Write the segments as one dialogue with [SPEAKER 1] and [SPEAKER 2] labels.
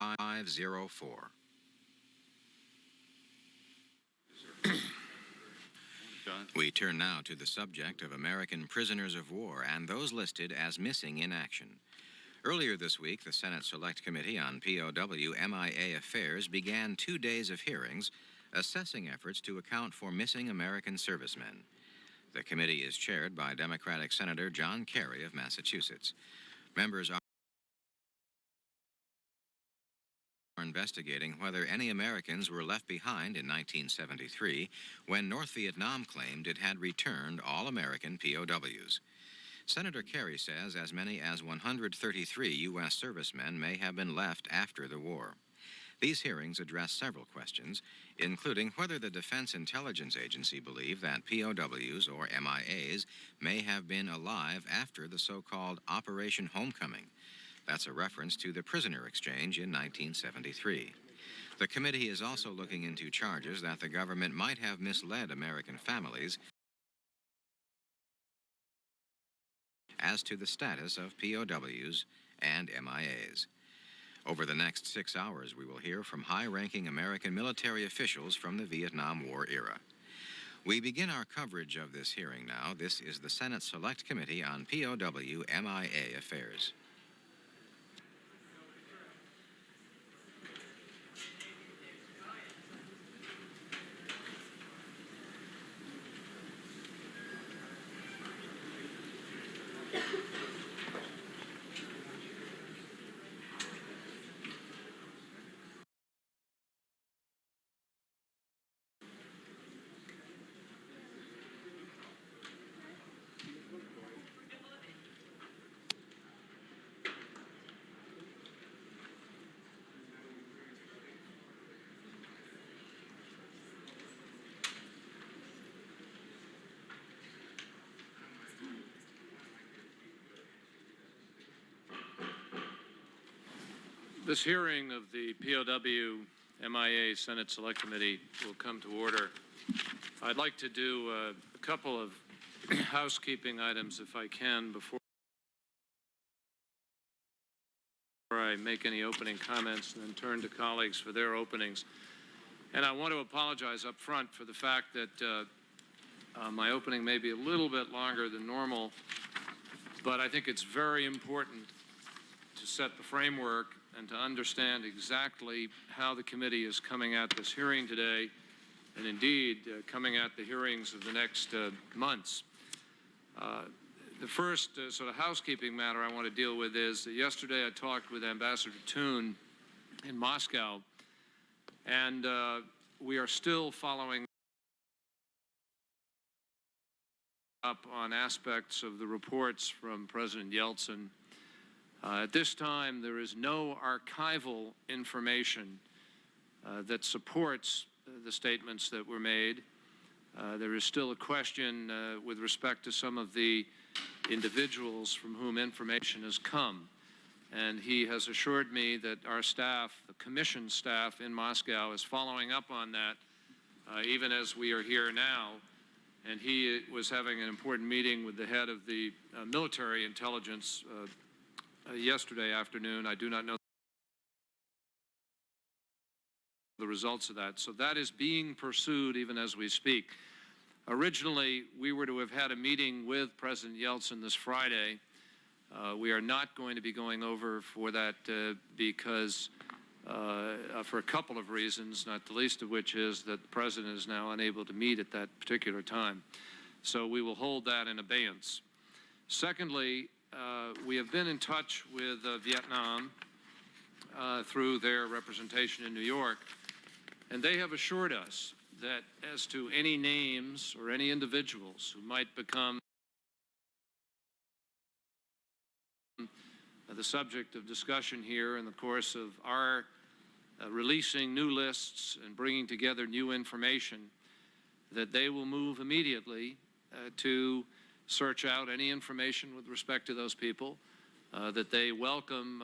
[SPEAKER 1] 504. We turn now to the subject of American prisoners of war and those listed as missing in action. Earlier this week, the Senate Select Committee on POW-MIA Affairs began 2 days of hearings assessing efforts to account for missing American servicemen. The committee is chaired by Democratic Senator John Kerry of Massachusetts. Members are investigating whether any Americans were left behind in 1973 when North Vietnam claimed it had returned all American POWs. Senator Kerry says as many as 133 U.S. servicemen may have been left after the war. These hearings address several questions, including whether the Defense Intelligence Agency believed that POWs or MIAs may have been alive after the so-called Operation Homecoming. That's a reference to the prisoner exchange in 1973. The committee is also looking into charges that the government might have misled American families as to the status of POWs and MIAs. Over the next 6 hours, we will hear from high-ranking American military officials from the Vietnam War era. We begin our coverage of this hearing now. This is the Senate Select Committee on POW-MIA Affairs.
[SPEAKER 2] This hearing of the POW-MIA Senate Select Committee will come to order. I'd like to do a couple of housekeeping items, if I can, before I make any opening comments, and then turn to colleagues for their openings. And I want to apologize up front for the fact that my opening may be a little bit longer than normal, but I think it's very important to set the framework and to understand exactly how the committee is coming at this hearing today, and indeed coming at the hearings of the next months. The first sort of housekeeping matter I want to deal with is that yesterday I talked with Ambassador Toon in Moscow, and we are still following up on aspects of the reports from President Yeltsin. At this time, there is no archival information that supports the statements that were made. There is still a question with respect to some of the individuals from whom information has come. And he has assured me that our staff, the commission staff in Moscow, is following up on that, even as we are here now. And he was having an important meeting with the head of the military intelligence yesterday afternoon. I do not know the results of that. So that is being pursued even as we speak. Originally, we were to have had a meeting with President Yeltsin this Friday. We are not going to be going over for that because for a couple of reasons, not the least of which is that the President is now unable to meet at that particular time. So we will hold that in abeyance. Secondly, we have been in touch with Vietnam through their representation in New York, and they have assured us that as to any names or any individuals who might become the subject of discussion here in the course of our releasing new lists and bringing together new information, that they will move immediately to search out any information with respect to those people, that they welcome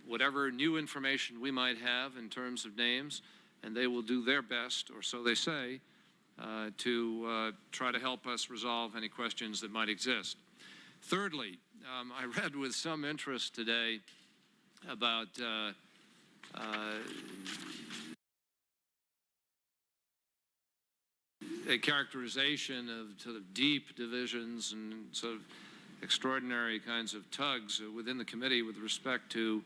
[SPEAKER 2] whatever new information we might have in terms of names, and they will do their best, or so they say, to try to help us resolve any questions that might exist. Thirdly, I read with some interest today about a characterization of sort of deep divisions and sort of extraordinary kinds of tugs within the committee with respect to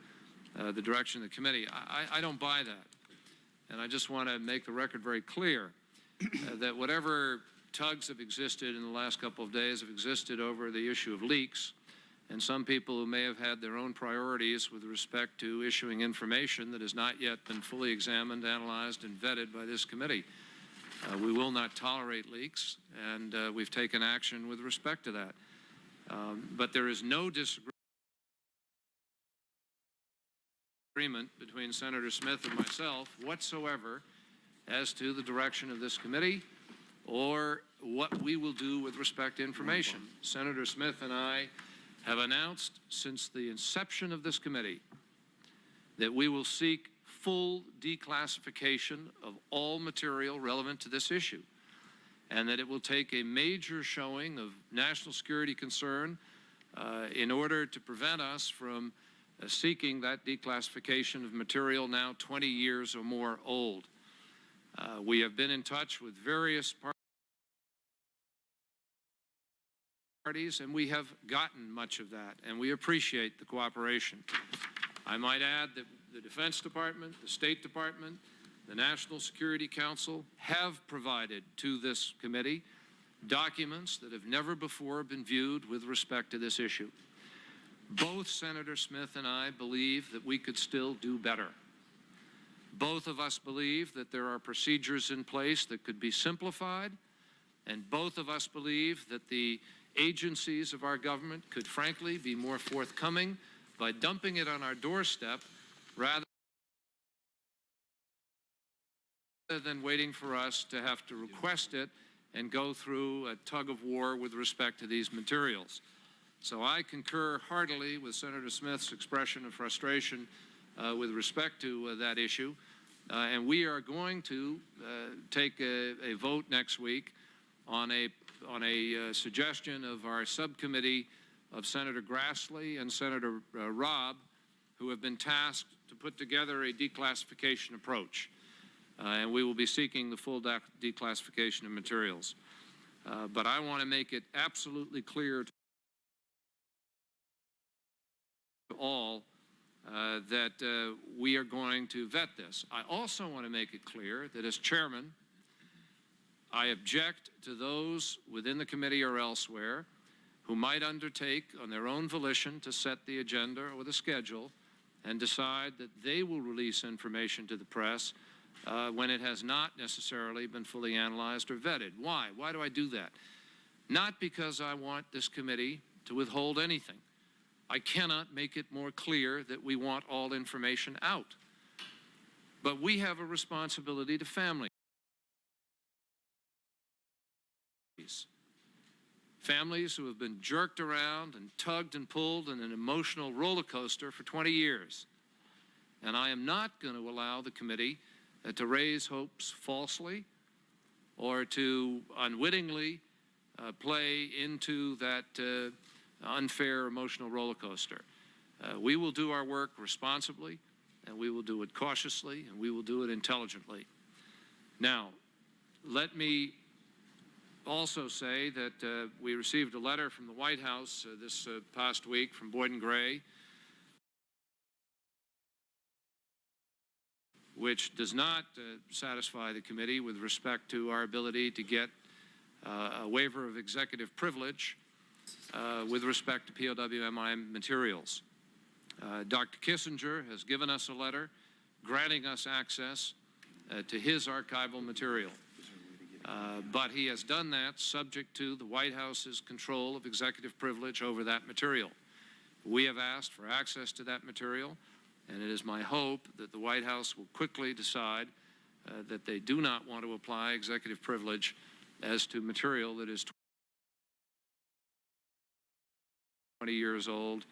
[SPEAKER 2] the direction of the committee. I don't buy that. And I just want to make the record very clear that whatever tugs have existed in the last couple of days have existed over the issue of leaks, and some people who may have had their own priorities with respect to issuing information that has not yet been fully examined, analyzed, and vetted by this committee. We will not tolerate leaks, and we've taken action with respect to that. But there is no disagreement between Senator Smith and myself whatsoever as to the direction of this committee or what we will do with respect to information. Senator Smith and I have announced since the inception of this committee that we will seek full declassification of all material relevant to this issue, and that it will take a major showing of national security concern in order to prevent us from seeking that declassification of material now 20 years or more old. We have been in touch with various parties, and we have gotten much of that, and we appreciate the cooperation. I might add that the Defense Department, the State Department, the National Security Council have provided to this committee documents that have never before been viewed with respect to this issue. Both Senator Smith and I believe that we could still do better. Both of us believe that there are procedures in place that could be simplified, and both of us believe that the agencies of our government could frankly be more forthcoming by dumping it on our doorstep rather than waiting for us to have to request it and go through a tug of war with respect to these materials. So I concur heartily with Senator Smith's expression of frustration with respect to that issue, and we are going to take a vote next week on a suggestion of our subcommittee of Senator Grassley and Senator Robb, who have been tasked to put together a declassification approach. And we will be seeking the full declassification of materials. But I want to make it absolutely clear to all that we are going to vet this. I also want to make it clear that as chairman, I object to those within the committee or elsewhere who might undertake on their own volition to set the agenda or the schedule and decide that they will release information to the press when it has not necessarily been fully analyzed or vetted. Why? Why do I do that? Not because I want this committee to withhold anything. I cannot make it more clear that we want all information out. But we have a responsibility to families. Families who have been jerked around and tugged and pulled in an emotional roller coaster for 20 years. And I am not going to allow the committee to raise hopes falsely or to unwittingly play into that unfair emotional roller coaster. We will do our work responsibly, and we will do it cautiously, and we will do it intelligently. Now, let me also say that we received a letter from the White House this past week from Boyd and Gray, which does not satisfy the committee with respect to our ability to get a waiver of executive privilege with respect to POW/MI materials. Dr. Kissinger has given us a letter granting us access to his archival material. But he has done that subject to the White House's control of executive privilege over that material. We have asked for access to that material, and it is my hope that the White House will quickly decide that they do not want to apply executive privilege as to material that is 20 years old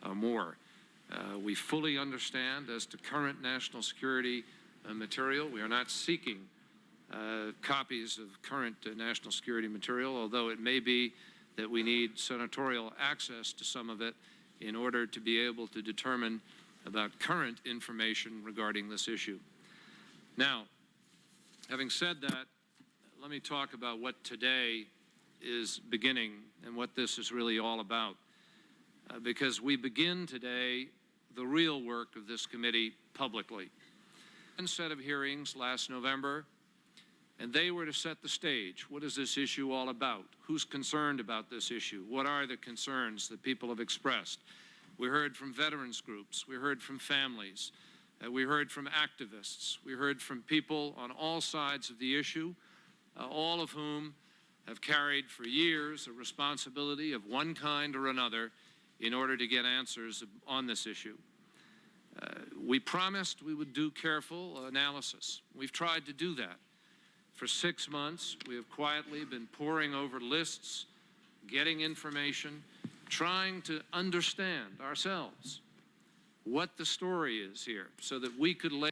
[SPEAKER 2] or more. We fully understand as to current national security material, we are not seeking copies of current national security material, although it may be that we need senatorial access to some of it in order to be able to determine about current information regarding this issue. Now, having said that, let me talk about what today is beginning and what this is really all about. Because we begin today the real work of this committee publicly. One set of hearings last November, and they were to set the stage. What is this issue all about? Who's concerned about this issue? What are the concerns that people have expressed? We heard from veterans groups. We heard from families. We heard from activists. We heard from people on all sides of the issue, all of whom have carried for years a responsibility of one kind or another in order to get answers on this issue. We promised we would do careful analysis. We've tried to do that. For 6 months, we have quietly been poring over lists, getting information, trying to understand ourselves what the story is here so that we could lay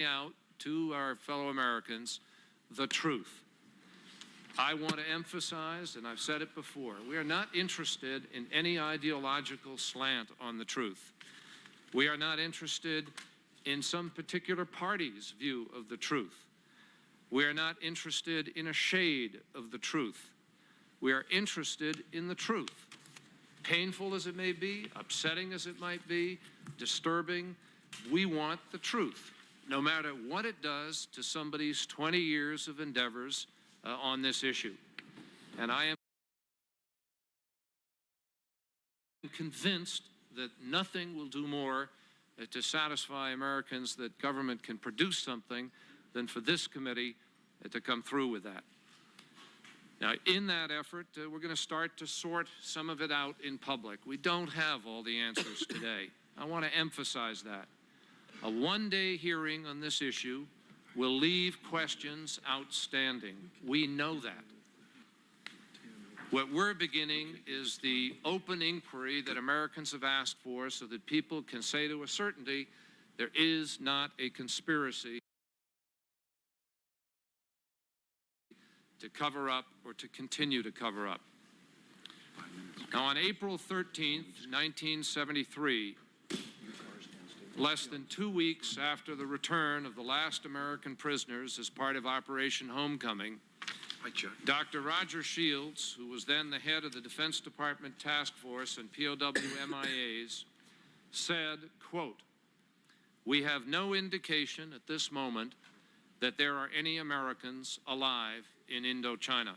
[SPEAKER 2] out to our fellow Americans the truth. I want to emphasize, and I've said it before, we are not interested in any ideological slant on the truth. We are not interested in some particular party's view of the truth. We are not interested in a shade of the truth. We are interested in the truth. Painful as it may be, upsetting as it might be, disturbing, we want the truth, no matter what it does to somebody's 20 years of endeavors on this issue. And I am convinced that nothing will do more to satisfy Americans that government can produce something than for this committee to come through with that. Now, in that effort, we're going to start to sort some of it out in public. We don't have all the answers today. I want to emphasize that. A one-day hearing on this issue will leave questions outstanding. We know that. What we're beginning is the open inquiry that Americans have asked for so that people can say to a certainty there is not a conspiracy to cover up or to continue to cover up. Now, on April 13th, 1973, less than 2 weeks after the return of the last American prisoners as part of Operation Homecoming, Dr. Roger Shields, who was then the head of the Defense Department Task Force and POW MIAs, said, quote, "We have no indication at this moment that there are any Americans alive in Indochina."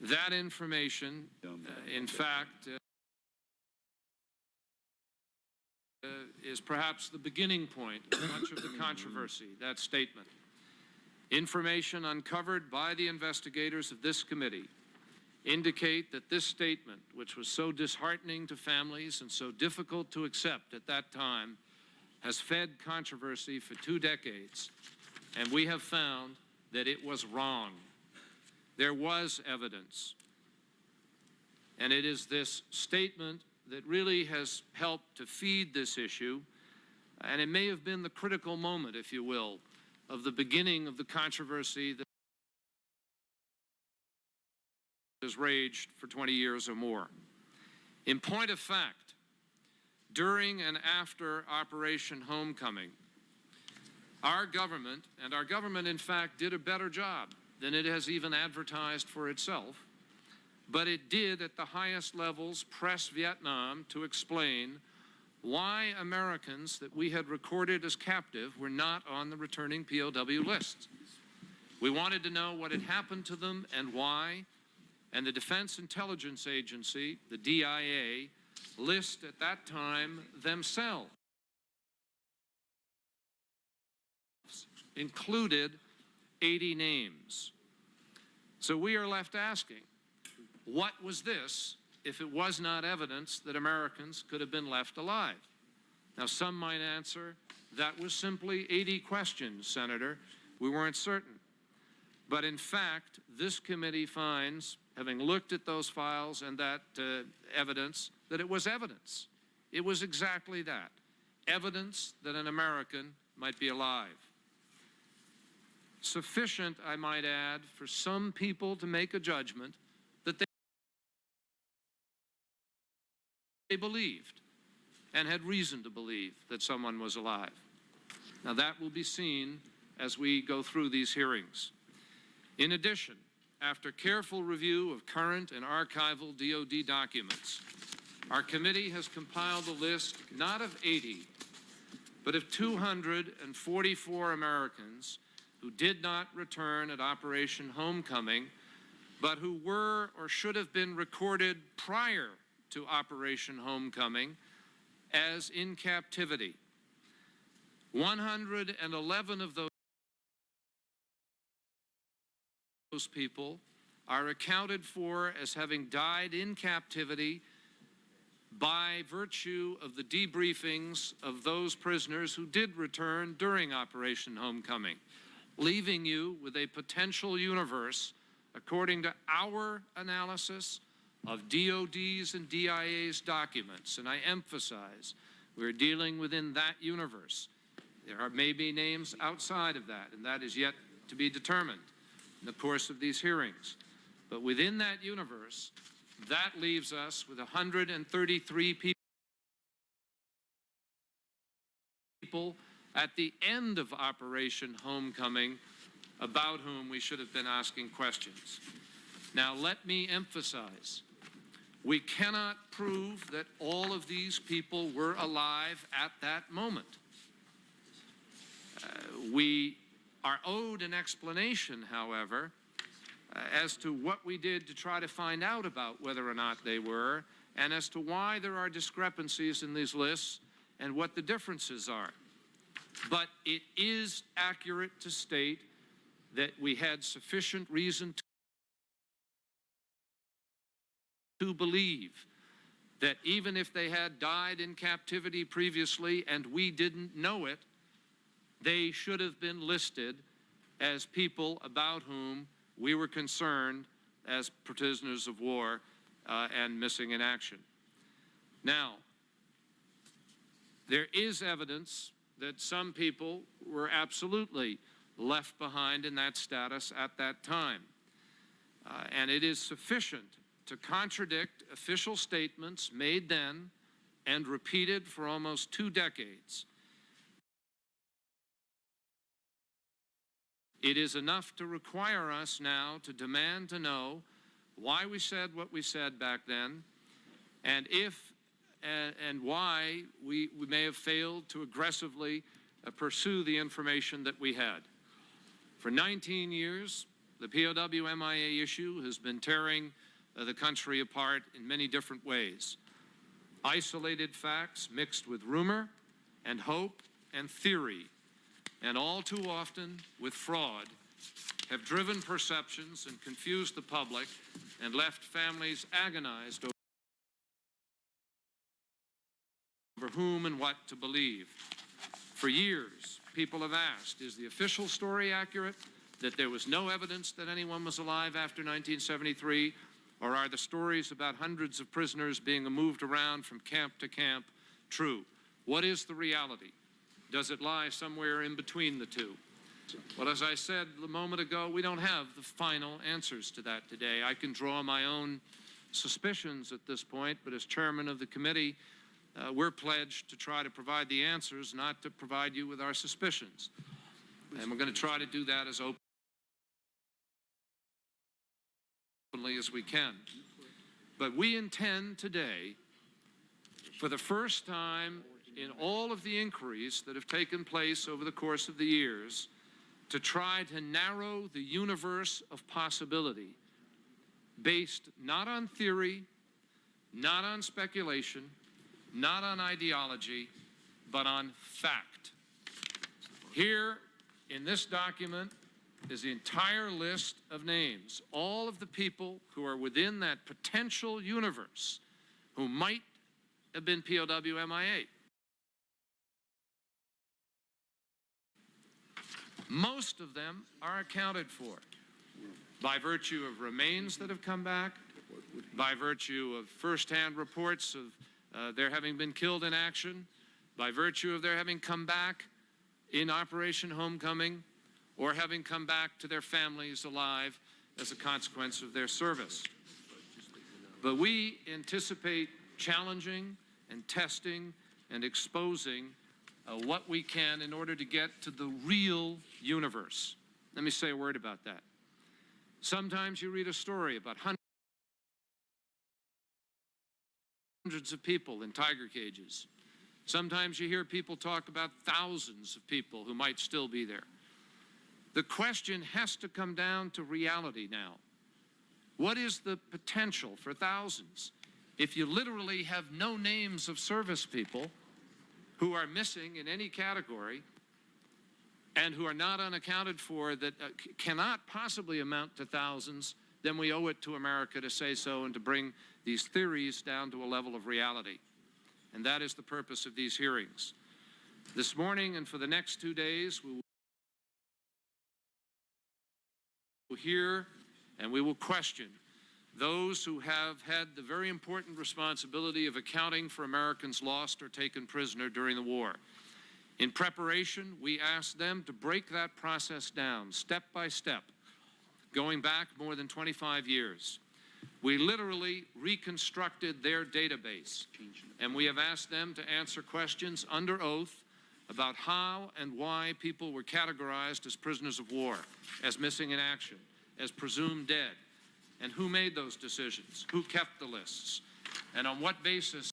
[SPEAKER 2] That information, in fact, is perhaps the beginning point of much of the controversy, that statement. Information uncovered by the investigators of this committee indicate that this statement, which was so disheartening to families and so difficult to accept at that time, has fed controversy for 2 decades, and we have found that it was wrong. There was evidence, and it is this statement that really has helped to feed this issue, and it may have been the critical moment, if you will, of the beginning of the controversy that has raged for 20 years or more. In point of fact, during and after Operation Homecoming, our government in fact did a better job than it has even advertised for itself, but it did at the highest levels press Vietnam to explain why Americans that we had recorded as captive were not on the returning POW list. We wanted to know what had happened to them and why, and the Defense Intelligence Agency, the DIA, list at that time themselves included 80 names. So we are left asking, what was this if it was not evidence that Americans could have been left alive? Now, some might answer, that was simply 80 questions, Senator. We weren't certain. But in fact, this committee finds, having looked at those files and that evidence, that it was evidence. It was exactly that, evidence that an American might be alive. Sufficient, I might add, for some people to make a judgment believed and had reason to believe that someone was alive. Now that will be seen as we go through these hearings. In addition, after careful review of current and archival DoD documents, our committee has compiled a list not of 80, but of 244 Americans who did not return at Operation Homecoming, but who were or should have been recorded prior to Operation Homecoming as in captivity. 111 of those people are accounted for as having died in captivity by virtue of the debriefings of those prisoners who did return during Operation Homecoming, leaving you with a potential universe, according to our analysis of DOD's and DIA's documents. And I emphasize, we're dealing within that universe. There may be names outside of that, and that is yet to be determined in the course of these hearings. But within that universe, that leaves us with 133 people at the end of Operation Homecoming about whom we should have been asking questions. Now, let me emphasize, we cannot prove that all of these people were alive at that moment. We are owed an explanation, however, as to what we did to try to find out about whether or not they were, and as to why there are discrepancies in these lists and what the differences are. But it is accurate to state that we had sufficient reason to believe that even if they had died in captivity previously and we didn't know it, they should have been listed as people about whom we were concerned as prisoners of war and missing in action. Now, there is evidence that some people were absolutely left behind in that status at that time. And it is sufficient to contradict official statements made then and repeated for almost 2 decades. It is enough to require us now to demand to know why we said what we said back then, and if and why we may have failed to aggressively pursue the information that we had. For 19 years, the POW-MIA issue has been tearing the country apart in many different ways. Isolated facts mixed with rumor and hope and theory, and all too often with fraud, have driven perceptions and confused the public and left families agonized over whom and what to believe. For years, people have asked, is the official story accurate, that there was no evidence that anyone was alive after 1973, or are the stories about hundreds of prisoners being moved around from camp to camp true? What is the reality? Does it lie somewhere in between the two? Well, as I said a moment ago, we don't have the final answers to that today. I can draw my own suspicions at this point, but as chairman of the committee, we're pledged to try to provide the answers, not to provide you with our suspicions. And we're going to try to do that as openly as we can. But we intend today, for the first time in all of the inquiries that have taken place over the course of the years, to try to narrow the universe of possibility based not on theory, not on speculation, not on ideology, but on fact. Here in this document is the entire list of names, all of the people who are within that potential universe who might have been POW-MIA. Most of them are accounted for by virtue of remains that have come back, by virtue of first-hand reports of their having been killed in action, by virtue of their having come back in Operation Homecoming, or having come back to their families alive as a consequence of their service. But we anticipate challenging and testing and exposing what we can in order to get to the real universe. Let me say a word about that. Sometimes you read a story about hundreds of people in tiger cages. Sometimes you hear people talk about thousands of people who might still be there. The question has to come down to reality now. What is the potential for thousands? If you literally have no names of service people who are missing in any category and who are not unaccounted for, that cannot possibly amount to thousands, then we owe it to America to say so and to bring these theories down to a level of reality. And that is the purpose of these hearings. This morning and for the next 2 days, we will hear and we will question those who have had the very important responsibility of accounting for Americans lost or taken prisoner during the war. In preparation, we asked them to break that process down step by step, going back more than 25 years. We literally reconstructed their database, and we have asked them to answer questions under oath about how and why people were categorized as prisoners of war, as missing in action, as presumed dead, and who made those decisions, who kept the lists, and on what basis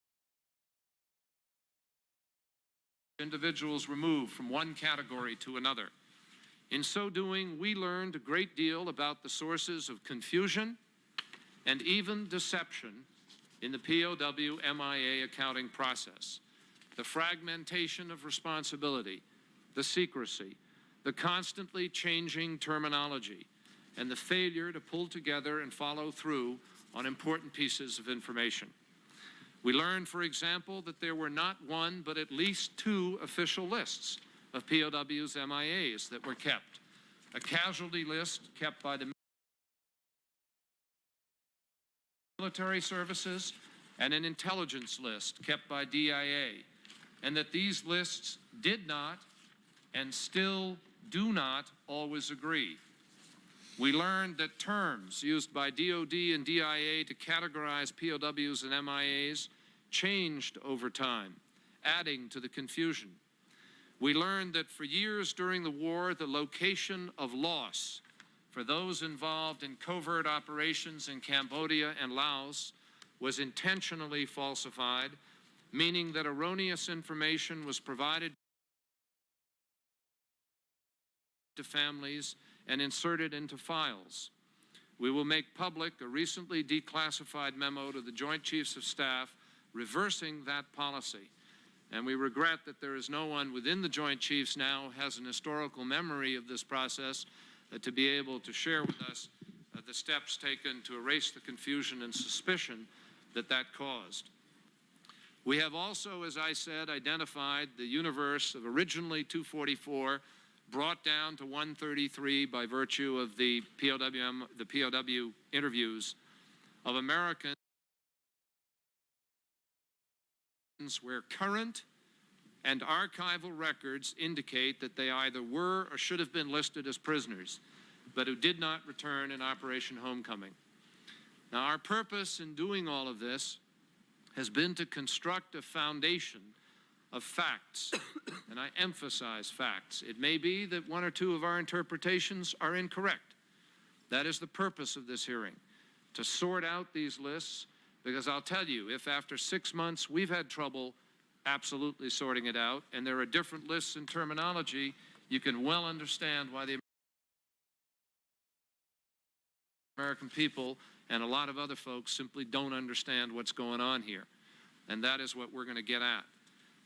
[SPEAKER 2] individuals were moved from one category to another. In so doing, we learned a great deal about the sources of confusion and even deception in the POW-MIA accounting process. The fragmentation of responsibility, the secrecy, the constantly changing terminology, and the failure to pull together and follow through on important pieces of information. We learned, for example, that there were not one, but at least 2 official lists of POWs, MIAs that were kept. A casualty list kept by the military services and an intelligence list kept by DIA, and that these lists did not and still do not always agree. We learned that terms used by DOD and DIA to categorize POWs and MIAs changed over time, adding to the confusion. We learned that for years during the war, the location of loss for those involved in covert operations in Cambodia and Laos was intentionally falsified, meaning that erroneous information was provided to families and inserted into files. We will make public a recently declassified memo to the Joint Chiefs of Staff reversing that policy. And we regret that there is no one within the Joint Chiefs now who has an historical memory of this process to be able to share with us the steps taken to erase the confusion and suspicion that that caused. We have also, as I said, identified the universe of originally 244 brought down to 133 by virtue of the POW interviews of Americans where current and archival records indicate that they either were or should have been listed as prisoners, but who did not return in Operation Homecoming. Now, our purpose in doing all of this has been to construct a foundation of facts, and I emphasize facts. It may be that 1 or 2 of our interpretations are incorrect. That is the purpose of this hearing, to sort out these lists, because I'll tell you, if after 6 months we've had trouble absolutely sorting it out, and there are different lists and terminology, you can well understand why the American people and a lot of other folks simply don't understand what's going on here. And that is what we're going to get at.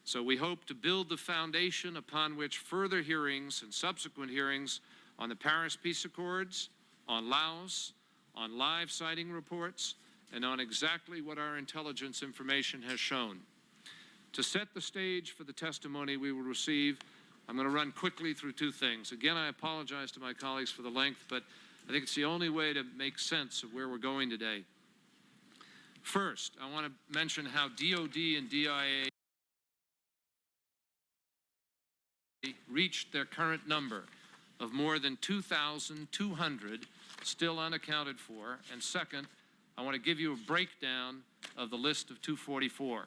[SPEAKER 2] So we hope to build the foundation upon which further hearings and subsequent hearings on the Paris Peace Accords, on Laos, on live sighting reports, and on exactly what our intelligence information has shown. To set the stage for the testimony we will receive, I'm going to run quickly through 2 things. Again, I apologize to my colleagues for the length, but I think it's the only way to make sense of where we're going today. First, I want to mention how DOD and DIA reached their current number of more than 2,200 still unaccounted for. And second, I want to give you a breakdown of the list of 244.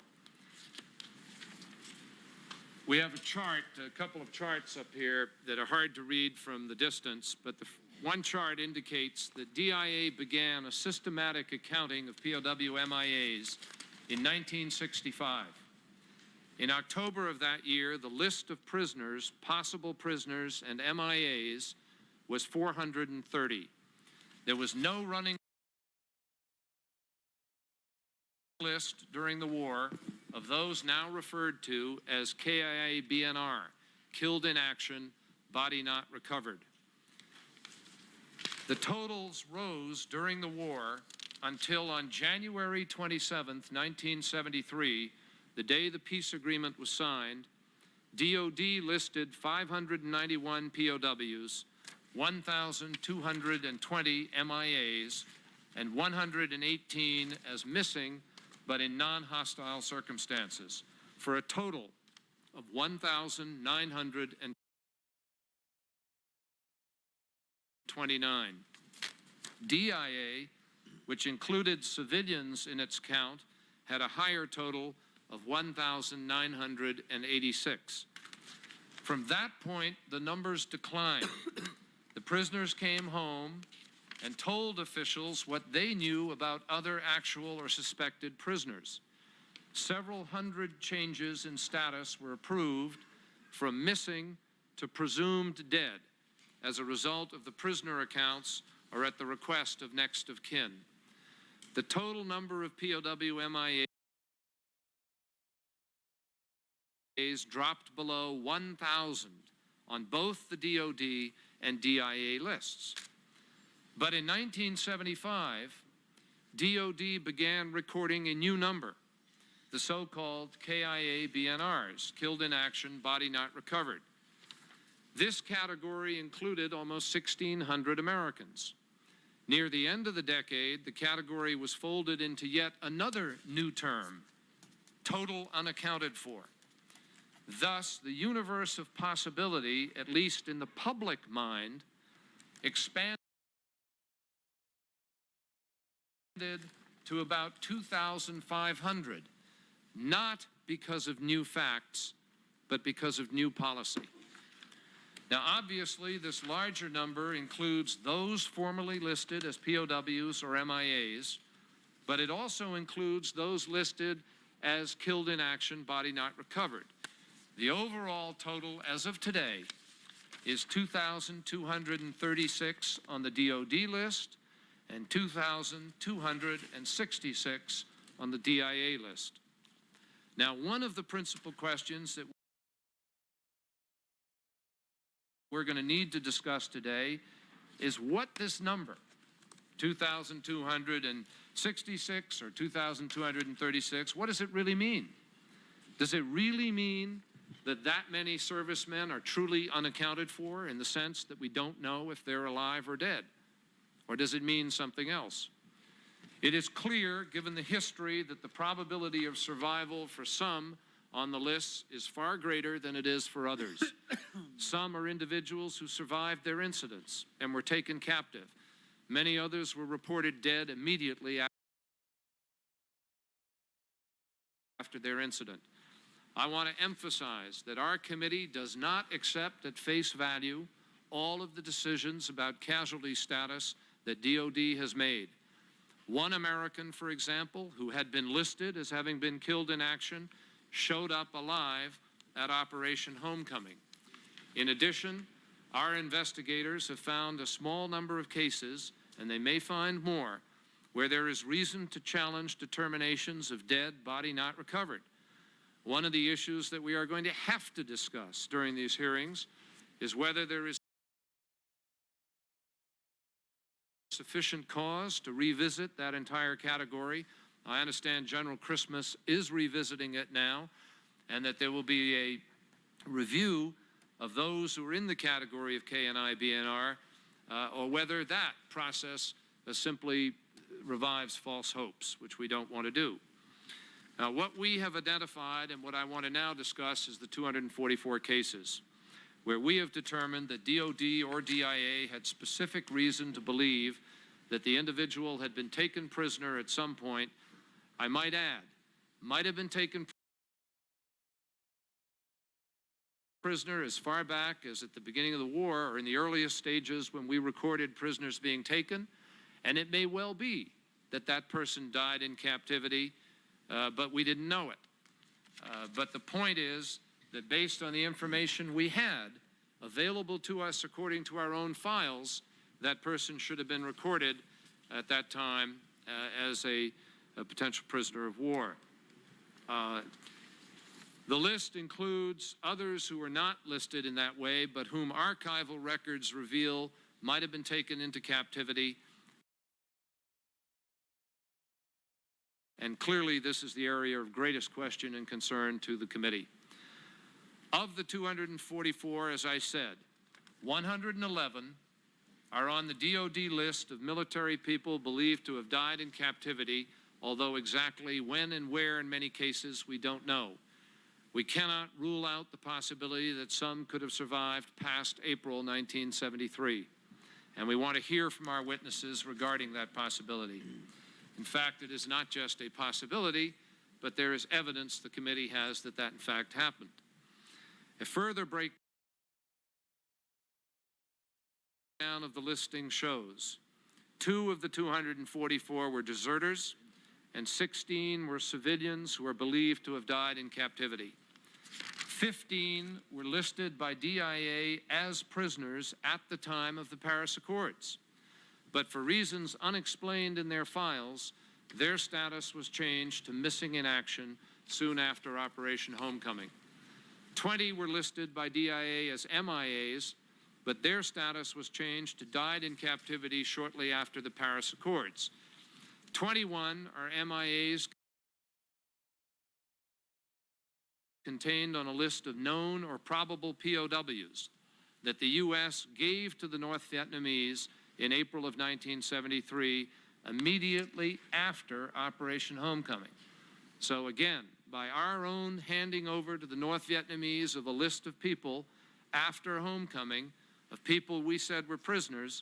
[SPEAKER 2] We have a chart, a couple of charts up here that are hard to read from the distance, but one chart indicates that DIA began a systematic accounting of POW MIAs in 1965. In October of that year, the list of prisoners, possible prisoners, and MIAs was 430. There was no running list during the war of those now referred to as KIA-BNR, killed in action, body not recovered. The totals rose during the war until on January 27, 1973, the day the peace agreement was signed, DOD listed 591 POWs, 1,220 MIAs, and 118 as missing but in non-hostile circumstances, for a total of 1,929. DIA, which included civilians in its count, had a higher total of 1,986. From that point, the numbers declined. The prisoners came home and told officials what they knew about other actual or suspected prisoners. Several hundred changes in status were approved from missing to presumed dead as a result of the prisoner accounts or at the request of next of kin. The total number of POW MIAs dropped below 1,000 on both the DOD and DIA lists. But in 1975, DOD began recording a new number, the so-called KIA-BNRs, killed in action, body not recovered. This category included almost 1,600 Americans. Near the end of the decade, the category was folded into yet another new term, total unaccounted for. Thus, the universe of possibility, at least in the public mind, expanded to about 2,500, not because of new facts, but because of new policy. Now, obviously, this larger number includes those formerly listed as POWs or MIAs, but it also includes those listed as killed in action, body not recovered. The overall total as of today is 2,236 on the DOD list and 2,266 on the DIA list. Now, one of the principal questions that we're going to need to discuss today is what this number, 2,266 or 2,236, what does it really mean? Does it really mean that many servicemen are truly unaccounted for in the sense that we don't know if they're alive or dead? Or does it mean something else? It is clear, given the history, that the probability of survival for some on the lists is far greater than it is for others. Some are individuals who survived their incidents and were taken captive. Many others were reported dead immediately after their incident. I want to emphasize that our committee does not accept at face value all of the decisions about casualty status that DOD has made. One American, for example, who had been listed as having been killed in action, showed up alive at Operation Homecoming. In addition, our investigators have found a small number of cases, and they may find more, where there is reason to challenge determinations of dead, body not recovered. One of the issues that we are going to have to discuss during these hearings is whether there is sufficient cause to revisit that entire category. I understand General Christmas is revisiting it now, and that there will be a review of those who are in the category of KIA-BNR, or whether that process simply revives false hopes, which we don't want to do. Now, what we have identified and what I want to now discuss is the 244 cases where we have determined that DOD or DIA had specific reason to believe that the individual had been taken prisoner at some point I might add, might have been taken prisoner as far back as at the beginning of the war or in the earliest stages when we recorded prisoners being taken, and it may well be that that person died in captivity, but we didn't know it. But the point is that based on the information we had available to us according to our own files, that person should have been recorded at that time as a potential prisoner of war. The list includes others who are not listed in that way, but whom archival records reveal might have been taken into captivity. And clearly, this is the area of greatest question and concern to the committee. Of the 244, as I said, 111 are on the DoD list of military people believed to have died in captivity, although exactly when and where in many cases we don't know. We cannot rule out the possibility that some could have survived past April 1973, and we want to hear from our witnesses regarding that possibility. In fact, it is not just a possibility, but there is evidence the committee has that that in fact happened. A further breakdown of the listing shows 2 of the 244 were deserters, and 16 were civilians who are believed to have died in captivity. 15 were listed by DIA as prisoners at the time of the Paris Accords, but for reasons unexplained in their files, their status was changed to missing in action soon after Operation Homecoming. 20 were listed by DIA as MIAs, but their status was changed to died in captivity shortly after the Paris Accords. 21 are MIAs contained on a list of known or probable POWs that the U.S. gave to the North Vietnamese in April of 1973, immediately after Operation Homecoming. So again, by our own handing over to the North Vietnamese of a list of people after Homecoming, of people we said were prisoners,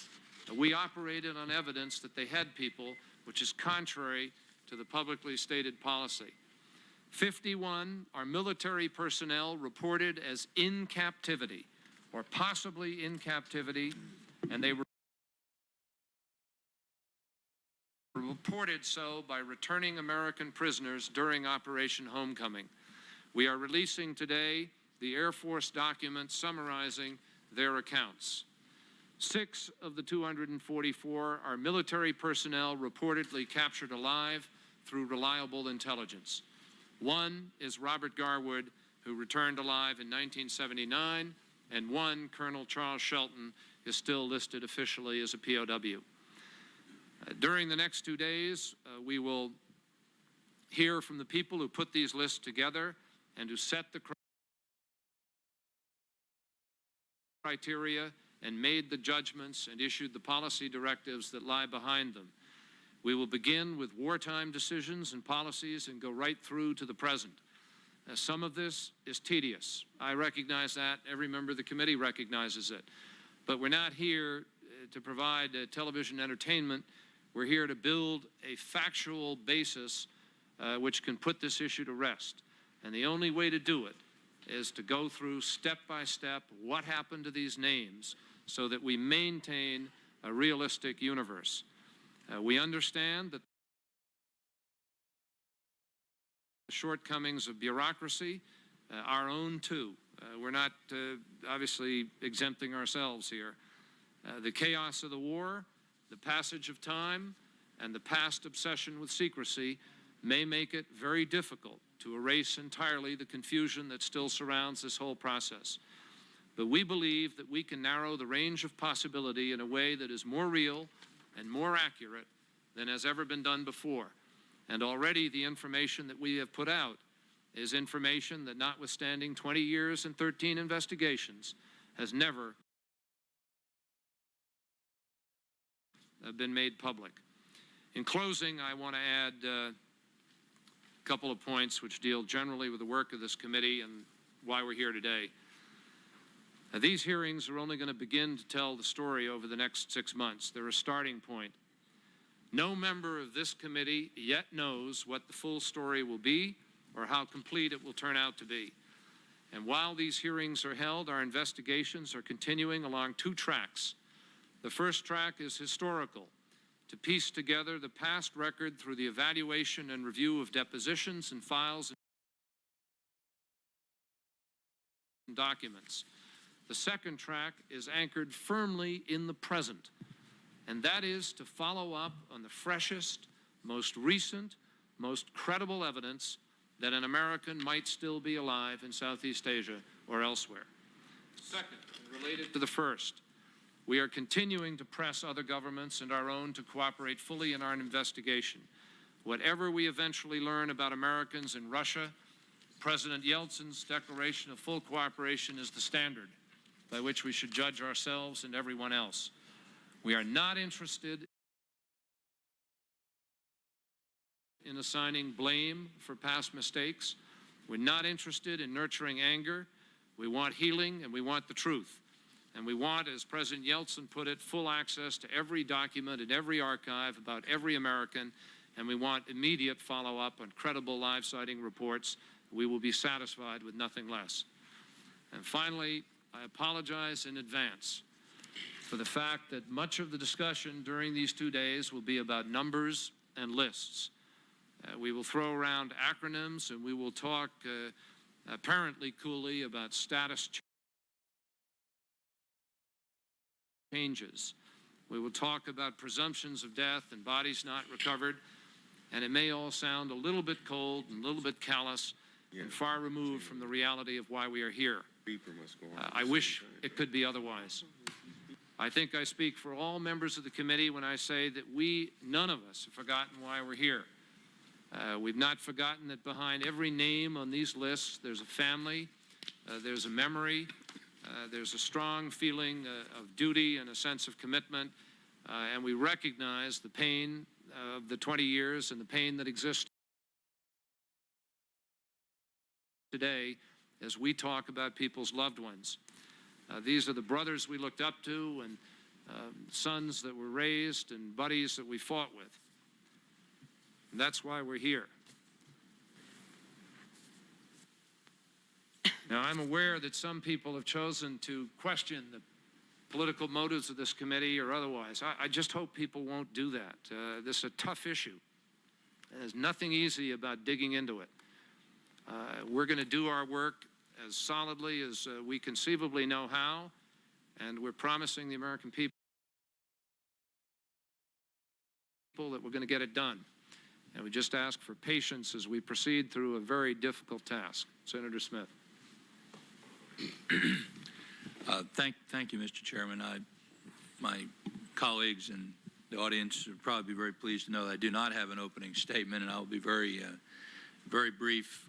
[SPEAKER 2] we operated on evidence that they had people, which is contrary to the publicly stated policy. 51 are military personnel reported as in captivity or possibly in captivity, and they were reported so by returning American prisoners during Operation Homecoming. We are releasing today the Air Force document summarizing their accounts. 6 of the 244 are military personnel reportedly captured alive through reliable intelligence. 1 is Robert Garwood, who returned alive in 1979, and 1, Colonel Charles Shelton, is still listed officially as a POW. During the next 2 days, we will hear from the people who put these lists together and who set the criteria and made the judgments and issued the policy directives that lie behind them. We will begin with wartime decisions and policies and go right through to the present. Some of this is tedious. I recognize that. Every member of the committee recognizes it. But we're not here to provide television entertainment. We're here to build a factual basis which can put this issue to rest. And the only way to do it is to go through step by step what happened to these names so that we maintain a realistic universe. We understand that the shortcomings of bureaucracy, our own too. We're not obviously exempting ourselves here. The chaos of the war, the passage of time, and the past obsession with secrecy may make it very difficult to erase entirely the confusion that still surrounds this whole process. But we believe that we can narrow the range of possibility in a way that is more real and more accurate than has ever been done before. And already the information that we have put out is information that, notwithstanding 20 years and 13 investigations, has never been made public. In closing, I want to add a couple of points which deal generally with the work of this committee and why we're here today. These hearings are only going to begin to tell the story over the next 6 months. They're a starting point. No member of this committee yet knows what the full story will be or how complete it will turn out to be. And while these hearings are held, our investigations are continuing along two tracks. The first track is historical, to piece together the past record through the evaluation and review of depositions and files and documents. The second track is anchored firmly in the present, and that is to follow up on the freshest, most recent, most credible evidence that an American might still be alive in Southeast Asia or elsewhere. Second, and related to the first, we are continuing to press other governments and our own to cooperate fully in our investigation. Whatever we eventually learn about Americans in Russia, President Yeltsin's declaration of full cooperation is the standard by which we should judge ourselves and everyone else. We are not interested in assigning blame for past mistakes. We're not interested in nurturing anger. We want healing and we want the truth. And we want, as President Yeltsin put it, full access to every document and every archive about every American, and we want immediate follow-up on credible live sighting reports. We will be satisfied with nothing less. And finally, I apologize in advance for the fact that much of the discussion during these 2 days will be about numbers and lists. We will throw around acronyms and we will talk apparently coolly about status changes. We will talk about presumptions of death and bodies not recovered, and it may all sound a little bit cold and a little bit callous and far removed from the reality of why we are here. I wish it could be otherwise. I think I speak for all members of the committee when I say that none of us have forgotten why we're here. We've not forgotten that behind every name on these lists, there's a family, there's a memory, there's a strong feeling of duty and a sense of commitment, and we recognize the pain of the 20 years and the pain that exists today as we talk about people's loved ones. These are the brothers we looked up to and sons that were raised and buddies that we fought with. And that's why we're here. Now, I'm aware that some people have chosen to question the political motives of this committee or otherwise. I just hope people won't do that. This is a tough issue. There's nothing easy about digging into it. We're going to do our work as solidly as we conceivably know how, and we're promising the American people that we're going to get it done. And we just ask for patience as we proceed through a very difficult task. Senator Smith.
[SPEAKER 3] Thank you, Mr. Chairman. My colleagues and the audience would probably be very pleased to know that I do not have an opening statement, and I'll be very brief.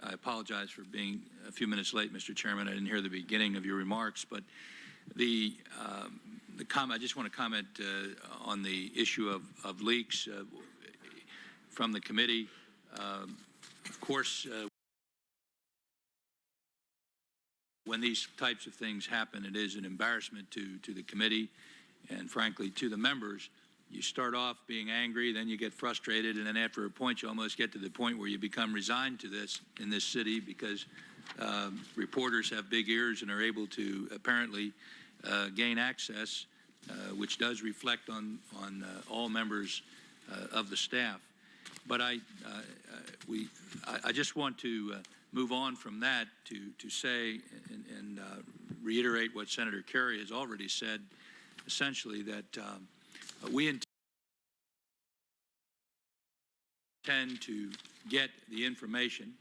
[SPEAKER 3] I apologize for being a few minutes late, Mr. Chairman. I didn't hear the beginning of your remarks, but I just want to comment on the issue of leaks from the committee. Of course, when these types of things happen, it is an embarrassment to the committee and, frankly, to the members. You start off being angry, then you get frustrated, and then after a point, you almost get to the point where you become resigned to this in this city because reporters have big ears and are able to apparently gain access, which does reflect on all members of the staff. But I just want to move on from that to say and reiterate what Senator Kerry has already said, essentially that we intend to get the information,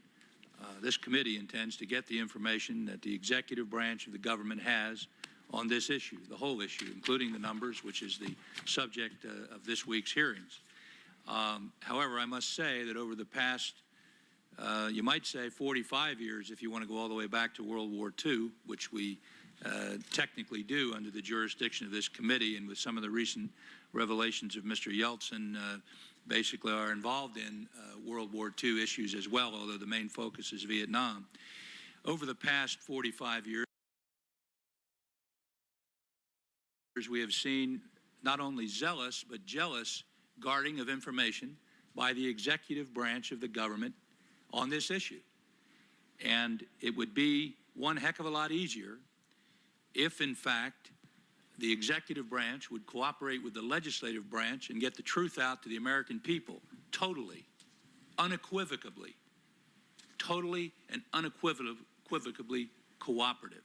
[SPEAKER 3] this committee intends to get the information that the executive branch of the government has on this issue, the whole issue, including the numbers, which is the subject of this week's hearings. However, I must say that over the past, you might say 45 years, if you want to go all the way back to World War II, which we technically do under the jurisdiction of this committee, and with some of the recent revelations of Mr. Yeltsin, basically are involved in World War II issues as well, although the main focus is Vietnam. Over the past 45 years, we have seen not only zealous but jealous guarding of information by the executive branch of the government on this issue. And it would be one heck of a lot easier if, in fact, the executive branch would cooperate with the legislative branch and get the truth out to the American people totally, unequivocally, totally and unequivocally cooperative.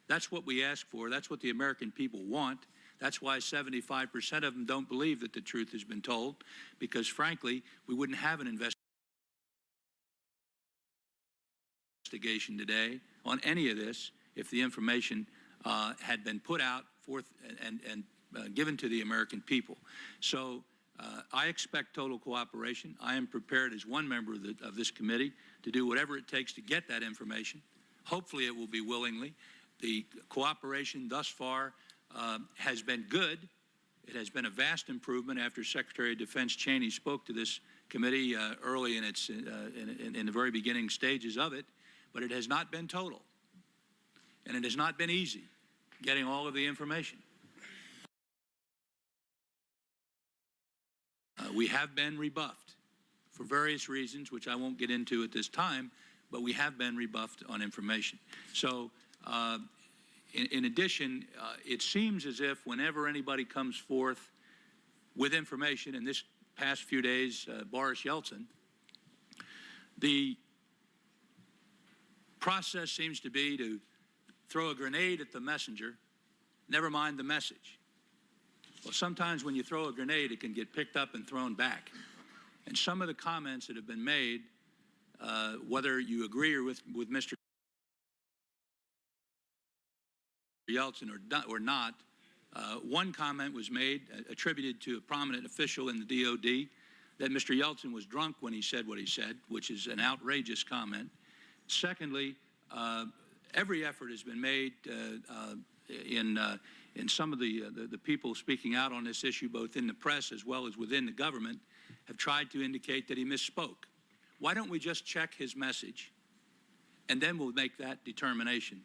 [SPEAKER 3] That's what we ask for. That's what the American people want. That's why 75% of them don't believe that the truth has been told, because, frankly, we wouldn't have an investigation today on any of this if the information had been put out forth and given to the American people. So I expect total cooperation. I am prepared as one member of this committee to do whatever it takes to get that information. Hopefully it will be willingly. The cooperation thus far has been good. It has been a vast improvement after Secretary of Defense Cheney spoke to this committee early in the very beginning stages of it, but it has not been total. And it has not been easy getting all of the information. We have been rebuffed for various reasons, which I won't get into at this time, but we have been rebuffed on information. So in addition, it seems as if whenever anybody comes forth with information, in this past few days, Boris Yeltsin, the process seems to be to throw a grenade at the messenger, never mind the message. Well, sometimes when you throw a grenade, it can get picked up and thrown back. And some of the comments that have been made, whether you agree or with Mr. Yeltsin or not, one comment was made, attributed to a prominent official in the DOD, that Mr. Yeltsin was drunk when he said what he said, which is an outrageous comment. Secondly, every effort has been made in some of the people speaking out on this issue, both in the press as well as within the government, have tried to indicate that he misspoke. Why don't we just check his message, and then we'll make that determination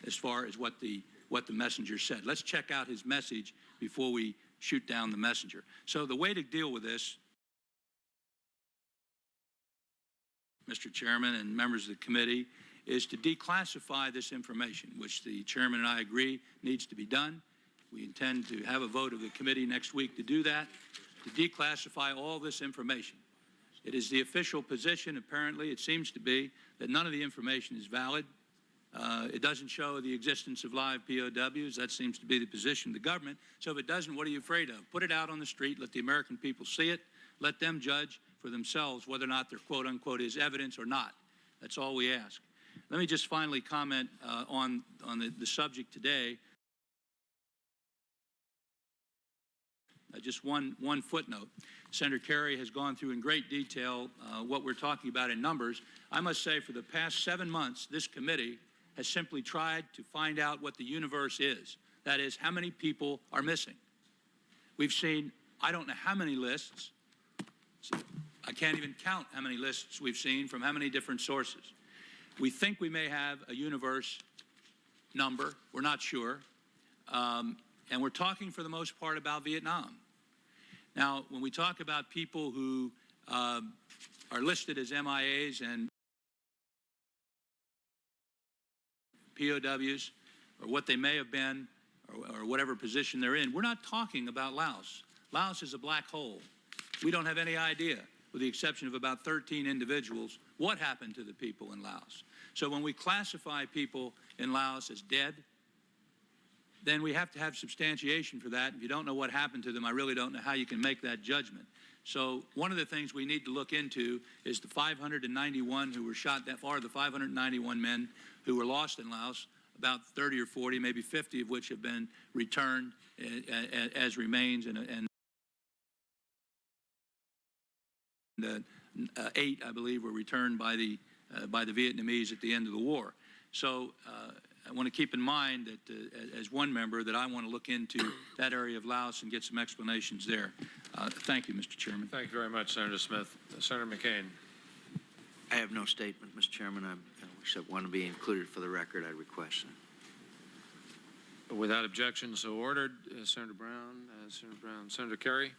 [SPEAKER 3] as far as what the messenger said. Let's check out his message before we shoot down the messenger. So the way to deal with this, Mr. Chairman and members of the committee, is to declassify this information, which the chairman and I agree needs to be done. We intend to have a vote of the committee next week to do that, to declassify all this information. It is the official position, apparently, it seems to be, that none of the information is valid. It doesn't show the existence of live POWs. That seems to be the position of the government. So if it doesn't, what are you afraid of? Put it out on the street, let the American people see it, let them judge for themselves whether or not there, quote unquote, is evidence or not. That's all we ask. Let me just finally comment on the subject today. Just one footnote. Senator Kerry has gone through in great detail what we're talking about in numbers. I must say, for the past 7 months, this committee has simply tried to find out what the universe is. That is, how many people are missing. We've seen, I don't know how many lists. I can't even count how many lists we've seen from how many different sources. We think we may have a universe number. We're not sure. And we're talking for the most part about Vietnam. Now, when we talk about people who are listed as MIAs and POWs, or what they may have been, or whatever position they're in, we're not talking about Laos. Laos is a black hole. We don't have any idea, with the exception of about 13 individuals, what happened to the people in Laos. So when we classify people in Laos as dead, then we have to have substantiation for that. If you don't know what happened to them, I really don't know how you can make that judgment. So one of the things we need to look into is the 591 who were shot that far, the 591 men who were lost in Laos, about 30 or 40, maybe 50 of which have been returned as remains, and 8, I believe, were returned by the Vietnamese at the end of the war. So I want to keep in mind that as one member that I want to look into that area of Laos and get some explanations there. Thank you, Mr. Chairman.
[SPEAKER 2] Thank you very much, Senator Smith. Senator McCain.
[SPEAKER 4] I have no statement, Mr. Chairman. I wish that one to be included for the record. I request it.
[SPEAKER 2] Without objection, so ordered. Senator Brown, Senator Kerry.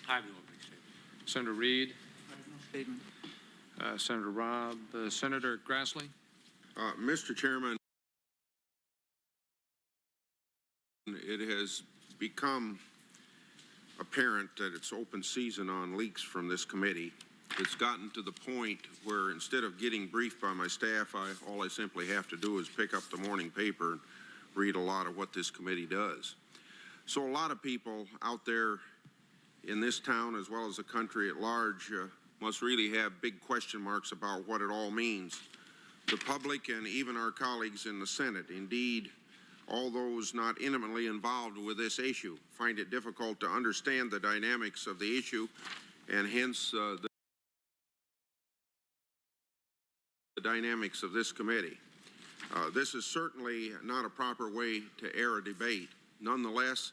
[SPEAKER 3] I have no opening statement.
[SPEAKER 2] Senator Reed.
[SPEAKER 4] I have no statement.
[SPEAKER 2] Senator Robb. Senator Grassley.
[SPEAKER 5] Mr. Chairman, it has become apparent that it's open season on leaks from this committee. It's gotten to the point where instead of getting briefed by my staff, all I simply have to do is pick up the morning paper and read a lot of what this committee does. So a lot of people out there in this town as well as the country at large must really have big question marks about what it all means. The public and even our colleagues in the Senate, indeed, all those not intimately involved with this issue, find it difficult to understand the dynamics of the issue and hence the dynamics of this committee. This is certainly not a proper way to air a debate. Nonetheless,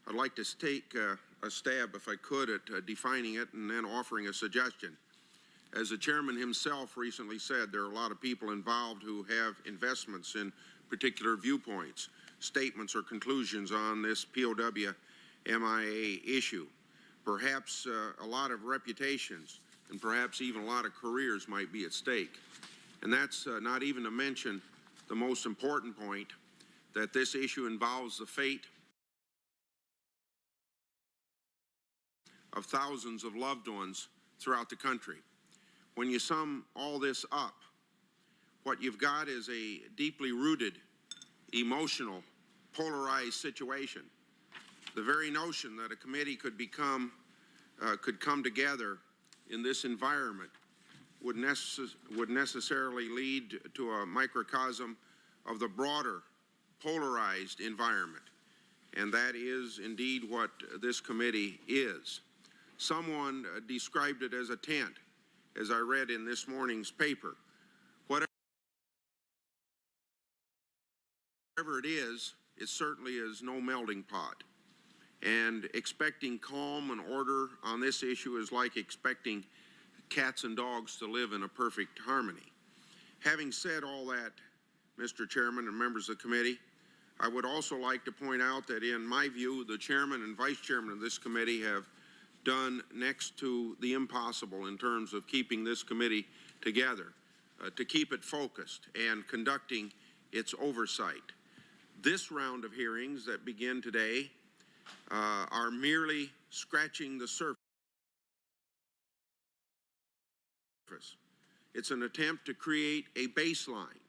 [SPEAKER 5] I'd like to take a stab, if I could, at defining it and then offering a suggestion. As the chairman himself recently said, there are a lot of people involved who have investments in particular viewpoints, statements, or conclusions on this POW MIA issue. Perhaps a lot of reputations and perhaps even a lot of careers might be at stake. And that's not even to mention the most important point, that this issue involves the fate of thousands of loved ones throughout the country. When you sum all this up, what you've got is a deeply rooted, emotional, polarized situation. The very notion that a committee could come together in this environment would necessarily lead to a microcosm of the broader polarized environment. And that is indeed what this committee is. Someone described it as a tent, as I read in this morning's paper. Whatever it is, it certainly is no melting pot. And expecting calm and order on this issue is like expecting cats and dogs to live in a perfect harmony. Having said all that, Mr. Chairman and members of the committee, I would also like to point out that in my view, the chairman and vice chairman of this committee have done next to the impossible in terms of keeping this committee together, to keep it focused and conducting its oversight. This round of hearings that begin today are merely scratching the surface. It's an attempt to create a baseline.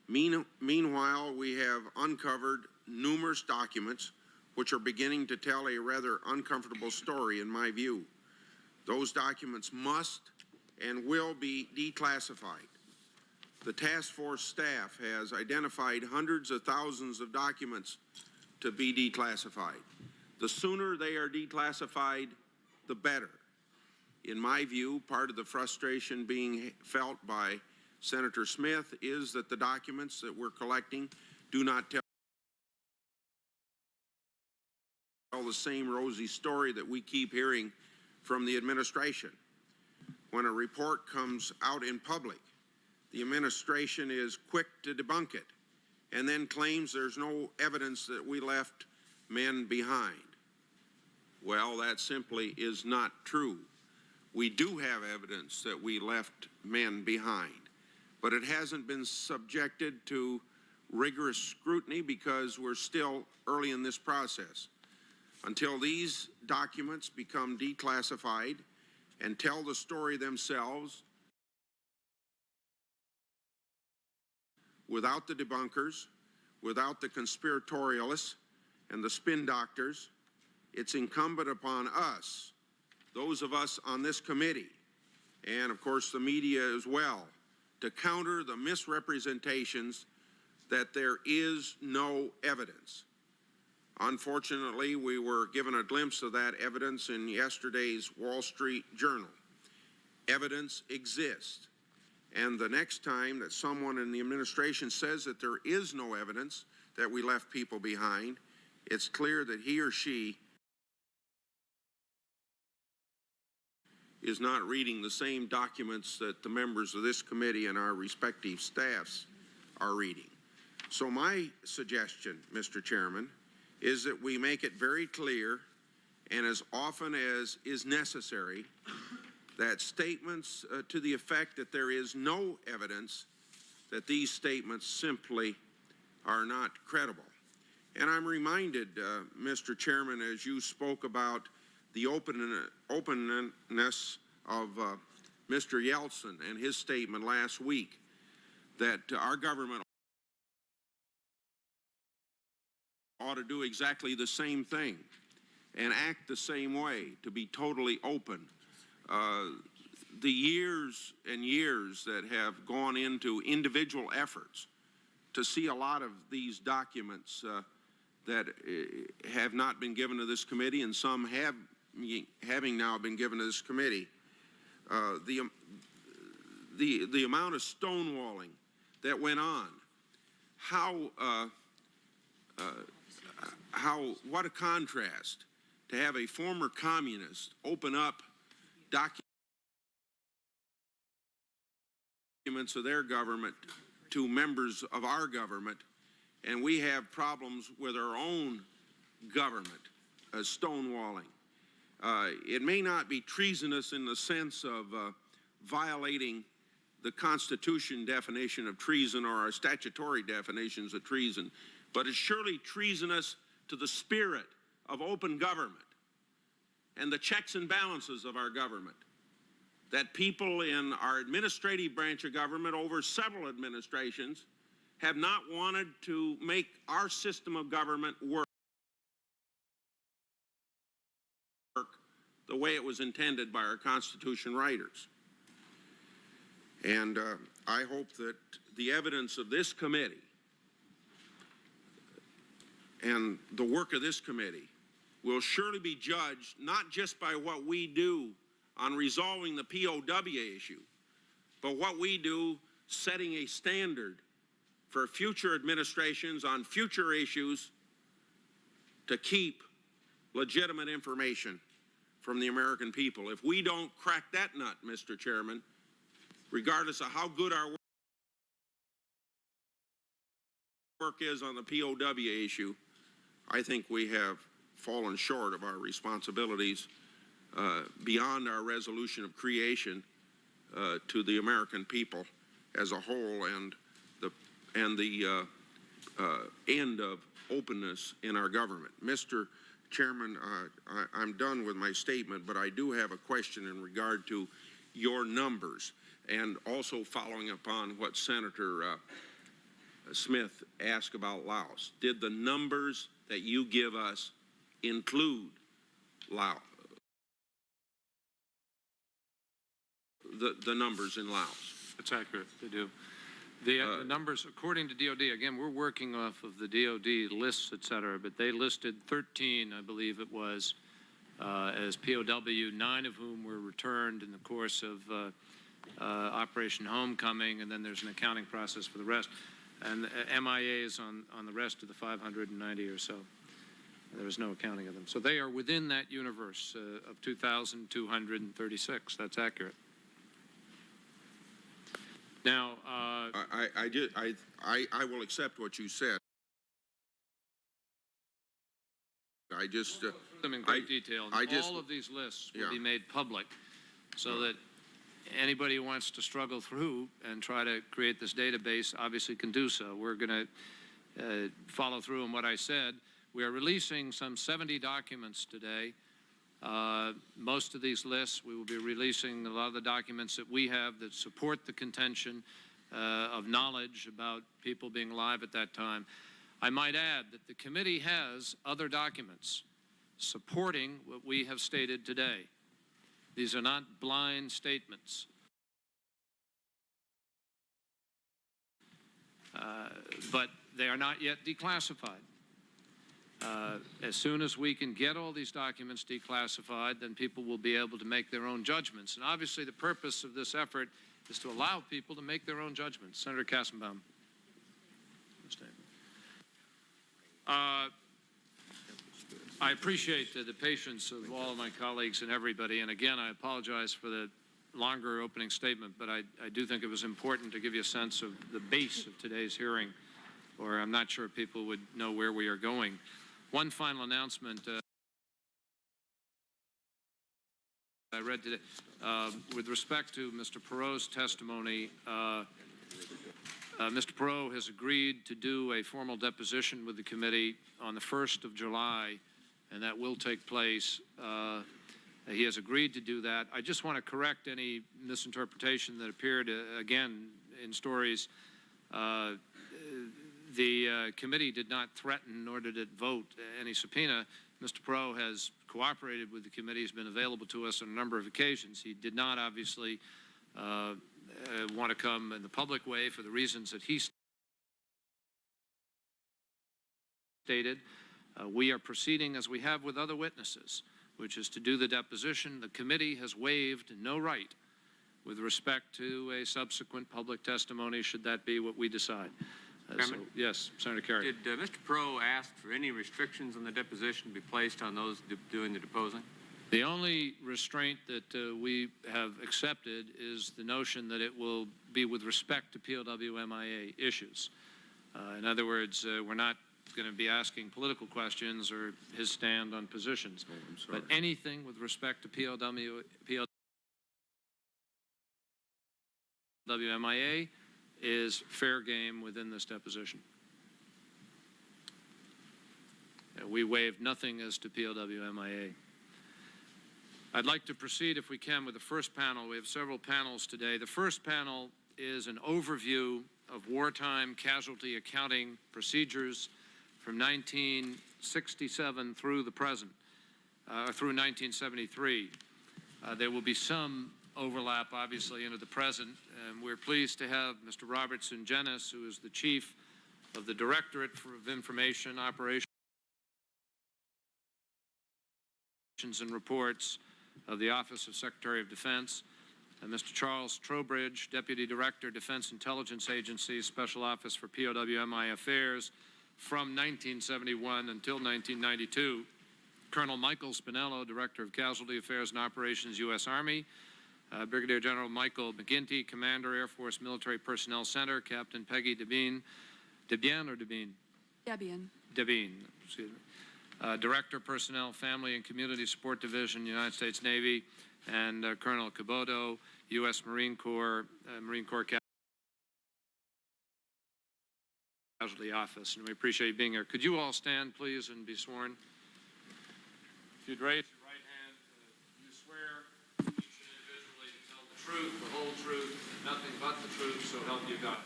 [SPEAKER 5] Meanwhile, we have uncovered numerous documents which are beginning to tell a rather uncomfortable story in my view. Those documents must and will be declassified. The task force staff has identified hundreds of thousands of documents to be declassified. The sooner they are declassified, the better. In my view, part of the frustration being felt by Senator Smith is that the documents that we're collecting do not tell the same rosy story that we keep hearing from the administration. When a report comes out in public, the administration is quick to debunk it and then claims there's no evidence that we left men behind. Well, that simply is not true. We do have evidence that we left men behind, but it hasn't been subjected to rigorous scrutiny because we're still early in this process. Until these documents become declassified and tell the story themselves without the debunkers, without the conspiratorialists and the spin doctors, it's incumbent upon us, those of us on this committee, and of course the media as well, to counter the misrepresentations that there is no evidence. Unfortunately, we were given a glimpse of that evidence in yesterday's Wall Street Journal. Evidence exists. And the next time that someone in the administration says that there is no evidence that we left people behind, it's clear that he or she is not reading the same documents that the members of this committee and our respective staffs are reading. So my suggestion, Mr. Chairman, is that we make it very clear, and as often as is necessary, that statements to the effect that there is no evidence, that these statements simply are not credible. And I'm reminded, Mr. Chairman, as you spoke about the openness of Mr. Yeltsin and his statement last week, that our government ought to do exactly the same thing and act the same way, to be totally open. The years and years that have gone into individual efforts to see a lot of these documents that have not been given to this committee, and some having now been given to this committee, the amount of stonewalling that went on, what a contrast to have a former communist open up documents of their government to members of our government, and we have problems with our own government stonewalling. It may not be treasonous in the sense of violating the Constitution definition of treason or our statutory definitions of treason, but it's surely treasonous to the spirit of open government and the checks and balances of our government, that people in our administrative branch of government over several administrations have not wanted to make our system of government work the way it was intended by our Constitution writers. And I hope that the evidence of this committee and the work of this committee will surely be judged not just by what we do on resolving the POW issue, but what we do setting a standard for future administrations on future issues to keep legitimate information from the American people. If we don't crack that nut, Mr. Chairman, regardless of how good our work is on the POW issue, I think we have fallen short of our responsibilities beyond our resolution of creation to the American people as a whole, and the end of openness in our government. Mr. Chairman, I'm done with my statement, but I do have a question in regard to your numbers, and also following upon what Senator Smith asked about Laos. Did the numbers that you give us include Laos? The numbers in Laos?
[SPEAKER 2] That's accurate, they do. The numbers, according to DOD, again, we're working off of the DOD lists, et cetera, but they listed 13, I believe it was, as POW, 9 of whom were returned in the course of Operation Homecoming, and then there's an accounting process for the rest. And MIAs on the rest of the 590 or so. There was no accounting of them. So they are within that universe of 2,236. That's accurate. Now,
[SPEAKER 5] I will accept what you said. I just
[SPEAKER 2] them in great detail. All of these lists will be made public, so that anybody who wants to struggle through and try to create this database obviously can do so. We're going to follow through on what I said. We are releasing some 70 documents today. Most of these lists, we will be releasing a lot of the documents that we have that support the contention of knowledge about people being alive at that time. I might add that the committee has other documents supporting what we have stated today. These are not blind statements. But they are not yet declassified. As soon as we can get all these documents declassified, then people will be able to make their own judgments. And obviously the purpose of this effort is to allow people to make their own judgments. Senator Kassenbaum. I appreciate the patience of all of my colleagues and everybody. And again, I apologize for the longer opening statement, but I do think it was important to give you a sense of the base of today's hearing. or I'm not sure people would know where we are going. One final announcement I read today. With respect to Mr. Perot's testimony, Mr. Perot has agreed to do a formal deposition with the committee on the 1st of July, and that will take place. He has agreed to do that. I just want to correct any misinterpretation that appeared, again, in stories. The committee did not threaten nor did it vote any subpoena. Mr. Perot has cooperated with the committee, has been available to us on a number of occasions. He did not, obviously, want to come in the public way for the reasons that he stated. We are proceeding as we have with other witnesses, which is to do the deposition. The committee has waived no right with respect to a subsequent public testimony, should that be what we decide. So, yes, Senator Kerry.
[SPEAKER 6] Did Mr. Perot ask for any restrictions on the deposition to be placed on those doing the deposing?
[SPEAKER 2] The only restraint that we have accepted is the notion that it will be with respect to POW-MIA issues. In other words, we're not going to be asking political questions or his stand on positions. But anything with respect to POW-MIA is fair game within this deposition. We waived nothing as to POW-MIA. I'd like to proceed, if we can, with the first panel. We have several panels today. The first panel is an overview of wartime casualty accounting procedures from 1967 through the present, through 1973. There will be some overlap, obviously, into the present. We're pleased to have Mr. Robert Sungenis, who is the Chief of the Directorate of Information Operations and Reports of the Office of Secretary of Defense, and Mr. Charles Trowbridge, Deputy Director, Defense Intelligence Agency, Special Office for POW-MI Affairs from 1971 until 1992, Colonel Michael Spinello, Director of Casualty Affairs and Operations, U.S. Army, Brigadier General Michael McGinty, Commander, Air Force Military Personnel Center, Captain Peggy Debian, Debian, excuse me. Director, Personnel, Family and Community Support Division, United States Navy, and Colonel Caboto, U.S. Marine Corps Casualty Office. And we appreciate you being here. Could you all stand, please, and be sworn? If you'd raise your right hand, do you swear each individually to tell the truth, the whole truth, and nothing but the truth, so help you God?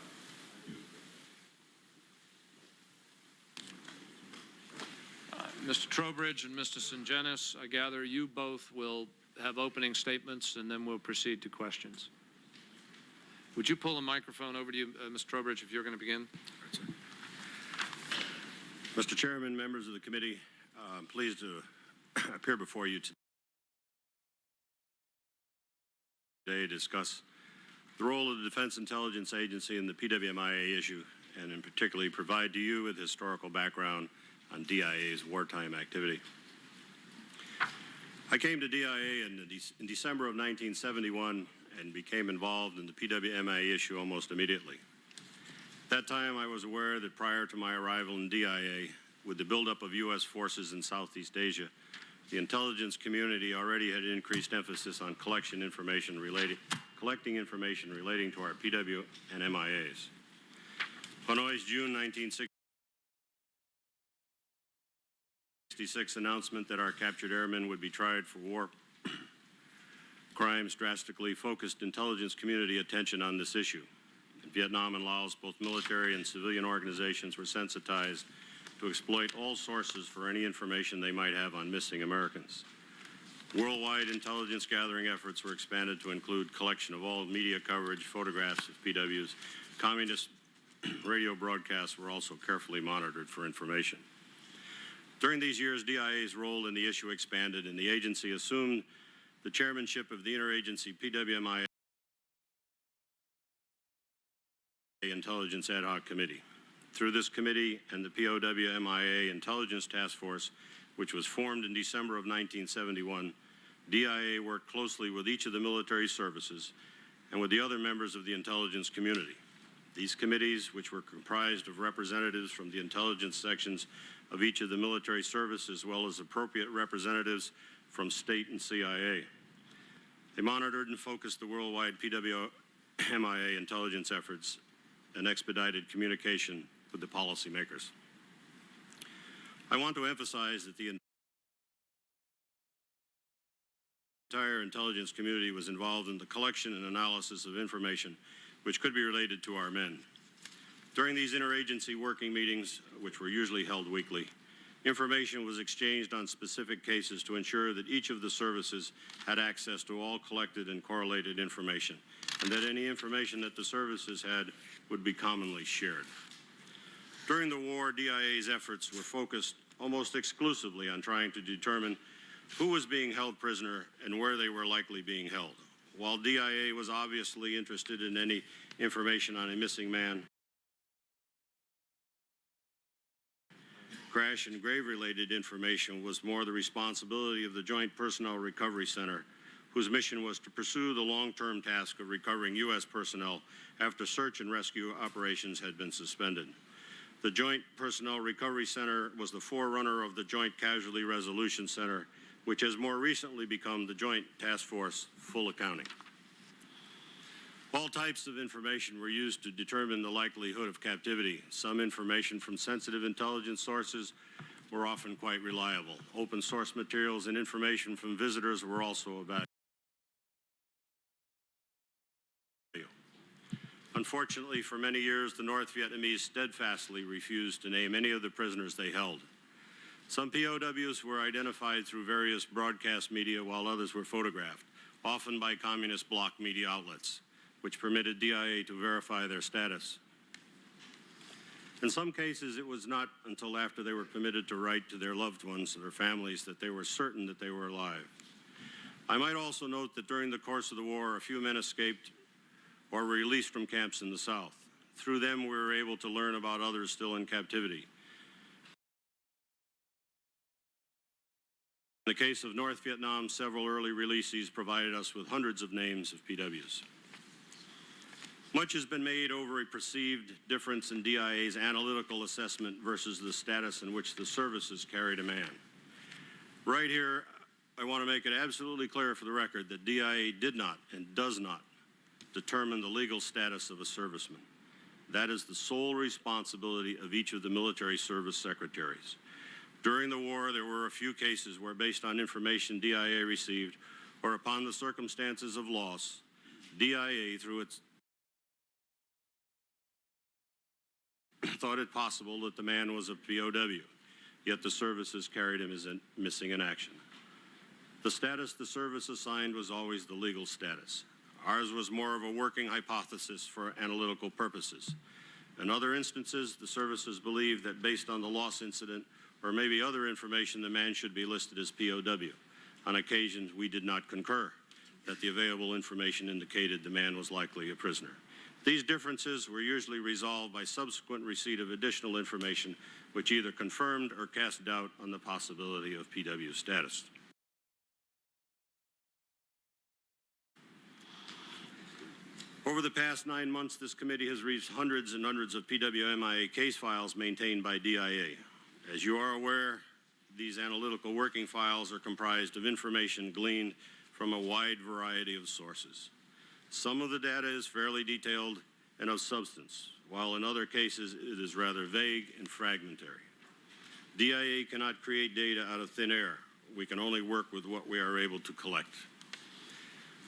[SPEAKER 2] Mr. Trowbridge and Mr. Sungenis, I gather you both will have opening statements, and then we'll proceed to questions. Would you pull a microphone over to you, Mr. Trowbridge, if you're going to begin?
[SPEAKER 7] Mr. Chairman, members of the committee, I'm pleased to appear before you today to discuss the role of the Defense Intelligence Agency in the POW-MIA issue, and in particular provide to you with historical background on DIA's wartime activity. I came to DIA in December of 1971 and became involved in the POW-MIA issue almost immediately. At that time, I was aware that prior to my arrival in DIA, with the buildup of U.S. forces in Southeast Asia, the intelligence community already had increased emphasis on collecting information relating to our PW and MIAs. Hanoi's June 1966 announcement that our captured airmen would be tried for war crimes drastically focused intelligence community attention on this issue. In Vietnam and Laos, both military and civilian organizations were sensitized to exploit all sources for any information they might have on missing Americans. Worldwide intelligence gathering efforts were expanded to include collection of all media coverage, photographs of PWs. Communist radio broadcasts were also carefully monitored for information. During these years, DIA's role in the issue expanded, and the agency assumed the chairmanship of the interagency POW-MIA Intelligence Ad Hoc Committee. Through this committee and the POW-MIA Intelligence Task Force, which was formed in December of 1971, DIA worked closely with each of the military services and with the other members of the intelligence community. These committees, which were comprised of representatives from the intelligence sections of each of the military services, as well as appropriate representatives from state and CIA. They monitored and focused the worldwide PWMIA intelligence efforts and expedited communication with the policymakers. I want to emphasize that the entire intelligence community was involved in the collection and analysis of information which could be related to our men. During these interagency working meetings, which were usually held weekly, information was exchanged on specific cases to ensure that each of the services had access to all collected and correlated information, and that any information that the services had would be commonly shared. During the war, DIA's efforts were focused almost exclusively on trying to determine who was being held prisoner and where they were likely being held. While DIA was obviously interested in any information on a missing man, crash and grave-related information was more the responsibility of the Joint Personnel Recovery Center, whose mission was to pursue the long-term task of recovering U.S. personnel after search and rescue operations had been suspended. The Joint Personnel Recovery Center was the forerunner of the Joint Casualty Resolution Center, which has more recently become the Joint Task Force Full Accounting. All types of information were used to determine the likelihood of captivity. Some information from sensitive intelligence sources were often quite reliable. Open source materials and information from visitors were also of value. Unfortunately, for many years, the North Vietnamese steadfastly refused to name any of the prisoners they held. Some POWs were identified through various broadcast media, while others were photographed, often by communist bloc media outlets, which permitted DIA to verify their status. In some cases, it was not until after they were permitted to write to their loved ones and their families that they were certain that they were alive. I might also note that during the course of the war, a few men escaped or were released from camps in the South. Through them, we were able to learn about others still in captivity. In the case of North Vietnam, several early releasees provided us with hundreds of names of PWs. Much has been made over a perceived difference in DIA's analytical assessment versus the status in which the services carried a man. Right here, I want to make it absolutely clear for the record that DIA did not and does not determine the legal status of a serviceman. That is the sole responsibility of each of the military service secretaries. During the war, there were a few cases where, based on information DIA received or upon the circumstances of loss, DIA, through its thought it possible that the man was a POW, yet the services carried him as missing in action. The status the service assigned was always the legal status. Ours was more of a working hypothesis for analytical purposes. In other instances, the services believed that based on the loss incident or maybe other information, the man should be listed as POW. On occasions, we did not concur that the available information indicated the man was likely a prisoner. These differences were usually resolved by subsequent receipt of additional information, which either confirmed or cast doubt on the possibility of PW status. Over the past 9 months, this committee has reached hundreds and hundreds of PWMIA case files maintained by DIA. As you are aware, these analytical working files are comprised of information gleaned from a wide variety of sources. Some of the data is fairly detailed and of substance, while in other cases it is rather vague and fragmentary. DIA cannot create data out of thin air. We can only work with what we are able to collect.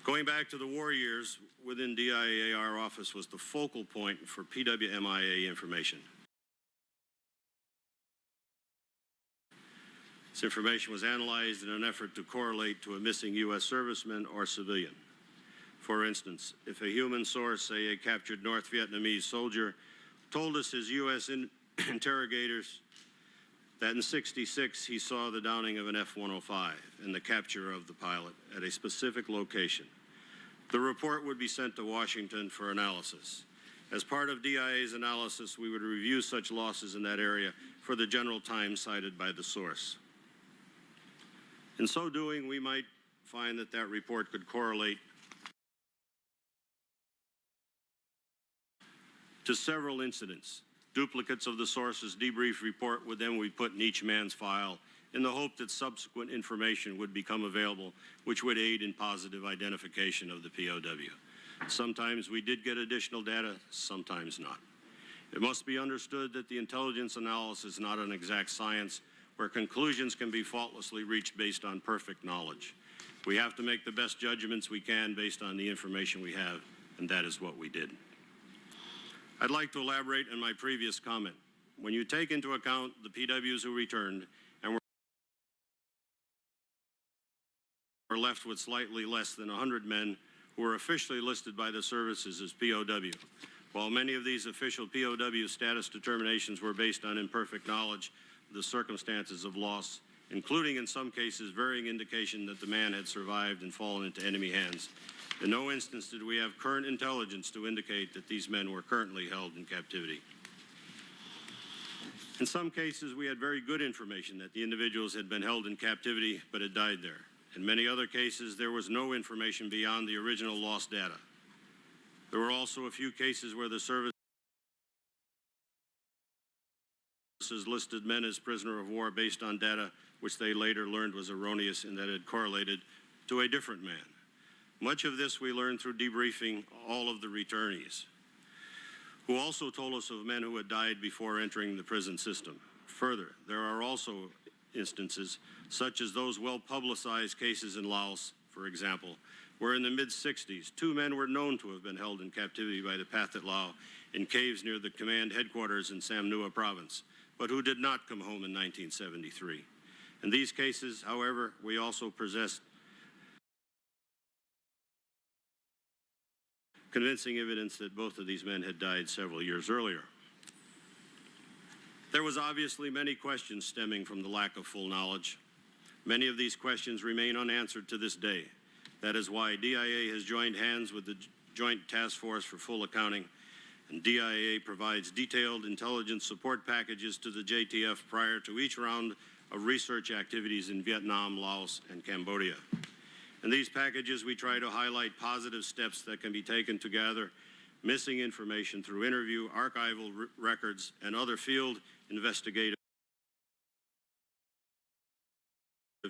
[SPEAKER 7] Going back to the war years, within DIA, our office was the focal point for PWMIA information. This information was analyzed in an effort to correlate to a missing U.S. serviceman or civilian. For instance, if a human source, say a captured North Vietnamese soldier, told us his U.S. interrogators that in '66 he saw the downing of an F-105 and the capture of the pilot at a specific location, the report would be sent to Washington for analysis. As part of DIA's analysis, we would review such losses in that area for the general time cited by the source. In so doing, we might find that that report could correlate to several incidents. Duplicates of the source's debrief report would then be put in each man's file in the hope that subsequent information would become available, which would aid in positive identification of the POW. Sometimes we did get additional data, sometimes not. It must be understood that the intelligence analysis is not an exact science where conclusions can be faultlessly reached based on perfect knowledge. We have to make the best judgments we can based on the information we have, and that is what we did. I'd like to elaborate on my previous comment. When you take into account the PWs who returned and were left with slightly less than 100 men who were officially listed by the services as POW, while many of these official POW status determinations were based on imperfect knowledge of the circumstances of loss, including in some cases varying indication that the man had survived and fallen into enemy hands. In no instance did we have current intelligence to indicate that these men were currently held in captivity. In some cases, we had very good information that the individuals had been held in captivity but had died there. In many other cases, there was no information beyond the original lost data. There were also a few cases where the services listed men as prisoner of war based on data which they later learned was erroneous and that had correlated to a different man. Much of this we learned through debriefing all of the returnees, who also told us of men who had died before entering the prison system. Further, there are also instances, such as those well-publicized cases in Laos, for example, where in the mid-60s, 2 men were known to have been held in captivity by the Pathet Lao in caves near the command headquarters in Samnua province, but who did not come home in 1973. In these cases, however, we also possessed convincing evidence that both of these men had died several years earlier. There was obviously many questions stemming from the lack of full knowledge. Many of these questions remain unanswered to this day. That is why DIA has joined hands with the Joint Task Force for Full Accounting, and DIA provides detailed intelligence support packages to the JTF prior to each round of research activities in Vietnam, Laos, and Cambodia. In these packages, we try to highlight positive steps that can be taken to gather missing information through interview, archival records, and other field investigative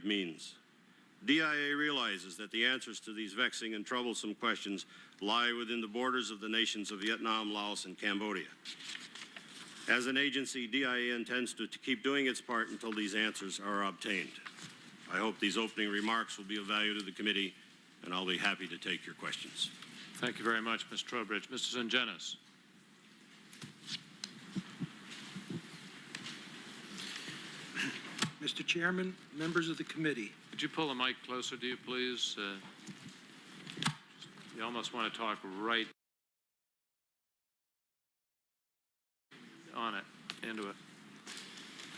[SPEAKER 7] means. DIA realizes that the answers to these vexing and troublesome questions lie within the borders of the nations of Vietnam, Laos, and Cambodia. As an agency, DIA intends to keep doing its part until these answers are obtained. I hope these opening remarks will be of value to the committee, and I'll be happy to take your questions.
[SPEAKER 2] Thank you very much, Mr. Trowbridge. Mr. Zangenis.
[SPEAKER 8] Mr. Chairman, members of the committee.
[SPEAKER 2] Could you pull the mic closer to you, please? You almost want to talk right on it, into it.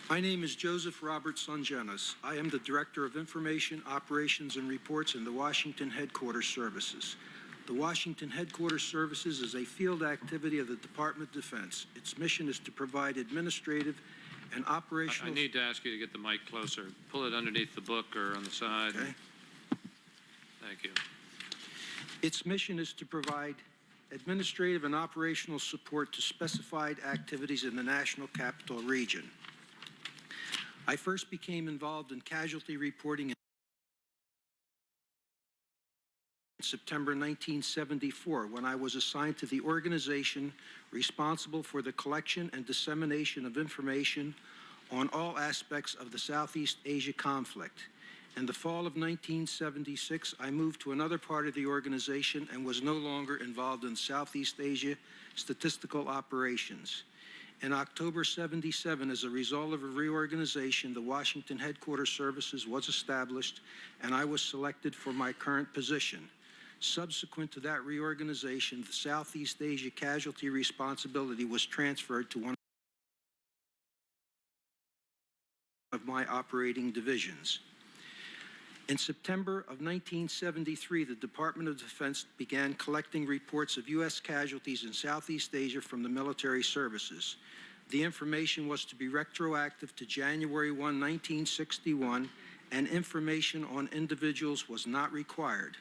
[SPEAKER 8] My name is Joseph Robert Zangenis. I am the Director of Information, Operations, and Reports in the Washington Headquarters Services. The Washington Headquarters Services is a field activity of the Department of Defense. Its mission is to provide administrative and operational...
[SPEAKER 2] I need to ask you to get the mic closer. Pull it underneath the book or on the side.
[SPEAKER 8] Okay.
[SPEAKER 2] Thank you.
[SPEAKER 8] Its mission is to provide administrative and operational support to specified activities in the National Capital Region. I first became involved in casualty reporting in September 1974 when I was assigned to the organization responsible for the collection and dissemination of information on all aspects of the Southeast Asia conflict. In the fall of 1976, I moved to another part of the organization and was no longer involved in Southeast Asia statistical operations. In October 77, as a result of a reorganization, the Washington Headquarters Services was established, and I was selected for my current position. Subsequent to that reorganization, the Southeast Asia casualty responsibility was transferred to one of my operating divisions. In September of 1973, the Department of Defense began collecting reports of U.S. casualties in Southeast Asia from the military services. The information was to be retroactive to January 1, 1961, and information on individuals was not required.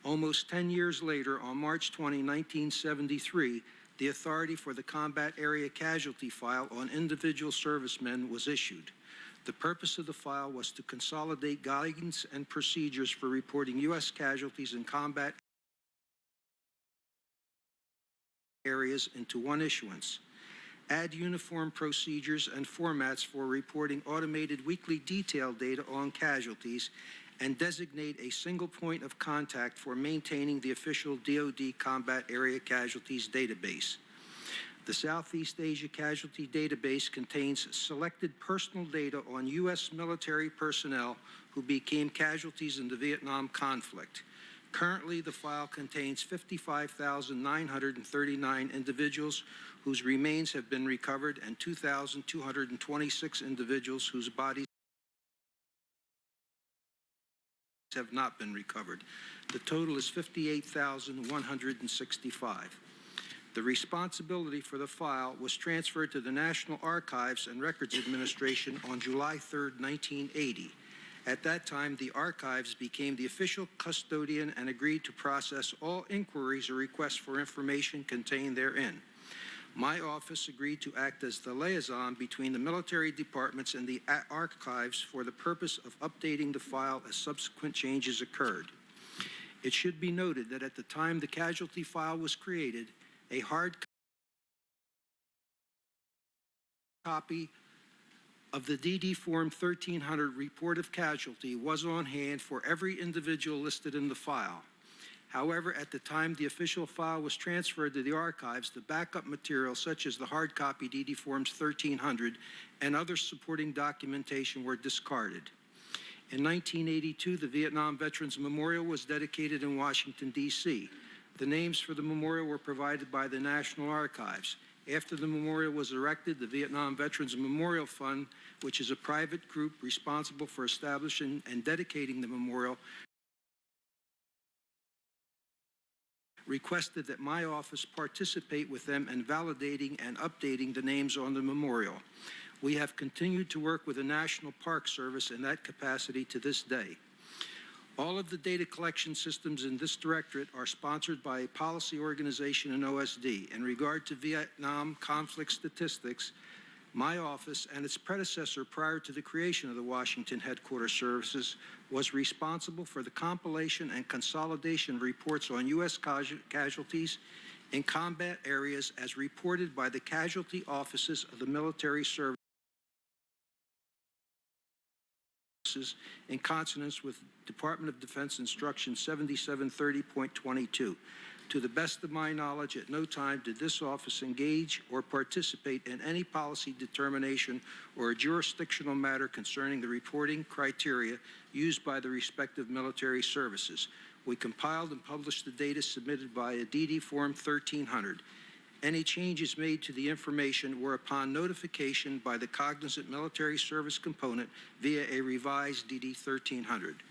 [SPEAKER 8] Almost 10 years later, on March 20, 1973, the authority for the Combat Area Casualty File on individual servicemen was issued. The purpose of the file was to consolidate guidance and procedures for reporting U.S. casualties in combat areas into one issuance, add uniform procedures and formats for reporting automated weekly detailed data on casualties, and designate a single point of contact for maintaining the official DoD Combat Area Casualties database. The Southeast Asia Casualty Database contains selected personal data on U.S. military personnel who became casualties in the Vietnam conflict. Currently, the file contains 55,939 individuals whose remains have been recovered and 2,226 individuals whose bodies have not been recovered. The total is 58,165. The responsibility for the file was transferred to the National Archives and Records Administration on July 3, 1980. At that time, the Archives became the official custodian and agreed to process all inquiries or requests for information contained therein. My office agreed to act as the liaison between the military departments and the archives for the purpose of updating the file as subsequent changes occurred. It should be noted that at the time the casualty file was created, a hard copy of the DD Form 1300 Report of Casualty was on hand for every individual listed in the file. However, at the time the official file was transferred to the archives, the backup material, such as the hard copy DD Forms 1300 and other supporting documentation, were discarded. In 1982, the Vietnam Veterans Memorial was dedicated in Washington, D.C. The names for the memorial were provided by the National Archives. After the memorial was erected, the Vietnam Veterans Memorial Fund, which is a private group responsible for establishing and dedicating the memorial, requested that my office participate with them in validating and updating the names on the memorial. We have continued to work with the National Park Service in that capacity to this day. All of the data collection systems in this directorate are sponsored by a policy organization in OSD. In regard to Vietnam conflict statistics, my office and its predecessor prior to the creation of the Washington Headquarters Services was responsible for the compilation and consolidation of reports on U.S. casualties in combat areas as reported by the casualty offices of the military services in consonance with Department of Defense Instruction 7730.22. To the best of my knowledge, at no time did this office engage or participate in any policy determination or a jurisdictional matter concerning the reporting criteria used by the respective military services. We compiled and published the data submitted via DD Form 1300. Any changes made to the information were upon notification by the cognizant military service component via a revised DD 1300.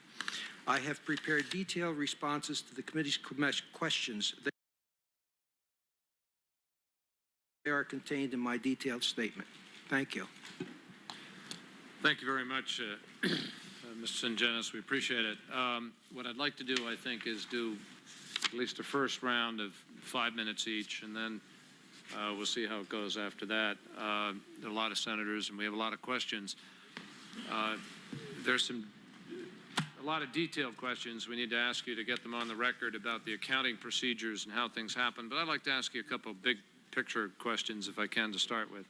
[SPEAKER 8] I have prepared detailed responses to the committee's questions. They are contained in my detailed statement. Thank you.
[SPEAKER 2] Thank you very much, Mr. Singenis. We appreciate it. What I'd like to do, I think, is do at least a first round of 5 minutes each, and then we'll see how it goes after that. There are a lot of senators, and we have a lot of questions. There's a lot of detailed questions we need to ask you to get them on the record about the accounting procedures and how things happen. But I'd like to ask you a couple of big picture questions, if I can, to start with.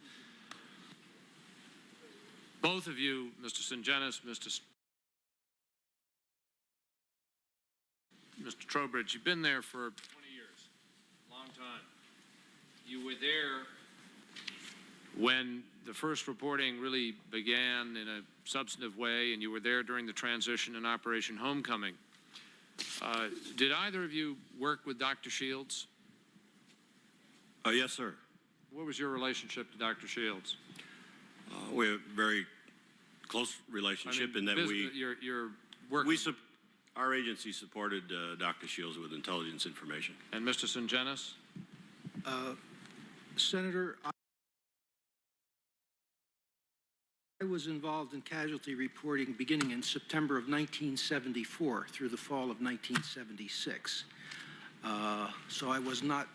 [SPEAKER 2] Both of you, Mr. Singenis, Mr. Trowbridge, you've been there for 20 years, long time. You were there when the first reporting really began in a substantive way, and you were there during the transition in Operation Homecoming. Did either of you work with Dr. Shields?
[SPEAKER 7] Yes, sir.
[SPEAKER 2] What was your relationship to Dr. Shields?
[SPEAKER 7] We have a very close relationship in that
[SPEAKER 2] you're working.
[SPEAKER 7] Our agency supported Dr. Shields with intelligence information.
[SPEAKER 2] And Mr. Singenis?
[SPEAKER 8] Senator, I was involved in casualty reporting beginning in September of 1974 through the fall of 1976. So I was not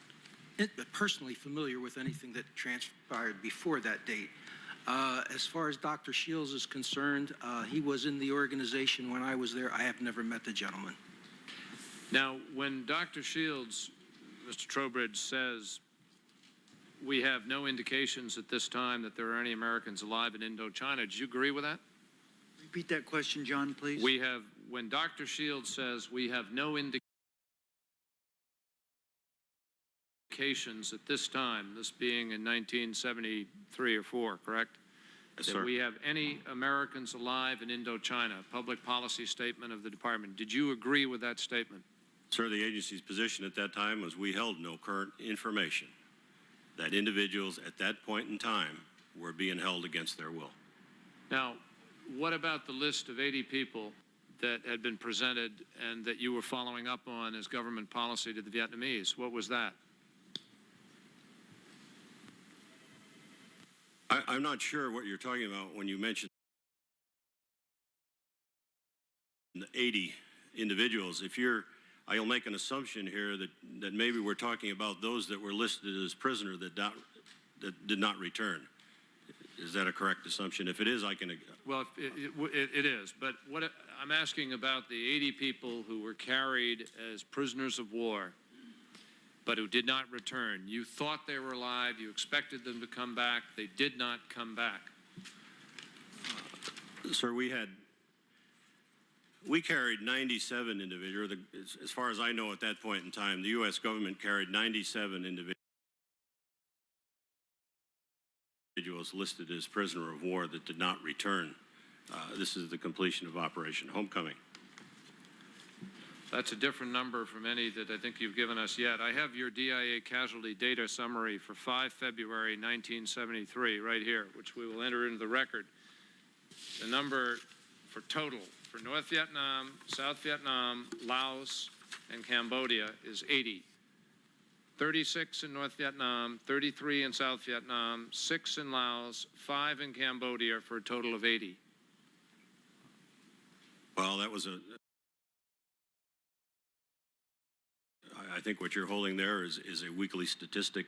[SPEAKER 8] personally familiar with anything that transpired before that date. As far as Dr. Shields is concerned, he was in the organization when I was there. I have never met the gentleman.
[SPEAKER 2] Now, when Dr. Shields, Mr. Trowbridge, says we have no indications at this time that there are any Americans alive in Indochina, did you agree with that?
[SPEAKER 4] Repeat that question, John, please.
[SPEAKER 2] When Dr. Shields says we have no indications at this time, this being in 1973 or 4, correct?
[SPEAKER 7] Yes,
[SPEAKER 2] that
[SPEAKER 7] sir.
[SPEAKER 2] we have any Americans alive in Indochina, public policy statement of the department. Did you agree with that statement?
[SPEAKER 7] Sir, the agency's position at that time was we held no current information that individuals at that point in time were being held against their will.
[SPEAKER 2] Now, what about the list of 80 people that had been presented and that you were following up on as government policy to the Vietnamese? What was that?
[SPEAKER 7] I'm not sure what you're talking about when you mentioned 80 individuals. I'll make an assumption here that maybe we're talking about those that were listed as prisoner that did not return. Is that a correct assumption? If it is, I can.
[SPEAKER 2] Well, it is. But what I'm asking about the 80 people who were carried as prisoners of war, but who did not return. You thought they were alive. You expected them to come back. They did not come back.
[SPEAKER 7] Sir, we carried 97 individuals. As far as I know at that point in time, the U.S. government carried 97 individuals listed as prisoner of war that did not return. This is the completion of Operation Homecoming.
[SPEAKER 2] That's a different number from any that I think you've given us yet. I have your DIA casualty data summary for 5 February 1973 right here, which we will enter into the record. The number for total for North Vietnam, South Vietnam, Laos, and Cambodia is 80. 36 in North Vietnam, 33 in South Vietnam, 6 in Laos, 5 in Cambodia, for a total of 80.
[SPEAKER 7] Well, that was I think what you're holding there is a weekly statistic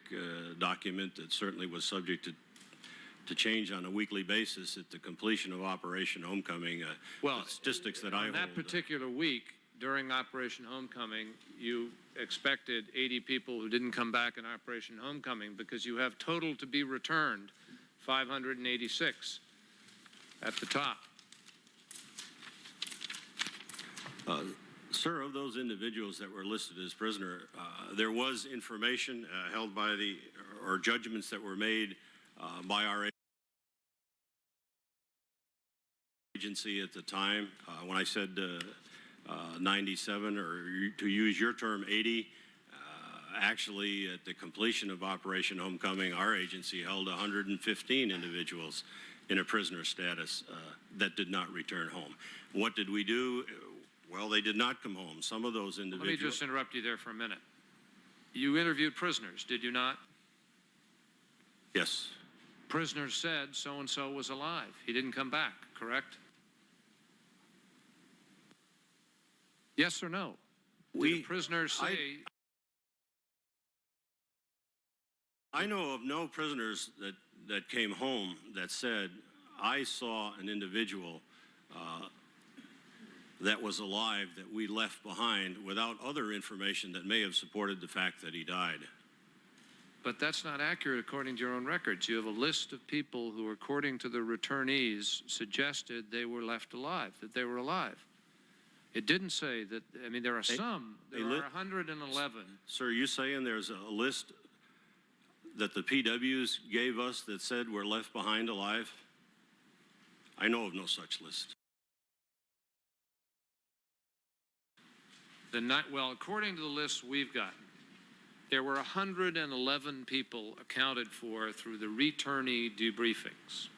[SPEAKER 7] document that certainly was subject to change on a weekly basis at the completion of Operation Homecoming.
[SPEAKER 2] Well,
[SPEAKER 7] the statistics that I hold.
[SPEAKER 2] On that particular week, during Operation Homecoming, you expected 80 people who didn't come back in Operation Homecoming because you have total to be returned 586 at the top.
[SPEAKER 7] Sir, of those individuals that were listed as prisoner, there was information held by or judgments that were made by our agency at the time. When I said 97, or to use your term, 80, actually at the completion of Operation Homecoming, our agency held 115 individuals in a prisoner status that did not return home. What did we do? Well, they did not come home. Some of those individuals...
[SPEAKER 2] Let me just interrupt you there for a minute. You interviewed prisoners, did you not?
[SPEAKER 7] Yes.
[SPEAKER 2] Prisoners said so-and-so was alive. He didn't come back, correct? Yes or no? Did prisoners say...
[SPEAKER 7] I know of no prisoners that came home that said, I saw an individual that was alive that we left behind without other information that may have supported the fact that he died.
[SPEAKER 2] But that's not accurate according to your own records. You have a list of people who, according to the returnees, suggested they were left alive, that they were alive. It didn't say that, I mean, there are some. There are 111.
[SPEAKER 7] Sir, are you saying there's a list that the PWs gave us that said we're left behind alive? I know of no such list.
[SPEAKER 2] Well, according to the lists we've gotten, there were 111 people accounted for through the returnee debriefings.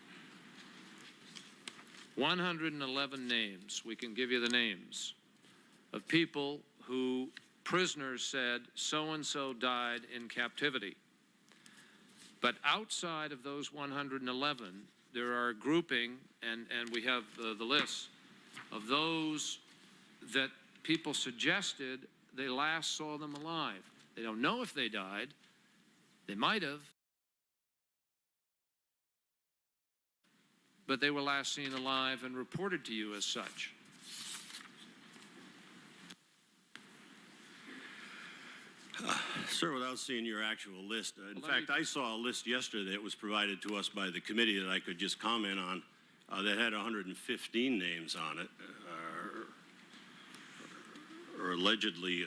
[SPEAKER 2] 111 names, we can give you the names, of people who prisoners said so-and-so died in captivity. But outside of those 111, there are a grouping, and we have the list, of those that people suggested they last saw them alive. They don't know if they died, They might have, but they were last seen alive and reported to you as such.
[SPEAKER 7] Sir, without seeing your actual list, in fact, I saw a list yesterday that was provided to us by the committee that I could just comment on that had 115 names on it, or allegedly,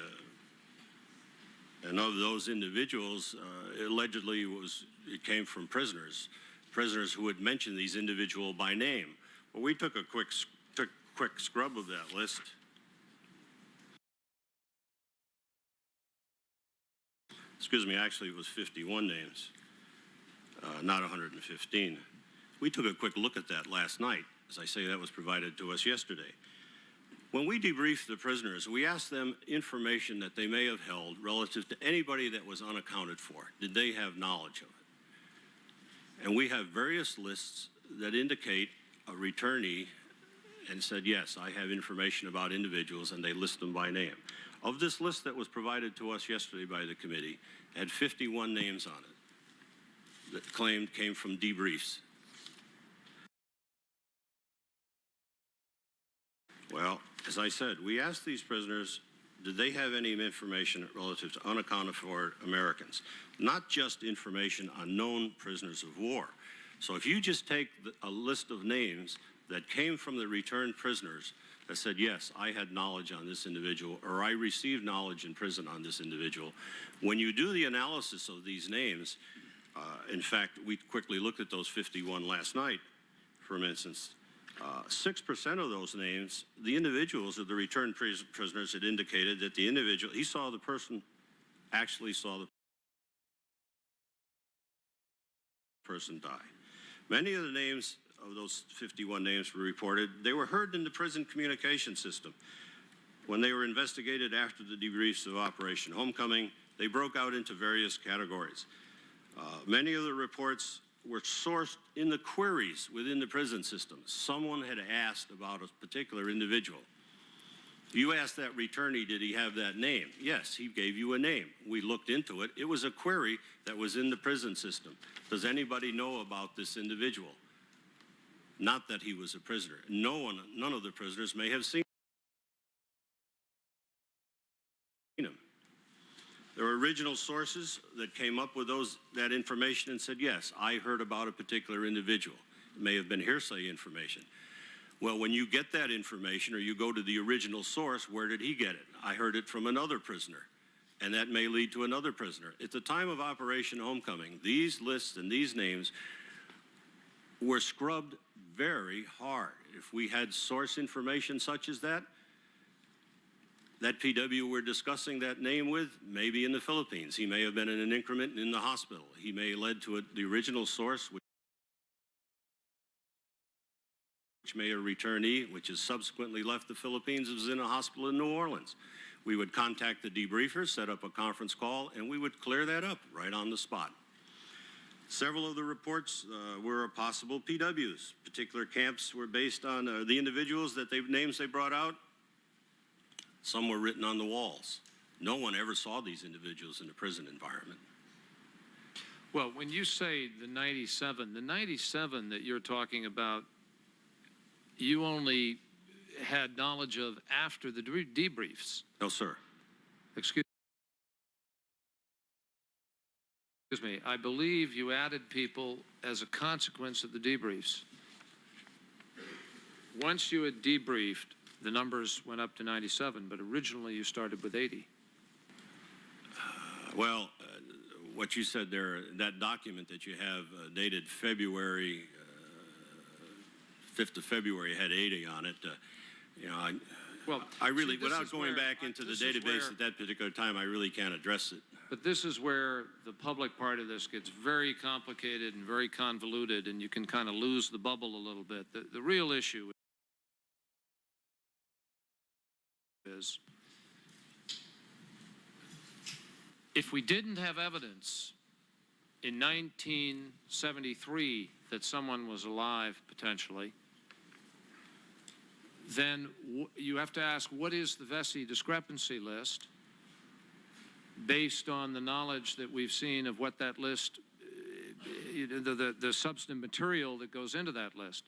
[SPEAKER 7] and of those individuals, allegedly it came from prisoners who had mentioned these individuals by name. Well, we took a quick scrub of that list. Excuse me, actually it was 51 names, not 115. We took a quick look at that last night. As I say, that was provided to us yesterday. When we debriefed the prisoners, we asked them information that they may have held relative to anybody that was unaccounted for. Did they have knowledge of it? And we have various lists that indicate a returnee and said, yes, I have information about individuals, and they list them by name. Of this list that was provided to us yesterday by the committee, had 51 names on it that claimed came from debriefs. Well, as I said, we asked these prisoners, did they have any information relative to unaccounted for Americans? Not just information on known prisoners of war. So if you just take a list of names that came from the returned prisoners that said, yes, I had knowledge on this individual, or I received knowledge in prison on this individual, when you do the analysis of these names, in fact, we quickly looked at those 51 last night, for instance, 6% of those names, the individuals of the returned prisoners had indicated that the individual, he saw the person, actually saw the person die. Many of the names of those 51 names were reported. They were heard in the prison communication system. When they were investigated after the debriefs of Operation Homecoming, they broke out into various categories. Many of the reports were sourced in the queries within the prison system. Someone had asked about a particular individual. You asked that returnee, did he have that name? Yes, he gave you a name. We looked into it. It was a query that was in the prison system. Does anybody know about this individual? Not that he was a prisoner. None of the prisoners may have seen him. There were original sources that came up with that information and said, yes, I heard about a particular individual. It may have been hearsay information. Well, when you get that information or you go to the original source, where did he get it? I heard it from another prisoner, and that may lead to another prisoner. At the time of Operation Homecoming, these lists and these names were scrubbed very hard. If we had source information such as that PW we're discussing that name with may be in the Philippines. He may have been in an increment in the hospital. He may have led to the original source, which may a returnee, which has subsequently left the Philippines, was in a hospital in New Orleans. We would contact the debriefers, set up a conference call, and we would clear that up right on the spot. Several of the reports were possible PWs. Particular camps were based on the individuals names they brought out. Some were written on the walls. No one ever saw these individuals in the prison environment.
[SPEAKER 2] Well, when you say the 97 that you're talking about, you only had knowledge of after the debriefs.
[SPEAKER 7] No, sir.
[SPEAKER 2] Excuse me, I believe you added people as a consequence of the debriefs. Once you had debriefed, the numbers went up to 97, but originally you started with 80.
[SPEAKER 7] What you said there, that document that you have dated February, 5th of February, had 80 on it. I really, without going back into the database at that particular time, I really can't address it.
[SPEAKER 2] But this is where the public part of this gets very complicated and very convoluted, and you can kind of lose the bubble a little bit. The real issue is, if we didn't have evidence in 1973 that someone was alive potentially, then you have to ask, what is the Vesey discrepancy list? based on the knowledge that we've seen of what that list, the substantive material that goes into that list,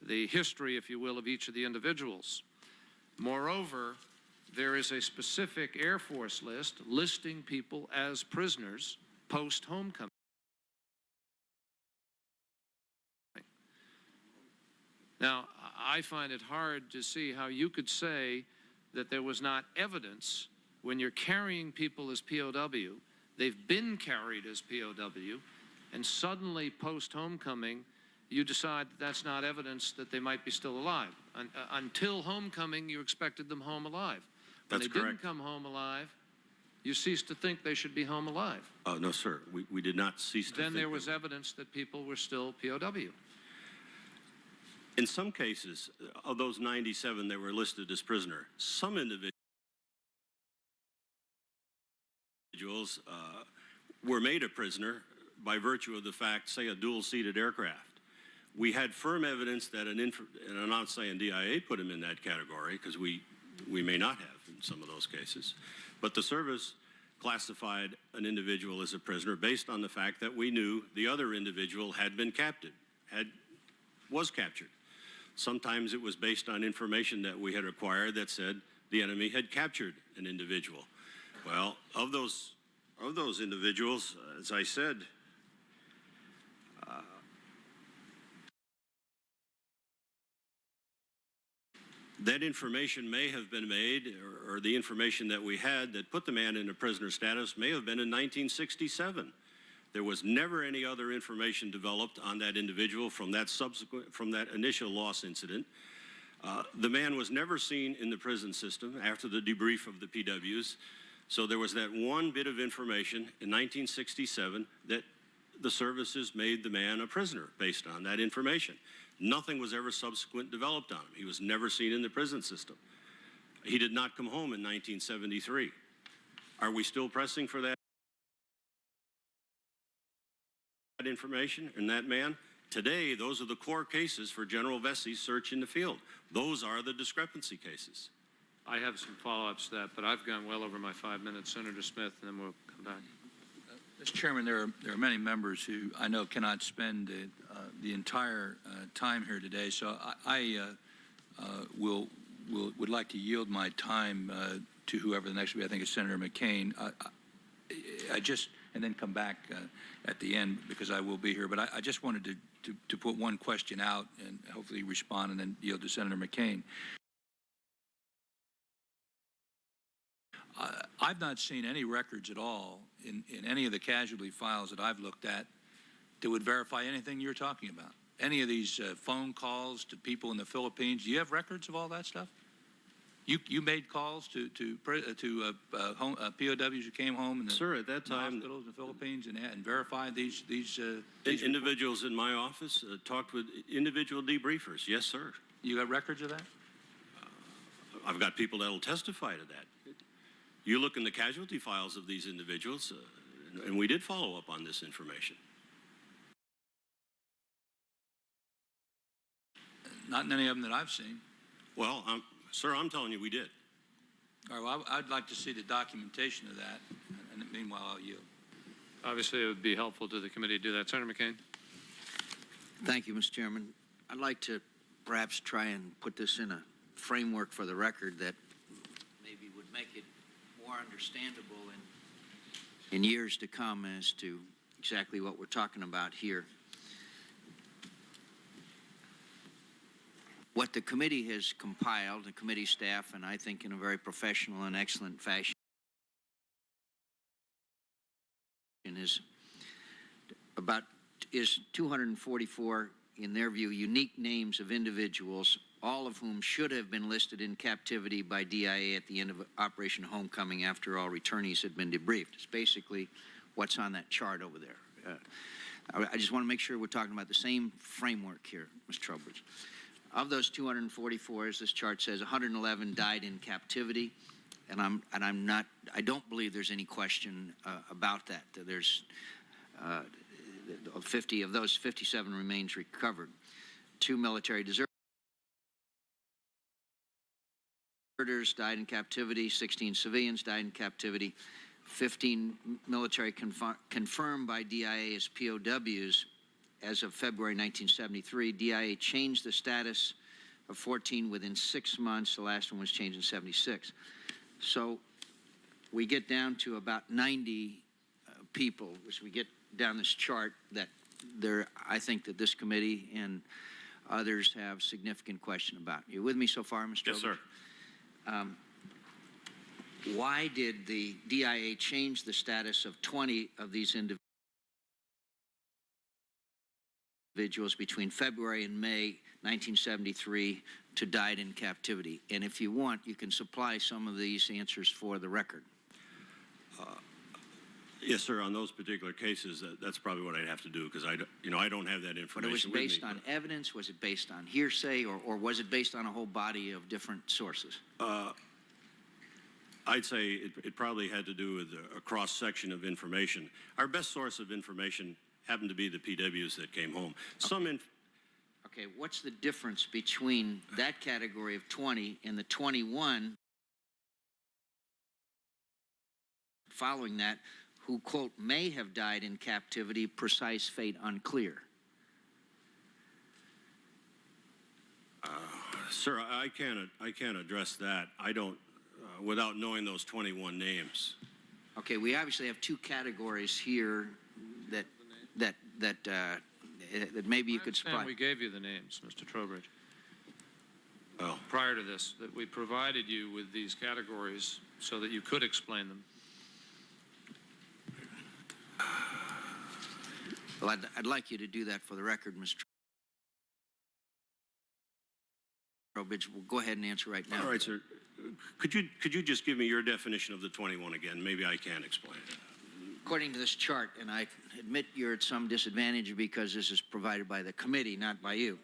[SPEAKER 2] the history, if you will, of each of the individuals. Moreover, there is a specific Air Force list listing people as prisoners post-homecoming. Now, I find it hard to see how you could say that there was not evidence when you're carrying people as POW, they've been carried as POW, and suddenly post-homecoming, you decide that that's not evidence that they might be still alive. Until homecoming, you expected them home alive. When
[SPEAKER 7] That's
[SPEAKER 2] they
[SPEAKER 7] correct.
[SPEAKER 2] didn't come home alive, you ceased to think they should be home alive.
[SPEAKER 7] No, sir. We did not cease to
[SPEAKER 2] Then
[SPEAKER 7] think
[SPEAKER 2] there was
[SPEAKER 7] that.
[SPEAKER 2] evidence that people were still POW.
[SPEAKER 7] In some cases, of those 97 that were listed as prisoner, some individuals were made a prisoner by virtue of the fact, say, a dual-seated aircraft. We had firm evidence that and I'm not saying DIA put him in that category, because we may not have in some of those cases, but the service classified an individual as a prisoner based on the fact that we knew the other individual had been captured, was captured. Sometimes it was based on information that we had acquired that said the enemy had captured an individual. Well, of those individuals, as I said, that information may have been made, or the information that we had that put the man in a prisoner status may have been in 1967. There was never any other information developed on that individual from that initial loss incident. The man was never seen in the prison system after the debrief of the PWs. So there was that one bit of information in 1967 that the services made the man a prisoner based on that information. Nothing was ever subsequent developed on him. He was never seen in the prison system. He did not come home in 1973. Are we still pressing for that information and that man? Today, those are the core cases for General Vessey's search in the field. Those are the discrepancy cases.
[SPEAKER 2] I have some follow-ups to that, but I've gone well over my 5 minutes. Senator Smith, and then we'll come back.
[SPEAKER 3] Mr. Chairman, there are many members who I know cannot spend the entire time here today, so I would like to yield my time to whoever the next will be. I think it's Senator McCain. And then come back at the end because I will be here. But I just wanted to put one question out and hopefully respond and then yield to Senator McCain. I've not seen any records at all in any of the casualty files that I've looked at that would verify anything you're talking about. Any of these phone calls to people in the Philippines, do you have records of all that stuff? You made calls to POWs who came home in the,
[SPEAKER 7] Sir, at that time,
[SPEAKER 3] hospitals in the Philippines and verified these
[SPEAKER 7] individuals in my office talked with individual debriefers. Yes, sir.
[SPEAKER 3] You got records of that?
[SPEAKER 7] I've got people that will testify to that. You look in the casualty files of these individuals, and we did follow up on this information.
[SPEAKER 3] Not in any of them that I've seen.
[SPEAKER 7] Well, sir, I'm telling you we did.
[SPEAKER 3] All right, well, I'd like to see the documentation of that, and meanwhile, I'll yield.
[SPEAKER 2] Obviously, it would be helpful to the committee to do that. Senator McCain.
[SPEAKER 9] Thank you, Mr. Chairman. I'd like to perhaps try and put this in a framework for the record that maybe would make it more understandable in years to come as to exactly what we're talking about here. What the committee has compiled, the committee staff, and I think in a very professional and excellent fashion, is 244, in their view, unique names of individuals, all of whom should have been listed in captivity by DIA at the end of Operation Homecoming after all returnees had been debriefed. It's basically what's on that chart over there. I just want to make sure we're talking about the same framework here, Mr. Trowbridge. Of those 244, as this chart says, 111 died in captivity, and I don't believe there's any question about that. There's 50 of those, 57 remains recovered. 2 military deserters died in captivity, 16 civilians died in captivity. 15 military confirmed by DIA as POWs as of February 1973. DIA changed the status of 14 within 6 months. The last one was changed in 76. So we get down to about 90 people, as we get down this chart, that I think that this committee and others have significant question about. You with me so far, Mr.
[SPEAKER 7] Yes, sir.
[SPEAKER 9] Why did the DIA change the status of 20 of these individuals between February and May 1973 to died in captivity? And if you want, you can supply some of these answers for the record.
[SPEAKER 7] Yes, sir. On those particular cases, that's probably what I'd have to do because I don't have that information.
[SPEAKER 9] But it was based
[SPEAKER 7] with me,
[SPEAKER 9] on evidence? Was it based on hearsay, or was it based on a whole body of different sources?
[SPEAKER 7] I'd say it probably had to do with a cross-section of information. Our best source of information happened to be the PWs that came home.
[SPEAKER 9] Okay, what's the difference between that category of 20 and the 21 following that who, quote, may have died in captivity, precise fate unclear?
[SPEAKER 7] Sir, I can't address that. I don't, without knowing those 21 names.
[SPEAKER 9] Okay, we obviously have two categories here that maybe you could supply.
[SPEAKER 2] We gave you the names, Mr. Trowbridge.
[SPEAKER 7] Oh.
[SPEAKER 2] Prior to this, that we provided you with these categories so that you could explain them.
[SPEAKER 9] Well, I'd like you to do that for the record, Mr. Trowbridge. We'll go ahead and answer right now.
[SPEAKER 7] All right, sir. Could you just give me your definition of the 21 again? Maybe I can explain it.
[SPEAKER 9] According to this chart, and I admit you're at some disadvantage because this is provided by the committee, not by you.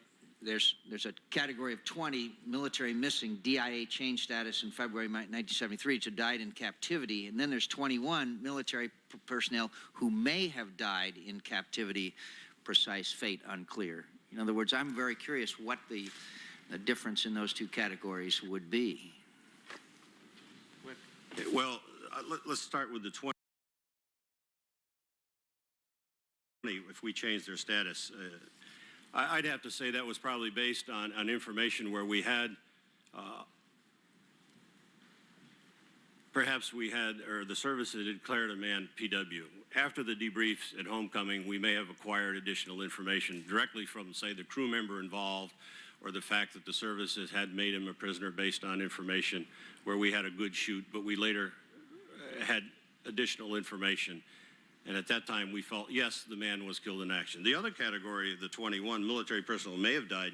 [SPEAKER 9] There's a category of 20 military missing, DIA changed status in February 1973 to died in captivity, and then there's 21 military personnel who may have died in captivity, precise fate unclear. In other words, I'm very curious what the difference in those two categories would be.
[SPEAKER 7] Well, let's start with the 20. If we change their status, I'd have to say that was probably based on information where we had, perhaps we had, or the service had declared a man PW. After the debriefs at homecoming, we may have acquired additional information directly from, say, the crew member involved, or the fact that the services had made him a prisoner based on information where we had a good shoot, but we later had additional information. And at that time, we felt, yes, the man was killed in action. The other category, the 21 military personnel may have died.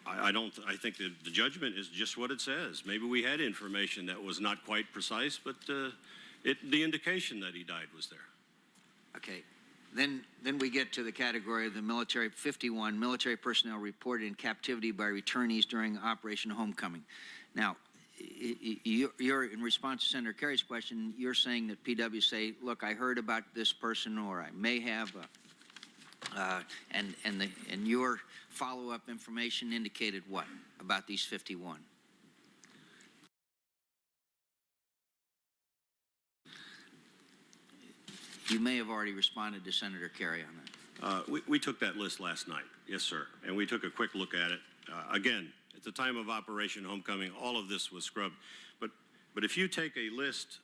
[SPEAKER 7] I think the judgment is just what it says. Maybe we had information that was not quite precise, but the indication that he died was there.
[SPEAKER 9] Okay. Then we get to the category of the military, 51 military personnel reported in captivity by returnees during Operation Homecoming. Now, you're in response to Senator Kerry's question, you're saying that PW say, look, I heard about this person, or I may have, and your follow-up information indicated what about these 51? You may have already responded to Senator Kerry on that.
[SPEAKER 7] We took that list last night, yes, sir, and we took a quick look at it. Again, at the time of Operation Homecoming, all of this was scrubbed. But if you take a list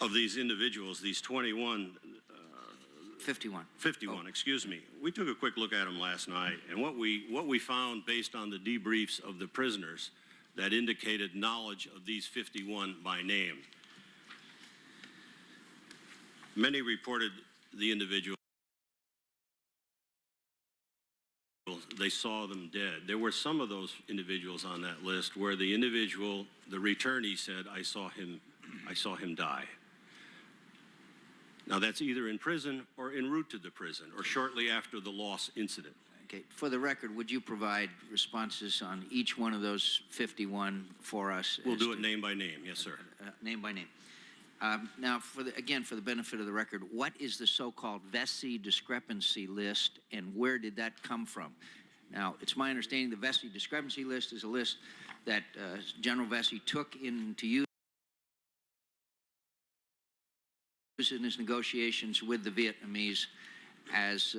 [SPEAKER 7] of these individuals, these 21...
[SPEAKER 9] 51.
[SPEAKER 7] 51, excuse me. We took a quick look at them last night, and what we found based on the debriefs of the prisoners that indicated knowledge of these 51 by name. Many reported the individual. They saw them dead. There were some of those individuals on that list where the individual, the returnee, said, I saw him die. Now that's either in prison or en route to the prison or shortly after the loss incident.
[SPEAKER 9] Okay. For the record, would you provide responses on each one of those 51 for us?
[SPEAKER 7] We'll do it name by name, yes, sir.
[SPEAKER 9] Name by name. Now, again, for the benefit of the record, what is the so-called Vesey discrepancy list, and where did that come from? Now, it's my understanding the Vesey discrepancy list is a list that General Vesey took into use in his negotiations with the Vietnamese as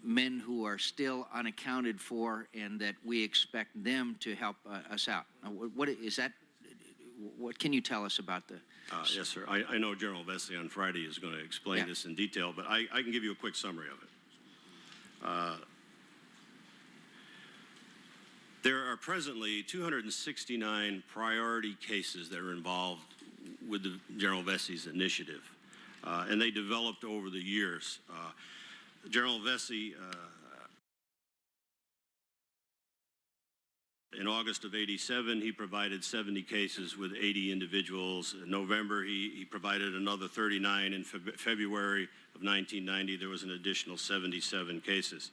[SPEAKER 9] men who are still unaccounted for, and that we expect them to help us out. Now, what is that? What can you tell us about the?
[SPEAKER 7] Yes, sir. I know General Vesey on Friday is going to explain this in detail, but I can give you a quick summary of it. There are presently 269 priority cases that are involved with the General Vesey's initiative, and they developed over the years. General Vesey, in August of '87, he provided 70 cases with 80 individuals. In November, he provided another 39. In February of 1990, there was an additional 77 cases.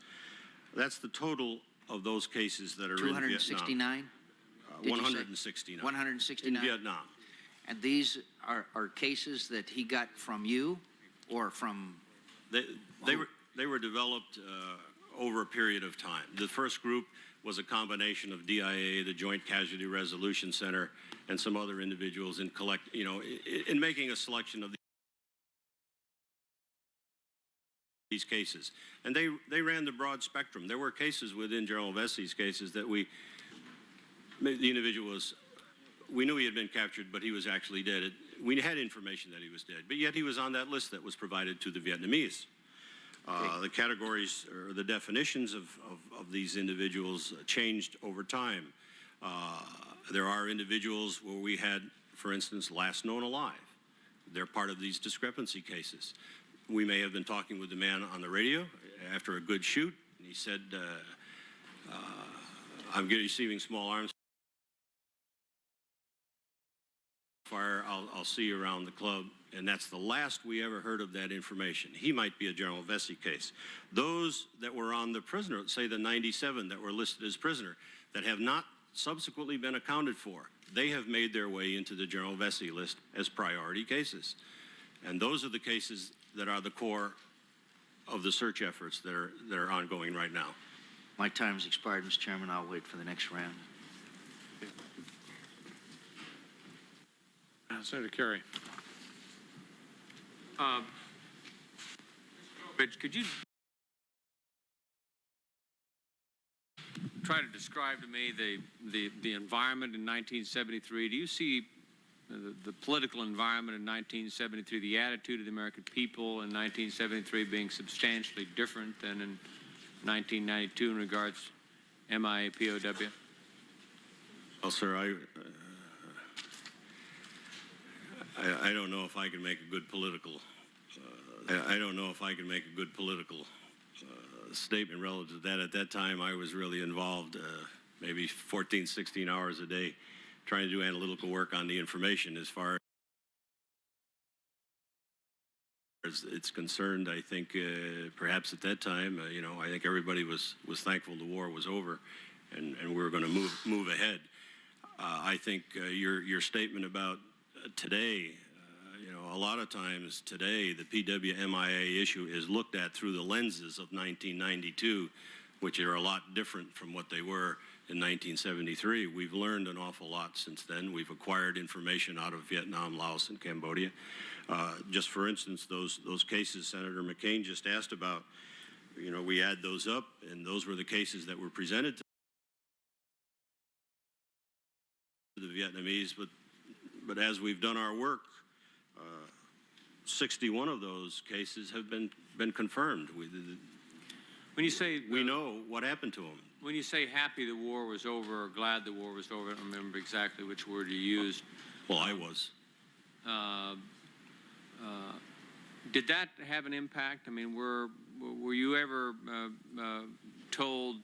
[SPEAKER 7] That's the total of those cases that are
[SPEAKER 9] 269?
[SPEAKER 7] in Vietnam. 169.
[SPEAKER 9] 169?
[SPEAKER 7] In Vietnam.
[SPEAKER 9] And these are cases that he got from you or from?
[SPEAKER 7] They were developed over a period of time. The first group was a combination of DIA, the Joint Casualty Resolution Center, and some other individuals in making a selection of these cases. And they ran the broad spectrum. There were cases within General Vesey's cases that the individual was, we knew he had been captured, but he was actually dead. We had information that he was dead, but yet he was on that list that was provided to the Vietnamese. The categories or the definitions of these individuals changed over time. There are individuals where we had, for instance, last known alive. They're part of these discrepancy cases. We may have been talking with the man on the radio after a good shoot, and he said, I'm receiving small arms fire. I'll see you around the club. And that's the last we ever heard of that information. He might be a General Vesey case. Those that were on the prisoner, say the 97 that were listed as prisoner, that have not subsequently been accounted for, they have made their way into the General Vesey list as priority cases. And those are the cases that are the core of the search efforts that are ongoing right now.
[SPEAKER 9] My time's expired, Mr. Chairman. I'll wait for the next round.
[SPEAKER 2] Senator Kerry.
[SPEAKER 6] Rich, could you try to describe to me the environment in 1973? Do you see the political environment in 1973, the attitude of the American people in 1973 being substantially different than in 1992 in regards to MIA POW?
[SPEAKER 7] Well, sir, I don't know if I can make a good political statement relative to that. At that time, I was really involved, maybe 14, 16 hours a day, trying to do analytical work on the information. As far as it's concerned, I think perhaps at that time, I think everybody was thankful the war was over, and we were going to move ahead. I think your statement about today, a lot of times today, the PWMIA issue is looked at through the lenses of 1992, which are a lot different from what they were in 1973. We've learned an awful lot since then. We've acquired information out of Vietnam, Laos, and Cambodia. Just for instance, those cases Senator McCain just asked about, we add those up, and those were the cases that were presented to the Vietnamese, but as we've done our work, 61 of those cases have been confirmed.
[SPEAKER 6] When you say
[SPEAKER 7] we know what happened to them.
[SPEAKER 6] When you say happy the war was over or glad the war was over, I don't remember exactly which word you used.
[SPEAKER 7] Well, I was.
[SPEAKER 6] Did that have an impact? I mean, were you ever told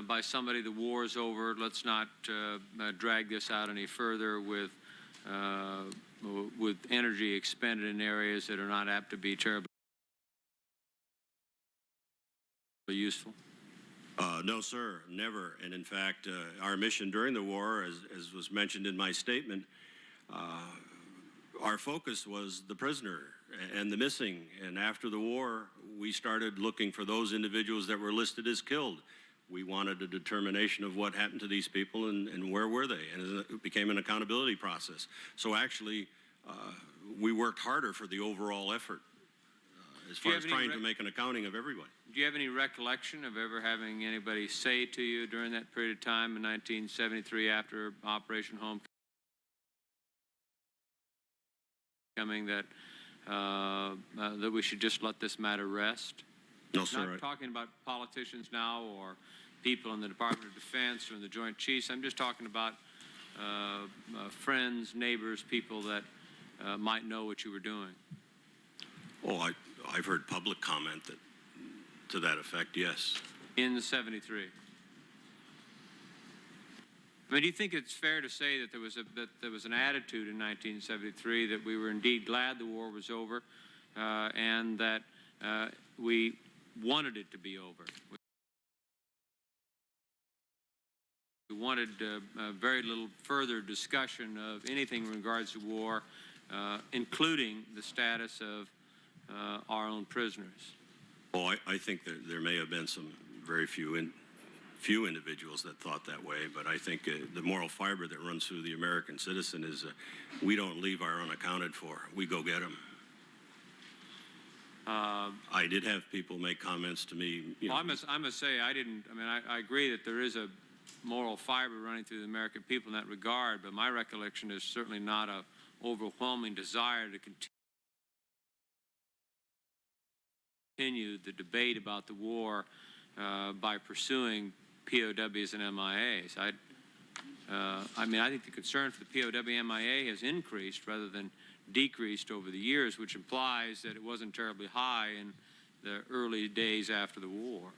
[SPEAKER 6] by somebody the war is over, let's not drag this out any further with energy expended in areas that are not apt to be terribly useful?
[SPEAKER 7] No, sir, never. And in fact, our mission during the war, as was mentioned in my statement, our focus was the prisoner and the missing. And after the war, we started looking for those individuals that were listed as killed. We wanted a determination of what happened to these people and where were they, and it became an accountability process. So actually, we worked harder for the overall effort as far as trying to make an accounting of everybody.
[SPEAKER 6] Do you have any recollection of ever having anybody say to you during that period of time in 1973 after Operation Homecoming that that we should just let this matter rest?
[SPEAKER 7] No, sir.
[SPEAKER 6] Not talking about politicians now or people in the Department of Defense or in the Joint Chiefs. I'm just talking about friends, neighbors, people that might know what you were doing.
[SPEAKER 7] Oh, I've heard public comment to that effect, yes.
[SPEAKER 6] In the 73. I mean, do you think it's fair to say that there was an attitude in 1973 that we were indeed glad the war was over and that we wanted it to be over? We wanted very little further discussion of anything in regards to war, including the status of our own prisoners.
[SPEAKER 7] Oh, I think there may have been some very few individuals that thought that way, but I think the moral fiber that runs through the American citizen is we don't leave our unaccounted for. We go get them. I did have people make comments to me. You know,
[SPEAKER 6] I must say I didn't. I mean, I agree that there is a moral fiber running through the American people in that regard, but my recollection is certainly not an overwhelming desire to continue the debate about the war by pursuing POWs and MIAs. I mean, I think the concern for the POW MIA has increased rather than decreased over the years, which implies that it wasn't terribly high in the early days after the war.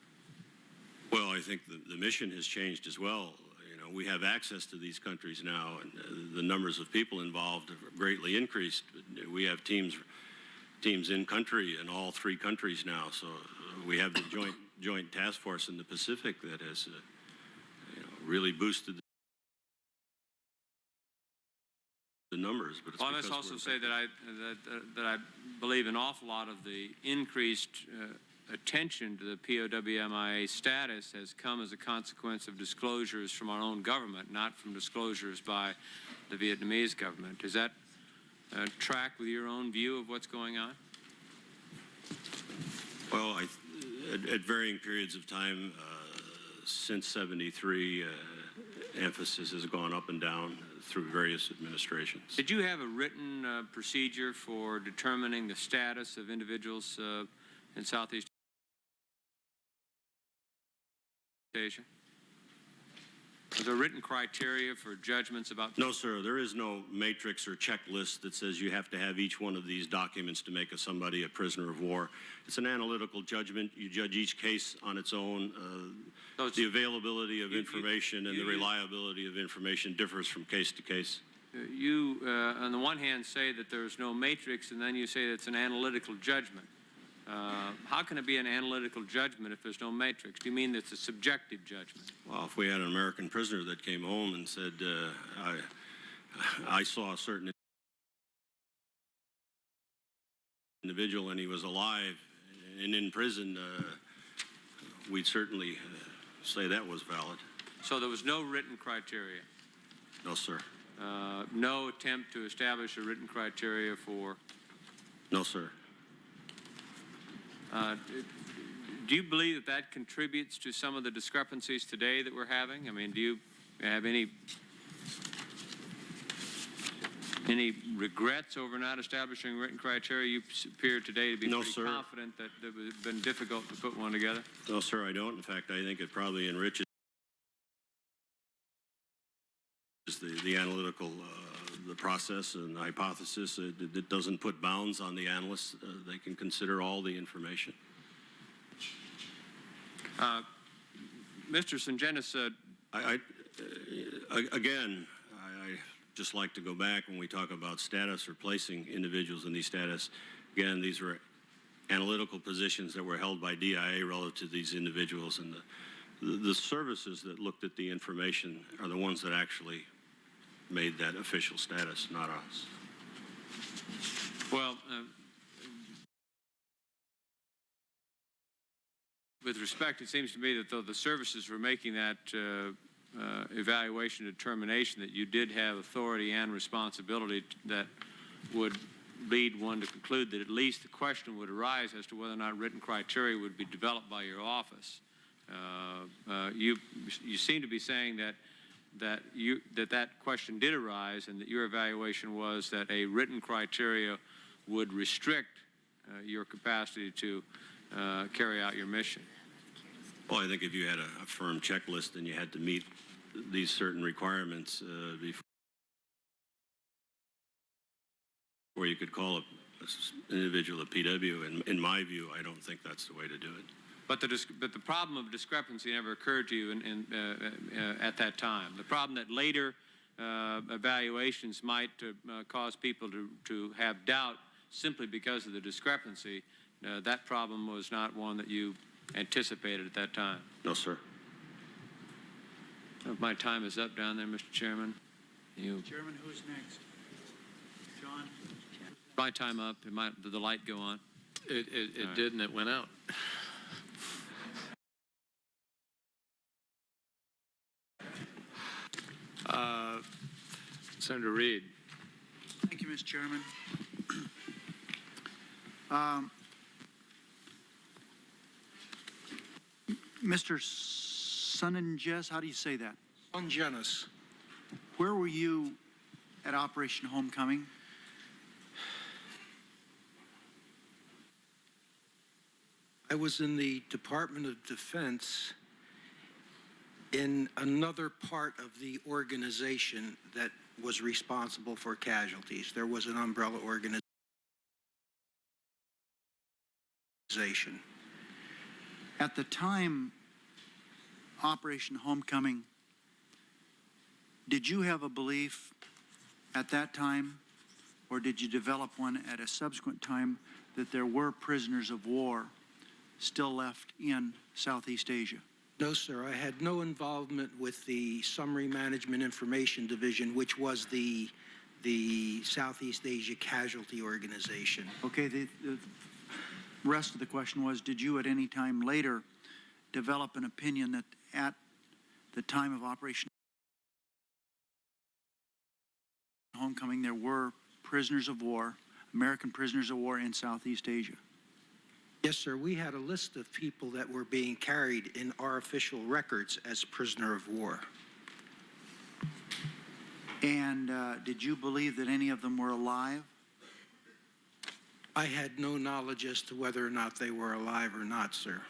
[SPEAKER 7] Well, I think the mission has changed as well. You know, we have access to these countries now, and the numbers of people involved have greatly increased. We have teams in country in all 3 countries now. So we have the joint task force in the Pacific that has really boosted the numbers. But it's
[SPEAKER 6] well, I must also say that I believe an awful lot of the increased attention to the POW MIA status has come as a consequence of disclosures from our own government, not from disclosures by the Vietnamese government. Does that track with your own view of what's going on?
[SPEAKER 7] Well, at varying periods of time since '73, emphasis has gone up and down through various administrations.
[SPEAKER 6] Did you have a written procedure for determining the status of individuals in Southeast Asia? Was there written criteria for judgments about?
[SPEAKER 7] No, sir. There is no matrix or checklist that says you have to have each one of these documents to make somebody a prisoner of war. It's an analytical judgment. You judge each case on its own.
[SPEAKER 6] So
[SPEAKER 7] the availability of information and the reliability of information differs from case to case.
[SPEAKER 6] You, on the one hand, say that there's no matrix, and then you say that it's an analytical judgment. How can it be an analytical judgment if there's no matrix? Do you mean it's a subjective judgment?
[SPEAKER 7] Well, if we had an American prisoner that came home and said, I saw a certain individual and he was alive and in prison, we'd certainly say that was valid.
[SPEAKER 6] So there was no written criteria?
[SPEAKER 7] No, sir.
[SPEAKER 6] No attempt to establish a written criteria for?
[SPEAKER 7] No, sir.
[SPEAKER 6] Do you believe that that contributes to some of the discrepancies today that we're having? I mean, do you have any regrets over not establishing written criteria? You appear today to be pretty confident that it would have been difficult to put one together.
[SPEAKER 7] No, sir, I don't. In fact, I think it probably enriches the analytical the process and the hypothesis. It doesn't put bounds on the analysts. They can consider all the information.
[SPEAKER 6] Mr. Sungenis,
[SPEAKER 7] again, I just like to go back when we talk about status or placing individuals in these status. Again, these were analytical positions that were held by DIA relative to these individuals, and the services that looked at the information are the ones that actually made that official status, not us.
[SPEAKER 6] Well, with respect, it seems to me that though the services were making that evaluation determination, that you did have authority and responsibility that would lead one to conclude that at least the question would arise as to whether or not written criteria would be developed by your office. You seem to be saying that question did arise, and that your evaluation was that a written criteria would restrict your capacity to carry out your mission.
[SPEAKER 7] Well, I think if you had a firm checklist and you had to meet these certain requirements before you could call an individual a PW, in my view, I don't think that's the way to do it.
[SPEAKER 6] But the problem of discrepancy never occurred to you at that time. The problem that later evaluations might cause people to have doubt simply because of the discrepancy, that problem was not one that you anticipated at that time.
[SPEAKER 7] No, sir.
[SPEAKER 6] My time is up down there, Mr. Chairman.
[SPEAKER 4] Chairman, who's next? John?
[SPEAKER 6] My time up. Did the light go on?
[SPEAKER 2] It did, and it went out. Senator Reid.
[SPEAKER 4] Thank you, Mr. Chairman. Mr. Sunenjes, how do you say that?
[SPEAKER 8] Ungenis.
[SPEAKER 4] Where were you at Operation Homecoming?
[SPEAKER 8] I was in the Department of Defense in another part of the organization that was responsible for casualties. There was an umbrella organization.
[SPEAKER 4] At the time, Operation Homecoming, did you have a belief at that time, or did you develop one at a subsequent time, that there were prisoners of war still left in Southeast Asia?
[SPEAKER 8] No, sir. I had no involvement with the Summary Management Information Division, which was the Southeast Asia Casualty Organization.
[SPEAKER 4] Okay, the rest of the question was, did you at any time later develop an opinion that at the time of Operation Homecoming there were prisoners of war, American prisoners of war in Southeast Asia?
[SPEAKER 8] Yes, sir. We had a list of people that were being carried in our official records as prisoner of war.
[SPEAKER 4] And did you believe that any of them were alive?
[SPEAKER 8] I had no knowledge as to whether or not they were alive or not, sir.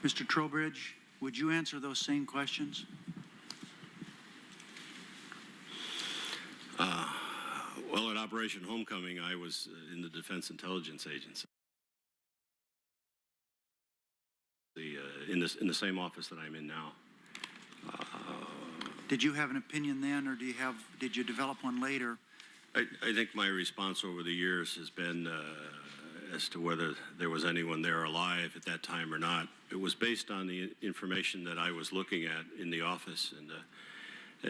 [SPEAKER 4] Mr. Trowbridge, would you answer those same questions?
[SPEAKER 7] Well, at Operation Homecoming, I was in the Defense Intelligence Agency, in the same office that I'm in now.
[SPEAKER 4] Did you have an opinion then, or did you develop one later?
[SPEAKER 7] I think my response over the years has been as to whether there was anyone there alive at that time or not. It was based on the information that I was looking at in the office, and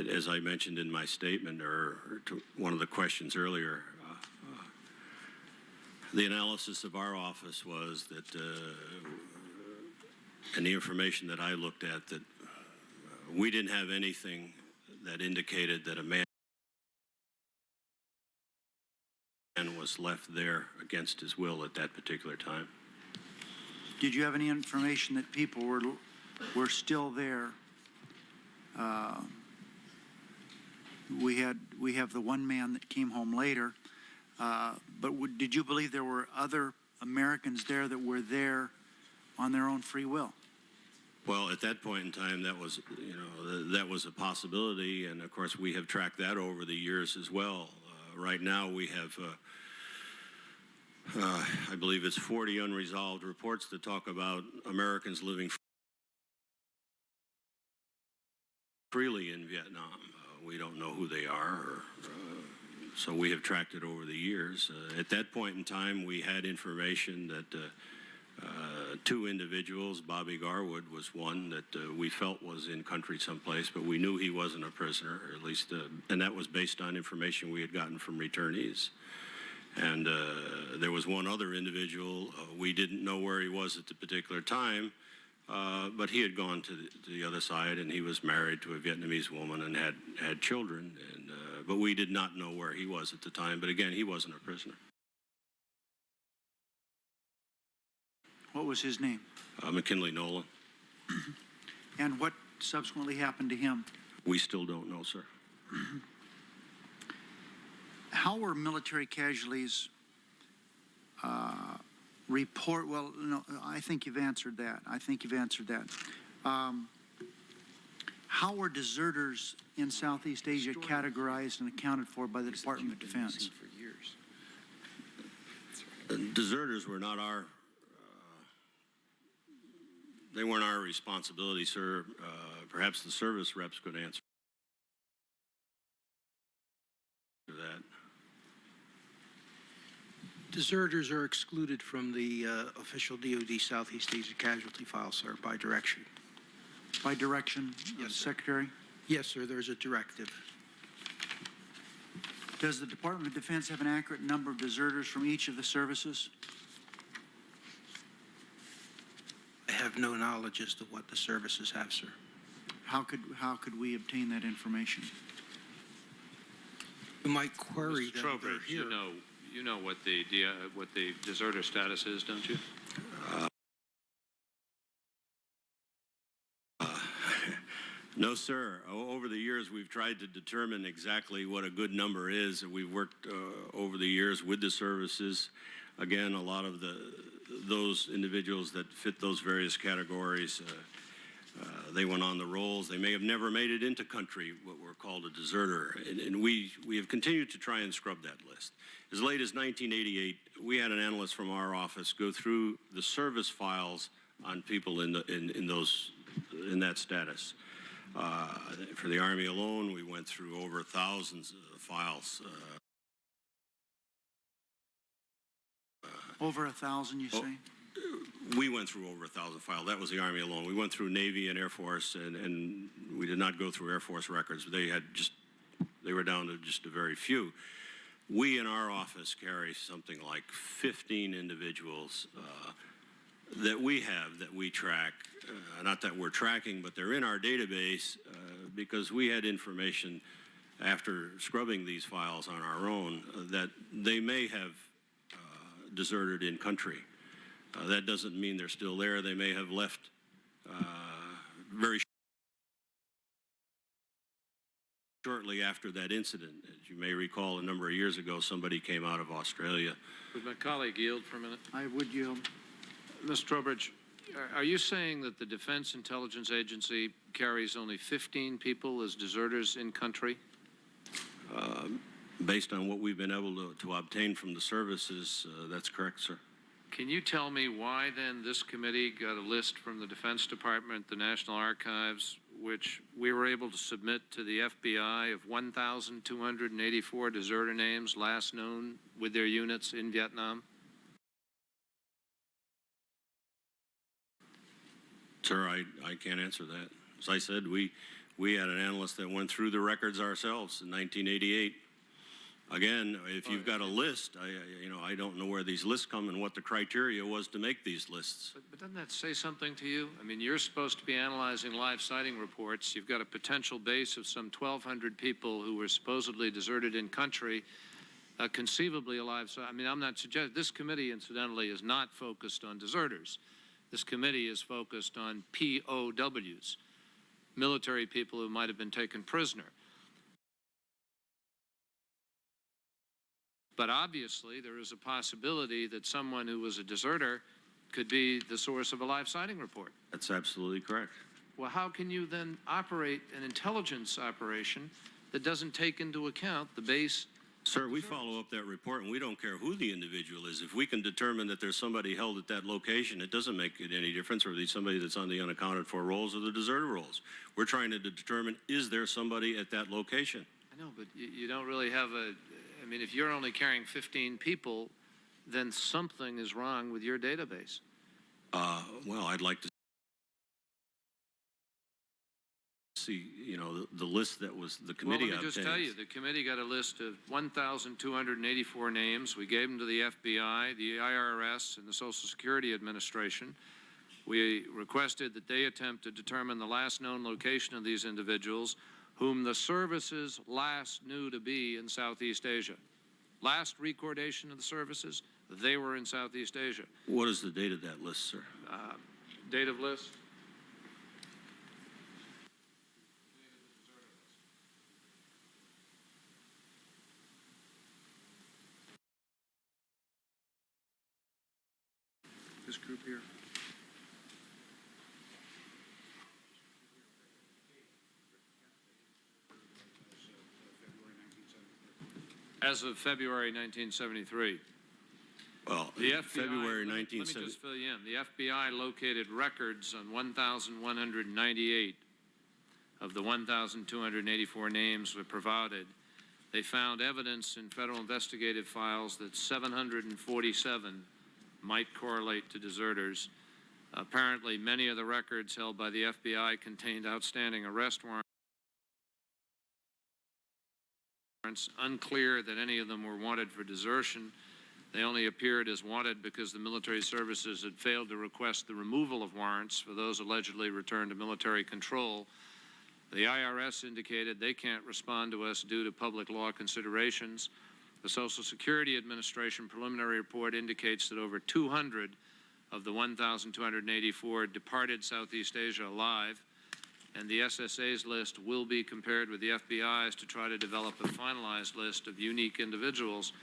[SPEAKER 7] as I mentioned in my statement, or to one of the questions earlier, the analysis of our office was that, and the information that I looked at, that we didn't have anything that indicated that a man was left there against his will at that particular time.
[SPEAKER 4] Did you have any information that people were still there? We have the one man that came home later, but did you believe there were other Americans there that were there on their own free will?
[SPEAKER 7] Well, at that point in time, that was, that was a possibility, and of course we have tracked that over the years as well. Right now we have, I believe it's 40 unresolved reports that talk about Americans living freely in Vietnam. We don't know who they are, so we have tracked it over the years. At that point in time, we had information that Two individuals, Bobby Garwood was one that we felt was in country someplace, but we knew he wasn't a prisoner, or at least, and that was based on information we had gotten from returnees. And there was one other individual, we didn't know where he was at the particular time, but he had gone to the other side, and he was married to a Vietnamese woman and had children, and, but we did not know where he was at the time. But again, he wasn't a prisoner.
[SPEAKER 4] What was his name?
[SPEAKER 7] McKinley Nolan.
[SPEAKER 4] And what subsequently happened to him?
[SPEAKER 7] We still don't know, sir.
[SPEAKER 4] How were military casualties well, no, I think you've answered that. How were deserters in Southeast Asia categorized and accounted for by the Department of Defense?
[SPEAKER 7] Deserters were not our, they weren't our responsibility, sir. Perhaps the service reps could answer that.
[SPEAKER 8] Deserters are excluded from the official DoD Southeast Asia casualty file, sir, by direction.
[SPEAKER 4] By direction of the
[SPEAKER 8] Yes, sir.
[SPEAKER 4] Secretary?
[SPEAKER 8] Yes, sir, there's a directive.
[SPEAKER 4] Does the Department of Defense have an accurate number of deserters from each of the services?
[SPEAKER 8] I have no knowledge as to what the services have, sir.
[SPEAKER 4] How could we obtain that information?
[SPEAKER 8] You might query
[SPEAKER 2] Mr.
[SPEAKER 8] them.
[SPEAKER 2] Trowbridge,
[SPEAKER 8] They're here.
[SPEAKER 2] you know what the deserter status is, don't you?
[SPEAKER 7] No, sir. Over the years, we've tried to determine exactly what a good number is. We've worked over the years with the services. Again, a lot of those individuals that fit those various categories, they went on the rolls. They may have never made it into country, what we're called a deserter. And we have continued to try and scrub that list. As late as 1988, we had an analyst from our office go through the service files on people in that status. For the Army alone, we went through over thousands of files.
[SPEAKER 4] Over 1,000, you say?
[SPEAKER 7] We went through over 1,000 files. That was the Army alone. We went through Navy and Air Force, and we did not go through Air Force records. They were down to just a very few. We in our office carry something like 15 individuals that we track. Not that we're tracking, but they're in our database because we had information after scrubbing these files on our own that they may have deserted in country. That doesn't mean they're still there. They may have left very shortly after that incident. As you may recall, a number of years ago, somebody came out of Australia.
[SPEAKER 2] Would my colleague yield for a minute?
[SPEAKER 4] I would yield.
[SPEAKER 2] Mr. Trowbridge, are you saying that the Defense Intelligence Agency carries only 15 people as deserters in country?
[SPEAKER 7] Based on what we've been able to obtain from the services, that's correct, sir.
[SPEAKER 2] Can you tell me why then this committee got a list from the Defense Department, the National Archives, which we were able to submit to the FBI of 1,284 deserter names last known with their units in Vietnam?
[SPEAKER 7] Sir, I can't answer that. As I said, we had an analyst that went through the records ourselves in 1988. Again, if you've got a list, I don't know where these lists come and what the criteria was to make these lists.
[SPEAKER 2] But doesn't that say something to you? I mean, you're supposed to be analyzing live sighting reports. You've got a potential base of some 1,200 people who were supposedly deserted in country, conceivably alive. So, I mean, I'm not suggesting, this committee, incidentally, is not focused on deserters. This committee is focused on POWs, military people who might have been taken prisoner. But obviously, there is a possibility that someone who was a deserter could be the source of a live sighting report.
[SPEAKER 7] That's absolutely correct.
[SPEAKER 2] Well, how can you then operate an intelligence operation that doesn't take into account the base?
[SPEAKER 7] Sir, we follow up that report, and we don't care who the individual is. If we can determine that there's somebody held at that location, it doesn't make it any difference whether it's somebody that's on the unaccounted for rolls or the deserter rolls. We're trying to determine, is there somebody at that location?
[SPEAKER 2] I know, but you don't really have I mean, if you're only carrying 15 people, then something is wrong with your database.
[SPEAKER 7] Well, I'd like to see, you know, the list that was the committee
[SPEAKER 2] Well, let me just tell you, the committee got a list of 1,284 names. We gave them to the FBI, the IRS, and the Social Security Administration. We requested that they attempt to determine the last known location of these individuals whom the services last knew to be in Southeast Asia. Last recordation of the services, they were in Southeast Asia.
[SPEAKER 7] What is the date of that list, sir?
[SPEAKER 2] Date of list? This group here. As of February 1973.
[SPEAKER 7] Well,
[SPEAKER 2] The FBI,
[SPEAKER 7] February
[SPEAKER 2] let me
[SPEAKER 7] 1970.
[SPEAKER 2] just fill you in. The FBI located records on 1,198 of the 1,284 names were provided. They found evidence in federal investigative files that 747 might correlate to deserters. Apparently, many of the records held by the FBI contained outstanding arrest warrants. Unclear that any of them were wanted for desertion. They only appeared as wanted because the military services had failed to request the removal of warrants for those allegedly returned to military control. The IRS indicated they can't respond to us due to public law considerations. The Social Security Administration preliminary report indicates that over 200 of the 1,284 departed Southeast Asia alive, and the SSA's list will be compared with the FBI's to try to develop a finalized list of unique individuals.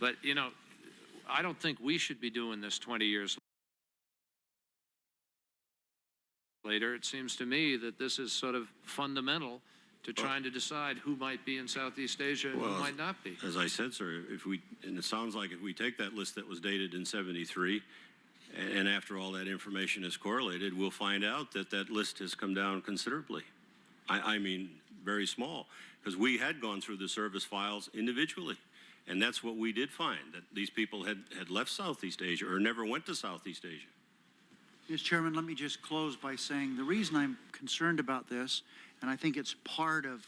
[SPEAKER 2] But, you know, I don't think we should be doing this 20 years later. It seems to me that this is sort of fundamental to trying to decide who might be in Southeast Asia and who might not be.
[SPEAKER 7] As I said, sir, and it sounds like if we take that list that was dated in 73, and after all that information is correlated, we'll find out that that list has come down considerably. I mean, very small, because we had gone through the service files individually. And that's what we did find, that these people had left Southeast Asia or never went to Southeast Asia.
[SPEAKER 4] Mr. Chairman, let me just close by saying the reason I'm concerned about this, and I think it's part of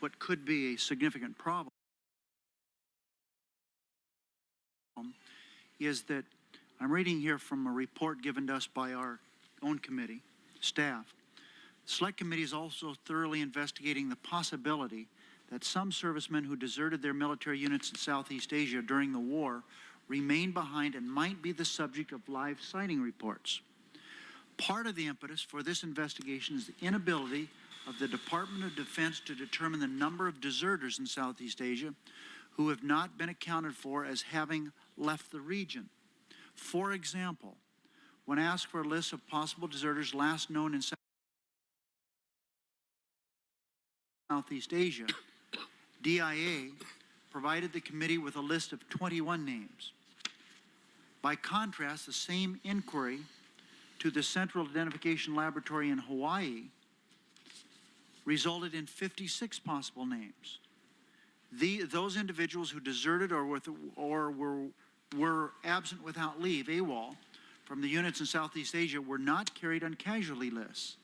[SPEAKER 4] what could be a significant problem, is that I'm reading here from a report given to us by our own committee, staff. The Select Committee is also thoroughly investigating the possibility that some servicemen who deserted their military units in Southeast Asia during the war remain behind and might be the subject of live sighting reports. Part of the impetus for this investigation is the inability of the Department of Defense to determine the number of deserters in Southeast Asia who have not been accounted for as having left the region. For example, when asked for a list of possible deserters last known in Southeast Asia, DIA provided the committee with a list of 21 names. By contrast, the same inquiry to the Central Identification Laboratory in Hawaii resulted in 56 possible names. Those individuals who deserted or were absent without leave, AWOL, from the units in Southeast Asia were not carried on casualty lists,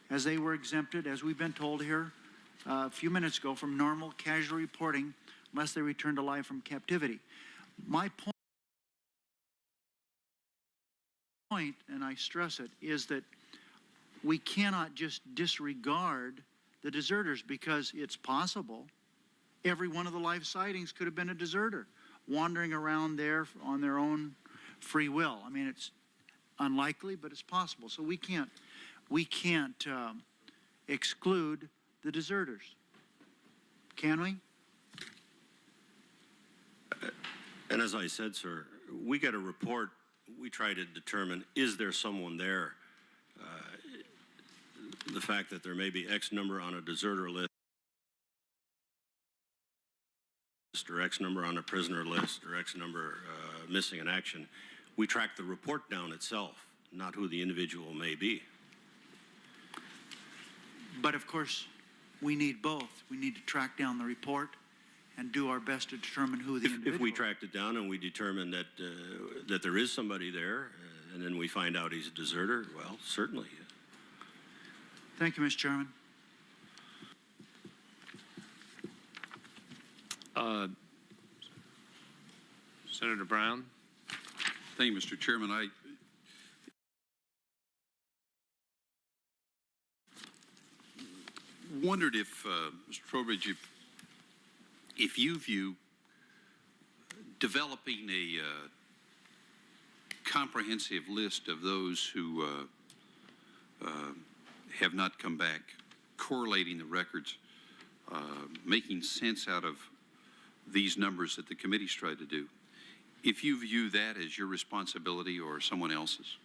[SPEAKER 4] as they were exempted, as we've been told here a few minutes ago, from normal casual reporting unless they returned alive from captivity. My point, and I stress it, is that we cannot just disregard the deserters, because it's possible every one of the live sightings could have been a deserter wandering around there on their own free will. I mean, it's unlikely, but it's possible. So we can't exclude the deserters. Can we?
[SPEAKER 7] And as I said, sir, we get a report. We try to determine, is there someone there? The fact that there may be X number on a deserter list or X number on a prisoner list or X number missing in action, we track the report down itself, not who the individual may be.
[SPEAKER 4] But of course, we need both. We need to track down the report and do our best to determine who the individual is.
[SPEAKER 7] If we tracked it down and we determine that that there is somebody there, and then we find out he's a deserter, well, certainly.
[SPEAKER 4] Thank you, Mr. Chairman.
[SPEAKER 2] Senator Brown.
[SPEAKER 10] Thank you, Mr. Chairman. I wondered if, Mr. Trowbridge, if you view developing a comprehensive list of those who have not come back, correlating the records, making sense out of these numbers that the committee's tried to do, if you view that as your responsibility or someone else's.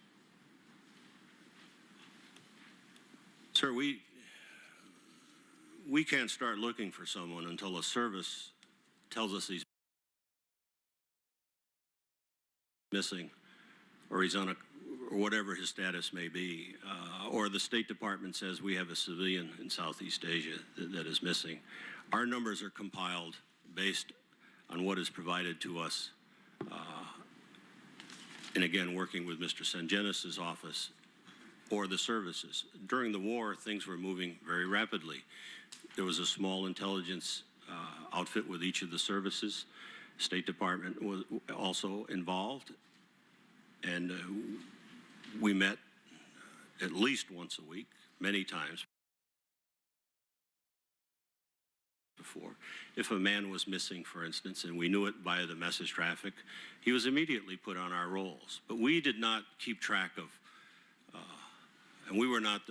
[SPEAKER 7] Sir, we can't start looking for someone until a service tells us he's missing, or he's on a, or whatever his status may be, or the State Department says we have a civilian in Southeast Asia that is missing. Our numbers are compiled based on what is provided to us, and again, working with Mr. Sangenis' office or the services. During the war, things were moving very rapidly. There was a small intelligence outfit with each of the services. State Department was also involved, and we met at least once a week, many times before. If a man was missing, for instance, and we knew it via the message traffic, he was immediately put on our rolls. But we did not keep track of, and we were not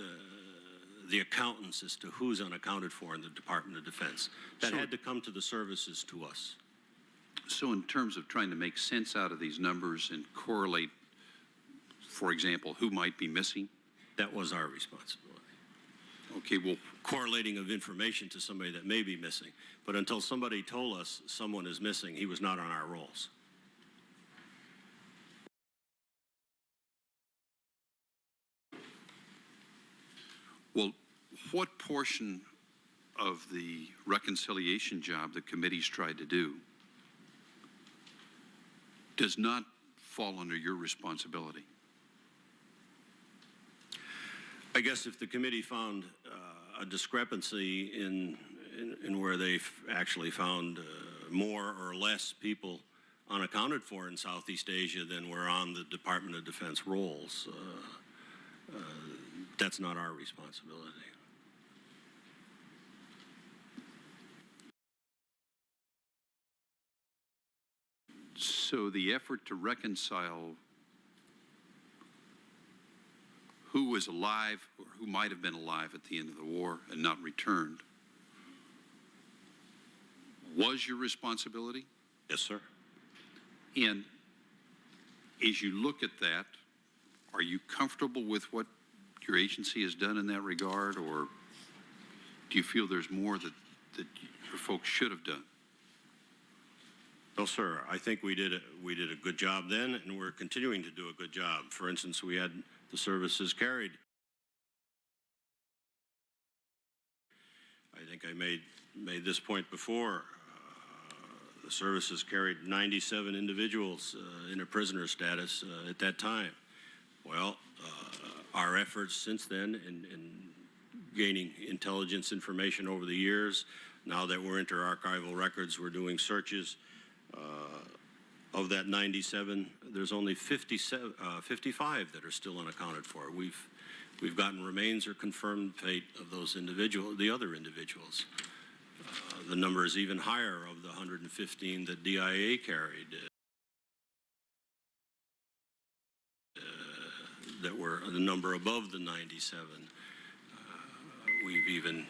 [SPEAKER 7] the accountants as to who's unaccounted for in the Department of Defense. That had to come to the services to us.
[SPEAKER 10] So in terms of trying to make sense out of these numbers and correlate, for example, who might be missing?
[SPEAKER 7] That was our responsibility.
[SPEAKER 10] Okay, well,
[SPEAKER 7] Correlating of information to somebody that may be missing. But until somebody told us someone is missing, he was not on our rolls.
[SPEAKER 10] well, what portion of the reconciliation job the committee's tried to do does not fall under your responsibility?
[SPEAKER 7] I guess if the committee found a discrepancy in where they actually found more or less people unaccounted for in Southeast Asia than were on the Department of Defense rolls, that's not our responsibility.
[SPEAKER 10] So the effort to reconcile who was alive or who might have been alive at the end of the war and not returned was your responsibility?
[SPEAKER 7] Yes, sir.
[SPEAKER 10] And as you look at that, are you comfortable with what your agency has done in that regard, or do you feel there's more that your folks should have done?
[SPEAKER 7] No, sir. I think we did a good job then, and we're continuing to do a good job. For instance, we had the services carried. I think I made this point before. The services carried 97 individuals in a prisoner status at that time. Well, our efforts since then in gaining intelligence information over the years, now that we're into archival records, we're doing searches. Of that 97, there's only 55 that are still unaccounted for. We've gotten remains or confirmed fate of those individuals, the other individuals. The number is even higher of the 115 that DIA carried. That were the number above the 97. We've even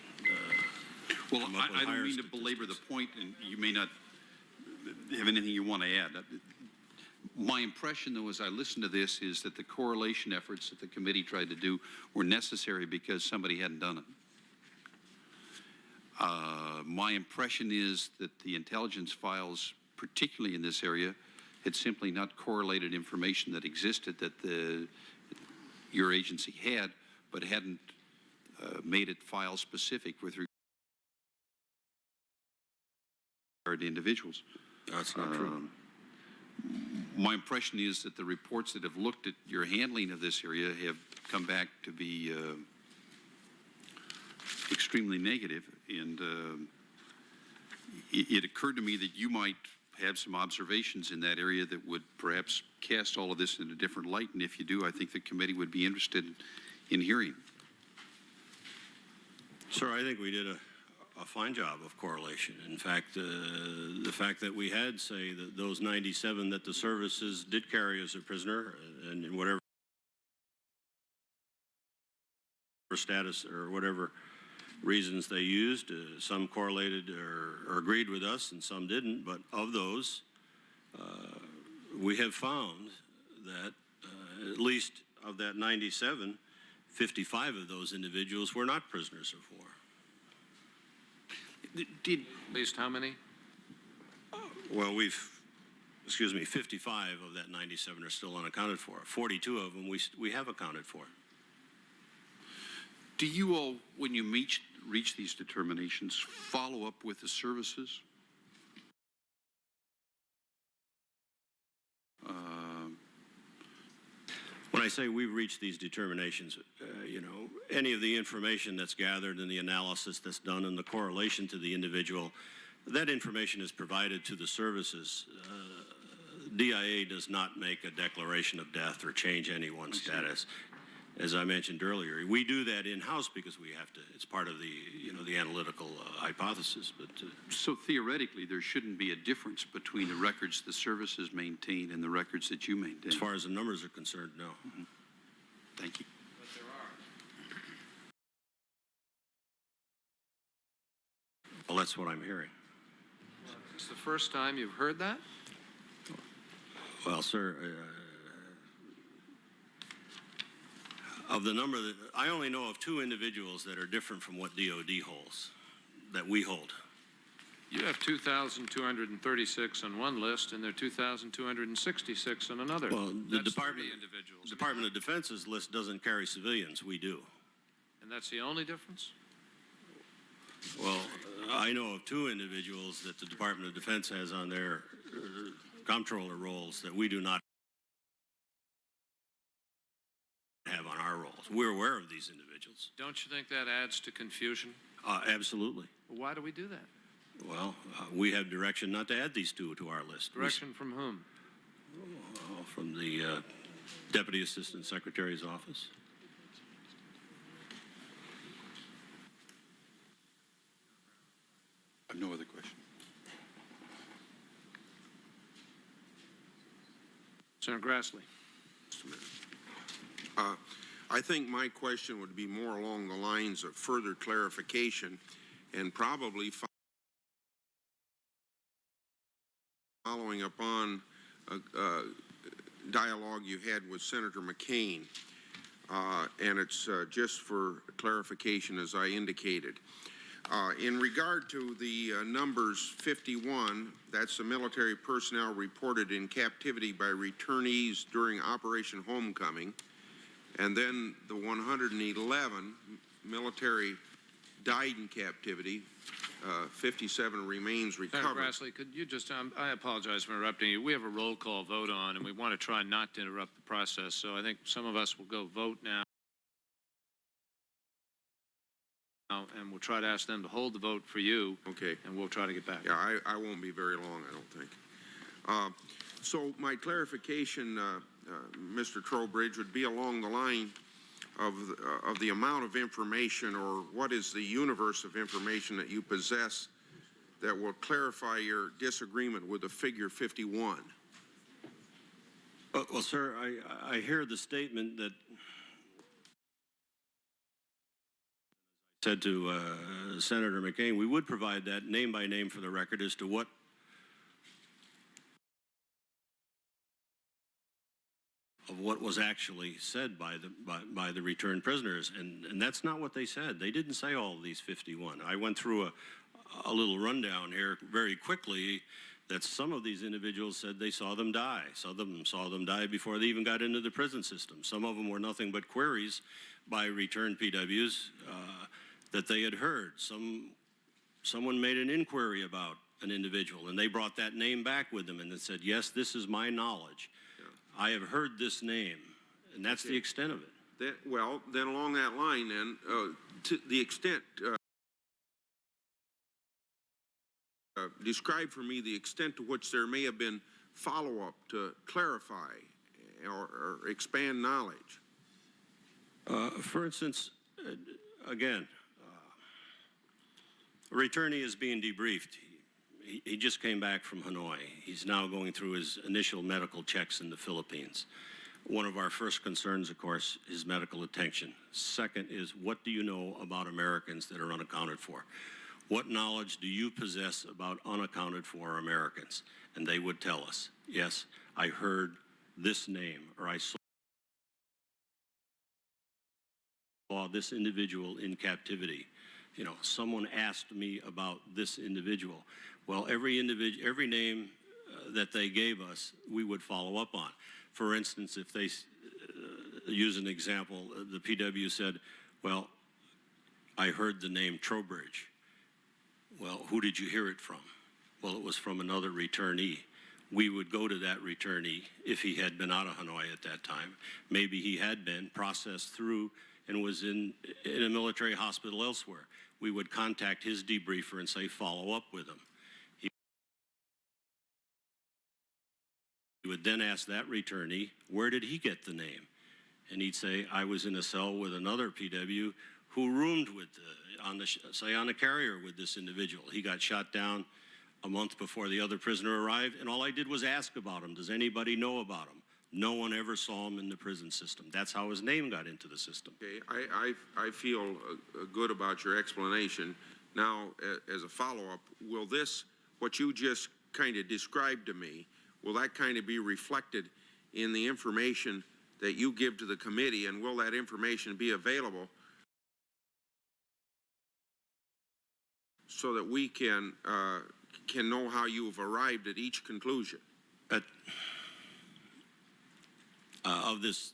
[SPEAKER 10] well, I don't mean to belabor the point, and you may not have anything you want to add. My impression, though, as I listen to this, is that the correlation efforts that the committee tried to do were necessary because somebody hadn't done it. My impression is that the intelligence files, particularly in this area, had simply not correlated information that existed that your agency had, but hadn't made it file specific with regard to individuals.
[SPEAKER 7] That's not true.
[SPEAKER 10] My impression is that the reports that have looked at your handling of this area have come back to be extremely negative, and it occurred to me that you might have some observations in that area that would perhaps cast all of this in a different light, and if you do, I think the committee would be interested in hearing.
[SPEAKER 7] Sir, I think we did a fine job of correlation. In fact, the fact that we had, say, that those 97 that the services did carry as a prisoner, and in whatever status or whatever reasons they used, some correlated or agreed with us and some didn't, but of those, we have found that at least of that 97, 55 of those individuals were not prisoners of war.
[SPEAKER 2] At least how many?
[SPEAKER 7] Well, 55 of that 97 are still unaccounted for. 42 of them we have accounted for.
[SPEAKER 10] Do you all, when you reach these determinations, follow up with the services?
[SPEAKER 7] When I say we've reached these determinations, you know, any of the information that's gathered and the analysis that's done and the correlation to the individual, that information is provided to the services. DIA does not make a declaration of death or change anyone's status. As I mentioned earlier, we do that in-house because we have to. It's part of the, you know, the analytical hypothesis. But
[SPEAKER 10] so theoretically, there shouldn't be a difference between the records the services maintain and the records that you maintain.
[SPEAKER 7] As far as the numbers are concerned, no.
[SPEAKER 10] Mm-hmm. Thank you.
[SPEAKER 2] But there are.
[SPEAKER 7] Well, that's what I'm hearing.
[SPEAKER 2] It's the first time you've heard that?
[SPEAKER 7] Well, sir, of the number that I only know of 2 individuals that are different from what DOD holds, that we hold.
[SPEAKER 2] You have 2,236 on one list, and there are 2,266 on another.
[SPEAKER 7] Well, the
[SPEAKER 2] That's
[SPEAKER 7] Department
[SPEAKER 2] 30 individuals.
[SPEAKER 7] Department of Defense's list doesn't carry civilians. We do.
[SPEAKER 2] And that's the only difference?
[SPEAKER 7] Well, I know of 2 individuals that the Department of Defense has on their comptroller rolls that we do not have on our rolls. We're aware of these individuals.
[SPEAKER 2] Don't you think that adds to confusion?
[SPEAKER 7] Absolutely.
[SPEAKER 2] Why do we do that?
[SPEAKER 7] Well, we have direction not to add these 2 to our list.
[SPEAKER 2] Direction from whom?
[SPEAKER 7] From the Deputy Assistant Secretary's office.
[SPEAKER 10] I have no other question.
[SPEAKER 2] Senator Grassley.
[SPEAKER 5] Just a minute. I think my question would be more along the lines of further clarification and probably following up on a dialogue you had with Senator McCain. And it's just for clarification, as I indicated. In regard to the numbers 51, that's the military personnel reported in captivity by returnees during Operation Homecoming, and then the 111 military died in captivity, 57 remains recovered.
[SPEAKER 2] Senator Grassley, could you just, I apologize for interrupting you. We have a roll call vote on, and we want to try not to interrupt the process, so I think some of us will go vote now. And we'll try to ask them to hold the vote for you.
[SPEAKER 5] Okay.
[SPEAKER 2] And we'll try to get back.
[SPEAKER 5] Yeah, I won't be very long, I don't think. So my clarification, Mr. Trowbridge, would be along the line of the amount of information, or what is the universe of information that you possess that will clarify your disagreement with the figure 51.
[SPEAKER 7] Well, sir, I hear the statement that said to Senator McCain, we would provide that name by name for the record as to what was actually said by the returned prisoners, and that's not what they said. They didn't say all of these 51. I went through a little rundown here very quickly that some of these individuals said they saw them die. Some of them saw them die before they even got into the prison system. Some of them were nothing but queries by returned PWs that they had heard. Someone made an inquiry about an individual, and they brought that name back with them and they said, yes, this is my knowledge. I have heard this name, and that's the extent of it.
[SPEAKER 5] Well, then along that line, then, to the extent, describe for me the extent to which there may have been follow-up to clarify or expand knowledge.
[SPEAKER 7] For instance, again, a returnee is being debriefed. He just came back from Hanoi. He's now going through his initial medical checks in the Philippines. One of our first concerns, of course, is medical attention. Second is, what do you know about Americans that are unaccounted for? What knowledge do you possess about unaccounted for Americans? And they would tell us, yes, I heard this name, or I saw this individual in captivity. You know, someone asked me about this individual. Well, every name that they gave us, we would follow up on. For instance, if they use an example, the PW said, well, I heard the name Trowbridge. Well, who did you hear it from? Well, it was from another returnee. We would go to that returnee if he had been out of Hanoi at that time. Maybe he had been processed through and was in a military hospital elsewhere. We would contact his debriefer and say, follow up with him. He would then ask that returnee, where did he get the name? And he'd say, I was in a cell with another PW who roomed with, on the carrier with this individual. He got shot down a month before the other prisoner arrived, and all I did was ask about him. Does anybody know about him? No one ever saw him in the prison system. That's how his name got into the system.
[SPEAKER 5] Okay, I feel good about your explanation. Now, as a follow-up, will this, what you just kind of described to me, will that kind of be reflected in the information that you give to the committee, and will that information be available so that we can know how you have arrived at each conclusion?
[SPEAKER 7] Of this,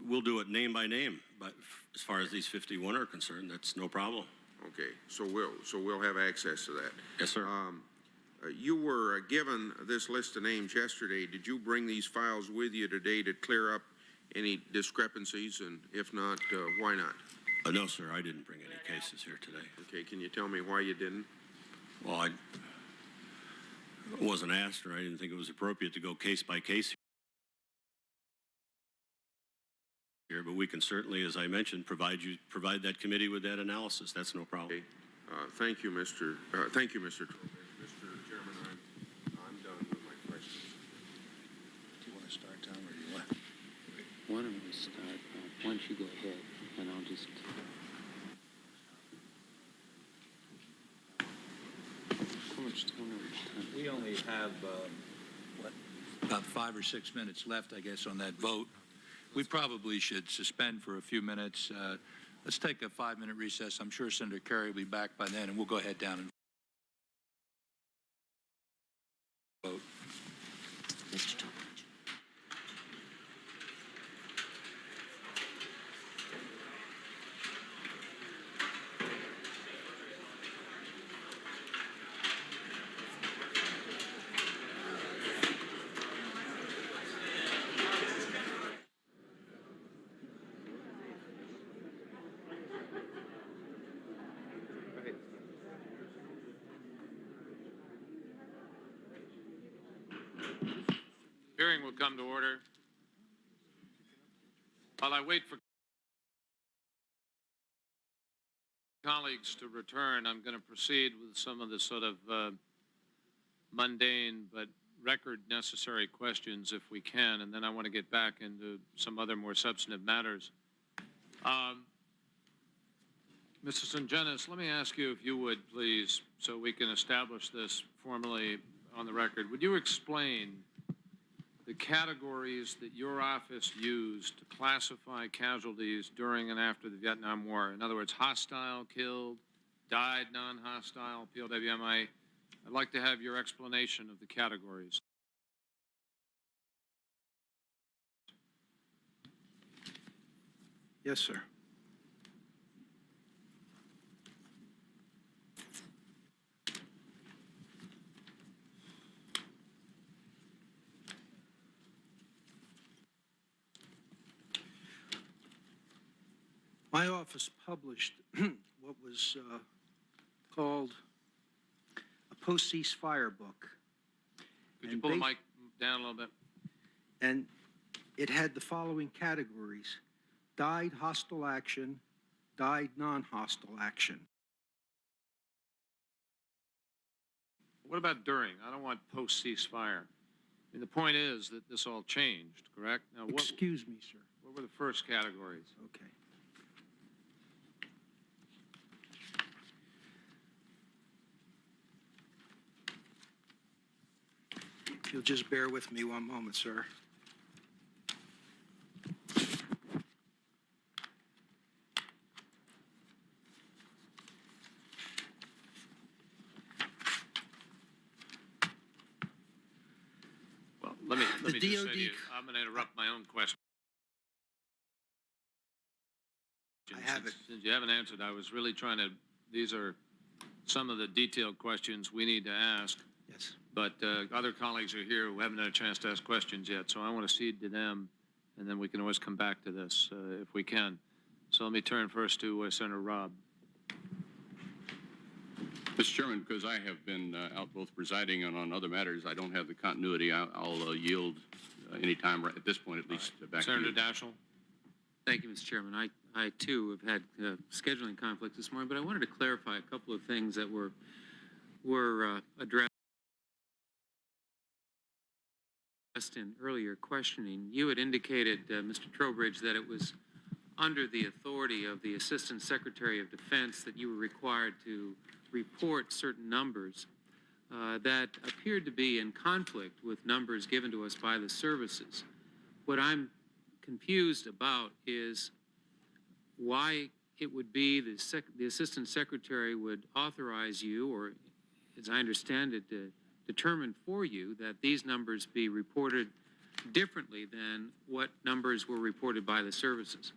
[SPEAKER 7] we'll do it name by name, but as far as these 51 are concerned, that's no problem.
[SPEAKER 5] Okay, so we'll have access to that.
[SPEAKER 7] Yes, sir.
[SPEAKER 5] You were given this list of names yesterday. Did you bring these files with you today to clear up any discrepancies? And if not, why not?
[SPEAKER 7] No, sir, I didn't bring any cases here today.
[SPEAKER 5] Okay, can you tell me why you didn't?
[SPEAKER 7] Well, I wasn't asked, or I didn't think it was appropriate to go case by case here, but we can certainly, as I mentioned, provide that committee with that analysis. That's no problem.
[SPEAKER 5] Okay. Thank you, Mr. Mr. Chairman, I'm done with my questions.
[SPEAKER 8] Do you want to start, Tom, or do you want?
[SPEAKER 11] Why don't we start? Why don't you go ahead, and I'll just... How much time?
[SPEAKER 3] We only have, about 5 or 6 minutes left, I guess, on that vote. We probably should suspend for a few minutes. Let's take a 5-minute recess. I'm sure Senator Kerry will be back by then, and we'll go ahead down and vote.
[SPEAKER 11] Mr. Tom.
[SPEAKER 2] Hearing will come to order. While I wait for colleagues to return, I'm going to proceed with some of the sort of mundane but record necessary questions if we can, and then I want to get back into some other more substantive matters. Mr. Sungenis, let me ask you if you would please, so we can establish this formally on the record, would you explain the categories that your office used to classify casualties during and after the Vietnam War? In other words, hostile, killed, died, non-hostile, POWMI. I'd like to have your explanation of the categories.
[SPEAKER 8] Yes, sir. My office published what was called a post-ceasefire book.
[SPEAKER 2] Could you
[SPEAKER 8] And
[SPEAKER 2] pull the
[SPEAKER 8] bas-
[SPEAKER 2] mic down a little bit?
[SPEAKER 8] And it had the following categories: died hostile action, died non-hostile action.
[SPEAKER 2] What about during? I don't want post-ceasefire. I mean, the point is that this all changed, correct? Now,
[SPEAKER 8] Excuse me, sir.
[SPEAKER 2] what were the first categories?
[SPEAKER 8] Okay. If you'll just bear with me one moment, sir.
[SPEAKER 2] Well, let me
[SPEAKER 8] The
[SPEAKER 2] just say to
[SPEAKER 8] DoD
[SPEAKER 2] you, I'm going to interrupt my own question.
[SPEAKER 8] I have it.
[SPEAKER 2] Since you haven't answered, I was really trying to, these are some of the detailed questions we need to ask,
[SPEAKER 8] Yes.
[SPEAKER 2] but other colleagues are here who haven't had a chance to ask questions yet, so I want to cede to them, and then we can always come back to this if we can. So let me turn first to Senator Robb.
[SPEAKER 12] Mr. Chairman, because I have been out both presiding and on other matters, I don't have the continuity. I'll yield any time at this point, at least, back to you.
[SPEAKER 2] Senator Daschle.
[SPEAKER 11] Thank you, Mr. Chairman. I too have had scheduling conflicts this morning, but I wanted to clarify a couple of things that were addressed in earlier questioning. You had indicated, Mr. Trowbridge, that it was under the authority of the Assistant Secretary of Defense that you were required to report certain numbers that appeared to be in conflict with numbers given to us by the services. What I'm confused about is why it would be the Assistant Secretary would authorize you, or as I understand it, determine for you that these numbers be reported differently than what numbers were reported by the services.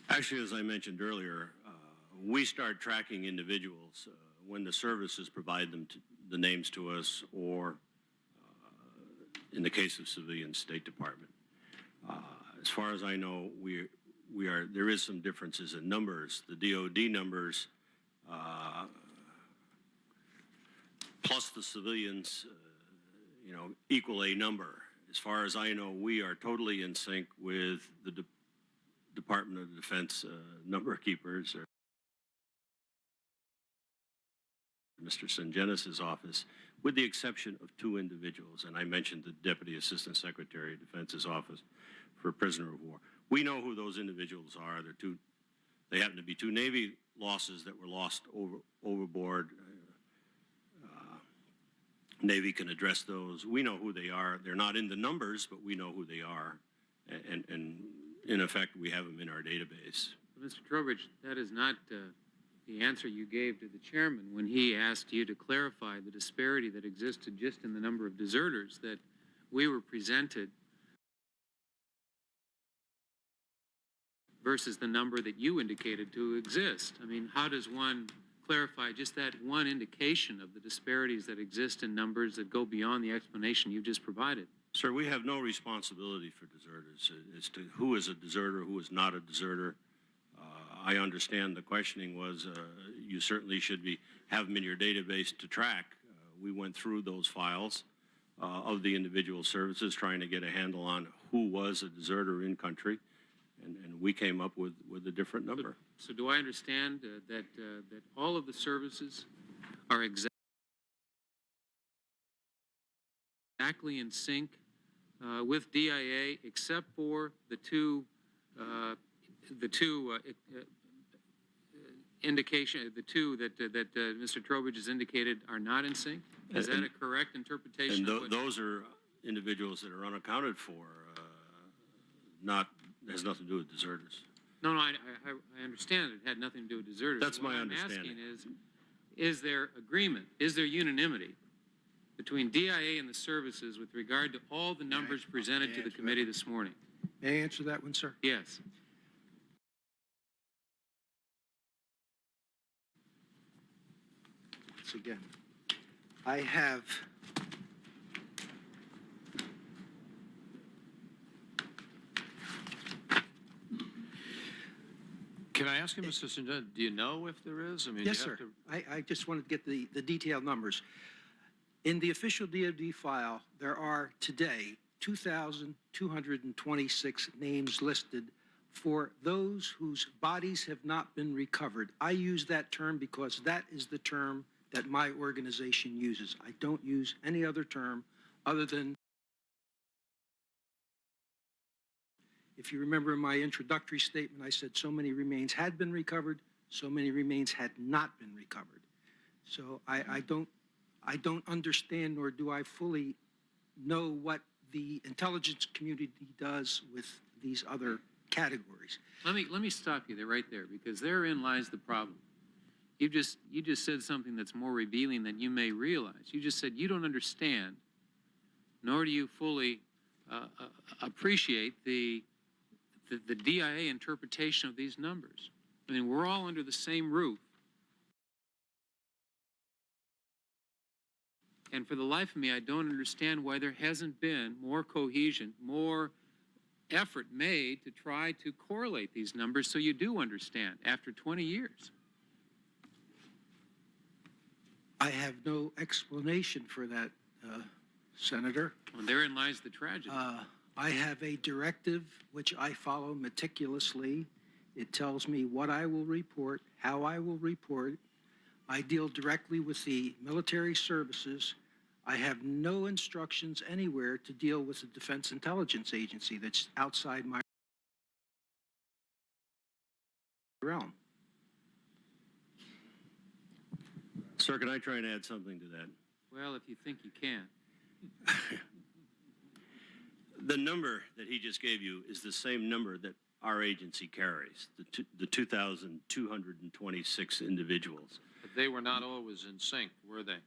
[SPEAKER 7] Actually, as I mentioned earlier, we start tracking individuals when the services provide them the names to us, or in the case of civilian State Department. As far as I know, there is some differences in numbers. The DoD numbers plus the civilians, equal a number. As far as I know, we are totally in sync with the Department of Defense number keepers, or Mr. Sangenis' office, with the exception of two individuals, and I mentioned the Deputy Assistant Secretary of Defense's office for prisoner of war. We know who those individuals are. They happen to be two Navy losses that were lost overboard. Navy can address those. We know who they are. They're not in the numbers, but we know who they are, and in effect, we have them in our database.
[SPEAKER 11] Mr. Trowbridge, that is not the answer you gave to the chairman when he asked you to clarify the disparity that existed just in the number of deserters that we were presented versus the number that you indicated to exist. I mean, how does one clarify just that one indication of the disparities that exist in numbers that go beyond the explanation you just provided?
[SPEAKER 7] Sir, we have no responsibility for deserters as to who is a deserter, who is not a deserter. I understand the questioning was you certainly should have them in your database to track. We went through those files of the individual services trying to get a handle on who was a deserter in country, and we came up with a different number.
[SPEAKER 11] So do I understand that all of the services are exactly in sync with DIA, except for the two that Mr. Trowbridge has indicated are not in sync? Is that a correct interpretation?
[SPEAKER 7] And those are individuals that are unaccounted for. Has nothing to do with deserters.
[SPEAKER 11] No, I understand it had nothing to do with deserters.
[SPEAKER 7] That's my
[SPEAKER 11] understanding.
[SPEAKER 7] understanding.
[SPEAKER 11] What I'm asking is there agreement, is there unanimity between DIA and the services with regard to all the numbers presented to the committee this morning?
[SPEAKER 8] May I answer that one, sir?
[SPEAKER 11] Yes.
[SPEAKER 8] Once again, I have
[SPEAKER 2] Can I ask you, Mr. Superintendent, do you know if there is? I mean,
[SPEAKER 8] yes,
[SPEAKER 2] you have
[SPEAKER 8] sir.
[SPEAKER 2] to-
[SPEAKER 8] I just wanted to get the detailed numbers. In the official DoD file, there are today 2,226 names listed for those whose bodies have not been recovered. I use that term because that is the term that my organization uses. I don't use any other term other than, if you remember in my introductory statement, I said so many remains had been recovered, so many remains had not been recovered. So I don't understand, nor do I fully know what the intelligence community does with these other categories.
[SPEAKER 11] Let me stop you there, right there, because therein lies the problem. You just said something that's more revealing than you may realize. You just said you don't understand, nor do you fully appreciate the DIA interpretation of these numbers. I mean, we're all under the same roof. And for the life of me, I don't understand why there hasn't been more cohesion, more effort made to try to correlate these numbers so you do understand after 20 years.
[SPEAKER 8] I have no explanation for that, Senator.
[SPEAKER 11] Well, therein lies the tragedy.
[SPEAKER 8] I have a directive which I follow meticulously. It tells me what I will report, how I will report. I deal directly with the military services. I have no instructions anywhere to deal with the Defense Intelligence Agency that's outside my realm.
[SPEAKER 7] Sir, can I try and add something to that?
[SPEAKER 11] Well, if you think you can.
[SPEAKER 7] The number that he just gave you is the same number that our agency carries, the 2,226 individuals.
[SPEAKER 2] But they were not always in sync, were they?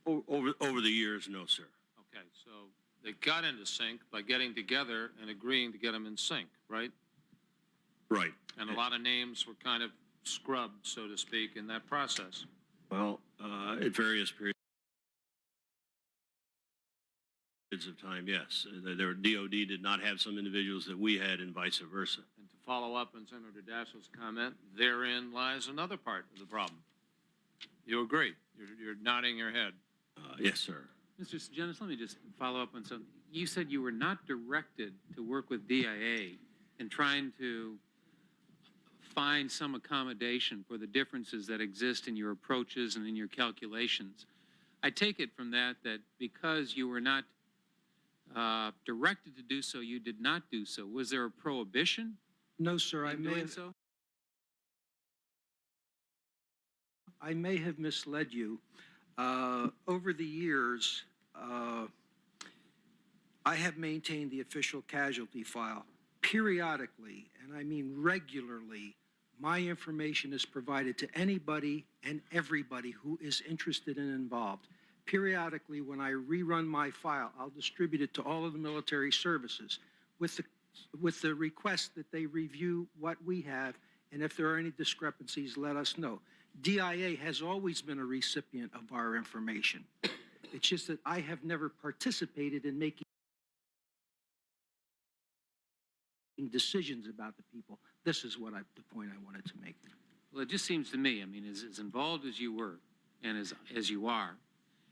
[SPEAKER 7] Over the years, no, sir.
[SPEAKER 2] Okay, so they got into sync by getting together and agreeing to get them in sync, right?
[SPEAKER 7] Right.
[SPEAKER 2] And a lot of names were kind of scrubbed, so to speak, in that process.
[SPEAKER 7] Well, at various periods of time, yes. DOD did not have some individuals that we had and vice versa.
[SPEAKER 2] And to follow up on Senator Dashiell's comment, therein lies another part of the problem. You agree? You're nodding your head.
[SPEAKER 7] Yes, sir.
[SPEAKER 11] Mr. Sejenis, let me just follow up on something. You said you were not directed to work with DIA in trying to find some accommodation for the differences that exist in your approaches and in your calculations. I take it from that because you were not directed to do so, you did not do so. Was there a prohibition?
[SPEAKER 8] No, sir.
[SPEAKER 11] in doing so?
[SPEAKER 8] I may have misled you. Over the years, I have maintained the official casualty file. Periodically, and I mean regularly, my information is provided to anybody and everybody who is interested and involved. Periodically, when I rerun my file, I'll distribute it to all of the military services with the request that they review what we have, and if there are any discrepancies, let us know. DIA has always been a recipient of our information. It's just that I have never participated in making decisions about the people. This is the point I wanted to make.
[SPEAKER 11] Well, it just seems to me, I mean, as involved as you were and as you are,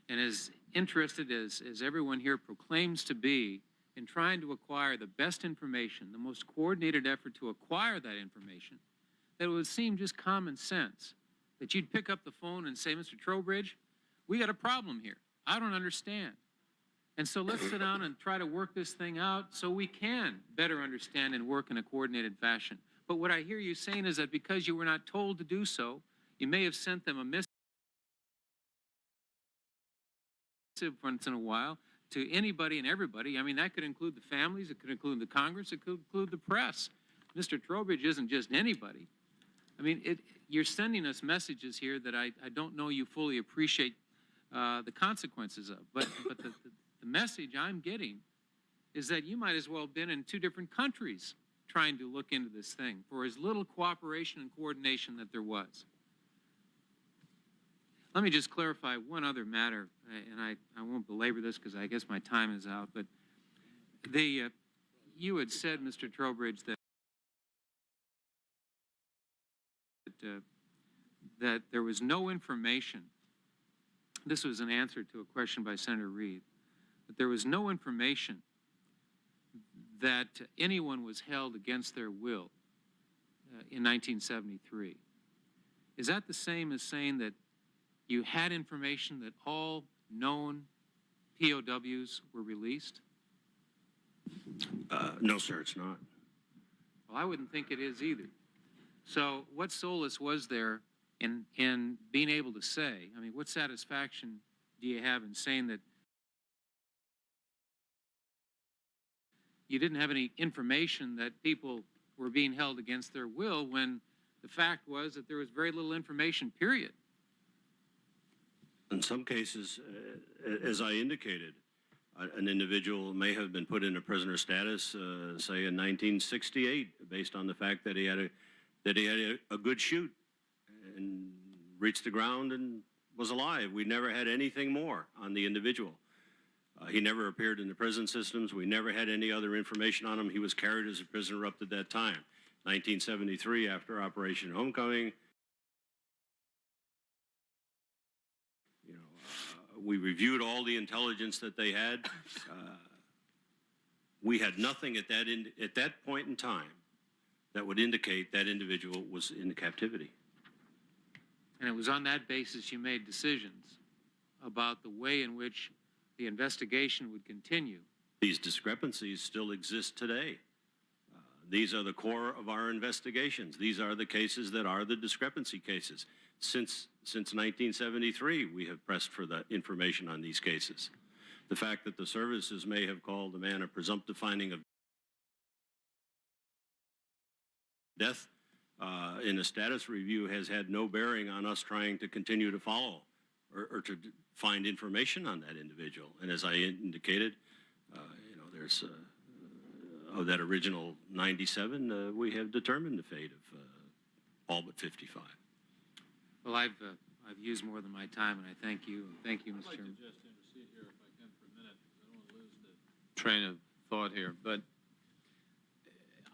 [SPEAKER 11] and as interested as everyone here proclaims to be in trying to acquire the best information, the most coordinated effort to acquire that information, that it would seem just common sense that you'd pick up the phone and say, Mr. Trowbridge, we got a problem here. I don't understand. And so let's sit down and try to work this thing out so we can better understand and work in a coordinated fashion. But what I hear you saying is that because you were not told to do so, you may have sent them a missive once in a while to anybody and everybody. I mean, that could include the families, it could include the Congress, it could include the press. Mr. Trowbridge isn't just anybody. I mean, you're sending us messages here that I don't know you fully appreciate the consequences of. But the message I'm getting is that you might as well have been in two different countries trying to look into this thing for as little cooperation and coordination that there was. Let me just clarify one other matter, and I won't belabor this because I guess my time is out, but you had said, Mr. Trowbridge, that there was no information. This was an answer to a question by Senator Reid, that there was no information that anyone was held against their will in 1973. Is that the same as saying that you had information that all known POWs were released?
[SPEAKER 7] No, sir, it's not.
[SPEAKER 11] Well, I wouldn't think it is either. So what solace was there in being able to say, I mean, what satisfaction do you have in saying that you didn't have any information that people were being held against their will when the fact was that there was very little information, period?
[SPEAKER 7] In some cases, as I indicated, an individual may have been put into prisoner status, say in 1968, based on the fact that he had a good shoot and reached the ground and was alive. We never had anything more on the individual. He never appeared in the prison systems. We never had any other information on him. He was carried as a prisoner up to that time. 1973, after Operation Homecoming, we reviewed all the intelligence that they had. We had nothing at that point in time that would indicate that individual was in captivity.
[SPEAKER 11] And it was on that basis you made decisions about the way in which the investigation would continue.
[SPEAKER 7] These discrepancies still exist today. These are the core of our investigations. These are the cases that are the discrepancy cases. Since 1973, we have pressed for the information on these cases. The fact that the services may have called a man a presumptive finding of death in a status review has had no bearing on us trying to continue to follow or to find information on that individual. And as I indicated, there's of that original 97, we have determined the fate of all but 55.
[SPEAKER 11] Well, I've used more than my time, and I thank you. Thank you, Mr. Chairman.
[SPEAKER 2] I'd like to just intercede here, if I can, for a minute, because I don't want to lose the train of thought here. But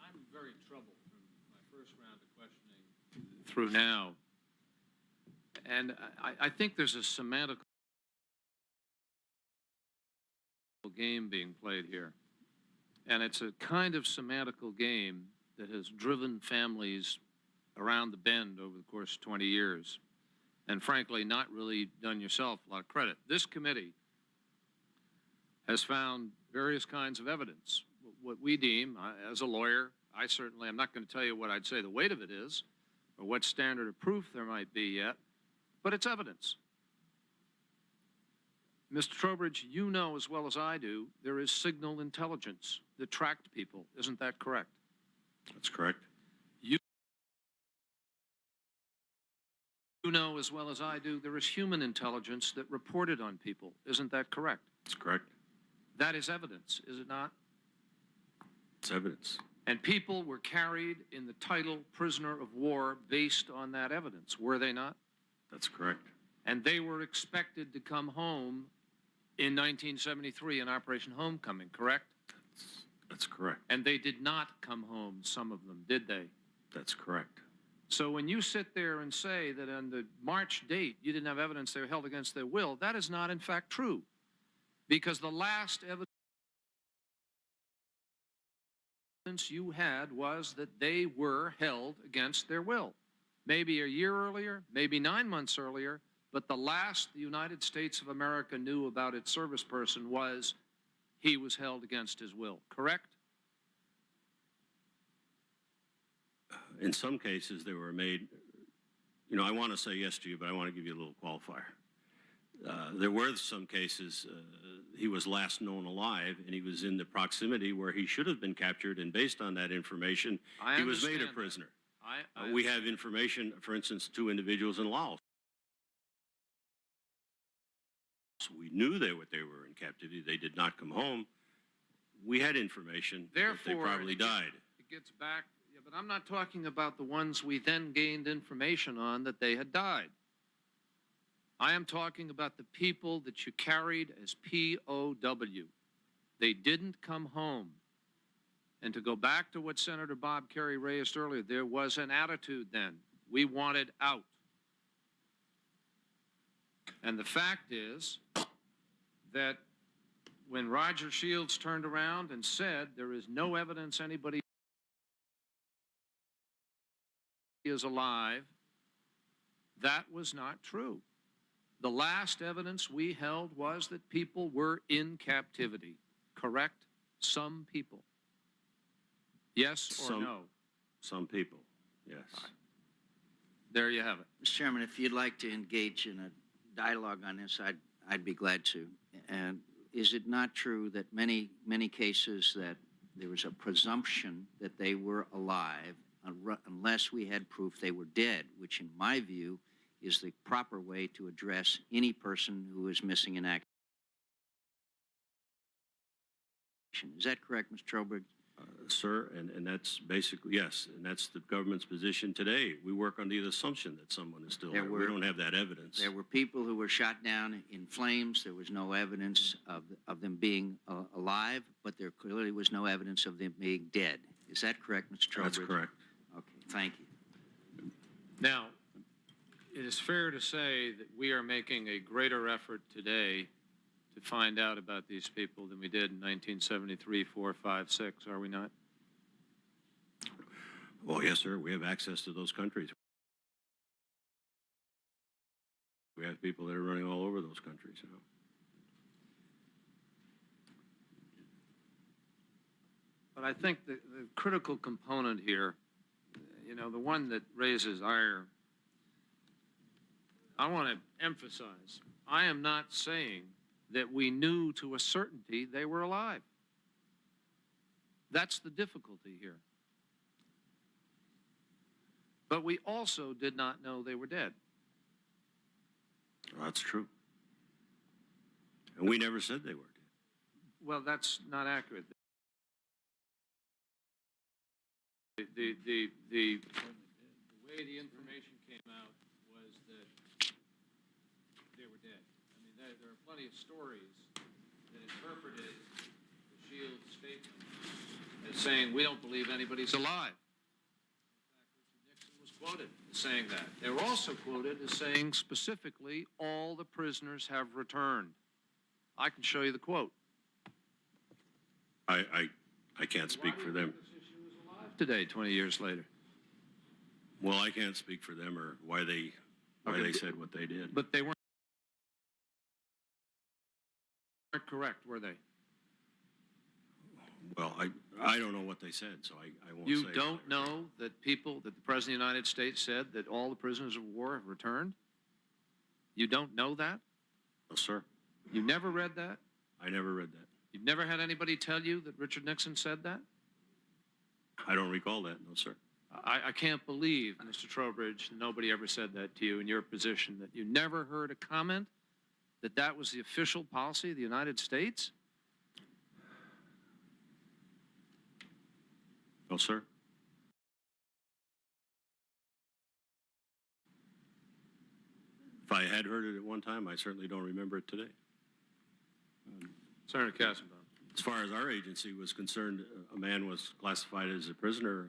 [SPEAKER 2] I'm very troubled from my first round of questioning through now. And I think there's a semantical game being played here. And it's a kind of semantical game that has driven families around the bend over the course of 20 years. And frankly, not really done yourself a lot of credit. This committee has found various kinds of evidence. What we deem, as a lawyer, I'm not going to tell you what I'd say the weight of it is, or what standard of proof there might be yet, but it's evidence. Mr. Trowbridge, you know as well as I do, there is signal intelligence that tracked people. Isn't that correct?
[SPEAKER 7] That's correct.
[SPEAKER 2] You know as well as I do, there is human intelligence that reported on people. Isn't that correct?
[SPEAKER 7] That's correct.
[SPEAKER 2] That is evidence, is it not?
[SPEAKER 7] It's evidence.
[SPEAKER 2] And people were carried in the title prisoner of war based on that evidence, were they not?
[SPEAKER 7] That's correct.
[SPEAKER 2] And they were expected to come home in 1973 in Operation Homecoming, correct?
[SPEAKER 7] That's correct.
[SPEAKER 2] And they did not come home, some of them, did they?
[SPEAKER 7] That's correct.
[SPEAKER 2] So when you sit there and say that on the March date you didn't have evidence they were held against their will, that is not in fact true. Because the last evidence you had was that they were held against their will. Maybe a year earlier, maybe 9 months earlier, but the last the United States of America knew about its service person was he was held against his will, correct?
[SPEAKER 7] In some cases, they were made, I want to say yes to you, but I want to give you a little qualifier. There were some cases he was last known alive, and he was in the proximity where he should have been captured, and based on that information, he was made a prisoner. We have information, for instance, 2 individuals in Laos. We knew they were in captivity. They did not come home. We had information that they probably died.
[SPEAKER 2] It gets back, but I'm not talking about the ones we then gained information on that they had died. I am talking about the people that you carried as POW. They didn't come home. And to go back to what Senator Bob Kerry raised earlier, there was an attitude then. We wanted out. And the fact is that when Roger Shields turned around and said there is no evidence anybody is alive, that was not true. The last evidence we held was that people were in captivity. Correct? Some people. Yes or no?
[SPEAKER 7] Some people, yes.
[SPEAKER 2] Right. There you have it.
[SPEAKER 9] Mr. Chairman, if you'd like to engage in a dialogue on this, I'd be glad to. And is it not true that many cases that there was a presumption that they were alive unless we had proof they were dead, which in my view is the proper way to address any person who is missing in action? Is that correct, Mr. Trowbridge?
[SPEAKER 7] Sir, and that's basically, yes, and that's the government's position today. We work on the assumption that someone is still there. We don't have that evidence.
[SPEAKER 9] There were people who were shot down in flames. There was no evidence of them being alive, but there clearly was no evidence of them being dead. Is that correct, Mr. Trowbridge?
[SPEAKER 7] That's correct.
[SPEAKER 9] Okay, thank you.
[SPEAKER 2] Now, it is fair to say that we are making a greater effort today to find out about these people than we did in 1973, 4, 5, 6, are we not?
[SPEAKER 7] Well, yes, sir. We have access to those countries. We have people that are running all over those countries. You know?
[SPEAKER 2] But I think the critical component here, you know, the one that raises ire, I want to emphasize, I am not saying that we knew to a certainty they were alive. That's the difficulty here. But we also did not know they were dead.
[SPEAKER 7] Well, that's true. And we never said they were dead.
[SPEAKER 2] Well, that's not accurate. The way the information came out was that they were dead. I mean, there are plenty of stories that interpreted the Shields statement as saying, we don't believe anybody's alive. In fact, Richard Nixon was quoted as saying that. They were also quoted as saying specifically, all the prisoners have returned. I can show you the quote.
[SPEAKER 7] I can't speak for them.
[SPEAKER 2] Today, 20 years later.
[SPEAKER 7] Well, I can't speak for them or why they said what they did.
[SPEAKER 2] But they weren't correct, were they?
[SPEAKER 7] Well, I don't know what they said, so I won't say.
[SPEAKER 2] You don't know that the President of the United States said that all the prisoners of war have returned? You don't know that?
[SPEAKER 7] No, sir.
[SPEAKER 2] You never read that?
[SPEAKER 7] I never read that.
[SPEAKER 2] You've never had anybody tell you that Richard Nixon said that?
[SPEAKER 7] I don't recall that, no, sir.
[SPEAKER 2] I can't believe, Mr. Trowbridge, nobody ever said that to you in your position, that you never heard a comment that that was the official policy of the United States?
[SPEAKER 7] No, sir. If I had heard it at one time, I certainly don't remember it today.
[SPEAKER 2] Senator Kassenbaum.
[SPEAKER 7] As far as our agency was concerned, a man was classified as a prisoner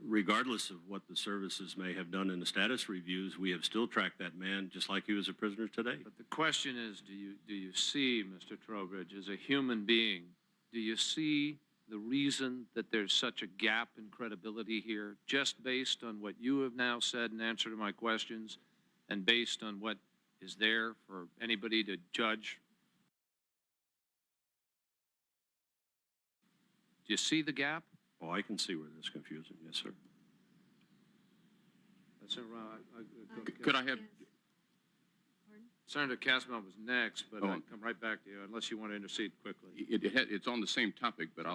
[SPEAKER 7] regardless of what the services may have done in the status reviews. We have still tracked that man just like he was a prisoner today.
[SPEAKER 2] But the question is, do you see, Mr. Trowbridge, as a human being, do you see the reason that there's such a gap in credibility here, just based on what you have now said in answer to my questions and based on what is there for anybody to judge? Do you see the gap?
[SPEAKER 7] Oh, I can see where there's confusion. Yes, sir.
[SPEAKER 2] That's
[SPEAKER 12] Could I have?
[SPEAKER 2] Senator Kassenbaum was next, but I'll come right back to you unless you want to intercede quickly.
[SPEAKER 12] It's on the same topic, but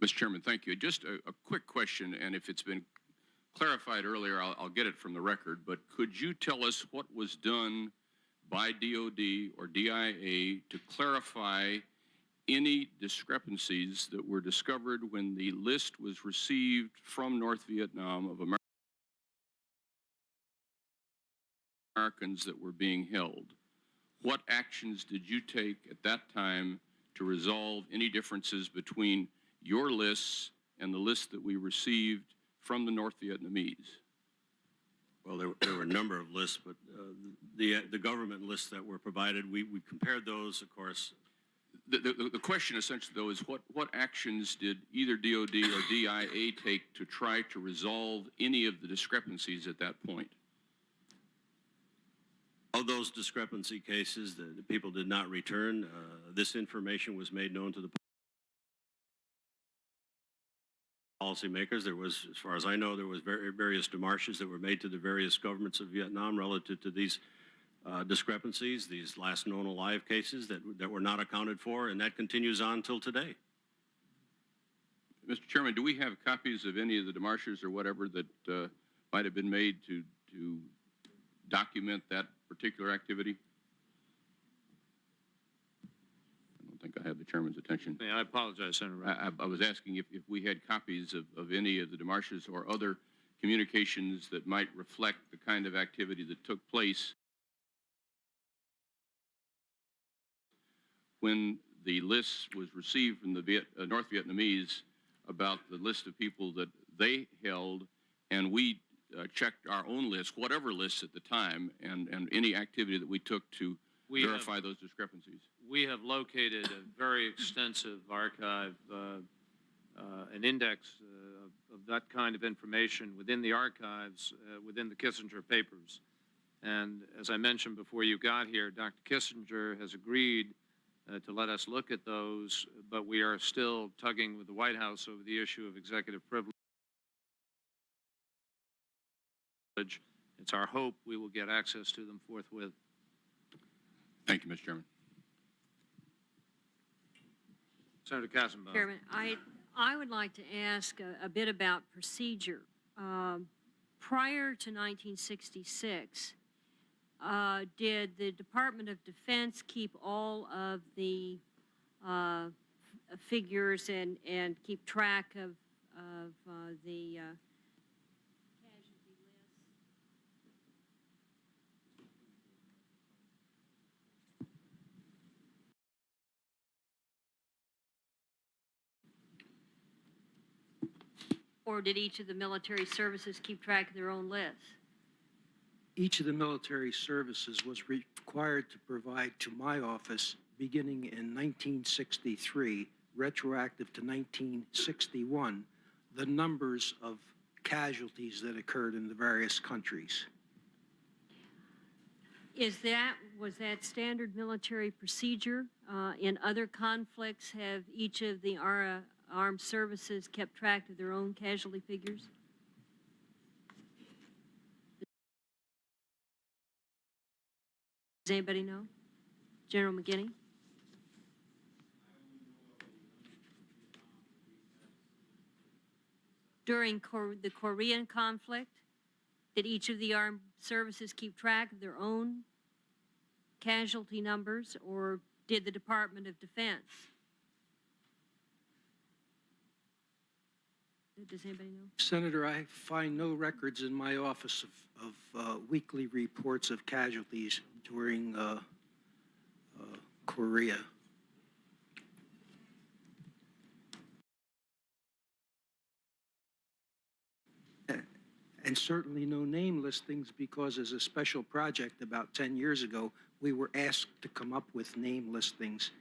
[SPEAKER 12] Mr. Chairman, thank you. Just a quick question, and if it's been clarified earlier, I'll get it from the record, but could you tell us what was done by DOD or DIA to clarify any discrepancies that were discovered when the list was received from North Vietnam of American Americans that were being held. What actions did you take at that time to resolve any differences between your lists and the lists that we received from the North Vietnamese?
[SPEAKER 7] Well, there were a number of lists, but the government lists that were provided, we compared those, of course.
[SPEAKER 12] The question essentially, though, is what actions did either DOD or DIA take to try to resolve any of the discrepancies at that point?
[SPEAKER 7] Of those discrepancy cases, the people did not return. This information was made known to the policymakers. There was, as far as I know, there was various demarches that were made to the various governments of Vietnam relative to these discrepancies, these last known alive cases that were not accounted for, and that continues on till today.
[SPEAKER 12] Mr. Chairman, do we have copies of any of the demarches or whatever that might have been made to document that particular activity? I don't think I have the chairman's attention.
[SPEAKER 2] Yeah, I apologize, Senator.
[SPEAKER 12] I was asking if we had copies of any of the demarches or other communications that might reflect the kind of activity that took place when the list was received from the North Vietnamese about the list of people that they held, and we checked our own list, whatever lists at the time, and any activity that we took to verify those discrepancies.
[SPEAKER 2] We have located a very extensive archive, an index of that kind of information within the archives, within the Kissinger papers. And as I mentioned before you got here, Dr. Kissinger has agreed to let us look at those, but we are still tugging with the White House over the issue of executive privilege. It's our hope we will get access to them forthwith.
[SPEAKER 12] Thank you, Mr. Chairman.
[SPEAKER 2] Senator Kassenbaum.
[SPEAKER 13] Chairman, I would like to ask a bit about procedure. Prior to 1966, did the Department of Defense keep all of the figures and keep track of the casualty list? Or did each of the military services keep track of their own lists?
[SPEAKER 8] Each of the military services was required to provide to my office beginning in 1963, retroactive to 1961, the numbers of casualties that occurred in the various countries.
[SPEAKER 13] Was that standard military procedure? In other conflicts, have each of the armed services kept track of their own casualty figures? Does anybody know? General McGinney? During the Korean conflict, did each of the armed services keep track of their own casualty numbers, or did the Department of Defense? Does anybody know?
[SPEAKER 8] Senator, I find no records in my office of weekly reports of casualties during Korea. And certainly no name listings, because as a special project about 10 years ago, we were asked to come up with name listings,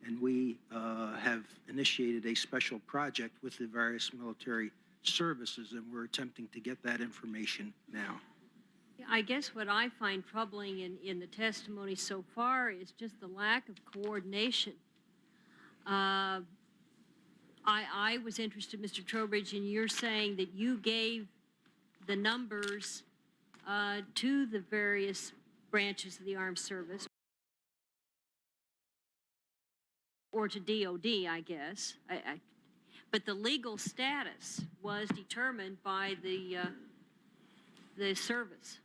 [SPEAKER 8] and we have initiated a special project with the various military services, and we're attempting to get that information now.
[SPEAKER 13] I guess what I find troubling in the testimony so far is just the lack of coordination. I was interested, Mr. Trowbridge, in your saying that you gave the numbers to the various branches of the armed service, or to DOD, I guess. But the legal status was determined by the service.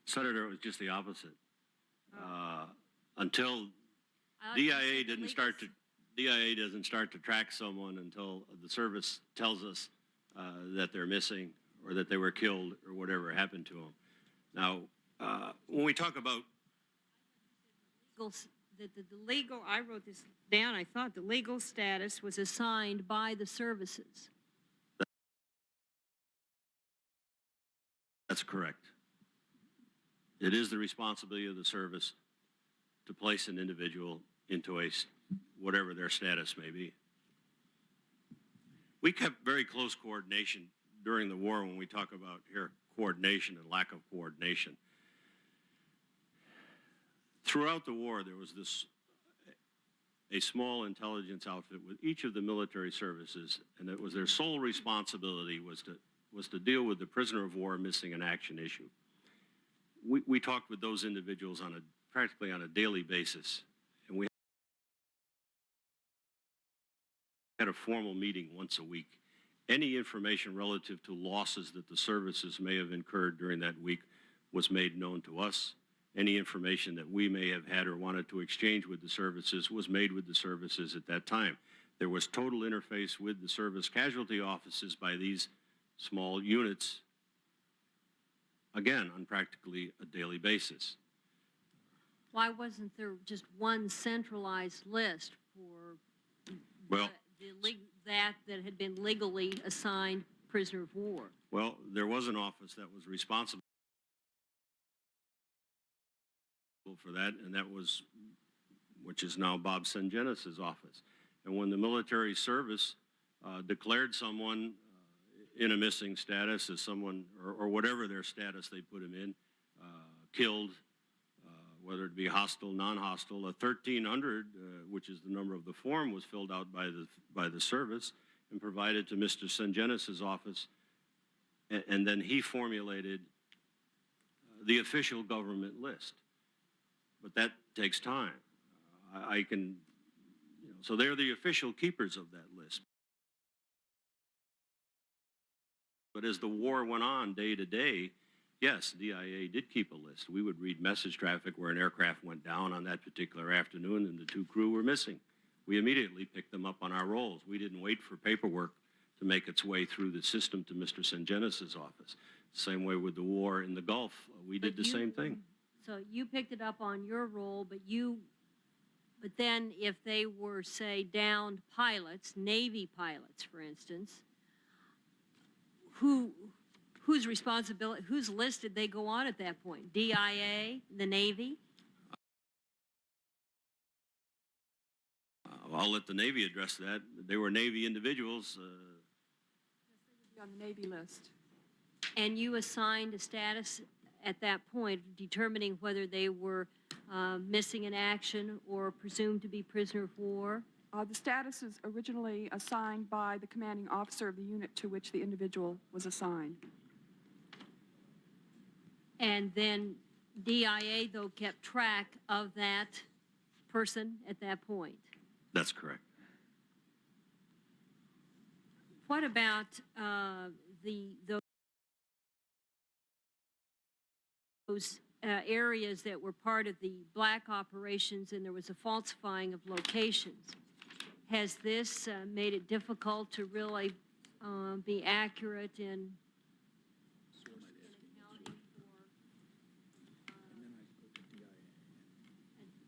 [SPEAKER 7] Senator, it was just the opposite. Until DIA doesn't start to track someone until the service tells us that they're missing or that they were killed or whatever happened to them. Now, when we talk about
[SPEAKER 13] I wrote this down, I thought the legal status was assigned by the services.
[SPEAKER 7] That's correct. It is the responsibility of the service to place an individual into whatever their status may be. We kept very close coordination during the war when we talk about here coordination and lack of coordination. Throughout the war, there was a small intelligence outfit with each of the military services, and it was their sole responsibility was to deal with the prisoner of war missing in action issue. We talked with those individuals practically on a daily basis, and we had a formal meeting once a week. Any information relative to losses that the services may have incurred during that week was made known to us. Any information that we may have had or wanted to exchange with the services was made with the services at that time. There was total interface with the service casualty offices by these small units, again, on practically a daily basis.
[SPEAKER 13] Why wasn't there just one centralized list for that had been legally assigned prisoner of war?
[SPEAKER 7] Well, there was an office that was responsible for that, and that was, which is now Bob Sengenis's office. And when the military service declared someone in a missing status as someone, or whatever their status they put him in, killed, whether it be hostile, non-hostile, a 1300, which is the number of the form, was filled out by the service and provided to Mr. Sengenis's office, and then he formulated the official government list. But that takes time. I can, so they're the official keepers of that list. But as the war went on day to day, yes, DIA did keep a list. We would read message traffic where an aircraft went down on that particular afternoon and the two crew were missing. We immediately picked them up on our rolls. We didn't wait for paperwork to make its way through the system to Mr. Sengenis's office. Same way with the war in the Gulf. We did the same thing.
[SPEAKER 13] So you picked it up on your roll, but then if they were, say, downed pilots, Navy pilots, for instance, whose responsibility, whose list did they go on at that point? DIA, the Navy?
[SPEAKER 7] I'll let the Navy address that. They were Navy individuals.
[SPEAKER 14] On the Navy list.
[SPEAKER 13] And you assigned a status at that point, determining whether they were missing in action or presumed to be prisoner of war?
[SPEAKER 14] The status is originally assigned by the commanding officer of the unit to which the individual was assigned.
[SPEAKER 13] And then DIA, though, kept track of that person at that point?
[SPEAKER 7] That's correct.
[SPEAKER 13] What about those areas that were part of the black operations and there was a falsifying of locations? Has this made it difficult to really be accurate in accounting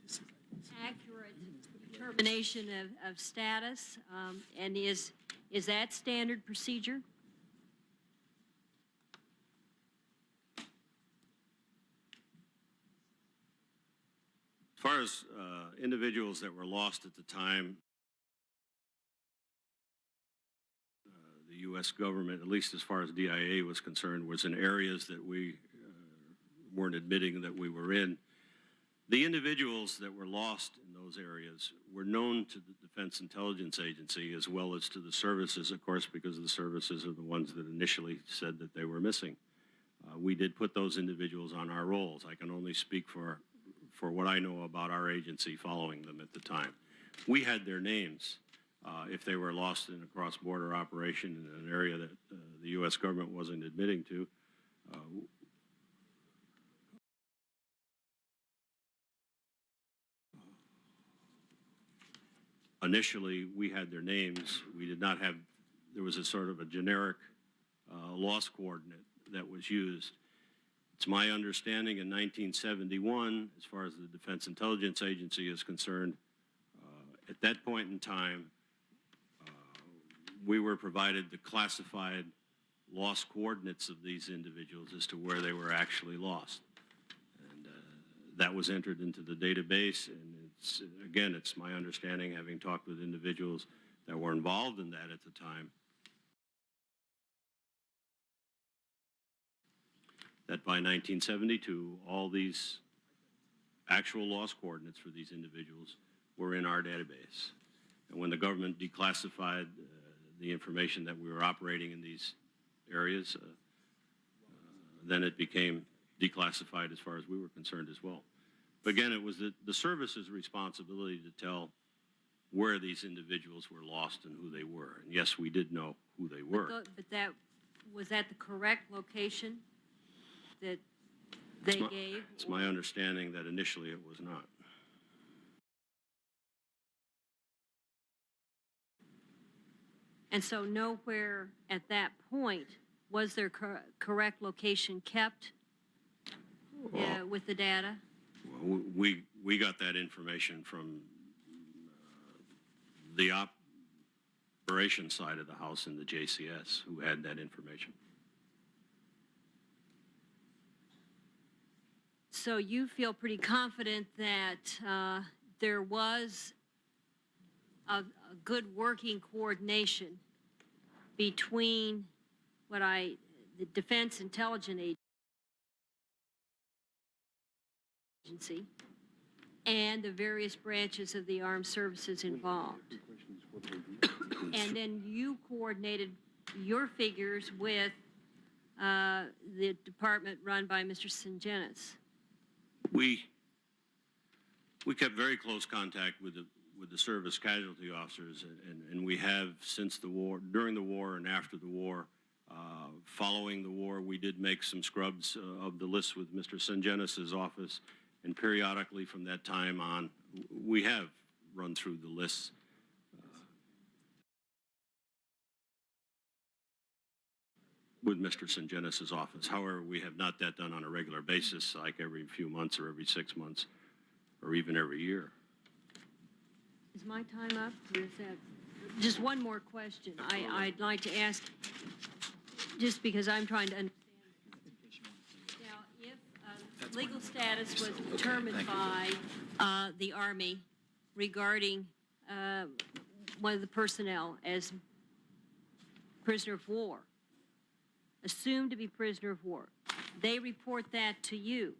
[SPEAKER 13] for accurate determination of status? And is that standard procedure?
[SPEAKER 7] As far as individuals that were lost at the time, the U.S. government, at least as far as DIA was concerned, was in areas that we weren't admitting that we were in. The individuals that were lost in those areas were known to the Defense Intelligence Agency as well as to the services, of course, because the services are the ones that initially said that they were missing. We did put those individuals on our rolls. I can only speak for what I know about our agency following them at the time. We had their names if they were lost in a cross-border operation in an area that the U.S. government wasn't admitting to. Initially, we had their names. We did not have, there was a sort of a generic loss coordinate that was used. It's my understanding in 1971, as far as the Defense Intelligence Agency is concerned, at that point in time, we were provided the classified lost coordinates of these individuals as to where they were actually lost. And that was entered into the database, and it's my understanding, having talked with individuals that were involved in that at the time, that by 1972, all these actual lost coordinates for these individuals were in our database. And when the government declassified the information that we were operating in these areas, then it became declassified as far as we were concerned as well. But again, it was the service's responsibility to tell where these individuals were lost and who they were. And yes, we did know who they were.
[SPEAKER 13] But was that the correct location that they gave?
[SPEAKER 7] It's my understanding that initially it was not.
[SPEAKER 13] And so nowhere at that point was their correct location kept with the data?
[SPEAKER 7] Well, we got that information from the operations side of the house in the JCS, who had that information.
[SPEAKER 13] So you feel pretty confident that there was a good working coordination between the Defense Intelligence Agency and the various branches of the armed services involved. And then you coordinated your figures with the department run by Mr. Sungenis.
[SPEAKER 7] We kept very close contact with the service casualty officers, and we have since the war, during the war and after the war. Following the war, we did make some scrubs of the list with Mr. Sungenis' office, and periodically from that time on, we have run through the lists. With Mr. Sungenis' office. However, we have not that done on a regular basis, like every few months or every 6 months or even every year.
[SPEAKER 13] Is my time up? Or is that just one more question? I'd like to ask, just because I'm trying to understand. Now, if legal status was determined by the Army regarding one of the personnel as prisoner of war, assumed to be prisoner of war, they report that to you.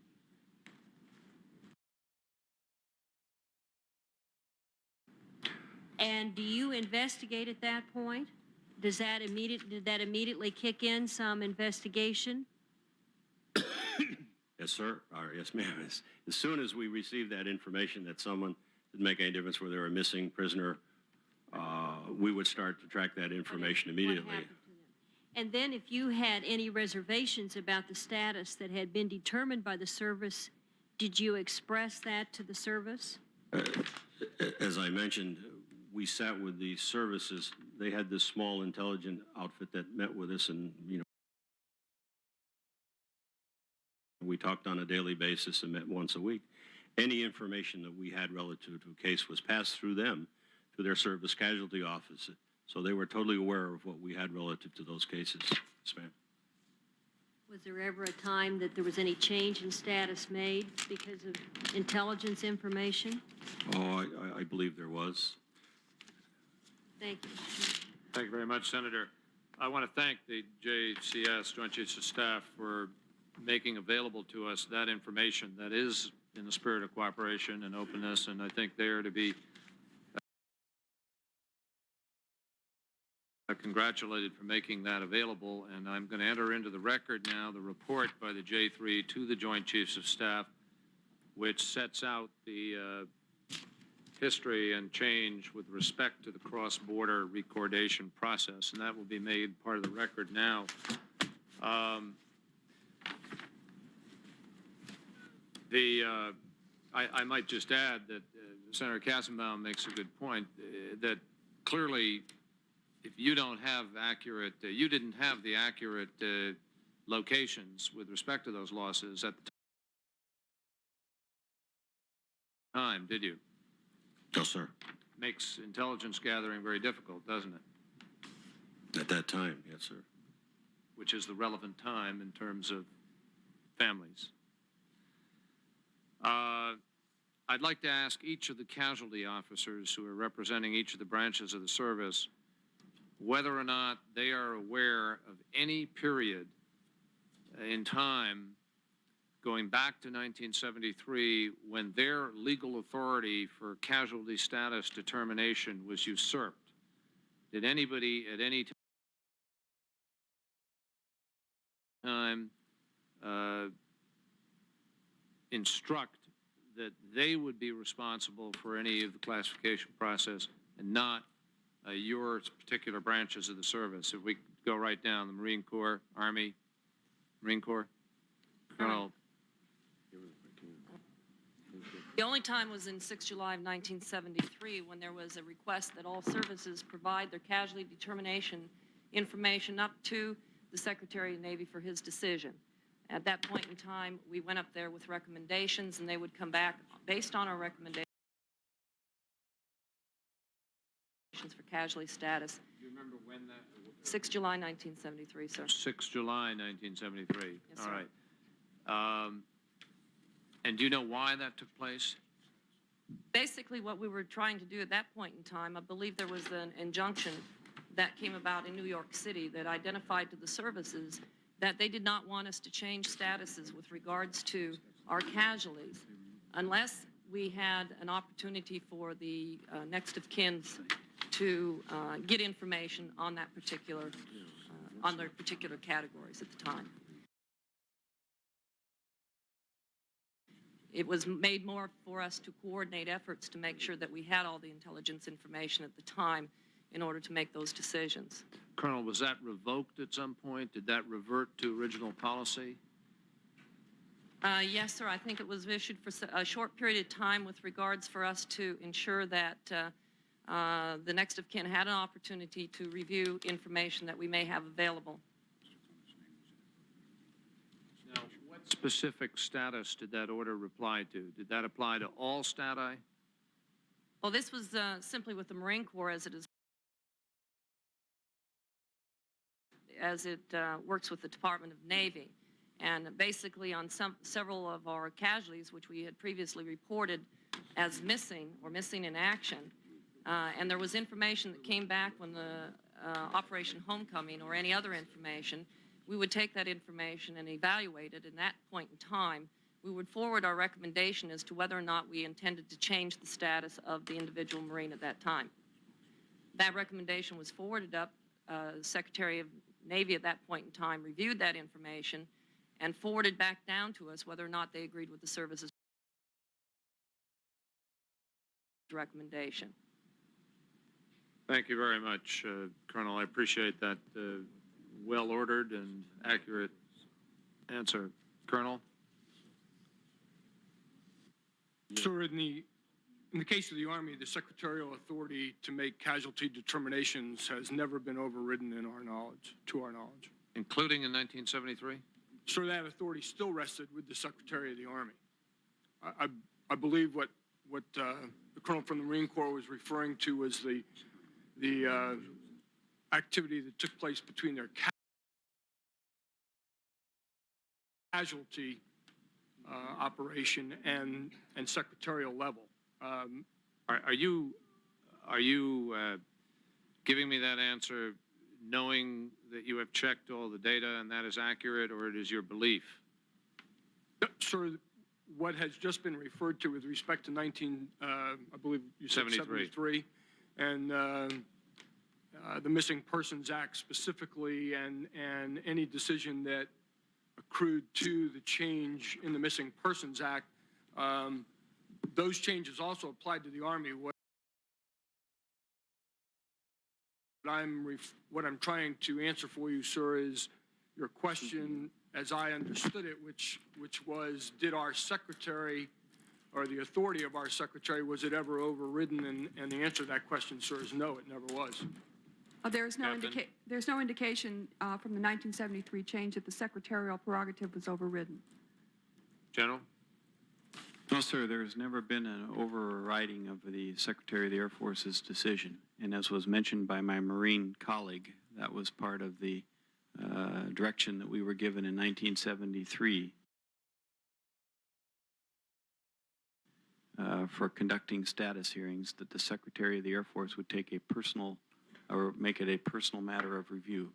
[SPEAKER 13] And do you investigate at that point? Did that immediately kick in some investigation?
[SPEAKER 7] Yes, sir. Or yes, ma'am. As soon as we received that information that someone didn't make any difference whether they were a missing prisoner, we would start to track that information immediately.
[SPEAKER 13] And then if you had any reservations about the status that had been determined by the service, did you express that to the service?
[SPEAKER 7] As I mentioned, we sat with the services. They had this small intelligence outfit that met with us, and we talked on a daily basis and met once a week. Any information that we had relative to a case was passed through them to their service casualty office. So they were totally aware of what we had relative to those cases. Yes, ma'am.
[SPEAKER 13] Was there ever a time that there was any change in status made because of intelligence information?
[SPEAKER 7] Oh, I believe there was.
[SPEAKER 13] Thank you.
[SPEAKER 2] Thank you very much, Senator. I want to thank the JCS, Joint Chiefs of Staff, for making available to us that information that is in the spirit of cooperation and openness, and I think they are to be congratulated for making that available. And I'm going to enter into the record now the report by the J3 to the Joint Chiefs of Staff, which sets out the history and change with respect to the cross-border recordation process, and that will be made part of the record now. I might just add that Senator Kassenbaum makes a good point, that clearly if you don't have accurate, you didn't have the accurate locations with respect to those losses at the time, did you?
[SPEAKER 15] No, sir.
[SPEAKER 2] Makes intelligence gathering very difficult, doesn't it?
[SPEAKER 15] At that time, yes, sir.
[SPEAKER 2] Which is the relevant time in terms of families. I'd like to ask each of the casualty officers who are representing each of the branches of the service whether or not they are aware of any period in time going back to 1973 when their legal authority for casualty status determination was usurped. Did anybody at any time instruct that they would be responsible for any of the classification process and not your particular branches of the service? If we go right down, the Marine Corps, Army, Marine Corps, Colonel.
[SPEAKER 16] The only time was in 6 July of 1973 when there was a request that all services provide their casualty determination information up to the Secretary of the Navy for his decision. At that point in time, we went up there with recommendations, and they would come back based on our recommendations for casualty status.
[SPEAKER 2] Do you remember when that?
[SPEAKER 16] 6 July 1973, sir.
[SPEAKER 2] 6 July 1973.
[SPEAKER 16] Yes,
[SPEAKER 2] all
[SPEAKER 16] sir.
[SPEAKER 2] Right. And do you know why that took place?
[SPEAKER 16] Basically, what we were trying to do at that point in time, I believe there was an injunction that came about in New York City that identified to the services that they did not want us to change statuses with regards to our casualties unless we had an opportunity for the next of kin to get information on that particular, on their particular categories at the time. It was made more for us to coordinate efforts to make sure that we had all the intelligence information at the time in order to make those decisions.
[SPEAKER 2] Colonel, was that revoked at some point? Did that revert to original policy?
[SPEAKER 16] Yes, sir. I think it was issued for a short period of time with regards for us to ensure that the next of kin had an opportunity to review information that we may have available.
[SPEAKER 2] Now, what specific status did that order apply to? Did that apply to all stati?
[SPEAKER 16] Well, this was simply with the Marine Corps as it works with the Department of Navy. And basically on several of our casualties, which we had previously reported as missing or missing in action, and there was information that came back when the Operation Homecoming or any other information, we would take that information and evaluate it. In that point in time, we would forward our recommendation as to whether or not we intended to change the status of the individual Marine at that time. That recommendation was forwarded up. The Secretary of Navy at that point in time reviewed that information and forwarded back down to us whether or not they agreed with the service's recommendation.
[SPEAKER 2] Thank you very much, Colonel. I appreciate that well-ordered and accurate answer. Colonel?
[SPEAKER 17] Sir, in the case of the Army, the secretarial authority to make casualty determinations has never been overridden in our knowledge, to our knowledge.
[SPEAKER 2] Including in 1973?
[SPEAKER 17] Sir, that authority still rested with the Secretary of the Army. I believe what the Colonel from the Marine Corps was referring to was the activity that took place between their casualty operation and secretarial level.
[SPEAKER 2] Are you giving me that answer knowing that you have checked all the data and that is accurate, or it is your belief?
[SPEAKER 17] Sir, what has just been referred to with respect to I believe you said 73, and the Missing Persons Act specifically, and any decision that accrued to the change in the Missing Persons Act, those changes also applied to the Army. What I'm trying to answer for you, sir, is your question, as I understood it, which was, did our secretary, or the authority of our secretary, was it ever overridden? And the answer to that question, sir, is no, it never was.
[SPEAKER 14] There's no
[SPEAKER 2] Captain?
[SPEAKER 14] there's no indication from the 1973 change that the secretarial prerogative was overridden.
[SPEAKER 2] General?
[SPEAKER 18] No, sir, there's never been an overriding of the Secretary of the Air Force's decision. And as was mentioned by my Marine colleague, that was part of the direction that we were given in 1973 for conducting status hearings, that the Secretary of the Air Force would take a personal, or make it a personal matter of review.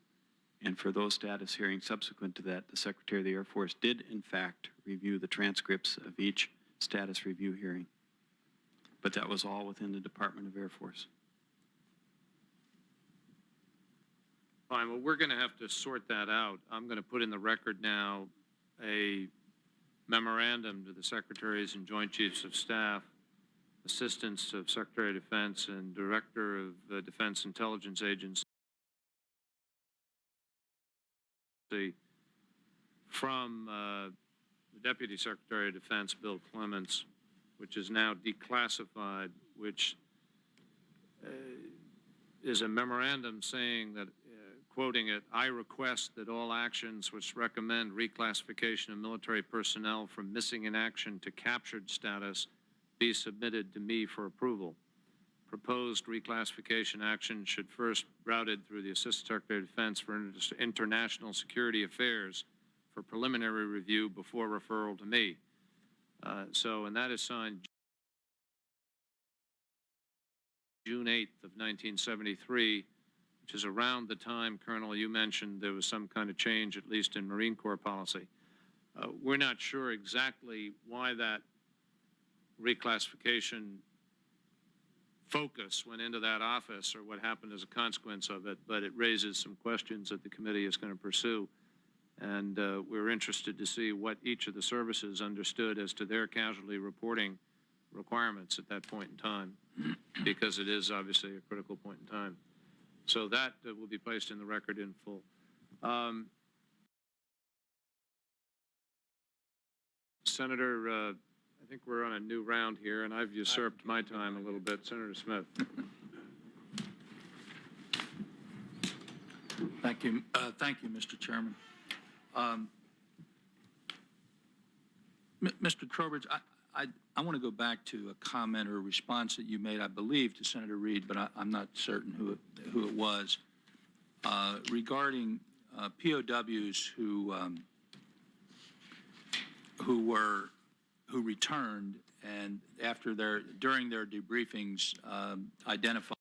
[SPEAKER 18] And for those status hearings subsequent to that, the Secretary of the Air Force did, in fact, review the transcripts of each status review hearing. But that was all within the Department of Air Force.
[SPEAKER 2] Fine, well, we're going to have to sort that out. I'm going to put in the record now a memorandum to the Secretaries and Joint Chiefs of Staff, Assistants of Secretary of Defense and Director of the Defense Intelligence Agency from the Deputy Secretary of Defense, Bill Clements, which is now declassified, which is a memorandum saying that, quoting it, I request that all actions which recommend reclassification of military personnel from missing in action to captured status be submitted to me for approval. Proposed reclassification action should first routed through the Assistant Secretary of Defense for International Security Affairs for preliminary review before referral to me. And that is signed June 8th of 1973, which is around the time, Colonel, you mentioned there was some kind of change, at least in Marine Corps policy. We're not sure exactly why that reclassification focus went into that office or what happened as a consequence of it, but it raises some questions that the committee is going to pursue. And we're interested to see what each of the services understood as to their casualty reporting requirements at that point in time, because it is obviously a critical point in time. So that will be placed in the record in full. Senator, I think we're on a new round here, and I've usurped my time a little bit. Senator Smith.
[SPEAKER 3] Thank you, Mr. Chairman. Mr. Trowbridge, I want to go back to a comment or a response that you made, I believe, to Senator Reid, but I'm not certain who it was, regarding POWs who returned and during their debriefings identified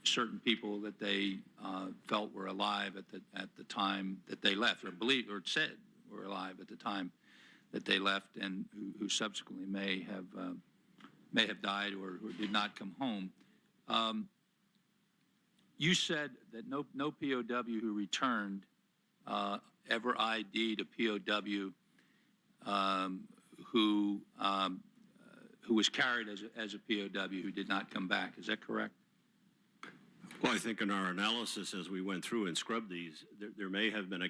[SPEAKER 3] certain people that they felt were alive at the time that they left, or believed or said were alive at the time that they left, and who subsequently may have died or did not come home. You said that no POW who returned ever ID'd a POW who was carried as a POW who did not come back. Is that correct?
[SPEAKER 7] Well, I think in our analysis as we went through and scrubbed these, there may have been a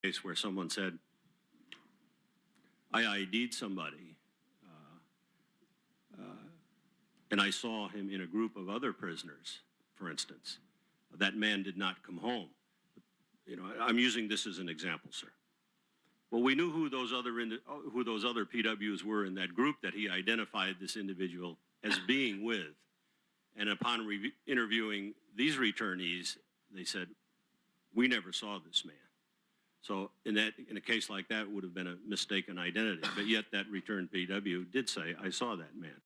[SPEAKER 7] case where someone said, I ID'd somebody, and I saw him in a group of other prisoners, for instance. That man did not come home. You know, I'm using this as an example, sir. Well, we knew who those other PWs were in that group that he identified this individual as being with. And upon interviewing these returnees, they said, we never saw this man. So in a case like that, it would have been a mistaken identity. But yet that returned PW did say, I saw that man.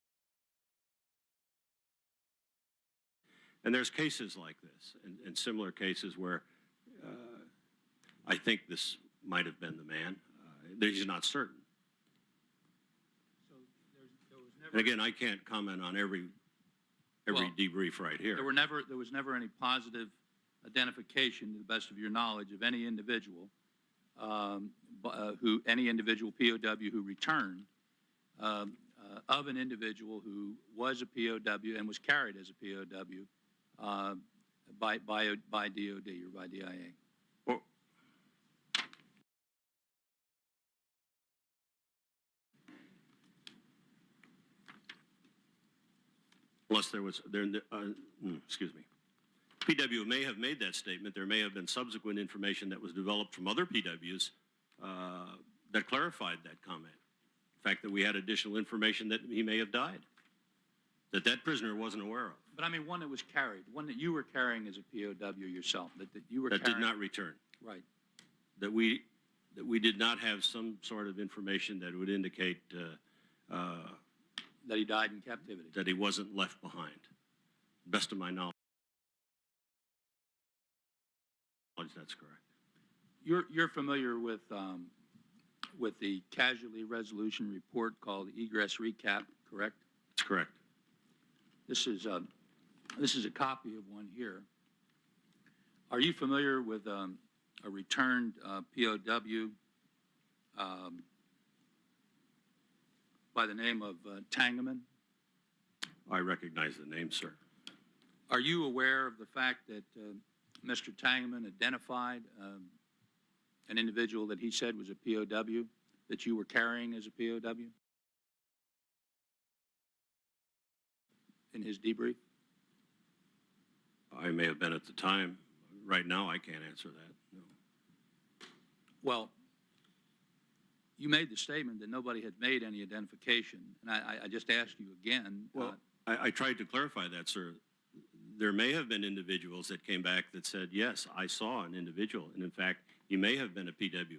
[SPEAKER 7] And there's cases like this, and similar cases where I think this might have been the man. He's not certain.
[SPEAKER 3] So there was never,
[SPEAKER 7] and again, I can't comment on every debrief right here.
[SPEAKER 3] There was never any positive identification, to the best of your knowledge, of any individual POW who returned, of an individual who was a POW and was carried as a POW by DOD or by DIA.
[SPEAKER 7] Well, Unless there was, excuse me. PW may have made that statement. There may have been subsequent information that was developed from other PWs that clarified that comment. The fact that we had additional information that he may have died, that prisoner wasn't aware of.
[SPEAKER 3] But I mean, one that was carried, one that you were carrying as a POW yourself, that you were
[SPEAKER 7] That
[SPEAKER 3] carrying.
[SPEAKER 7] did not return.
[SPEAKER 3] Right.
[SPEAKER 7] That we did not have some sort of information that would indicate
[SPEAKER 3] That he died in captivity.
[SPEAKER 7] that he wasn't left behind. Best of my knowledge, that's correct.
[SPEAKER 3] You're familiar with the casualty resolution report called Egress Recap, correct?
[SPEAKER 7] That's correct.
[SPEAKER 3] This is a copy of one here. Are you familiar with a returned POW by the name of Tangeman?
[SPEAKER 7] I recognize the name, sir.
[SPEAKER 3] Are you aware of the fact that Mr. Tangeman identified an individual that he said was a POW that you were carrying as a POW in his debrief?
[SPEAKER 7] I may have been at the time. Right now, I can't answer that. No.
[SPEAKER 3] Well, you made the statement that nobody had made any identification, and I just asked you again.
[SPEAKER 7] Well, I tried to clarify that, sir. There may have been individuals that came back that said, yes, I saw an individual, and in fact, he may have been a PW.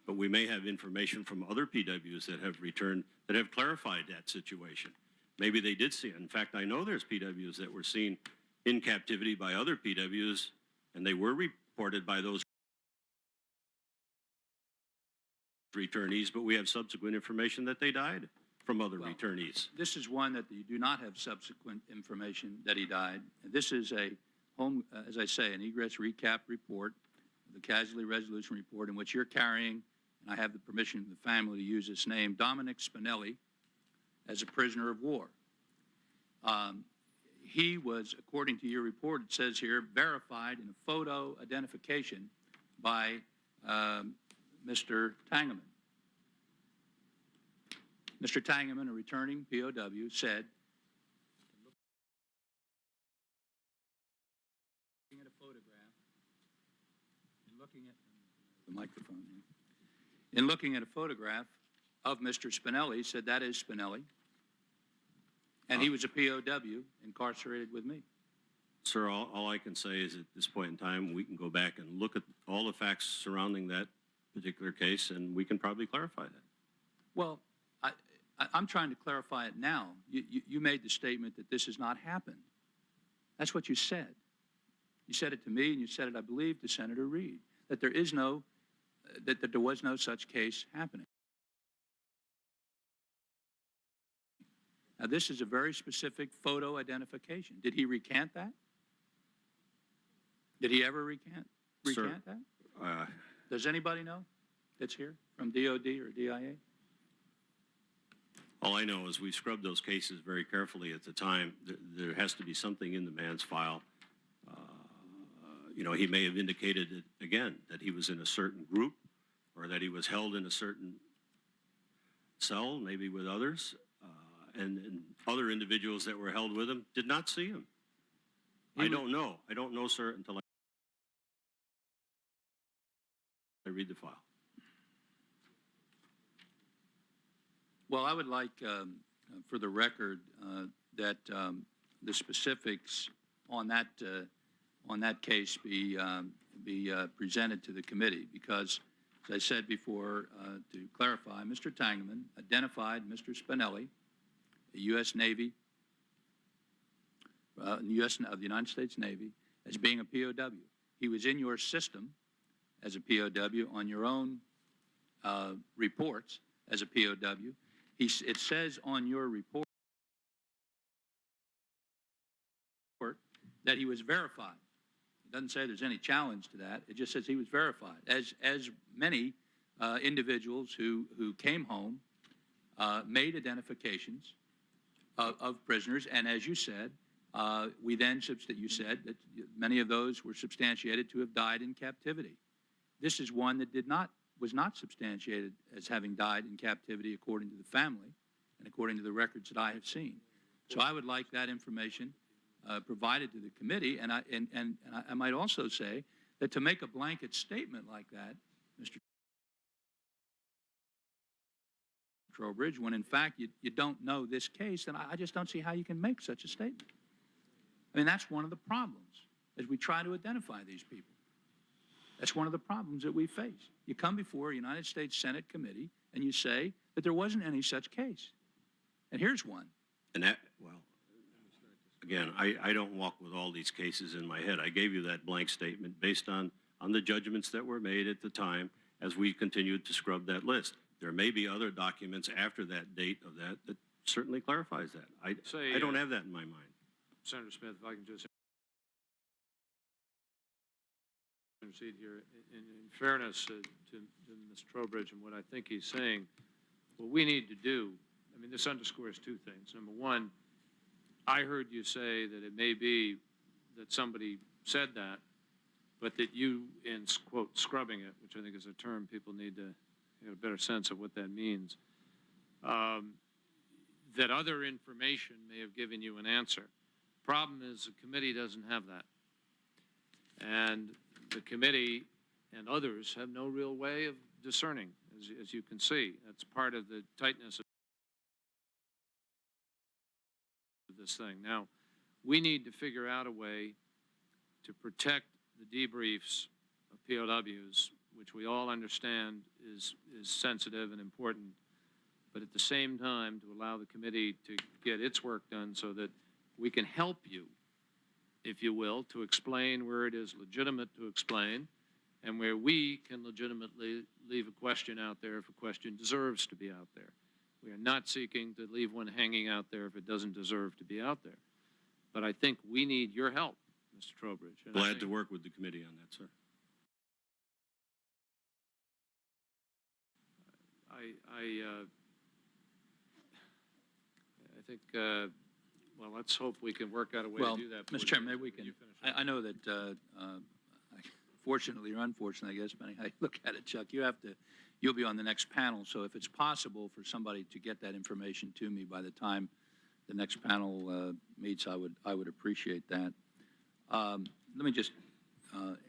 [SPEAKER 7] But we may have information from other PWs that have returned that have clarified that situation. Maybe they did see it. In fact, I know there's PWs that were seen in captivity by other PWs, and they were reported by those returnees, but we have subsequent information that they died from other returnees.
[SPEAKER 3] This is one that you do not have subsequent information that he died. This is a home, as I say, an egress recap report, the casualty resolution report, in which you're carrying, and I have the permission of the family to use this name, Dominic Spinelli, as a prisoner of war. He was, according to your report, it says here, verified in a photo identification by Mr. Tangeman. Mr. Tangeman, a returning POW, said, looking at a photograph, and looking at the microphone here, in looking at a photograph of Mr. Spinelli, said that is Spinelli, and he was a POW incarcerated with me.
[SPEAKER 7] Sir, all I can say is at this point in time, we can go back and look at all the facts surrounding that particular case, and we can probably clarify that.
[SPEAKER 3] Well, I'm trying to clarify it now. You made the statement that this has not happened. That's what you said. You said it to me, and you said it, I believe, to Senator Reid, that there is no, that there was no such case happening. Now, this is a very specific photo identification. Did he recant that? Did he ever recant that? Does anybody know that's here from DOD or DIA?
[SPEAKER 7] All I know is we scrubbed those cases very carefully at the time. There has to be something in the man's file. You know, he may have indicated, again, that he was in a certain group or that he was held in a certain cell, maybe with others, and other individuals that were held with him did not see him. I don't know. I don't know, sir, until I read the file.
[SPEAKER 3] Well, I would like, for the record, that the specifics on that case be presented to the committee, because, as I said before, to clarify, Mr. Tangeman identified Mr. Spinelli, a U.S. Navy, of the United States Navy, as being a POW. He was in your system as a POW on your own reports as a POW. It says on your report that he was verified. It doesn't say there's any challenge to that. It just says he was verified, as many individuals who came home made identifications of prisoners, and as you said, you said that many of those were substantiated to have died in captivity. This is one that was not substantiated as having died in captivity according to the family and according to the records that I have seen. So I would like that information provided to the committee, and I might also say that to make a blanket statement like that, Mr. Trowbridge, when in fact you don't know this case, then I just don't see how you can make such a statement. I mean, that's one of the problems as we try to identify these people. That's one of the problems that we face. You come before a United States Senate committee and you say that there wasn't any such case. And here's one.
[SPEAKER 7] And that, well, again, I don't walk with all these cases in my head. I gave you that blank statement based on the judgments that were made at the time as we continued to scrub that list. There may be other documents after that date of that certainly clarifies that. I don't have that in my mind.
[SPEAKER 2] Senator Smith, if I can just intercede here. In fairness to Mr. Trowbridge and what I think he's saying, what we need to do, I mean, this underscores two things. Number one, I heard you say that it may be that somebody said that, but that you, in quote, scrubbing it, which I think is a term people need to get a better sense of what that means, that other information may have given you an answer. Problem is the committee doesn't have that. And the committee and others have no real way of discerning, as you can see. That's part of the tightness of this thing. Now, we need to figure out a way to protect the debriefs of POWs, which we all understand is sensitive and important, but at the same time to allow the committee to get its work done so that we can help you, if you will, to explain where it is legitimate to explain and where we can legitimately leave a question out there if a question deserves to be out there. We are not seeking to leave one hanging out there if it doesn't deserve to be out there. But I think we need your help, Mr. Trowbridge. And
[SPEAKER 7] Glad to work with the committee on that, sir.
[SPEAKER 2] I think, well, let's hope we can work out a way
[SPEAKER 3] Well,
[SPEAKER 2] to do that.
[SPEAKER 3] Mr. Chairman, maybe we can. I know that, fortunately or unfortunately, I guess, depending how you look at it, Chuck, you'll be on the next panel. So if it's possible for somebody to get that information to me by the time the next panel meets, I would appreciate that. Let me just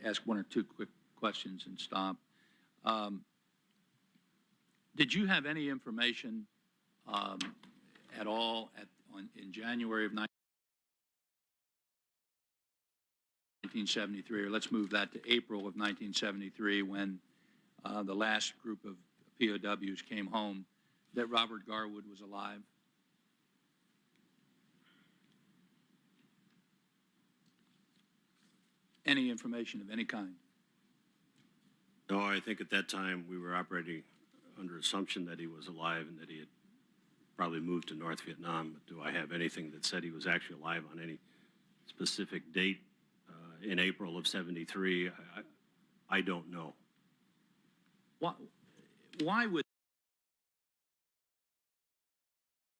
[SPEAKER 3] ask one or two quick questions and stop. Did you have any information at all in January of 1973, or let's move that to April of 1973, when the last group of POWs came home, that Robert Garwood was alive? Any information of any kind?
[SPEAKER 7] No, I think at that time we were operating under assumption that he was alive and that he had probably moved to North Vietnam. But do I have anything that said he was actually alive on any specific date in April of '73? I don't know.
[SPEAKER 3] Why would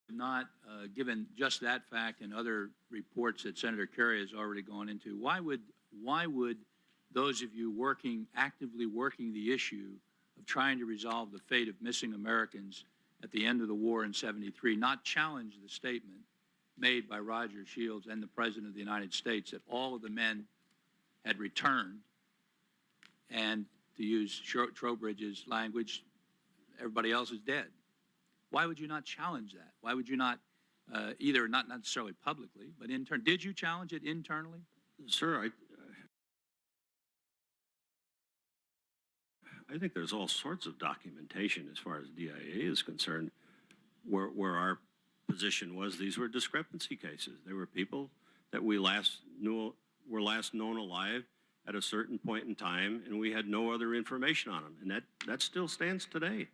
[SPEAKER 3] not, given just that fact and other reports that Senator Kerry has already gone into, why would those of you actively working the issue of trying to resolve the fate of missing Americans at the end of the war in '73 not challenge the statement made by Roger Shields and the President of the United States that all of the men had returned, and to use Trowbridge's language, everybody else is dead? Why would you not challenge that? Why would you not, either not necessarily publicly, but internally? Did you challenge it internally?
[SPEAKER 7] Sir, I think there's all sorts of documentation as far as DIA is concerned where our position was these were discrepancy cases. There were people that we were last known alive at a certain point in time, and we had no other information on them, and that still stands today.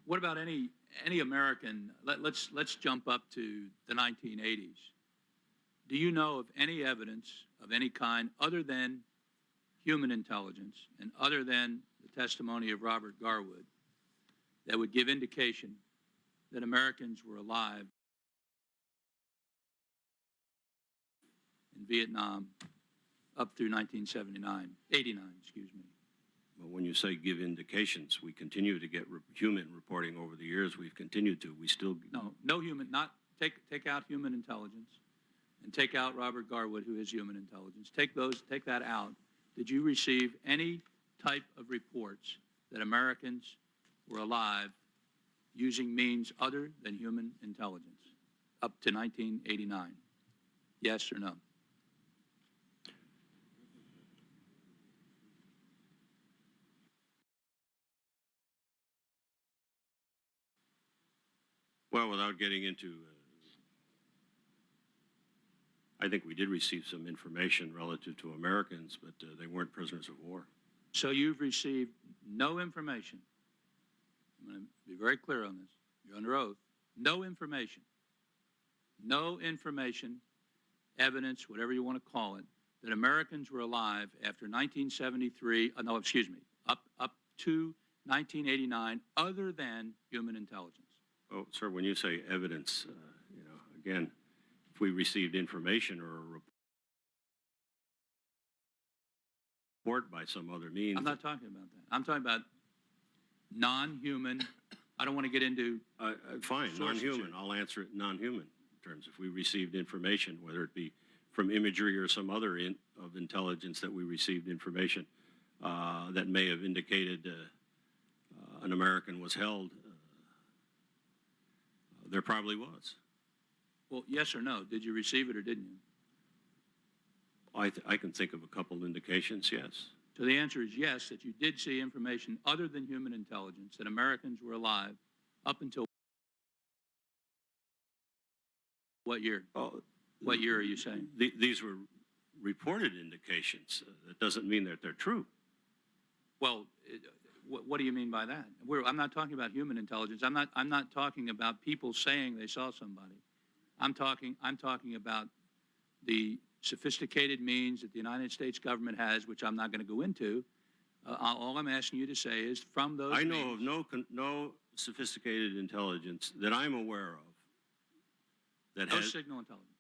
[SPEAKER 3] What about any American? Let's jump up to the 1980s. Do you know of any evidence of any kind other than human intelligence and other than the testimony of Robert Garwood that would give indication that Americans were alive in Vietnam up through 1979, 89, excuse me?
[SPEAKER 7] Well, when you say give indications, we continue to get human reporting over the years. We've continued to. We still
[SPEAKER 3] no human, not take out human intelligence and take out Robert Garwood, who is human intelligence. Take that out. Did you receive any type of reports that Americans were alive using means other than human intelligence up to 1989? Yes or no?
[SPEAKER 7] Well, without getting into, I think we did receive some information relative to Americans, but they weren't prisoners of war.
[SPEAKER 3] So you've received no information. I'm going to be very clear on this. You're under oath. No information, evidence, whatever you want to call it, that Americans were alive after 1973, up to 1989, other than human intelligence.
[SPEAKER 7] Oh, sir, when you say evidence, you know, again, if we received information or a report by some other means.
[SPEAKER 3] I'm not talking about that. I'm talking about non-human. I don't want to get into.
[SPEAKER 7] Fine, non-human. I'll answer it non-human terms. If we received information, whether it be from imagery or some other of intelligence that we received information that may have indicated an American was held, there probably was.
[SPEAKER 3] Well, yes or no? Did you receive it or didn't you?
[SPEAKER 7] I can think of a couple indications, yes.
[SPEAKER 3] So the answer is yes, that you did see information other than human intelligence, that Americans were alive up until what year? What year are you saying?
[SPEAKER 7] These were reported indications. That doesn't mean that they're true.
[SPEAKER 3] Well, what do you mean by that? I'm not talking about human intelligence. I'm not talking about people saying they saw somebody. I'm talking about the sophisticated means that the United States government has, which I'm not going to go into. All I'm asking you to say is from those.
[SPEAKER 7] I know of no sophisticated intelligence that I'm aware of that
[SPEAKER 3] has signal intelligence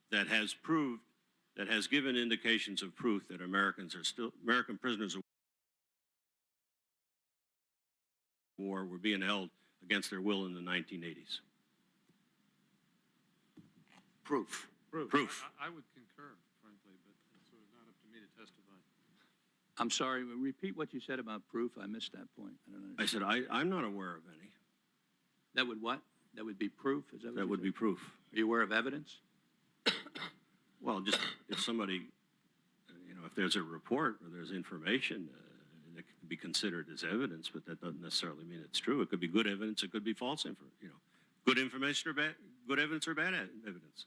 [SPEAKER 7] that has given indications of proof that American prisoners of war were being held against their will in the 1980s.
[SPEAKER 9] Proof.
[SPEAKER 2] I would concur, frankly, but it's sort of not up to me to testify.
[SPEAKER 3] I'm sorry, repeat what you said about proof. I missed that point. I don't understand.
[SPEAKER 7] I said I'm not aware of any.
[SPEAKER 3] That would what? That would be proof? Is that what
[SPEAKER 7] That would be proof.
[SPEAKER 3] Are you aware of evidence?
[SPEAKER 7] Well, just if somebody, you know, if there's a report or there's information that could be considered as evidence, but that doesn't necessarily mean it's true. It could be good evidence. It could be false information. You know, good information or bad, good evidence or bad evidence.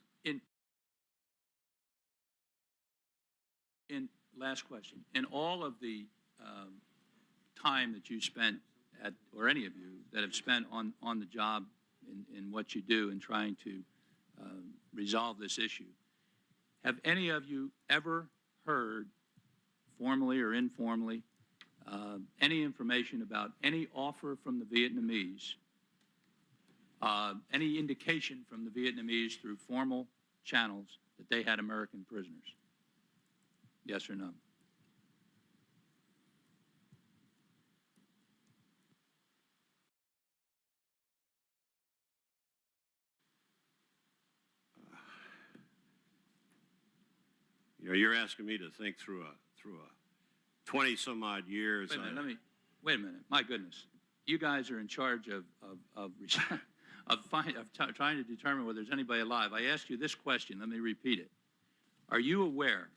[SPEAKER 3] In last question, in all of the time that you spent at, or any of you that have spent on the job in what you do in trying to resolve this issue, have any of you ever heard, formally or informally, any information about any offer from the Vietnamese, any indication from the Vietnamese through formal channels that they had American prisoners? Yes or no?
[SPEAKER 7] You know, you're asking me to think through a 20-some-odd years.
[SPEAKER 3] Wait a minute. My goodness, you guys are in charge of trying to determine whether there's anybody alive. I asked you this question. Let me repeat it. Are you aware,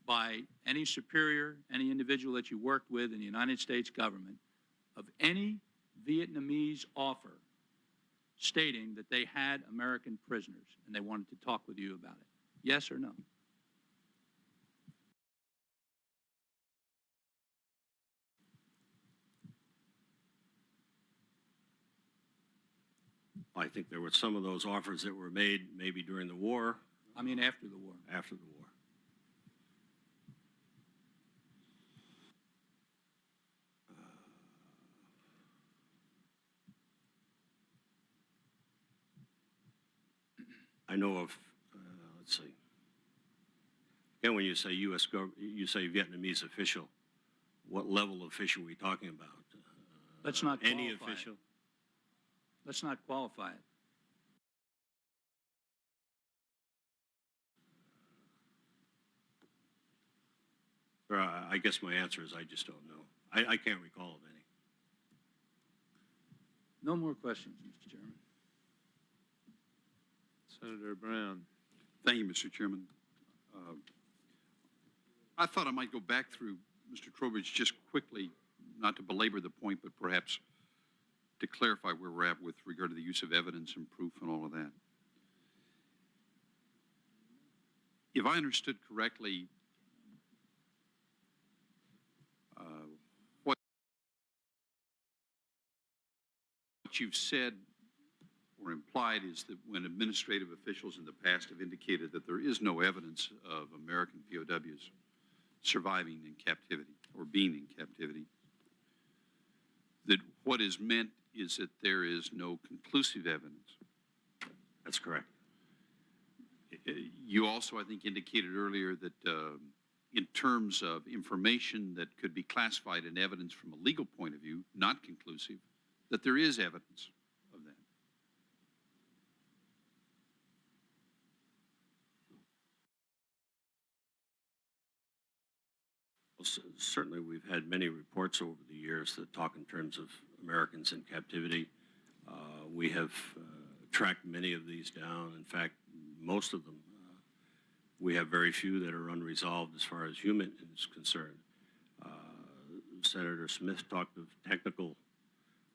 [SPEAKER 3] by any superior, any individual that you worked with in the United States government, of any Vietnamese offer stating that they had American prisoners and they wanted to talk with you about it? Yes or no?
[SPEAKER 7] I think there were some of those offers that were made maybe during the war.
[SPEAKER 3] I mean after the war.
[SPEAKER 7] After the war. I know of, let's see. Again, when you say U.S. government, you say Vietnamese official, what level of official are we talking about?
[SPEAKER 3] Let's not qualify
[SPEAKER 7] any official?
[SPEAKER 3] Let's not qualify it.
[SPEAKER 15] Or I guess my answer is I just don't know. I can't recall of any.
[SPEAKER 3] No more questions, Mr. Chairman.
[SPEAKER 2] Senator Brown.
[SPEAKER 10] Thank you, Mr. Chairman. I thought I might go back through Mr. Trowbridge just quickly, not to belabor the point, but perhaps to clarify where we're at with regard to the use of evidence and proof and all of that. If I understood correctly, what you've said or implied is that when administrative officials in the past have indicated that there is no evidence of American POWs surviving in captivity or being in captivity, that what is meant is that there is no conclusive evidence.
[SPEAKER 15] That's correct.
[SPEAKER 10] You also, I think, indicated earlier that in terms of information that could be classified in evidence from a legal point of view, not conclusive, that there is evidence of that.
[SPEAKER 15] Well, certainly we've had many reports over the years that talk in terms of Americans in captivity. We have tracked many of these down. In fact, most of them. We have very few that are unresolved as far as human is concerned. Senator Smith talked of technical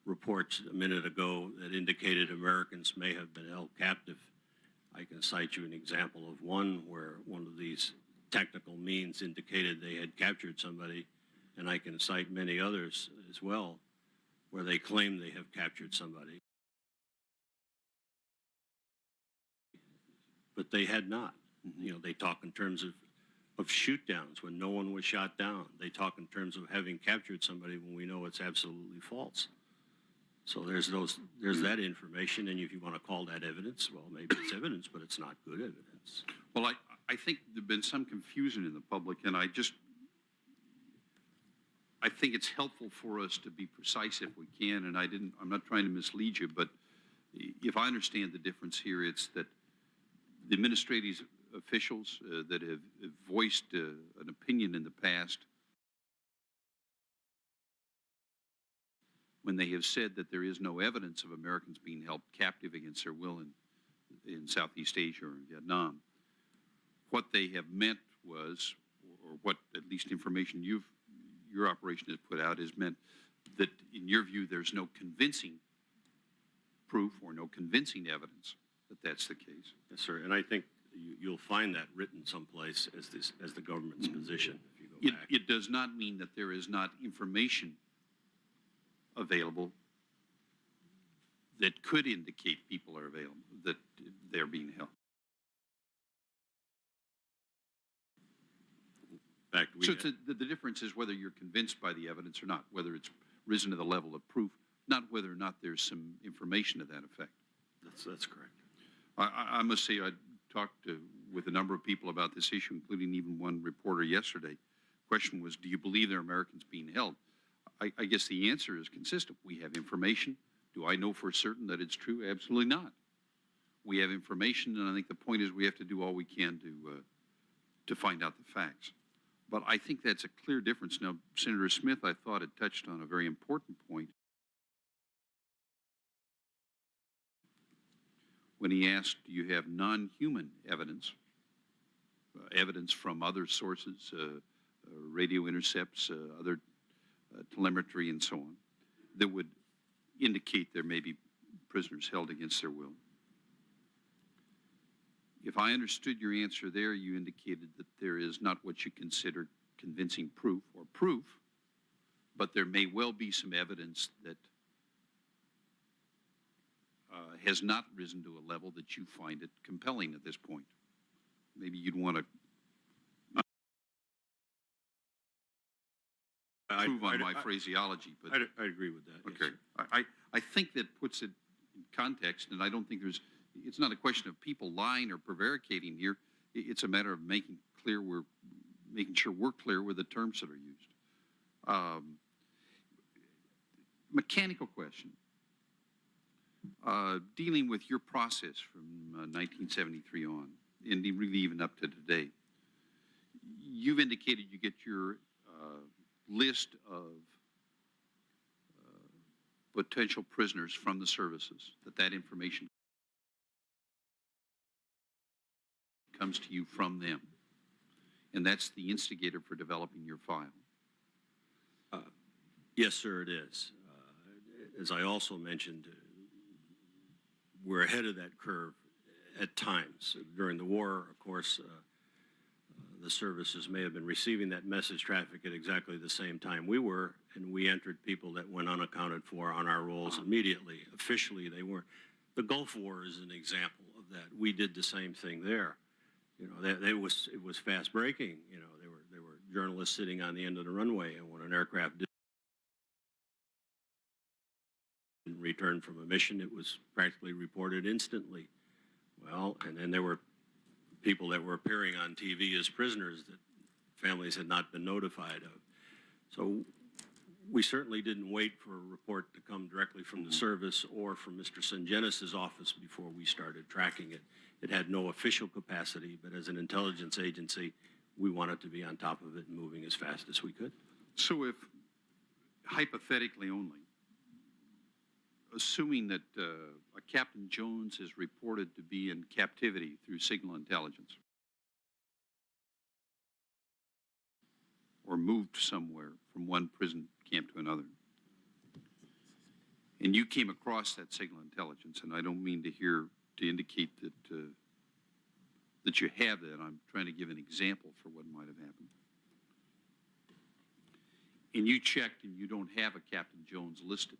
[SPEAKER 15] reports a minute ago that indicated Americans may have been held captive. I can cite you an example of one where one of these technical means indicated they had captured somebody, and I can cite many others as well where they claim they have captured somebody, but they had not. You know, they talk in terms of shoot downs when no one was shot down. They talk in terms of having captured somebody when we know it's absolutely false. So there's that information, and if you want to call that evidence, well, maybe it's evidence, but it's not good evidence.
[SPEAKER 10] Well, I think there's been some confusion in the public, and I think it's helpful for us to be precise if we can, and I'm not trying to mislead you, but if I understand the difference here, it's that the administrative officials that have voiced an opinion in the past, when they have said that there is no evidence of Americans being held captive against their will in Southeast Asia or in Vietnam, what they have meant was, or what at least information your operation has put out, has meant that in your view there's no convincing proof or no convincing evidence that that's the case.
[SPEAKER 15] Yes, sir, and I think you'll find that written someplace as the government's position. If you go back.
[SPEAKER 10] It does not mean that there is not information available that could indicate people are available, that they're being held.
[SPEAKER 15] In fact,
[SPEAKER 10] So the difference is whether you're convinced by the evidence or not, whether it's risen to the level of proof, not whether or not there's some information to that effect.
[SPEAKER 15] That's correct.
[SPEAKER 10] I must say I talked with a number of people about this issue, including even one reporter yesterday. The question was, do you believe there are Americans being held? I guess the answer is consistent. We have information. Do I know for certain that it's true? Absolutely not. We have information, and I think the point is we have to do all we can to find out the facts. But I think that's a clear difference. Now, Senator Smith, I thought, had touched on a very important point when he asked, do you have non-human evidence, evidence from other sources, radio intercepts, other telemetry and so on, that would indicate there may be prisoners held against their will? If I understood your answer there, you indicated that there is not what you consider convincing proof or proof, but there may well be some evidence that has not risen to a level that you find it compelling at this point. Maybe you'd want to improve on my phraseology, but
[SPEAKER 15] I agree with that.
[SPEAKER 10] okay.
[SPEAKER 15] Yes,
[SPEAKER 10] I think that puts it in context, and I don't think it's not a question of people lying or prevaricating here. It's a matter of making sure we're clear with the terms that are used. Mechanical question. Dealing with your process from 1973 on, and really even up to today, You've indicated you get your list of potential prisoners from the services, that information comes to you from them. And that's the instigator for developing your file.
[SPEAKER 15] Yes, sir, it is. As I also mentioned, we're ahead of that curve at times. During the war, of course, the services may have been receiving that message traffic at exactly the same time we were, and we entered people that went unaccounted for on our rolls immediately. Officially, they weren't. The Gulf War is an example of that. We did the same thing there. You know, it was fast breaking. You know, there were journalists sitting on the end of the runway, and when an aircraft didn't return from a mission, it was practically reported instantly. Well, and then there were people that were appearing on TV as prisoners that families had not been notified of. So we certainly didn't wait for a report to come directly from the service or from Mr. Sungenis' office before we started tracking it. It had no official capacity, but as an intelligence agency, we wanted to be on top of it and moving as fast as we could.
[SPEAKER 10] So if, hypothetically only, assuming that a Captain Jones is reported to be in captivity through signal intelligence or moved somewhere from one prison camp to another, and you came across that signal intelligence, and I don't mean to indicate that that you have that. I'm trying to give an example for what might have happened. And you checked and you don't have a Captain Jones listed.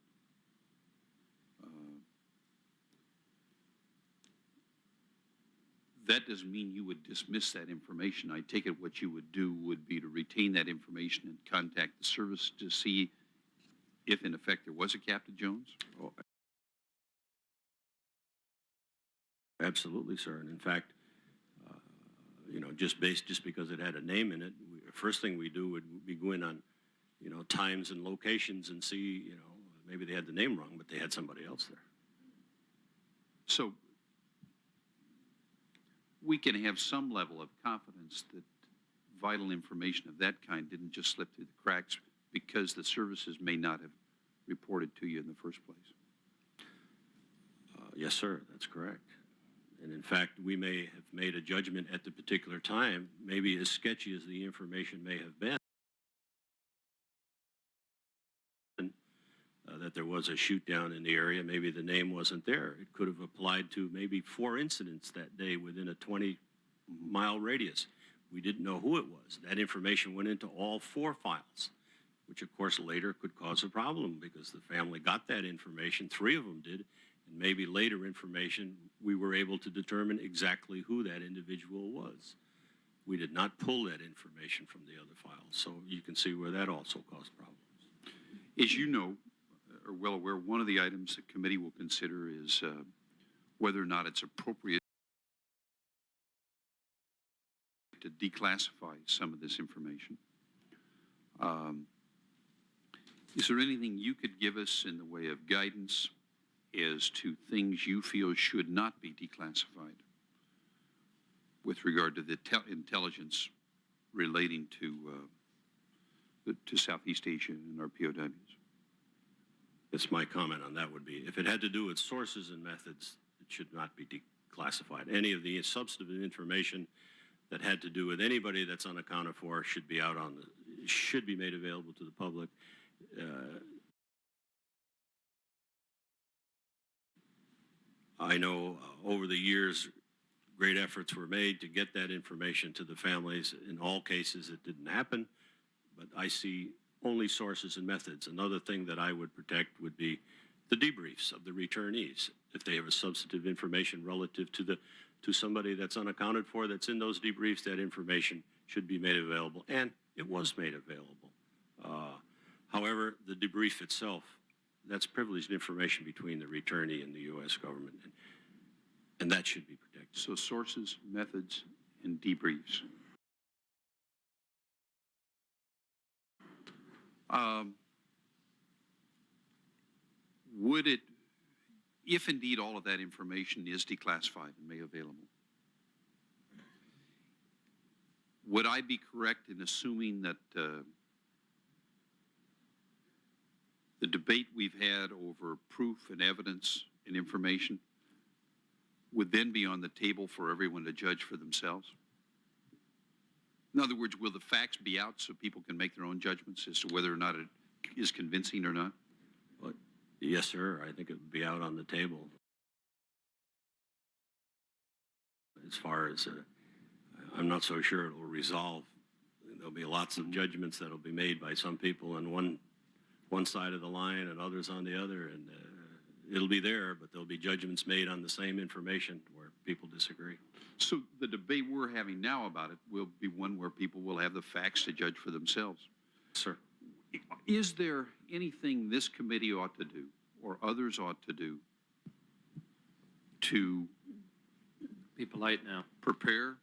[SPEAKER 10] That doesn't mean you would dismiss that information. I take it what you would do would be to retain that information and contact the service to see if, in effect, there was a Captain Jones?
[SPEAKER 15] Oh, absolutely, sir. And in fact, you know, just because it had a name in it, the first thing we do would be go in on, you know, times and locations and see, you know, maybe they had the name wrong, but they had somebody else there.
[SPEAKER 10] So we can have some level of confidence that vital information of that kind didn't just slip through the cracks because the services may not have reported to you in the first place.
[SPEAKER 15] Yes, sir, that's correct. And in fact, we may have made a judgment at the particular time, maybe as sketchy as the information may have been, that there was a shoot down in the area. Maybe the name wasn't there. It could have applied to maybe 4 incidents that day within a 20-mile radius. We didn't know who it was. That information went into all 4 files, which of course later could cause a problem because the family got that information, 3 of them did, and maybe later information we were able to determine exactly who that individual was. We did not pull that information from the other files, so you can see where that also caused problems.
[SPEAKER 10] As you know, are well aware, one of the items the committee will consider is whether or not it's appropriate to declassify some of this information. Is there anything you could give us in the way of guidance as to things you feel should not be declassified with regard to the intelligence relating to Southeast Asia and our POWs?
[SPEAKER 15] That's my comment on that would be, if it had to do with sources and methods, it should not be declassified. Any of the substantive information that had to do with anybody that's unaccounted for should be out on the, should be made available to the public. I know over the years, great efforts were made to get that information to the families. In all cases, it didn't happen, but I see only sources and methods. Another thing that I would protect would be the debriefs of the returnees. If they have a substantive information relative to somebody that's unaccounted for that's in those debriefs, that information should be made available, and it was made available. However, the debrief itself, that's privileged information between the returnee and the U.S. government, and that should be protected.
[SPEAKER 10] So sources, methods, and debriefs. Would it, if indeed all of that information is declassified and made available, would I be correct in assuming that the debate we've had over proof and evidence and information would then be on the table for everyone to judge for themselves? In other words, will the facts be out so people can make their own judgments as to whether or not it is convincing or not?
[SPEAKER 15] Well, yes, sir. I think it would be out on the table. As far as, I'm not so sure it will resolve. There'll be lots of judgments that will be made by some people on one side of the line and others on the other, and it'll be there, but there'll be judgments made on the same information where people disagree.
[SPEAKER 10] So the debate we're having now about it will be one where people will have the facts to judge for themselves.
[SPEAKER 15] Sir.
[SPEAKER 10] Is there anything this committee ought to do or others ought to do to
[SPEAKER 2] Be polite now.
[SPEAKER 10] prepare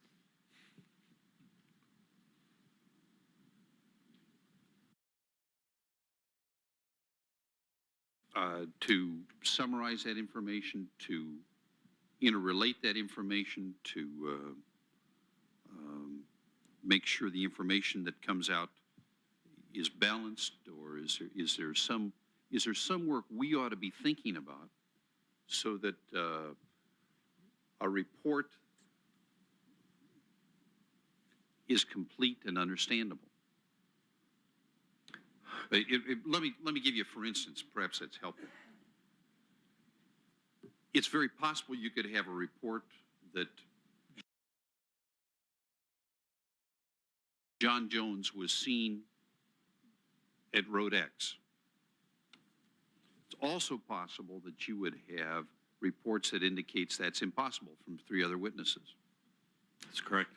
[SPEAKER 10] to summarize that information, to interrelate that information, to make sure the information that comes out is balanced, or is there some work we ought to be thinking about so that a report is complete and understandable? Let me give you, for instance, perhaps that's helpful. It's very possible you could have a report that John Jones was seen at Road X. It's also possible that you would have reports that indicates that's impossible from 3 other witnesses.
[SPEAKER 15] That's correct.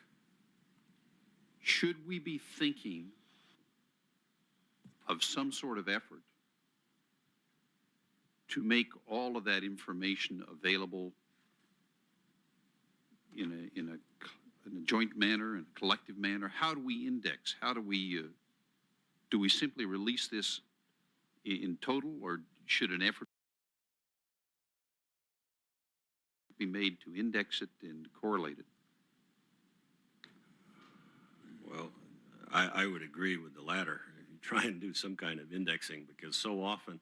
[SPEAKER 10] Should we be thinking of some sort of effort to make all of that information available in a joint manner, in a collective manner? How do we index? How do we simply release this in total, or should an effort be made to index it and correlate it?
[SPEAKER 15] Well, I would agree with the latter. Try and do some kind of indexing, because so often,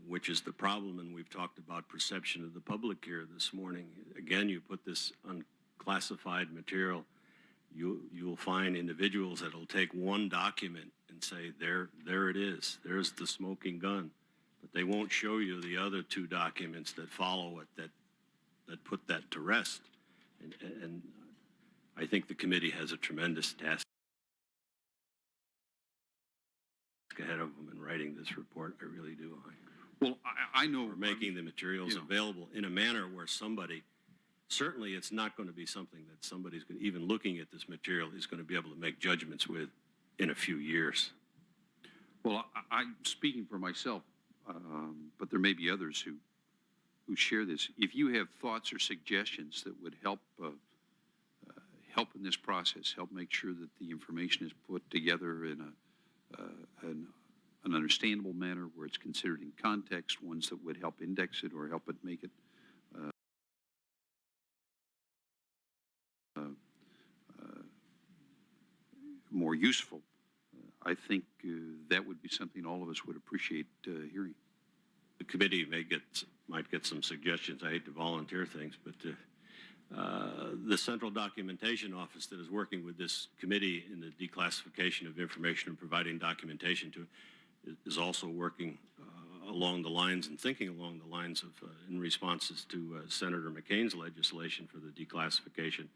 [SPEAKER 15] which is the problem, and we've talked about perception of the public here this morning. Again, you put this unclassified material, you'll find individuals that will take one document and say, there it is, there's the smoking gun, but they won't show you the other 2 documents that follow it that put that to rest. And I think the committee has a tremendous task ahead of them in writing this report. I really do.
[SPEAKER 10] Well, I know
[SPEAKER 15] we're making the materials available in a manner where somebody, certainly it's not going to be something that somebody's going to, even looking at this material, is going to be able to make judgments with in a few years.
[SPEAKER 10] Well, I'm speaking for myself, but there may be others who share this. If you have thoughts or suggestions that would help help in this process, help make sure that the information is put together in an understandable manner where it's considered in context, ones that would help index it or help it make it more useful, I think that would be something all of us would appreciate hearing.
[SPEAKER 15] The committee might get some suggestions. I hate to volunteer things, but the Central Documentation Office that is working with this committee in the declassification of information and providing documentation to it is also working along the lines and thinking along the lines of in responses to Senator McCain's legislation for the declassification.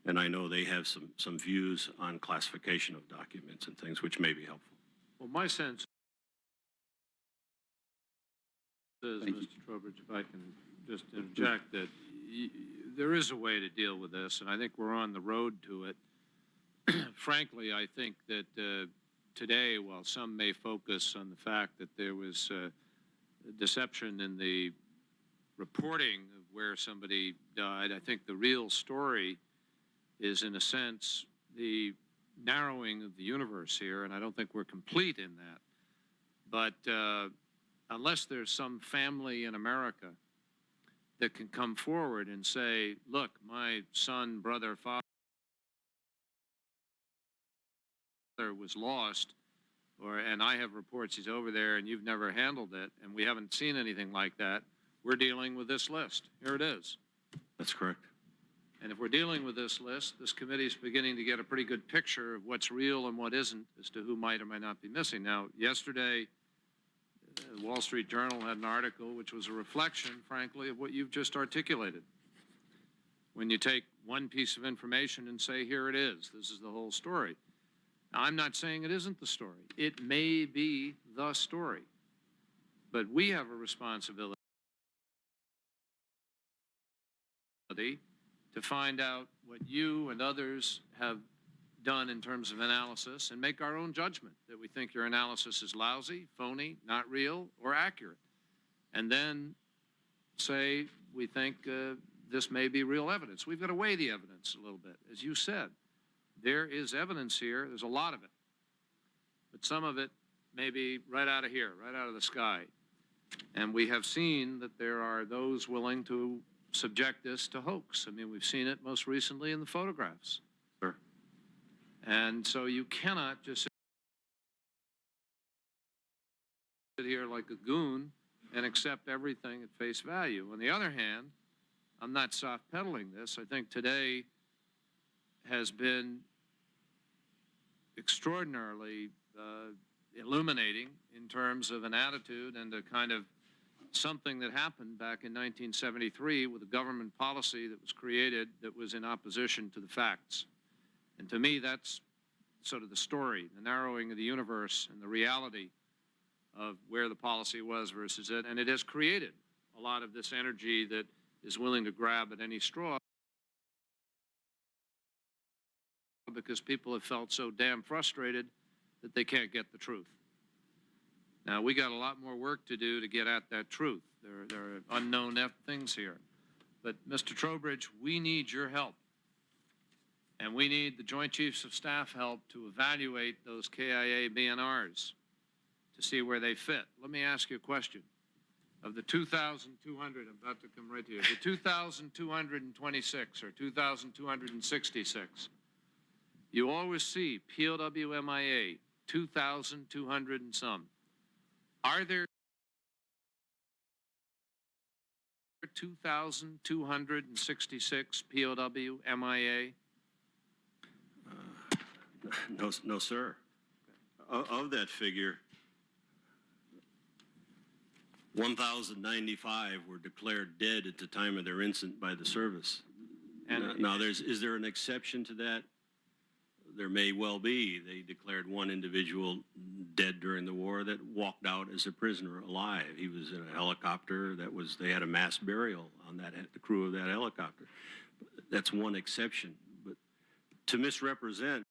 [SPEAKER 15] And I know they have some views on classification of documents and things which may be helpful.
[SPEAKER 2] Well, my sense is, Mr. Trowbridge, if I can just interject, that there is a way to deal with this, and I think we're on the road to it. Frankly, I think that today, while some may focus on the fact that there was deception in the reporting of where somebody died, I think the real story is, in a sense, the narrowing of the universe here, and I don't think we're complete in that. But unless there's some family in America that can come forward and say, look, my son, brother, father, was lost, and I have reports he's over there and you've never handled it, and we haven't seen anything like that, we're dealing with this list. Here it is.
[SPEAKER 15] That's correct.
[SPEAKER 2] And if we're dealing with this list, this committee is beginning to get a pretty good picture of what's real and what isn't as to who might or might not be missing. Now, yesterday, the Wall Street Journal had an article which was a reflection, frankly, of what you've just articulated. When you take one piece of information and say, here it is, this is the whole story. Now, I'm not saying it isn't the story. It may be the story. But we have a responsibility to find out what you and others have done in terms of analysis and make our own judgment that we think your analysis is lousy, phony, not real, or accurate. And then say we think this may be real evidence. We've got to weigh the evidence a little bit. As you said, there is evidence here. There's a lot of it. But some of it may be right out of here, right out of the sky. And we have seen that there are those willing to subject this to hoax. I mean, we've seen it most recently in the photographs.
[SPEAKER 15] Sure.
[SPEAKER 2] And so you cannot just sit here like a goon and accept everything at face value. On the other hand, I'm not soft pedaling this. I think today has been extraordinarily illuminating in terms of an attitude and a kind of something that happened back in 1973 with a government policy that was created that was in opposition to the facts. And to me, that's sort of the story, the narrowing of the universe and the reality of where the policy was versus it. And it has created a lot of this energy that is willing to grab at any straw because people have felt so damn frustrated that they can't get the truth. Now, we got a lot more work to do to get at that truth. There are unknown things here. But, Mr. Trowbridge, we need your help. And we need the Joint Chiefs of Staff help to evaluate those KIA BNRs to see where they fit. Let me ask you a question. Of the 2,200, I'm about to come right to you, the 2,226 or 2,266, you always see POW MIA, 2,200 and some. Are there 2,266 POW MIA?
[SPEAKER 15] No, sir. Of that figure, 1,095 were declared dead at the time of their incident by the service. And now, is there an exception to that? There may well be. They declared one individual dead during the war that walked out as a prisoner alive. He was in a helicopter they had a mass burial on the crew of that helicopter. That's one exception. But to misrepresent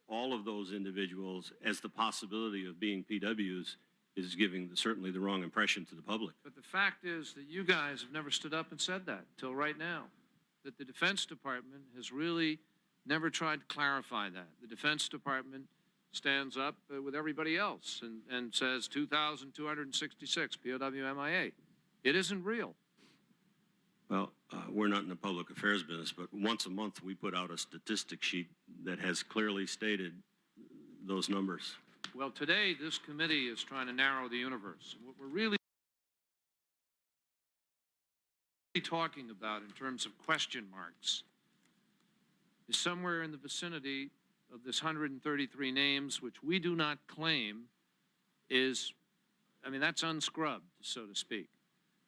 [SPEAKER 15] all of those individuals as the possibility of being PWs is giving certainly the wrong impression to the public.
[SPEAKER 2] But the fact is that you guys have never stood up and said that till right now. That the Defense Department has really never tried to clarify that. The Defense Department stands up with everybody else and says 2,266 POW MIA. It isn't real.
[SPEAKER 15] Well, we're not in the public affairs business, but once a month we put out a statistic sheet that has clearly stated those numbers.
[SPEAKER 2] Well, today this committee is trying to narrow the universe. What we're really talking about in terms of question marks is somewhere in the vicinity of this 133 names, which we do not claim is, I mean, that's unscrubbed, so to speak.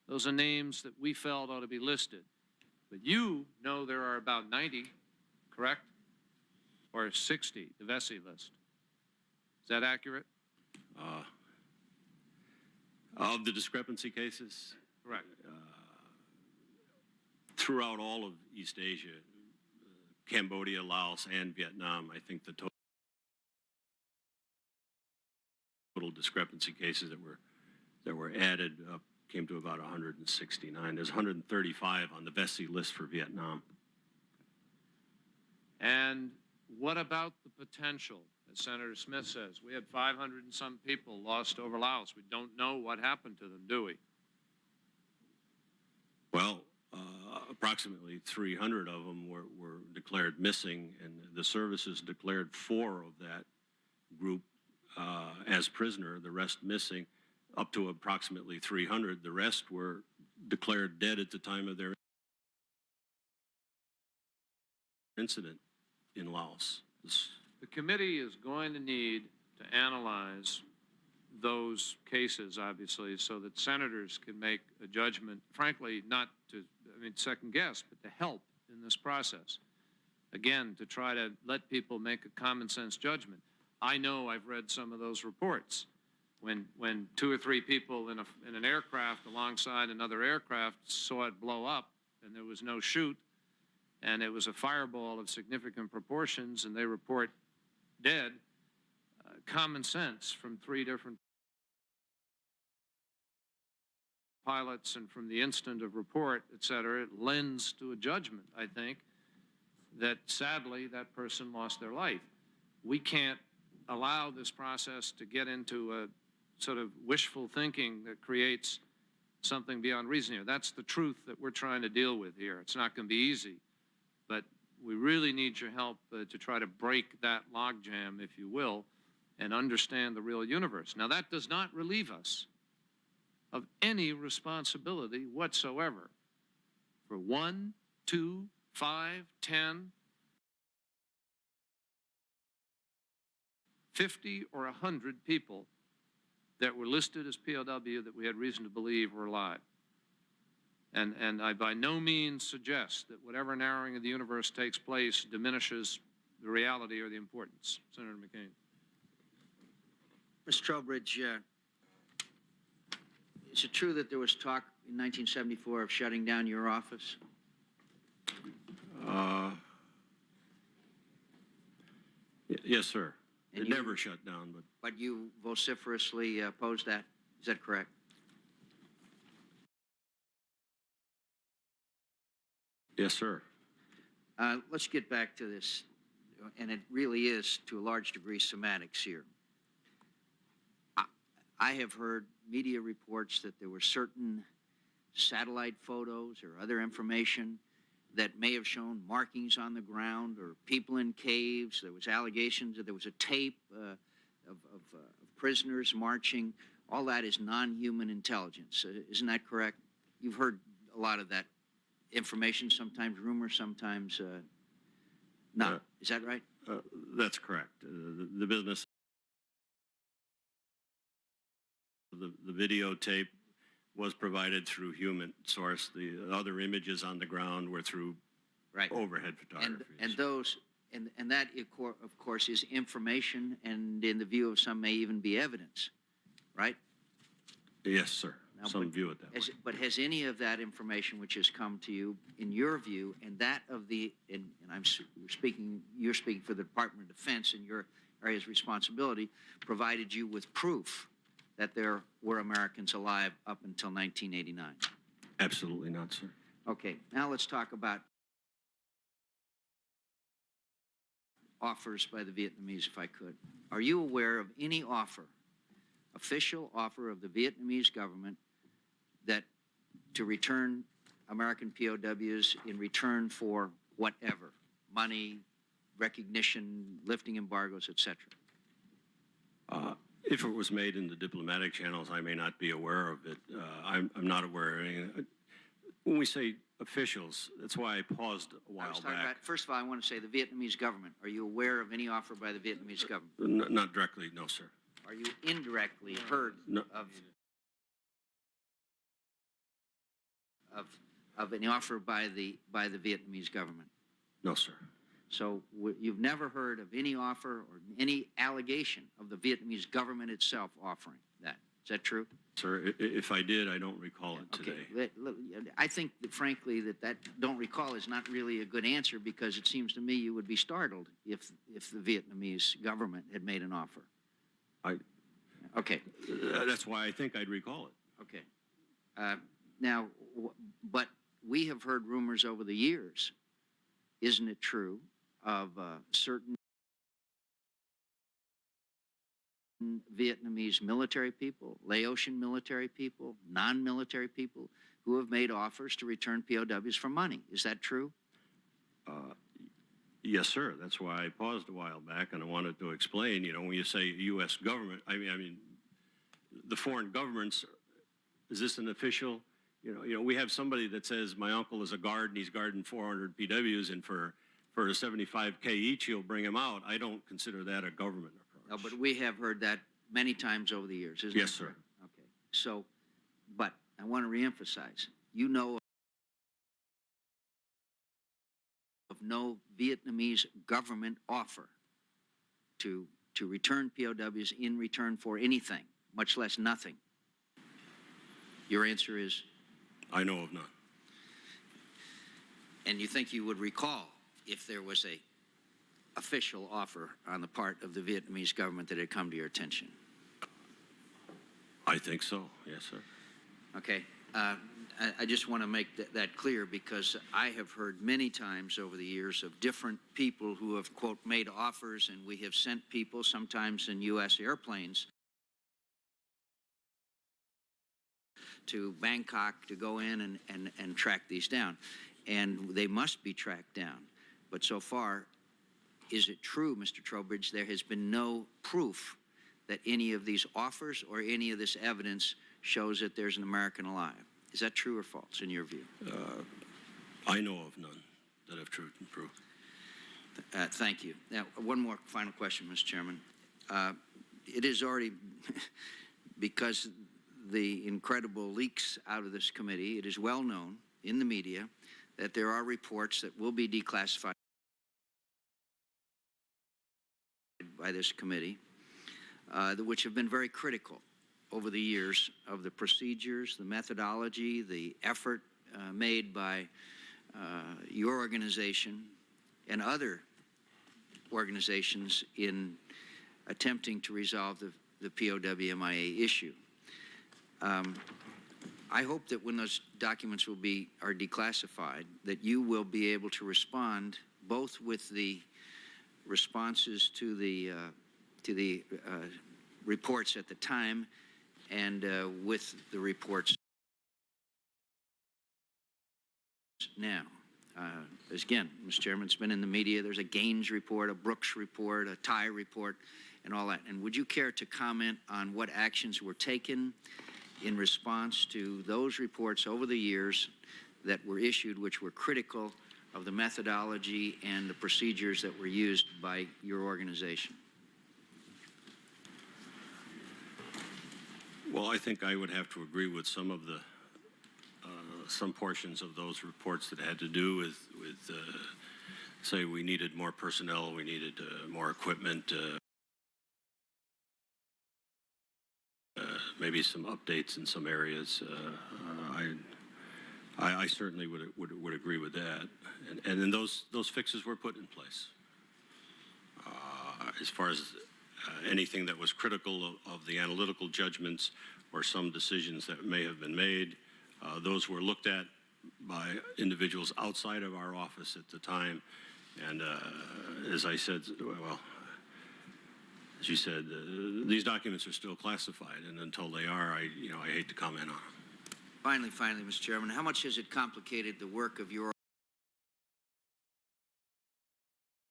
[SPEAKER 2] Those are names that we felt ought to be listed. But you know there are about 90, correct? Or 60, the Vesey list. Is that accurate?
[SPEAKER 15] Of the discrepancy cases?
[SPEAKER 2] Correct.
[SPEAKER 15] Throughout all of East Asia, Cambodia, Laos, and Vietnam, I think the total discrepancy cases that were added up came to about 169. There's 135 on the Vesey list for Vietnam.
[SPEAKER 2] And what about the potential? As Senator Smith says, we had 500 and some people lost over Laos. We don't know what happened to them, do we?
[SPEAKER 15] Well, approximately 300 of them were declared missing, and the services declared 4 of that group as prisoner, the rest missing, up to approximately 300. The rest were declared dead at the time of their incident in Laos.
[SPEAKER 2] The committee is going to need to analyze those cases, obviously, so that senators can make a judgment, frankly, not to, second guess, but to help in this process. Again, to try to let people make a common sense judgment. I know I've read some of those reports. When 2 or 3 people in an aircraft alongside another aircraft saw it blow up and there was no chute, and it was a fireball of significant proportions, and they report dead, common sense from 3 different pilots and from the instant of report, et cetera, it lends to a judgment, I think, that sadly that person lost their life. We can't allow this process to get into a sort of wishful thinking that creates something beyond reason here. That's the truth that we're trying to deal with here. It's not going to be easy, but we really need your help to try to break that logjam, if you will, and understand the real universe. Now, that does not relieve us of any responsibility whatsoever for 1, 2, 5, 10, 50, or 100 people that were listed as POW that we had reason to believe were alive. And I by no means suggest that whatever narrowing of the universe takes place diminishes the reality or the importance. Senator McCain.
[SPEAKER 9] Mr. Trowbridge, is it true that there was talk in 1974 of shutting down your office?
[SPEAKER 15] Yes, sir.
[SPEAKER 9] And
[SPEAKER 15] It never shut down,
[SPEAKER 9] but you vociferously opposed that. Is that correct?
[SPEAKER 15] yes, sir.
[SPEAKER 9] Let's get back to this, and it really is, to a large degree, semantics here. I have heard media reports that there were certain satellite photos or other information that may have shown markings on the ground or people in caves. There was allegations that there was a tape of prisoners marching. All that is non-human intelligence. Isn't that correct? You've heard a lot of that information, sometimes rumor, sometimes not. Is that right?
[SPEAKER 15] That's correct. The business, the videotape was provided through human source. The other images on the ground were through overhead photography.
[SPEAKER 9] And those, and that, of course, is information, and in the view of some may even be evidence, right?
[SPEAKER 15] Yes, sir. Some view it that way.
[SPEAKER 9] But has any of that information which has come to you, in your view, and that of the, and you're speaking for the Department of Defense and your area's responsibility, provided you with proof that there were Americans alive up until 1989?
[SPEAKER 15] Absolutely not, sir.
[SPEAKER 9] Okay, now let's talk about offers by the Vietnamese, if I could. Are you aware of any offer, official offer of the Vietnamese government, that to return American POWs in return for whatever, money, recognition, lifting embargoes, etc.?
[SPEAKER 15] If it was made in the diplomatic channels, I may not be aware of it. I'm not aware of anything. When we say officials, that's why I paused a while back.
[SPEAKER 9] First of all, I want to say the Vietnamese government. Are you aware of any offer by the Vietnamese government?
[SPEAKER 15] Not directly, no, sir.
[SPEAKER 9] Are you indirectly heard of an offer by the Vietnamese government?
[SPEAKER 15] No, sir.
[SPEAKER 9] So you've never heard of any offer or any allegation of the Vietnamese government itself offering that. Is that true?
[SPEAKER 15] Sir, if I did, I don't recall it today.
[SPEAKER 9] Okay. I think that, frankly, that don't recall is not really a good answer, because it seems to me you would be startled if the Vietnamese government had made an offer. Okay.
[SPEAKER 15] That's why I think I'd recall it.
[SPEAKER 9] Okay. Now, but we have heard rumors over the years, isn't it true, of certain Vietnamese military people, Laotian military people, non-military people, who have made offers to return POWs for money. Is that true?
[SPEAKER 15] Yes, sir. That's why I paused a while back, and I wanted to explain, you know, when you say U.S. government, I mean, the foreign governments, is this an official? You know, we have somebody that says, my uncle is a guard, and he's guarding 400 PWs, and for $75K each, he'll bring them out. I don't consider that a government approach.
[SPEAKER 9] No, but we have heard that many times over the years, isn't it?
[SPEAKER 15] Yes, sir.
[SPEAKER 9] Okay. So, but I want to reemphasize, you know of no Vietnamese government offer to return POWs in return for anything, much less nothing. Your answer is?
[SPEAKER 15] I know of none.
[SPEAKER 9] And you think you would recall if there was a official offer on the part of the Vietnamese government that had come to your attention?
[SPEAKER 15] I think so. Yes, sir.
[SPEAKER 9] Okay. I just want to make that clear, because I have heard many times over the years of different people who have, quote, made offers, and we have sent people, sometimes in U.S. airplanes, to Bangkok to go in and track these down. And they must be tracked down. But so far, is it true, Mr. Trowbridge, there has been no proof that any of these offers or any of this evidence shows that there's an American alive? Is that true or false in your view?
[SPEAKER 15] I know of none that have truth and proof.
[SPEAKER 9] Thank you. Now, one more final question, Mr. Chairman. It is already, because the incredible leaks out of this committee, it is well known in the media that there are reports that will be declassified by this committee, which have been very critical over the years of the procedures, the methodology, the effort made by your organization and other organizations in attempting to resolve the POW-MIA issue. I hope that when those documents are declassified, that you will be able to respond both with the responses to the reports at the time and with the reports now. Again, Mr. Chairman, it's been in the media. There's a Gaines report, a Brooks report, a Ty report, and all that. And would you care to comment on what actions were taken in response to those reports over the years that were issued, which were critical of the methodology and the procedures that were used by your organization?
[SPEAKER 15] Well, I think I would have to agree with some of the some portions of those reports that had to do with say we needed more personnel, we needed more equipment, maybe some updates in some areas. I certainly would agree with that, and then those fixes were put in place. As far as anything that was critical of the analytical judgments or some decisions that may have been made, those were looked at by individuals outside of our office at the time. And as I said, well, as you said, these documents are still classified, and until they are, I hate to comment on them.
[SPEAKER 9] Finally, Mr. Chairman, how much has it complicated the work of your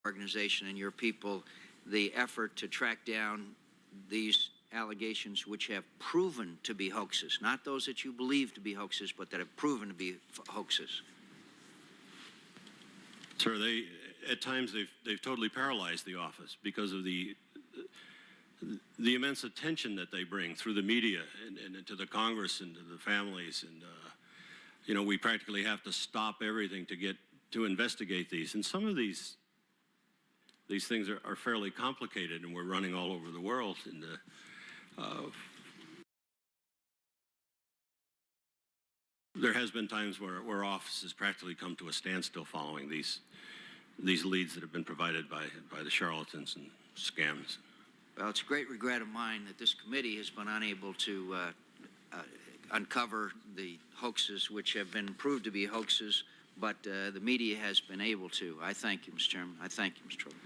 [SPEAKER 9] organization and your people, the effort to track down these allegations which have proven to be hoaxes, not those that you believe to be hoaxes, but that have proven to be hoaxes?
[SPEAKER 15] Sir, at times they've totally paralyzed the office because of the immense attention that they bring through the media and to the Congress and to the families, and we practically have to stop everything to investigate these. And some of these things are fairly complicated, and we're running all over the world. And there has been times where offices practically come to a standstill following these leads that have been provided by the charlatans and scams.
[SPEAKER 9] Well, it's a great regret of mine that this committee has been unable to uncover the hoaxes which have been proved to be hoaxes, but the media has been able to. I thank you, Mr. Chairman. I thank you, Mr. Trowbridge.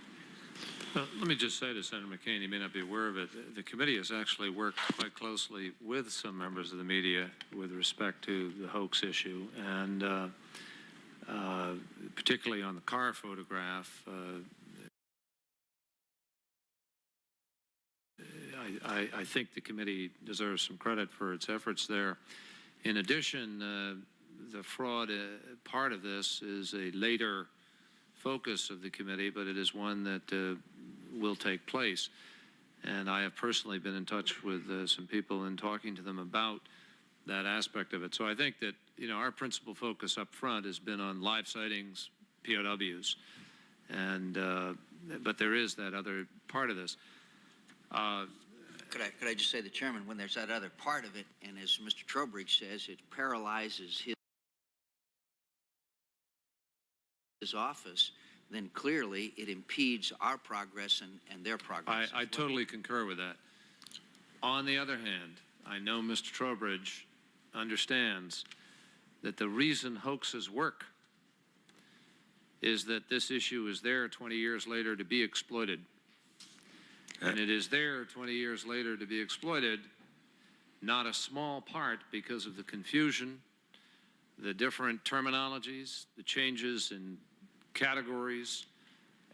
[SPEAKER 2] Well, let me just say to Senator McCain, he may not be aware of it, the committee has actually worked quite closely with some members of the media with respect to the hoax issue, and particularly on the car photograph. I think the committee deserves some credit for its efforts there. In addition, the fraud part of this is a later focus of the committee, but it is one that will take place. And I have personally been in touch with some people and talking to them about that aspect of it. So I think that, you know, our principal focus up front has been on live sightings, POWs, and but there is that other part of this.
[SPEAKER 9] Could I just say, the chairman, when there's that other part of it, and as Mr. Trowbridge says, it paralyzes his office, then clearly it impedes our progress and their progress.
[SPEAKER 2] I totally concur with that. On the other hand, I know Mr. Trowbridge understands that the reason hoaxes work is that this issue is there 20 years later to be exploited. And it is there 20 years later to be exploited, not a small part because of the confusion, the different terminologies, the changes in categories,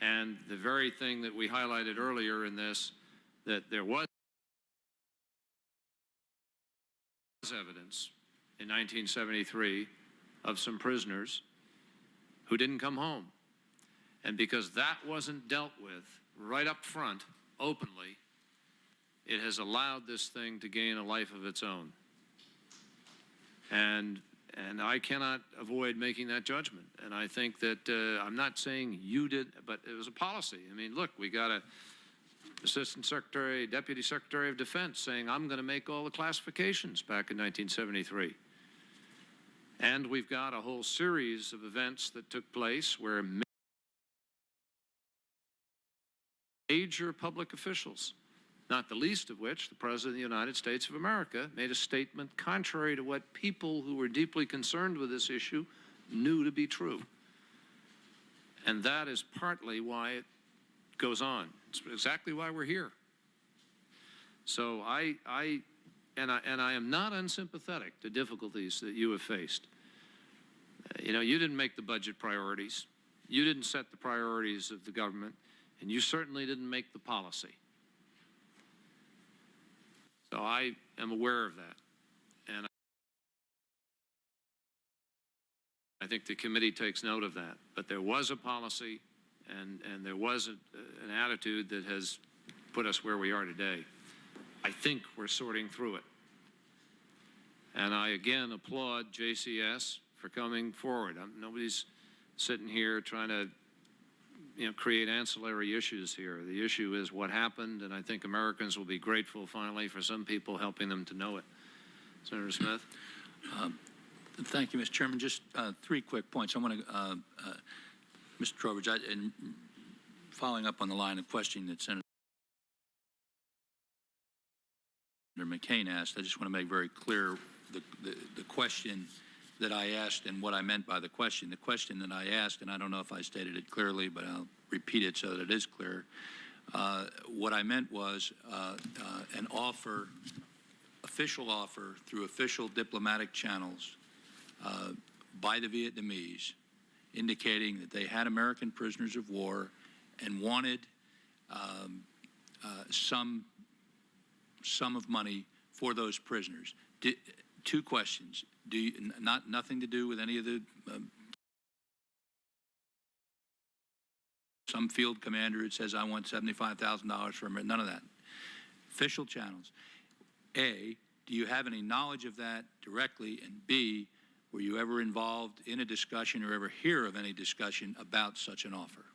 [SPEAKER 2] and the very thing that we highlighted earlier in this, that there was evidence in 1973 of some prisoners who didn't come home. And because that wasn't dealt with right up front, openly, it has allowed this thing to gain a life of its own. And I cannot avoid making that judgment. And I think that, I'm not saying you did, but it was a policy. I mean, look, we got a Assistant Secretary, Deputy Secretary of Defense saying, I'm going to make all the classifications back in 1973. And we've got a whole series of events that took place where major public officials, not the least of which the President of the United States of America, made a statement contrary to what people who were deeply concerned with this issue knew to be true. And that is partly why it goes on. It's exactly why we're here. So I am not unsympathetic to difficulties that you have faced. You know, you didn't make the budget priorities. You didn't set the priorities of the government. And you certainly didn't make the policy. So I am aware of that. And I think the committee takes note of that. But there was a policy, and there was an attitude that has put us where we are today. I think we're sorting through it. And I again applaud JCS for coming forward. Nobody's sitting here trying to create ancillary issues here. The issue is what happened, and I think Americans will be grateful finally for some people helping them to know it. Senator Smith?
[SPEAKER 3] Thank you, Mr. Chairman. Just 3 quick points. I want to, Mr. Trowbridge, and following up on the line of questioning that Senator McCain asked, I just want to make very clear the question that I asked and what I meant by the question. The question that I asked, and I don't know if I stated it clearly, but I'll repeat it so that it is clear. What I meant was an offer, official offer through official diplomatic channels by the Vietnamese, indicating that they had American prisoners of war and wanted some sum of money for those prisoners. 2 questions. Nothing to do with any of the some field commander that says I want $75,000 for him. None of that. Official channels. A, do you have any knowledge of that directly? And B, were you ever involved in a discussion or ever hear of any discussion about such an offer?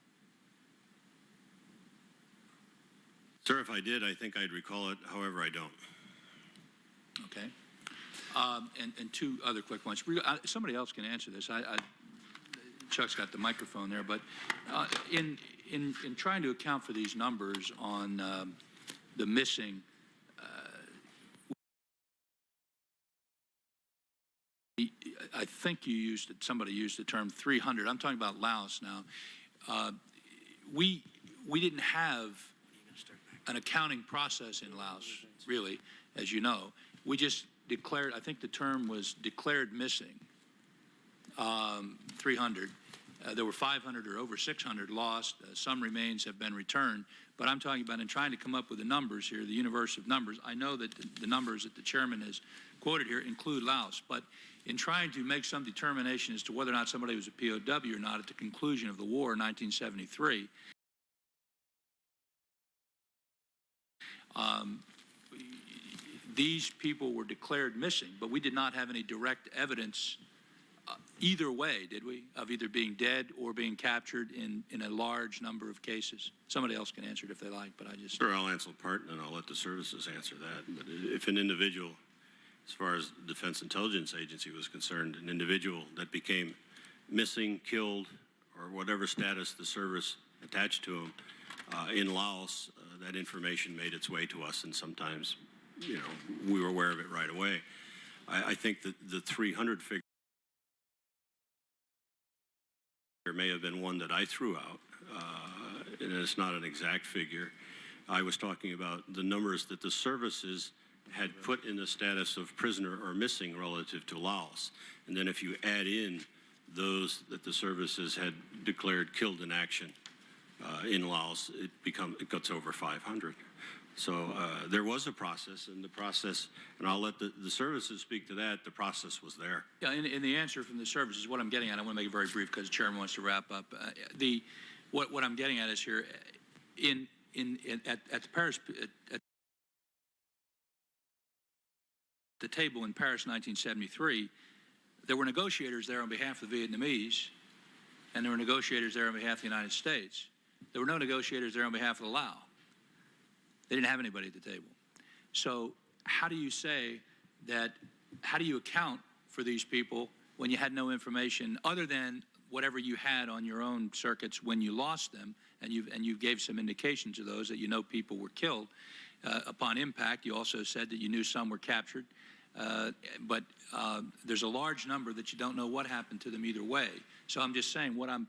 [SPEAKER 15] Sir, if I did, I think I'd recall it. However, I don't.
[SPEAKER 3] Okay. And 2 other quick ones. Somebody else can answer this. Chuck's got the microphone there, but in trying to account for these numbers on the missing, I think somebody used the term 300. I'm talking about Laos now. We we didn't have an accounting process in Laos, really, as you know. We just declared, I think the term was declared missing, 300. There were 500 or over 600 lost. Some remains have been returned. But I'm talking about in trying to come up with the numbers here, the universe of numbers. I know that the numbers that the chairman has quoted here include Laos. But in trying to make some determination as to whether or not somebody was a POW or not at the conclusion of the war in 1973, these people were declared missing, but we did not have any direct evidence either way, did we, of either being dead or being captured in a large number of cases? Somebody else can answer it if they like, but I just...
[SPEAKER 7] Sure, I'll answer part, and then I'll let the services answer that. But if an individual, as far as the Defense Intelligence Agency was concerned, an individual that became missing, killed, or whatever status the service attached to him in Laos, that information made its way to us, and sometimes, you know, we were aware of it right away. I think that the 300 figure may have been one that I threw out, and it's not an exact figure. I was talking about the numbers that the services had put in the status of prisoner or missing relative to Laos. And then if you add in those that the services had declared killed in action in Laos, it gets over 500. So there was a process, and the process, and I'll let the services speak to that, the process was there.
[SPEAKER 3] Yeah, in the answer from the services, what I'm getting at, I want to make it very brief because the chairman wants to wrap up. What I'm getting at is here, at the Paris, at the table in Paris 1973, there were negotiators there on behalf of the Vietnamese, and there were negotiators there on behalf of the United States. There were no negotiators there on behalf of the Lao. They didn't have anybody at the table. So how do you say that, how do you account for these people when you had no information other than whatever you had on your own circuits when you lost them, and you gave some indications of those, that you know people were killed upon impact. You also said that you knew some were captured, but there's a large number that you don't know what happened to them either way. So I'm just saying, what I'm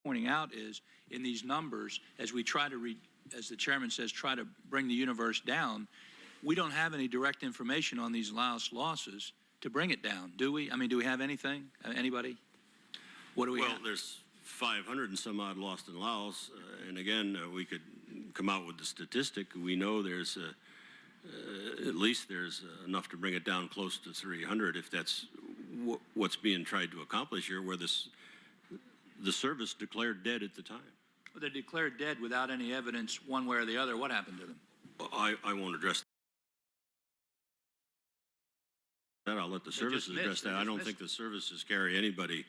[SPEAKER 3] pointing out is, in these numbers, as we try to as the chairman says, try to bring the universe down, we don't have any direct information on these Laos losses to bring it down, do we? I mean, do we have anything? Anybody? What do we have?
[SPEAKER 7] Well, there's 500 and some odd lost in Laos, and again, we could come out with the statistic. We know there's at least there's enough to bring it down close to 300, if that's what's being tried to accomplish here, where the service declared dead at the time.
[SPEAKER 3] Well, they're declared dead without any evidence one way or the other. What happened to them?
[SPEAKER 7] Well, I won't address that. I'll let the services address that. I don't think the services carry anybody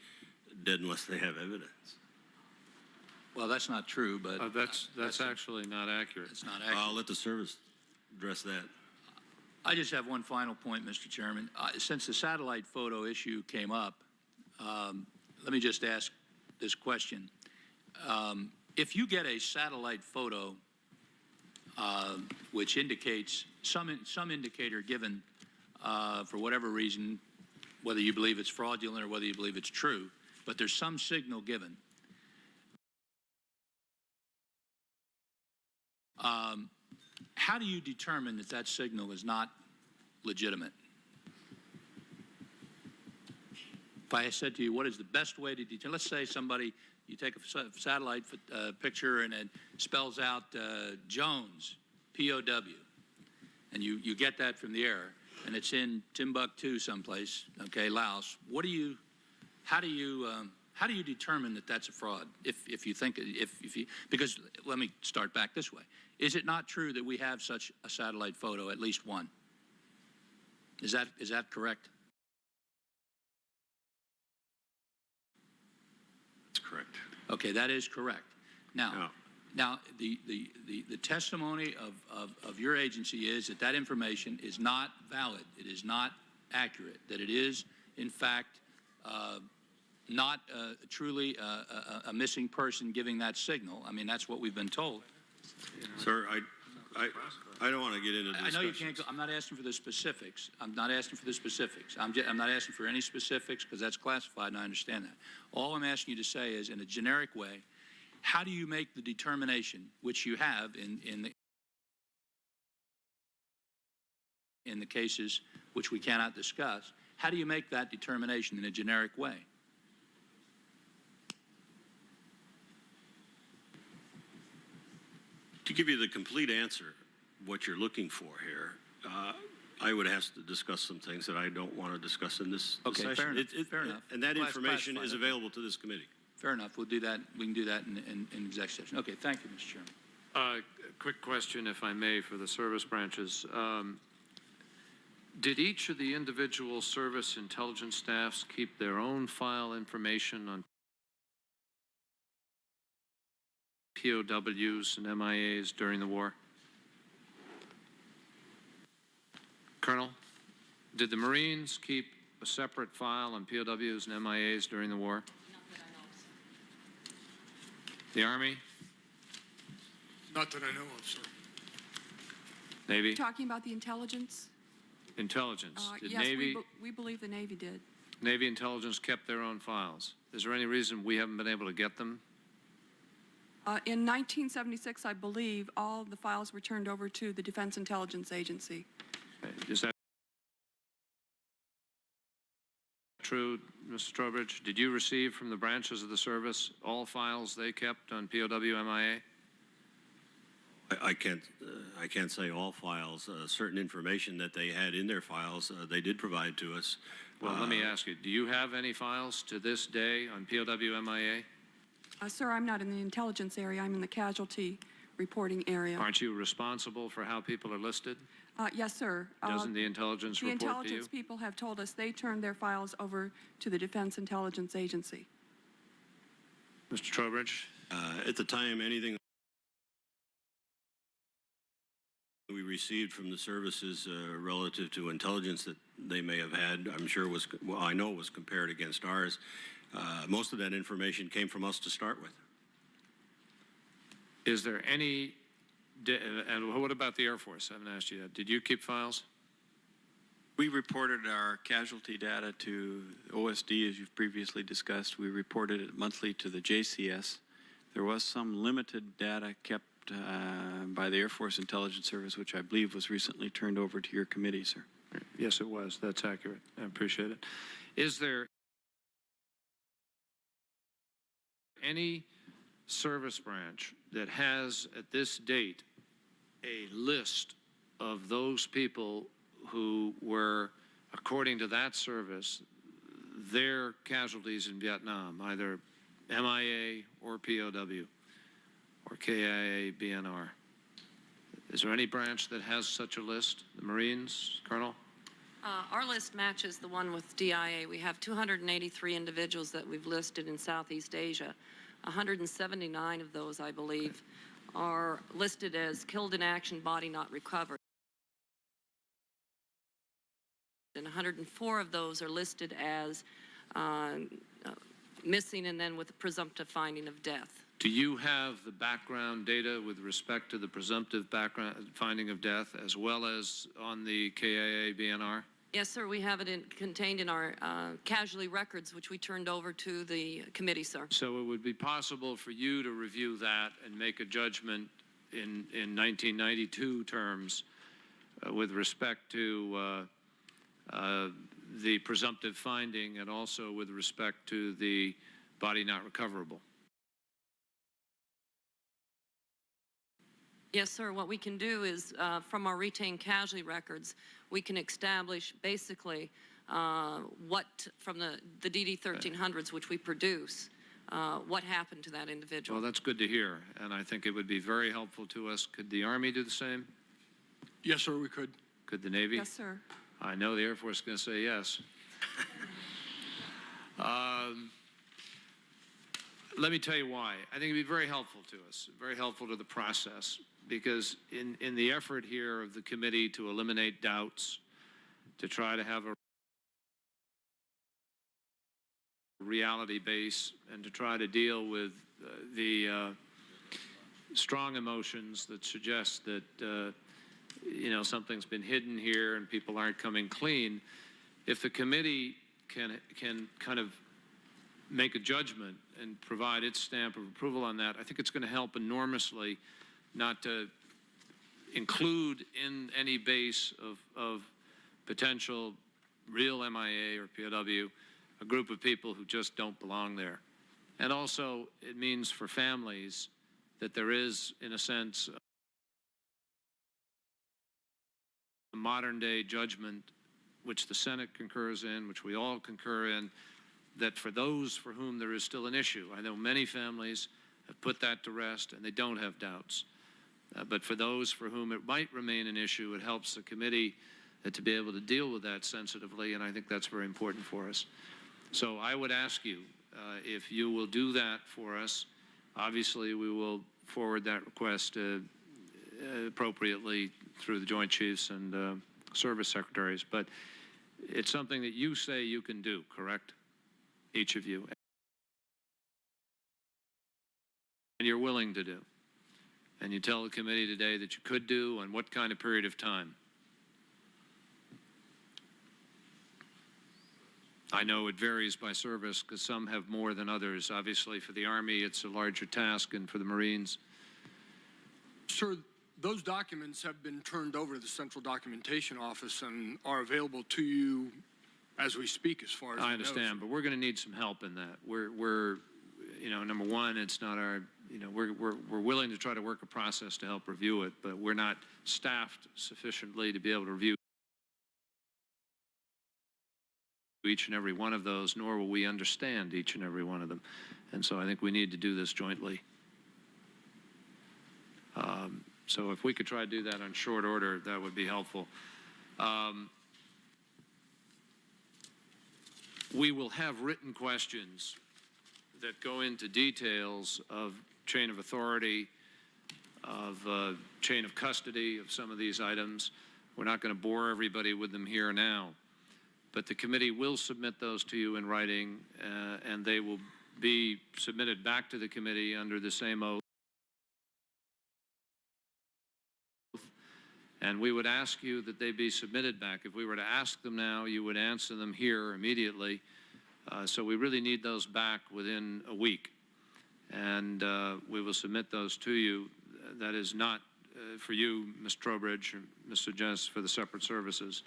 [SPEAKER 7] dead unless they have evidence.
[SPEAKER 3] Well, that's not true, but...
[SPEAKER 2] that's actually not accurate.
[SPEAKER 3] It's not accurate.
[SPEAKER 7] I'll let the service address that.
[SPEAKER 3] I just have one final point, Mr. Chairman. Since the satellite photo issue came up, let me just ask this question. If you get a satellite photo which indicates some indicator given for whatever reason, whether you believe it's fraudulent or whether you believe it's true, but there's some signal given, how do you determine that that signal is not legitimate? If I said to you, what is the best way to determine? Let's say somebody, you take a satellite picture and it spells out Jones, POW, and you get that from the air, and it's in Timbuktu someplace, okay, Laos. How do you determine that that's a fraud? If you think, because let me start back this way. Is it not true that we have such a satellite photo, at least one? Is that correct?
[SPEAKER 7] That's correct.
[SPEAKER 3] Okay, that is correct. Now, the testimony of your agency is that that information is not valid. It is not accurate. That it is, in fact, not truly a missing person giving that signal. I mean, that's what we've been told.
[SPEAKER 7] Sir,
[SPEAKER 15] I don't want to get into
[SPEAKER 3] I
[SPEAKER 15] discussions.
[SPEAKER 3] know you can't go, I'm not asking for the specifics. I'm not asking for the specifics. I'm not asking for any specifics because that's classified and I understand that. All I'm asking you to say is, in a generic way, how do you make the determination, which you have in the cases which we cannot discuss, how do you make that determination in a generic way?
[SPEAKER 15] To give you the complete answer, what you're looking for here, I would have to discuss some things that I don't want to discuss in this
[SPEAKER 3] Okay,
[SPEAKER 15] session.
[SPEAKER 3] fair enough.
[SPEAKER 15] And that information is
[SPEAKER 3] classified.
[SPEAKER 15] available to this committee.
[SPEAKER 3] Fair enough. We'll do that. We can do that in executive session. Okay, thank you, Mr. Chairman.
[SPEAKER 2] Quick question, if I may, for the service branches. Did each of the individual service intelligence staffs keep their own file information on POWs and MIAs during the war? Colonel, did the Marines keep a separate file on POWs and MIAs during the war?
[SPEAKER 16] Not that I know of, sir.
[SPEAKER 2] The Army?
[SPEAKER 17] Not that I know of, sir.
[SPEAKER 2] Navy?
[SPEAKER 14] Talking about the intelligence?
[SPEAKER 2] Intelligence. Did
[SPEAKER 14] Yes,
[SPEAKER 2] Navy,
[SPEAKER 14] we believe the Navy did.
[SPEAKER 2] Navy intelligence kept their own files? Is there any reason we haven't been able to get them?
[SPEAKER 14] In 1976, I believe, all the files were turned over to the Defense Intelligence Agency.
[SPEAKER 2] Is that true, Mr. Trowbridge? Did you receive from the branches of the service all files they kept on POW MIA?
[SPEAKER 15] I can't say all files. Certain information that they had in their files, they did provide to us.
[SPEAKER 2] Well, let me ask you, do you have any files to this day on POW MIA?
[SPEAKER 14] Sir, I'm not in the intelligence area. I'm in the casualty reporting area.
[SPEAKER 2] Aren't you responsible for how people are listed?
[SPEAKER 14] Yes, sir.
[SPEAKER 2] Doesn't the intelligence
[SPEAKER 14] The
[SPEAKER 2] report to you?
[SPEAKER 14] intelligence people have told us they turned their files over to the Defense Intelligence Agency.
[SPEAKER 2] Mr. Trowbridge?
[SPEAKER 15] At the time, anything we received from the services relative to intelligence that they may have had, I'm sure was, well, I know was compared against ours. Most of that information came from us to start with.
[SPEAKER 2] Is there any, and what about the Air Force? I haven't asked you that. Did you keep files?
[SPEAKER 18] We reported our casualty data to OSD, as you've previously discussed. We reported it monthly to the JCS. There was some limited data kept by the Air Force Intelligence Service, which I believe was recently turned over to your committee, sir.
[SPEAKER 2] Yes, it was. That's accurate. I appreciate it. Is there any service branch that has, at this date, a list of those people who were, according to that service, their casualties in Vietnam, either MIA or POW or KIA, BNR? Is there any branch that has such a list? The Marines, Colonel?
[SPEAKER 16] Our list matches the one with DIA. We have 283 individuals that we've listed in Southeast Asia. 179 of those, I believe, are listed as killed in action, body not recovered. And 104 of those are listed as missing and then with a presumptive finding of death.
[SPEAKER 2] Do you have the background data with respect to the presumptive background finding of death as well as on the KIA, BNR?
[SPEAKER 16] Yes, sir. We have it contained in our casualty records, which we turned over to the committee, sir.
[SPEAKER 2] So it would be possible for you to review that and make a judgment in 1992 terms with respect to the presumptive finding and also with respect to the body not recoverable.
[SPEAKER 16] Yes, sir. What we can do is, from our retained casualty records, we can establish basically what, from the DD 1300s, which we produce, what happened to that individual.
[SPEAKER 2] Well, that's good to hear, and I think it would be very helpful to us. Could the Army do the same?
[SPEAKER 17] Yes, sir, we could.
[SPEAKER 2] Could the Navy?
[SPEAKER 14] Yes, sir.
[SPEAKER 2] I know the Air Force is going to say yes. Let me tell you why. I think it would be very helpful to us, very helpful to the process, because in the effort here of the committee to eliminate doubts, to try to have a reality base, and to try to deal with strong emotions that suggest that, something's been hidden here and people aren't coming clean. If the committee can kind of make a judgment and provide its stamp of approval on that, I think it's going to help enormously not to include in any base of potential real MIA or POW a group of people who just don't belong there. And also, it means for families that there is, in a sense, a modern-day judgment which the Senate concurs in, which we all concur in, that for those for whom there is still an issue, I know many families have put that to rest and they don't have doubts. But for those for whom it might remain an issue, it helps the committee to be able to deal with that sensitively, and I think that's very important for us. So I would ask you, if you will do that for us, obviously we will forward that request appropriately through the Joint Chiefs and Service Secretaries. But it's something that you say you can do, correct? Each of you. And you're willing to do. And you tell the committee today that you could do, and what kind of period of time? I know it varies by service because some have more than others. Obviously, for the Army, it's a larger task, and for the Marines.
[SPEAKER 17] Sir, those documents have been turned over to the Central Documentation Office and are available to you as we speak, as far as
[SPEAKER 2] I understand, but we're going to need some help in that. We're number one, it's not our, we're willing to try to work a process to help review it, but we're not staffed sufficiently to be able to review each and every one of those, nor will we understand each and every one of them. And so I think we need to do this jointly. So if we could try to do that on short order, that would be helpful. We will have written questions that go into details of chain of authority, of chain of custody of some of these items. We're not going to bore everybody with them here now. But the committee will submit those to you in writing, and they will be submitted back to the committee under the same oath. And we would ask you that they be submitted back. If we were to ask them now, you would answer them here immediately. So we really need those back within a week. And we will submit those to you. That is not for you, Mr. Trowbridge, or Mr. Jennings, for the separate services.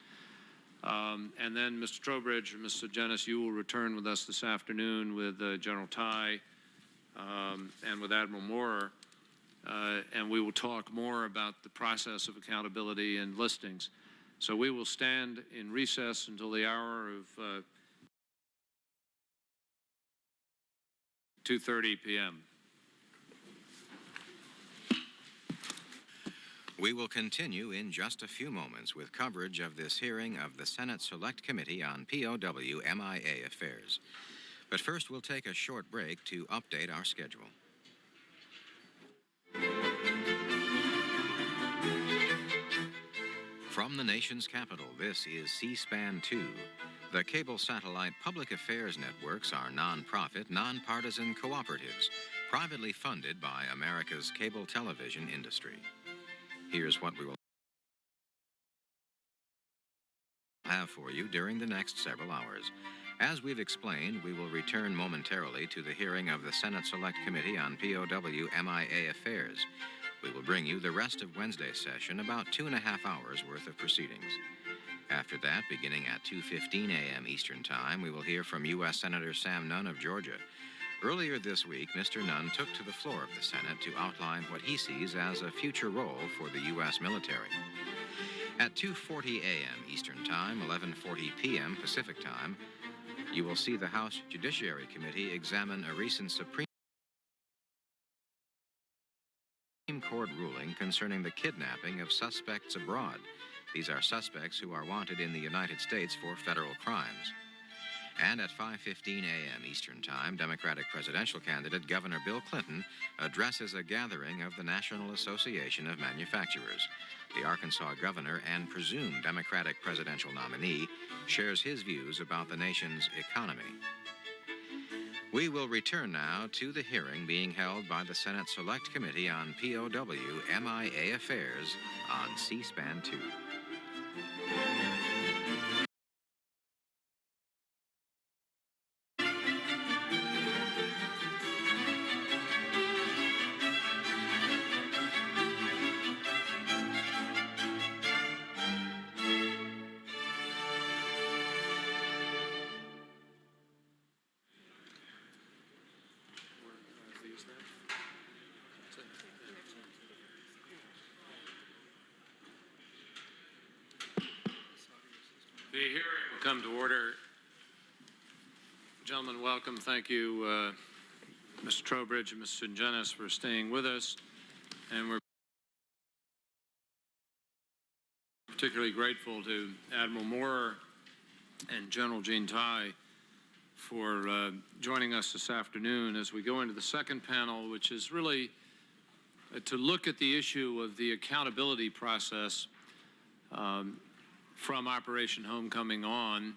[SPEAKER 2] And then, Mr. Trowbridge and Mr. Jennings, you will return with us this afternoon with General Tye and with Admiral Moorer, and we will talk more about the process of accountability and listings. So we will stand in recess until the hour of 2:30 p.m.
[SPEAKER 1] We will continue in just a few moments with coverage of this hearing of the Senate Select Committee on POW MIA Affairs. But first, we'll take a short break to update our schedule. From the nation's capital, this is C-SPAN 2. The cable satellite public affairs networks are nonprofit, nonpartisan cooperatives, privately funded by America's cable television industry. Here's what we will have for you during the next several hours. As we've explained, we will return momentarily to the hearing of the Senate Select Committee on POW MIA Affairs. We will bring you the rest of Wednesday's session, about 2.5 hours worth of proceedings. After that, beginning at 2:15 a.m. Eastern Time, we will hear from U.S. Senator Sam Nunn of Georgia. Earlier this week, Mr. Nunn took to the floor of the Senate to outline what he sees as a future role for the U.S. military. At 2:40 a.m. Eastern Time, 11:40 p.m. Pacific Time, you will see the House Judiciary Committee examine a recent Supreme Court ruling concerning the kidnapping of suspects abroad. These are suspects who are wanted in the United States for federal crimes. And at 5:15 a.m. Eastern Time, Democratic presidential candidate Governor Bill Clinton addresses a gathering of the National Association of Manufacturers. The Arkansas governor and presumed Democratic presidential nominee shares his views about the nation's economy. We will return now to the hearing being held by the Senate Select Committee on POW MIA Affairs on C-SPAN 2.
[SPEAKER 2] The hearing will come to order. Gentlemen, welcome. Thank you, Mr. Trowbridge and Mr. Sungenis, for staying with us. And we're particularly grateful to Admiral Moore and General Gene Tai for joining us this afternoon as we go into the second panel, which is really to look at the issue of the accountability process from Operation Homecoming on,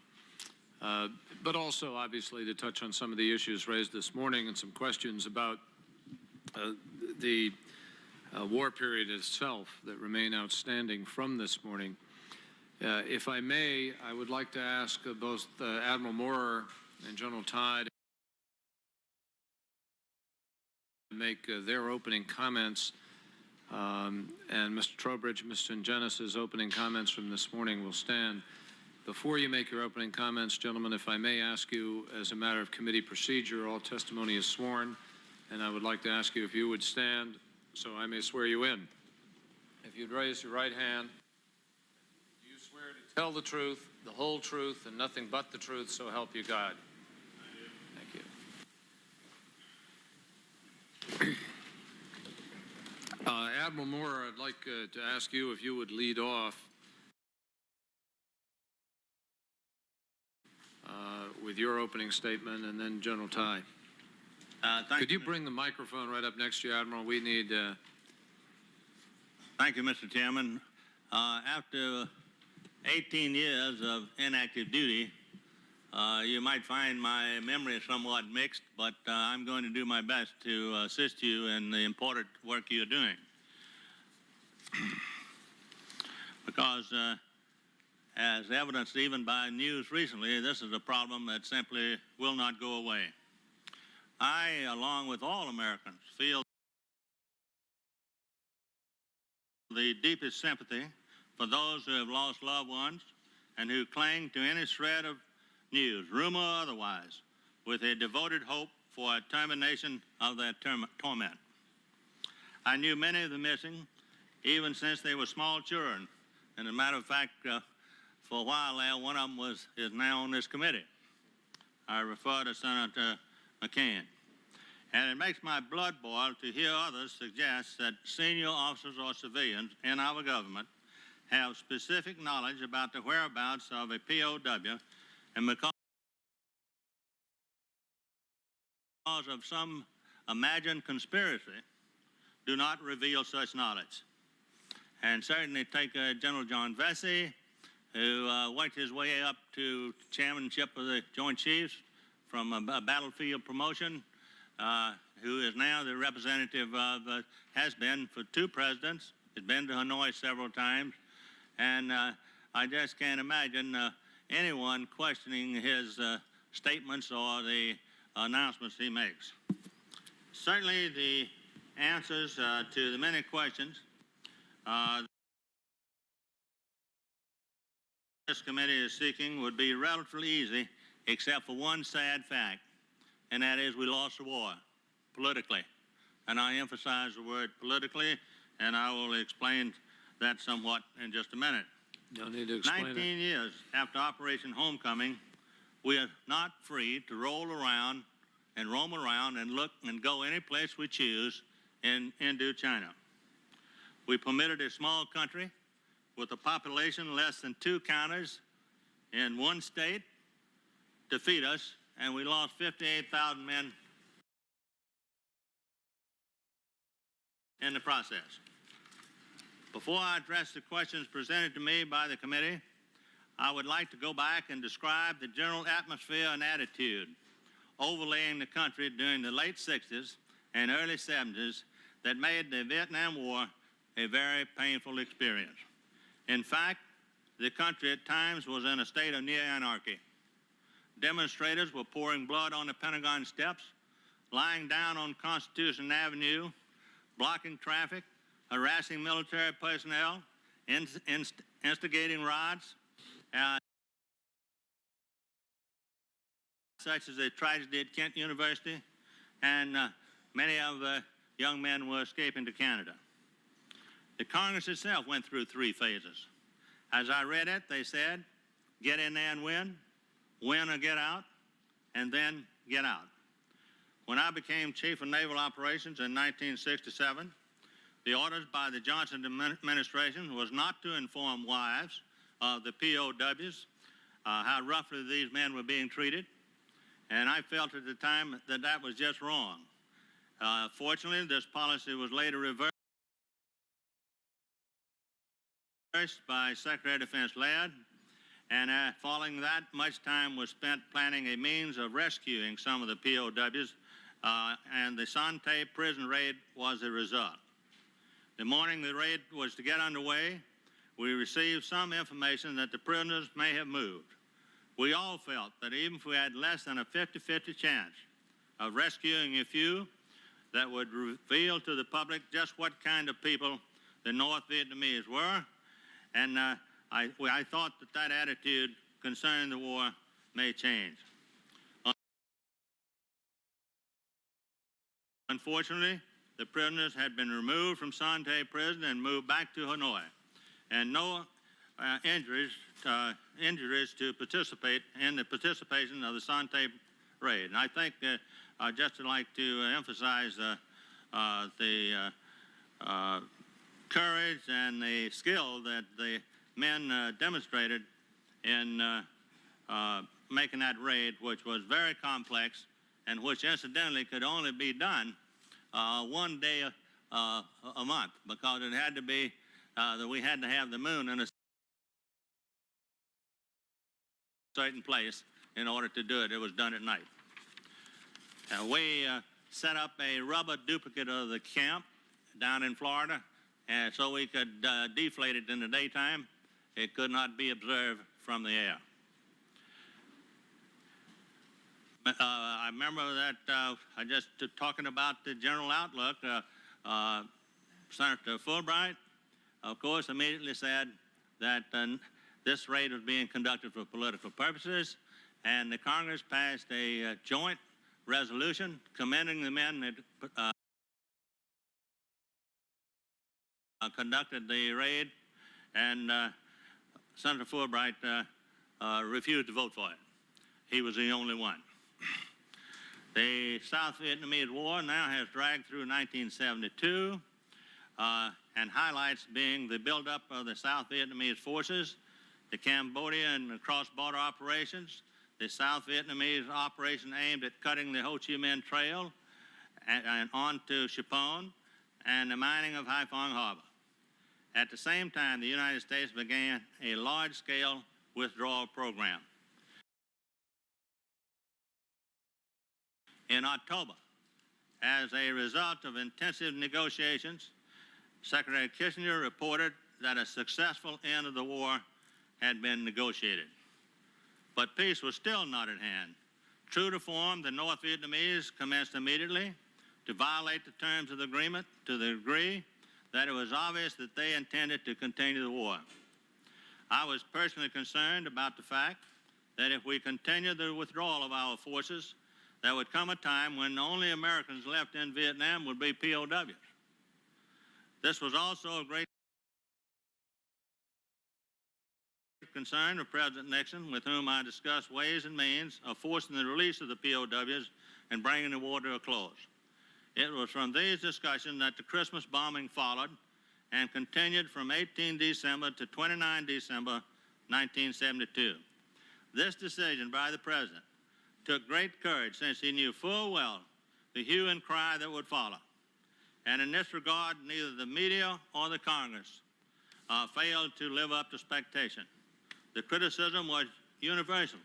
[SPEAKER 2] but also obviously to touch on some of the issues raised this morning and some questions about the war period itself that remain outstanding from this morning. If I may, I would like to ask both Admiral Moore and General Tai to make their opening comments. And Mr. Trowbridge and Mr. Sungenis' opening comments from this morning will stand. Before you make your opening comments, gentlemen, if I may ask you, as a matter of committee procedure, all testimony is sworn, and I would like to ask you if you would stand so I may swear you in. If you'd raise your right hand. Do you swear to tell the truth, the whole truth, and nothing but the truth, so help you God? Thank you. Admiral Moore, I'd like to ask you if you would lead off with your opening statement, and then General Tai. Could you bring the microphone right up next to you, Admiral? We need...
[SPEAKER 19] Thank you, Mr. Chairman. After 18 years of inactive duty, you might find my memory somewhat mixed, but I'm going to do my best to assist you in the important work you're doing. Because, as evidenced even by news recently, this is a problem that simply will not go away. I, along with all Americans, feel the deepest sympathy for those who have lost loved ones and who cling to any shred of news, rumor or otherwise, with a devoted hope for a termination of their torment. I knew many of the missing, even since they were small children. And as a matter of fact, for a while there, one of them is now on this committee. I refer to Senator McCain. And it makes my blood boil to hear others suggest that senior officers or civilians in our government have specific knowledge about the whereabouts of a POW, and because of some imagined conspiracy, do not reveal such knowledge. And certainly take General John Vesey, who worked his way up to chairmanship of the Joint Chiefs from a battlefield promotion, who is now the representative of, has been for 2 presidents, has been to Hanoi several times, and I just can't imagine anyone questioning his statements or the announcements he makes. Certainly the answers to the many questions this committee is seeking would be relatively easy, except for one sad fact, and that is we lost the war politically. And I emphasize the word politically, and I will explain that somewhat in just a minute.
[SPEAKER 2] You'll need to explain
[SPEAKER 19] 19 years after Operation Homecoming, we are not free to roll around and roam around and look and go any place we choose in Indochina. We permitted a small country with a population less than 2 counties in 1 state to defeat us, and we lost 58,000 men in the process. Before I address the questions presented to me by the committee, I would like to go back and describe the general atmosphere and attitude overlaying the country during the late 60s and early 70s that made the Vietnam War a very painful experience. In fact, the country at times was in a state of near anarchy. Demonstrators were pouring blood on the Pentagon steps, lying down on Constitution Avenue, blocking traffic, harassing military personnel, instigating riots, such as the tragedy at Kent University, and many of the young men were escaping to Canada. The Congress itself went through 3 phases. As I read it, they said, get in there and win or get out, and then get out. When I became Chief of Naval Operations in 1967, the orders by the Johnson administration was not to inform wives of the POWs how roughly these men were being treated, and I felt at the time that that was just wrong. Fortunately, this policy was later reversed by Secretary of Defense Laird, and following that, much time was spent planning a means of rescuing some of the POWs, and the Sante prison raid was the result. The morning the raid was to get underway, we received some information that the prisoners may have moved. We all felt that even if we had less than a 50-50 chance of rescuing a few, that would reveal to the public just what kind of people the North Vietnamese were, and I thought that that attitude concerning the war may change. Unfortunately, the prisoners had been removed from Sante prison and moved back to Hanoi, and no injuries to participate in the participation of the Sante raid. And I think I'd just like to emphasize the courage and the skill that the men demonstrated in making that raid, which was very complex and which incidentally could only be done 1 day a month, because it had to be that we had to have the moon in a certain place in order to do it. It was done at night. We set up a rubber duplicate of the camp down in Florida, and so we could deflate it in the daytime. It could not be observed from the air. I remember that I just talking about the general outlook. Senator Fulbright, of course, immediately said that this raid was being conducted for political purposes, and the Congress passed a joint resolution commending the men that conducted the raid, and Senator Fulbright refused to vote for it. He was the only one. The South Vietnamese War now has dragged through 1972, and highlights being the buildup of the South Vietnamese forces, the Cambodia and cross-border operations, the South Vietnamese operation aimed at cutting the Ho Chi Minh Trail and on to Chapon, and the mining of Haiphong Harbor. At the same time, the United States began a large-scale withdrawal program. In October, as a result of intensive negotiations, Secretary Kissinger reported that a successful end of the war had been negotiated. But peace was still not at hand. True to form, the North Vietnamese commenced immediately to violate the terms of the agreement to the degree that it was obvious that they intended to continue the war. I was personally concerned about the fact that if we continued the withdrawal of our forces, there would come a time when the only Americans left in Vietnam would be POWs. This was also a great concern with President Nixon, with whom I discussed ways and means of forcing the release of the POWs and bringing the war to a close. It was from these discussions that the Christmas bombing followed and continued from 18 December to 29 December 1972. This decision by the President took great courage, since he knew full well the hue and cry that would follow. And in this regard, neither the media or the Congress failed to live up to expectation. The criticism was universal.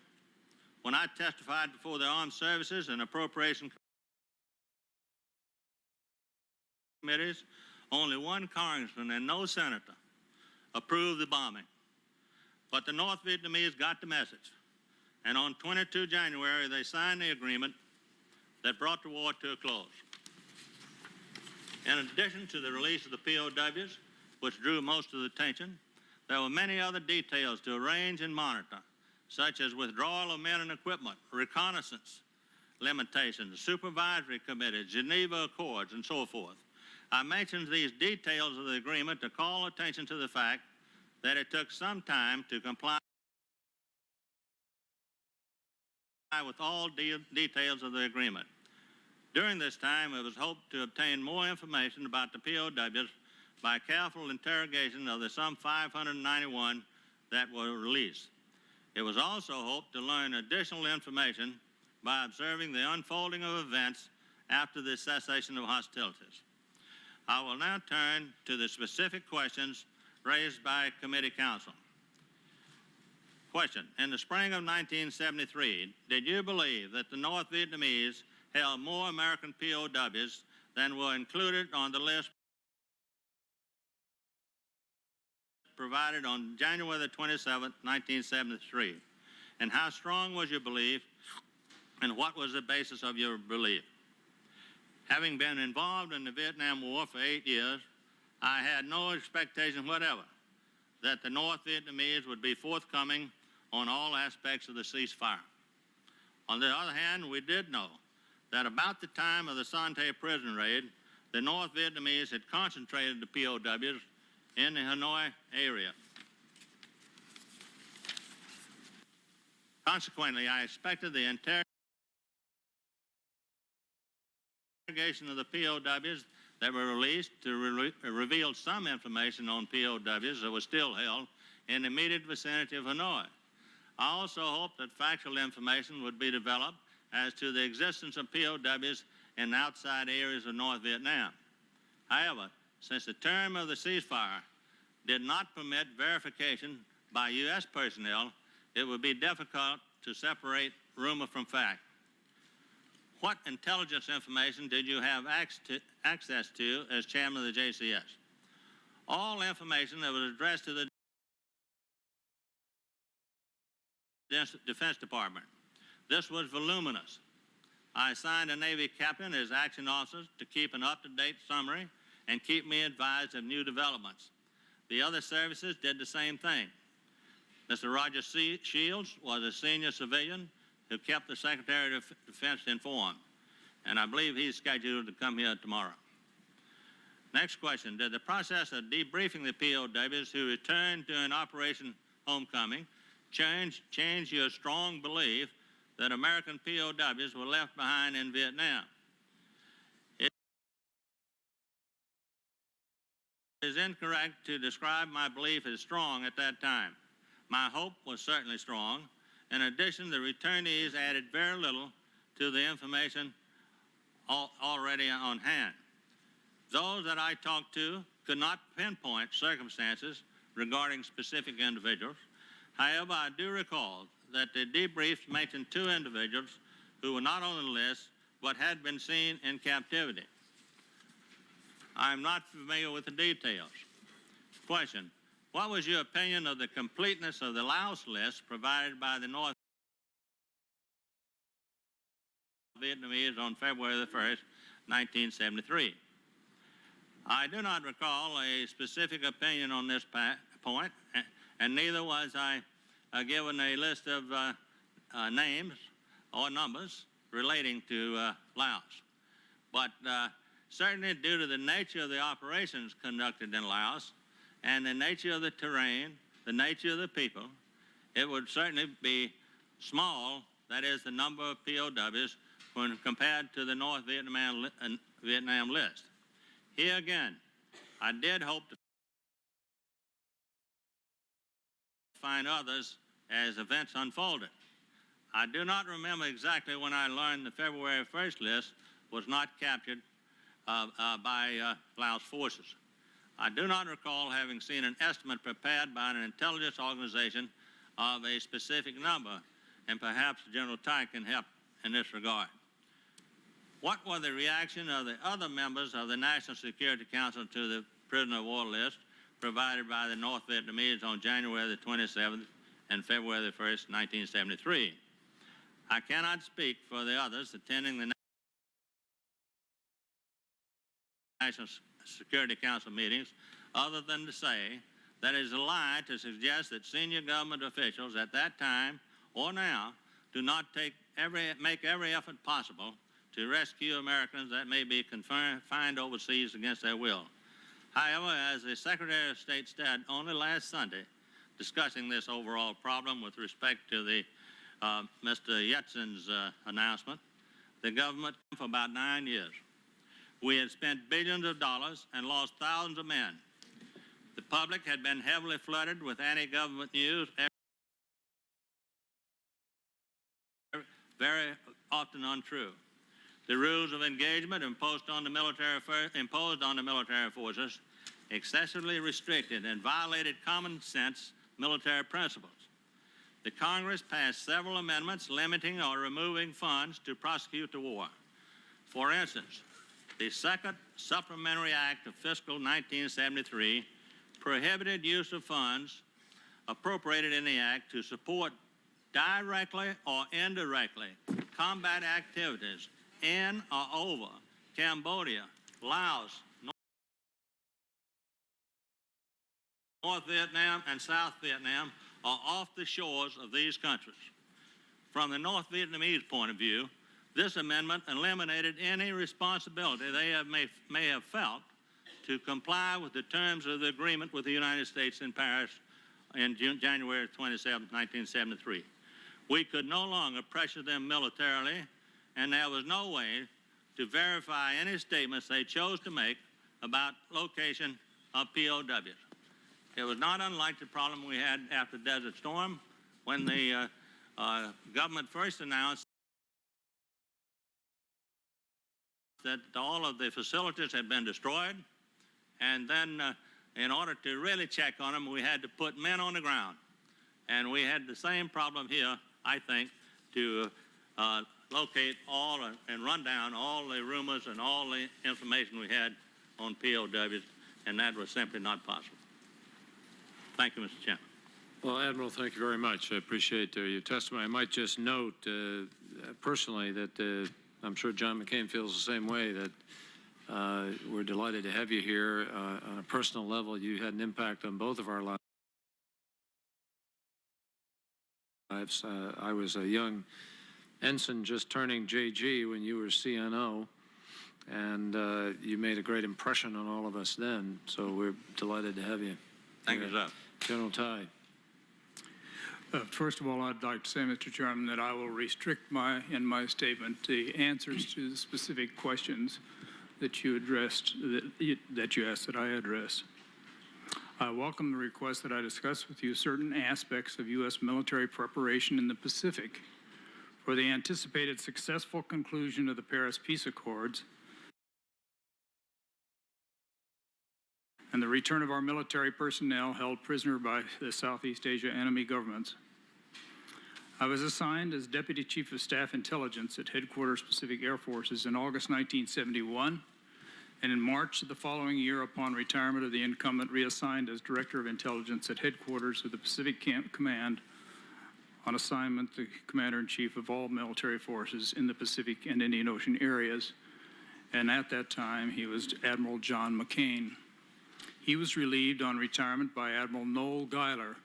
[SPEAKER 19] when I testified before the Armed Services and Appropriation Committees, only one congressman and no senator approved the bombing. But the North Vietnamese got the message, and on 22 January, they signed the agreement that brought the war to a close. In addition to the release of the POWs, which drew most of the attention, there were many other details to arrange and monitor, such as withdrawal of men and equipment, reconnaissance limitations, supervisory committees, Geneva Accords, and so forth. I mentioned these details of the agreement to call attention to the fact that it took some time to comply with all details of the agreement. During this time, it was hoped to obtain more information about the POWs by careful interrogation of the some 591 that were released. It was also hoped to learn additional information by observing the unfolding of events after the cessation of hostilities. I will now turn to the specific questions raised by committee counsel. Question: in the spring of 1973, did you believe that the North Vietnamese held more American POWs than were included on the list provided on January the 27th, 1973? And how strong was your belief, and what was the basis of your belief? Having been involved in the Vietnam War for 8 years, I had no expectation whatever that the North Vietnamese would be forthcoming on all aspects of the ceasefire. On the other hand, we did know that about the time of the Son Tay prison raid, the North Vietnamese had concentrated the POWs in the Hanoi area. Consequently, I expected the interrogation of the POWs that were released to reveal some information on POWs that were still held in the immediate vicinity of Hanoi. I also hoped that factual information would be developed as to the existence of POWs in outside areas of North Vietnam. However, since the term of the ceasefire did not permit verification by U.S. personnel, it would be difficult to separate rumor from fact. What intelligence information did you have access to as chairman of the JCS? All information that was addressed to the Defense Department. This was voluminous. I assigned a Navy captain as action officers to keep an up-to-date summary and keep me advised of new developments. The other services did the same thing. Mr. Roger Shields was a senior civilian who kept the Secretary of Defense informed, and I believe he's scheduled to come here tomorrow. Next question: did the process of debriefing the POWs who returned during Operation Homecoming change your strong belief that American POWs were left behind in Vietnam? It is incorrect to describe my belief as strong at that time. My hope was certainly strong. In addition, the returnees added very little to the information already on hand. Those that I talked to could not pinpoint circumstances regarding specific individuals. However, I do recall that the debriefs mentioned 2 individuals who were not on the list but had been seen in captivity. I'm not familiar with the details. Question: what was your opinion of the completeness of the Laos list provided by the North Vietnamese on February the 1st, 1973? I do not recall a specific opinion on this point, and neither was I given a list of names or numbers relating to Laos. But certainly due to the nature of the operations conducted in Laos and the nature of the terrain, the nature of the people, it would certainly be small, that is the number of POWs, when compared to the North Vietnam list. Here again, I did hope to find others as events unfolded. I do not remember exactly when I learned the February 1st list was not captured by Laos forces. I do not recall having seen an estimate prepared by an intelligence organization of a specific number and perhaps General Ty can help in this regard. What were the reaction of the other members of the National Security Council to the prisoner of war list provided by the North Vietnamese on January the 27th and February the 1st, 1973? I cannot speak for the others attending the National Security Council meetings other than to say that it is a lie to suggest that senior government officials at that time or now do not make every effort possible to rescue Americans that may be confined overseas against their will. However, as the Secretary of State said only last Sunday, discussing this overall problem with respect to the Mr. Yeltsin's announcement, the government for about 9 years. We had spent billions of dollars and lost thousands of men. The public had been heavily flooded with anti-government news, very often untrue. The rules of engagement imposed on the military forces excessively restricted and violated common sense military principles. The Congress passed several amendments limiting or removing funds to prosecute the war. For instance, the Second Supplementary Act of Fiscal 1973 prohibited use of funds appropriated in the Act to support directly or indirectly combat activities in or over Cambodia, Laos, North Vietnam, and South Vietnam, or off the shores of these countries. From the North Vietnamese point of view, this amendment eliminated any responsibility they may have felt to comply with the terms of the agreement with the United States in Paris in January 27, 1973. We could no longer pressure them militarily, and there was no way to verify any statements they chose to make about location of POWs. It was not unlike the problem we had after Desert Storm when the government first announced that all of the facilities had been destroyed, and then in order to really check on them, we had to put men on the ground. And we had the same problem here, I think, to locate all and run down all the rumors and all the information we had on POWs, and that was simply not possible. Thank you, Mr. Chairman.
[SPEAKER 2] Well, Admiral, thank you very much. I appreciate your testimony. I might just note personally that I'm sure John McCain feels the same way, that we're delighted to have you here. On a personal level, you had an impact on both of our lives. I was a young ensign just turning JG when you were CNO, and you made a great impression on all of us then, so we're delighted to have you.
[SPEAKER 19] Thank you, sir.
[SPEAKER 2] General Ty.
[SPEAKER 20] First of all, I'd like to say, Mr. Chairman, that I will restrict in my statement the answers to the specific questions that you addressed, that you asked that I address. I welcome the request that I discuss with you certain aspects of U.S. military preparation in the Pacific for the anticipated successful conclusion of the Paris Peace Accords and the return of our military personnel held prisoner by the Southeast Asia enemy governments. I was assigned as Deputy Chief of Staff Intelligence at Headquarters Pacific Air Forces in August 1971, and in March of the following year, upon retirement of the incumbent, reassigned as Director of Intelligence at Headquarters of the Pacific Command, on assignment the Commander-in-Chief of all military forces in the Pacific and Indian Ocean areas, and at that time he was Admiral John McCain. He was relieved on retirement by Admiral Noel Geiler,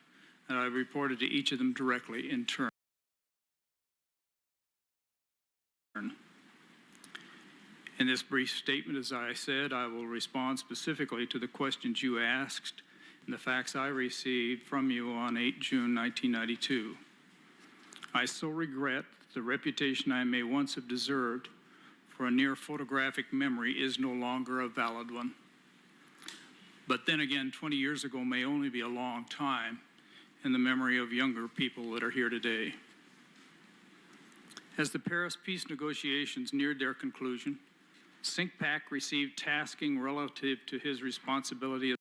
[SPEAKER 20] and I reported to each of them directly in turn. In this brief statement, as I said, I will respond specifically to the questions you asked and the facts I received from you on 8 June 1992. I so regret that the reputation I may once have deserved for a near photographic memory is no longer a valid one. But then again, 20 years ago may only be a long time in the memory of younger people that are here today. As the Paris peace negotiations neared their conclusion, CINCPAC received tasking relative to his responsibility as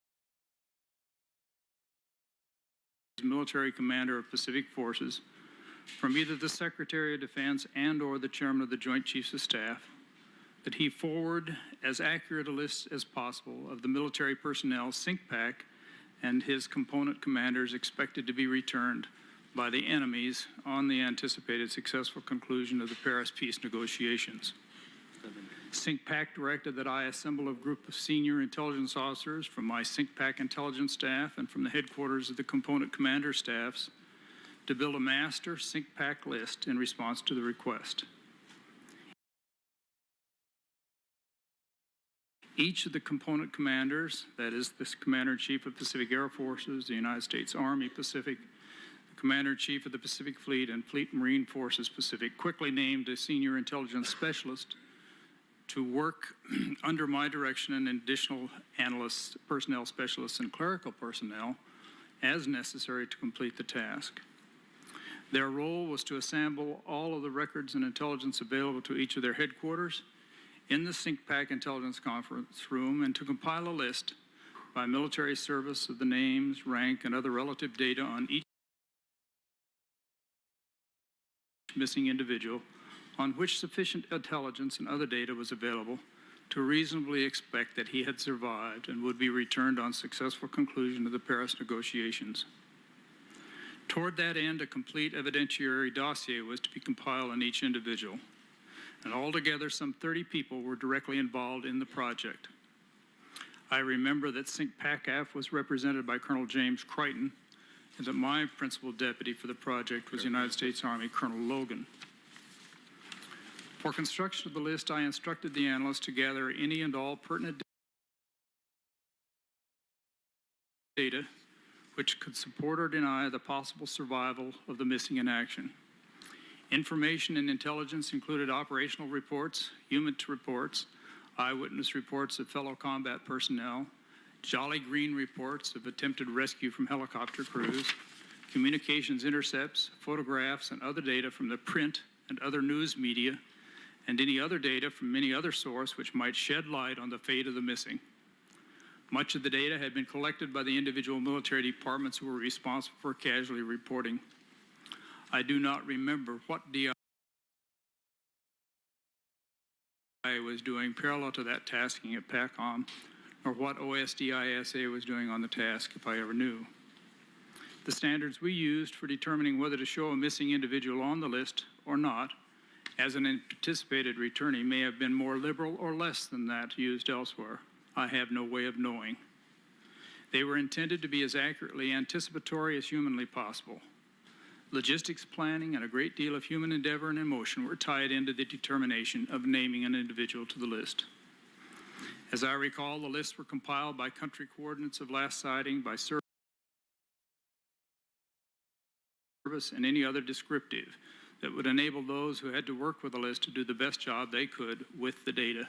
[SPEAKER 20] military commander of Pacific Forces from either the Secretary of Defense and or the Chairman of the Joint Chiefs of Staff that he forward as accurate a list as possible of the military personnel, SINCPAC, and his component commanders expected to be returned by the enemies on the anticipated successful conclusion of the Paris peace negotiations. SINCPAC directed that I assemble a group of senior intelligence officers from my SINCPAC intelligence staff and from the headquarters of the component commander staffs to build a master SINCPAC list in response to the request. Each of the component commanders, that is the Commander-in-Chief of Pacific Air Forces, the United States Army Pacific, the Commander-in-Chief of the Pacific Fleet, and Fleet Marine Forces Pacific, quickly named a senior intelligence specialist to work under my direction and additional analysts, personnel specialists, and clerical personnel as necessary to complete the task. Their role was to assemble all of the records and intelligence available to each of their headquarters in the SINCPAC Intelligence Conference Room and to compile a list by military service of the names, rank, and other relative data on each missing individual on which sufficient intelligence and other data was available to reasonably expect that he had survived and would be returned on successful conclusion of the Paris negotiations. Toward that end, a complete evidentiary dossier was to be compiled on each individual, and altogether some 30 people were directly involved in the project. I remember that SINCPAC-AF was represented by Colonel James Crichton, and that my principal deputy for the project was United States Army Colonel Logan. For construction of the list, I instructed the analysts to gather any and all pertinent data which could support or deny the possible survival of the missing in action. Information and intelligence included operational reports, human reports, eyewitness reports of fellow combat personnel, Jolly Green reports of attempted rescue from helicopter crews, communications intercepts, photographs, and other data from the print and other news media, and any other data from any other source which might shed light on the fate of the missing. Much of the data had been collected by the individual military departments who were responsible for casualty reporting. I do not remember what DIA was doing parallel to that tasking at PACOM, or what OSDISA was doing on the task, if I ever knew. The standards we used for determining whether to show a missing individual on the list or not as an anticipated returnee may have been more liberal or less than that used elsewhere. I have no way of knowing. They were intended to be as accurately anticipatory as humanly possible. Logistics planning and a great deal of human endeavor and emotion were tied into the determination of naming an individual to the list. As I recall, the lists were compiled by country coordinates of last sighting, by service, and any other descriptive that would enable those who had to work with the list to do the best job they could with the data.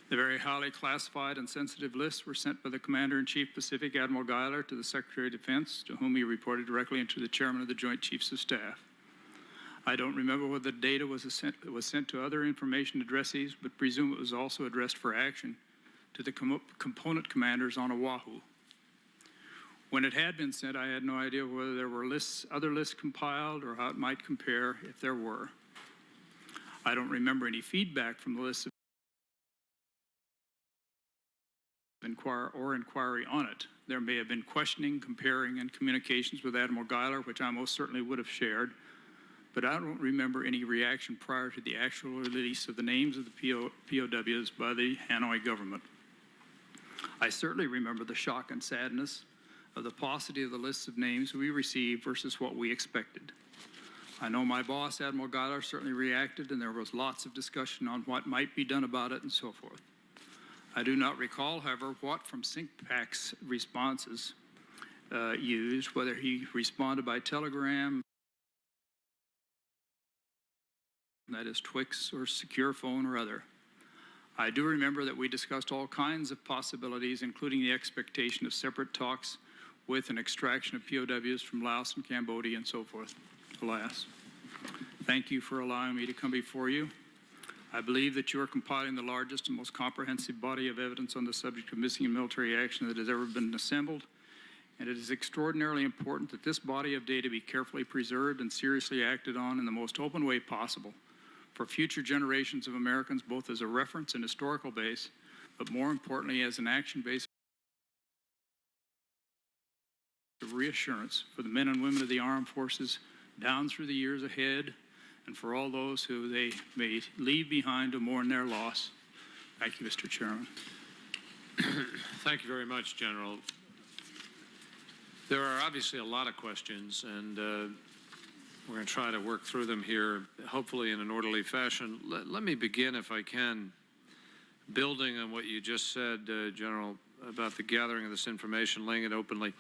[SPEAKER 20] The very highly classified and sensitive lists were sent by the Commander-in-Chief Pacific, Admiral Guyler, to the Secretary of Defense, to whom he reported directly, and to the Chairman of the Joint Chiefs of Staff. I don't remember whether the data was sent to other information addressees, but presume it was also addressed for action to the component commanders on Oahu. When it had been sent, I had no idea whether there were other lists compiled or how it might compare if there were. I don't remember any feedback from the list of inquiry on it. There may have been questioning, comparing, and communications with Admiral Guyler, which I most certainly would have shared, but I don't remember any reaction prior to the actual release of the names of the POWs by the Hanoi government. I certainly remember the shock and sadness of the paucity of the lists of names we received versus what we expected. I know my boss, Admiral Guyler, certainly reacted, and there was lots of discussion on what might be done about it and so forth. I do not recall, however, what from SINCPAC's responses used, whether he responded by telegram, that is Twix or secure phone or other. I do remember that we discussed all kinds of possibilities, including the expectation of separate talks with an extraction of POWs from Laos and Cambodia and so forth. Alas. Thank you for allowing me to come before you. I believe that you are compiling the largest and most comprehensive body of evidence on the subject of missing in military action that has ever been assembled, and it is extraordinarily important that this body of data be carefully preserved and seriously acted on in the most open way possible for future generations of Americans, both as a reference and historical base, but more importantly as an action base of reassurance for the men and women of the armed forces down through the years ahead, and for all those who they may leave behind to mourn their loss. Thank you, Mr. Chairman.
[SPEAKER 2] Thank you very much, General. There are obviously a lot of questions, and we're going to try to work through them here, hopefully in an orderly fashion. Let me begin, if I can, building on what you just said, General, about the gathering of this information, laying it openly.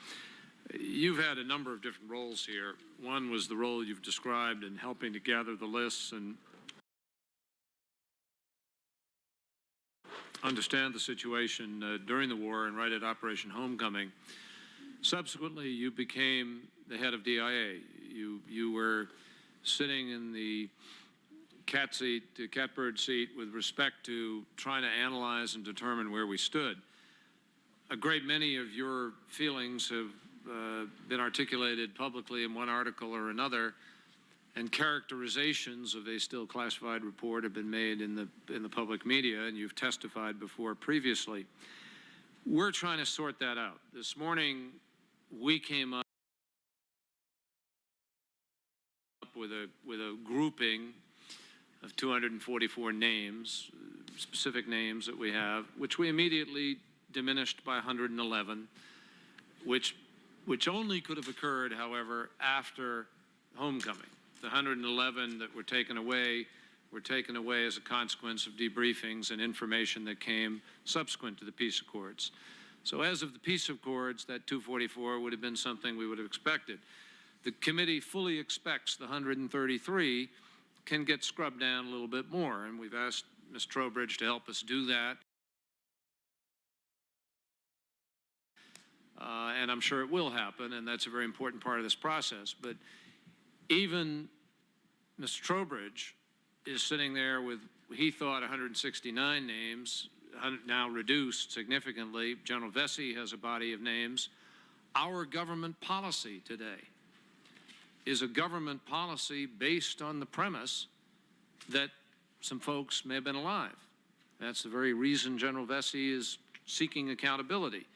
[SPEAKER 2] You've had a number of different roles here. One was the role you've described in helping to gather the lists and understand the situation during the war and right at Operation Homecoming. Subsequently, you became the head of DIA. You were sitting in the catbird seat with respect to trying to analyze and determine where we stood. A great many of your feelings have been articulated publicly in one article or another, and characterizations of a still classified report have been made in the public media, and you've testified before previously. We're trying to sort that out. This morning, we came up with a grouping of 244 names, specific names that we have, which we immediately diminished by 111, which only could have occurred, however, after homecoming. The 111 that were taken away as a consequence of debriefings and information that came subsequent to the peace accords. So as of the peace accords, that 244 would have been something we would have expected. The committee fully expects the 133 can get scrubbed down a little bit more, and we've asked Ms. Trowbridge to help us do that. And I'm sure it will happen, and that's a very important part of this process. But even Mr. Trowbridge is sitting there with, he thought, 169 names, now reduced significantly. General Vesey has a body of names. Our government policy today is a government policy based on the premise that some folks may have been alive. That's the very reason General Vesey is seeking accountability.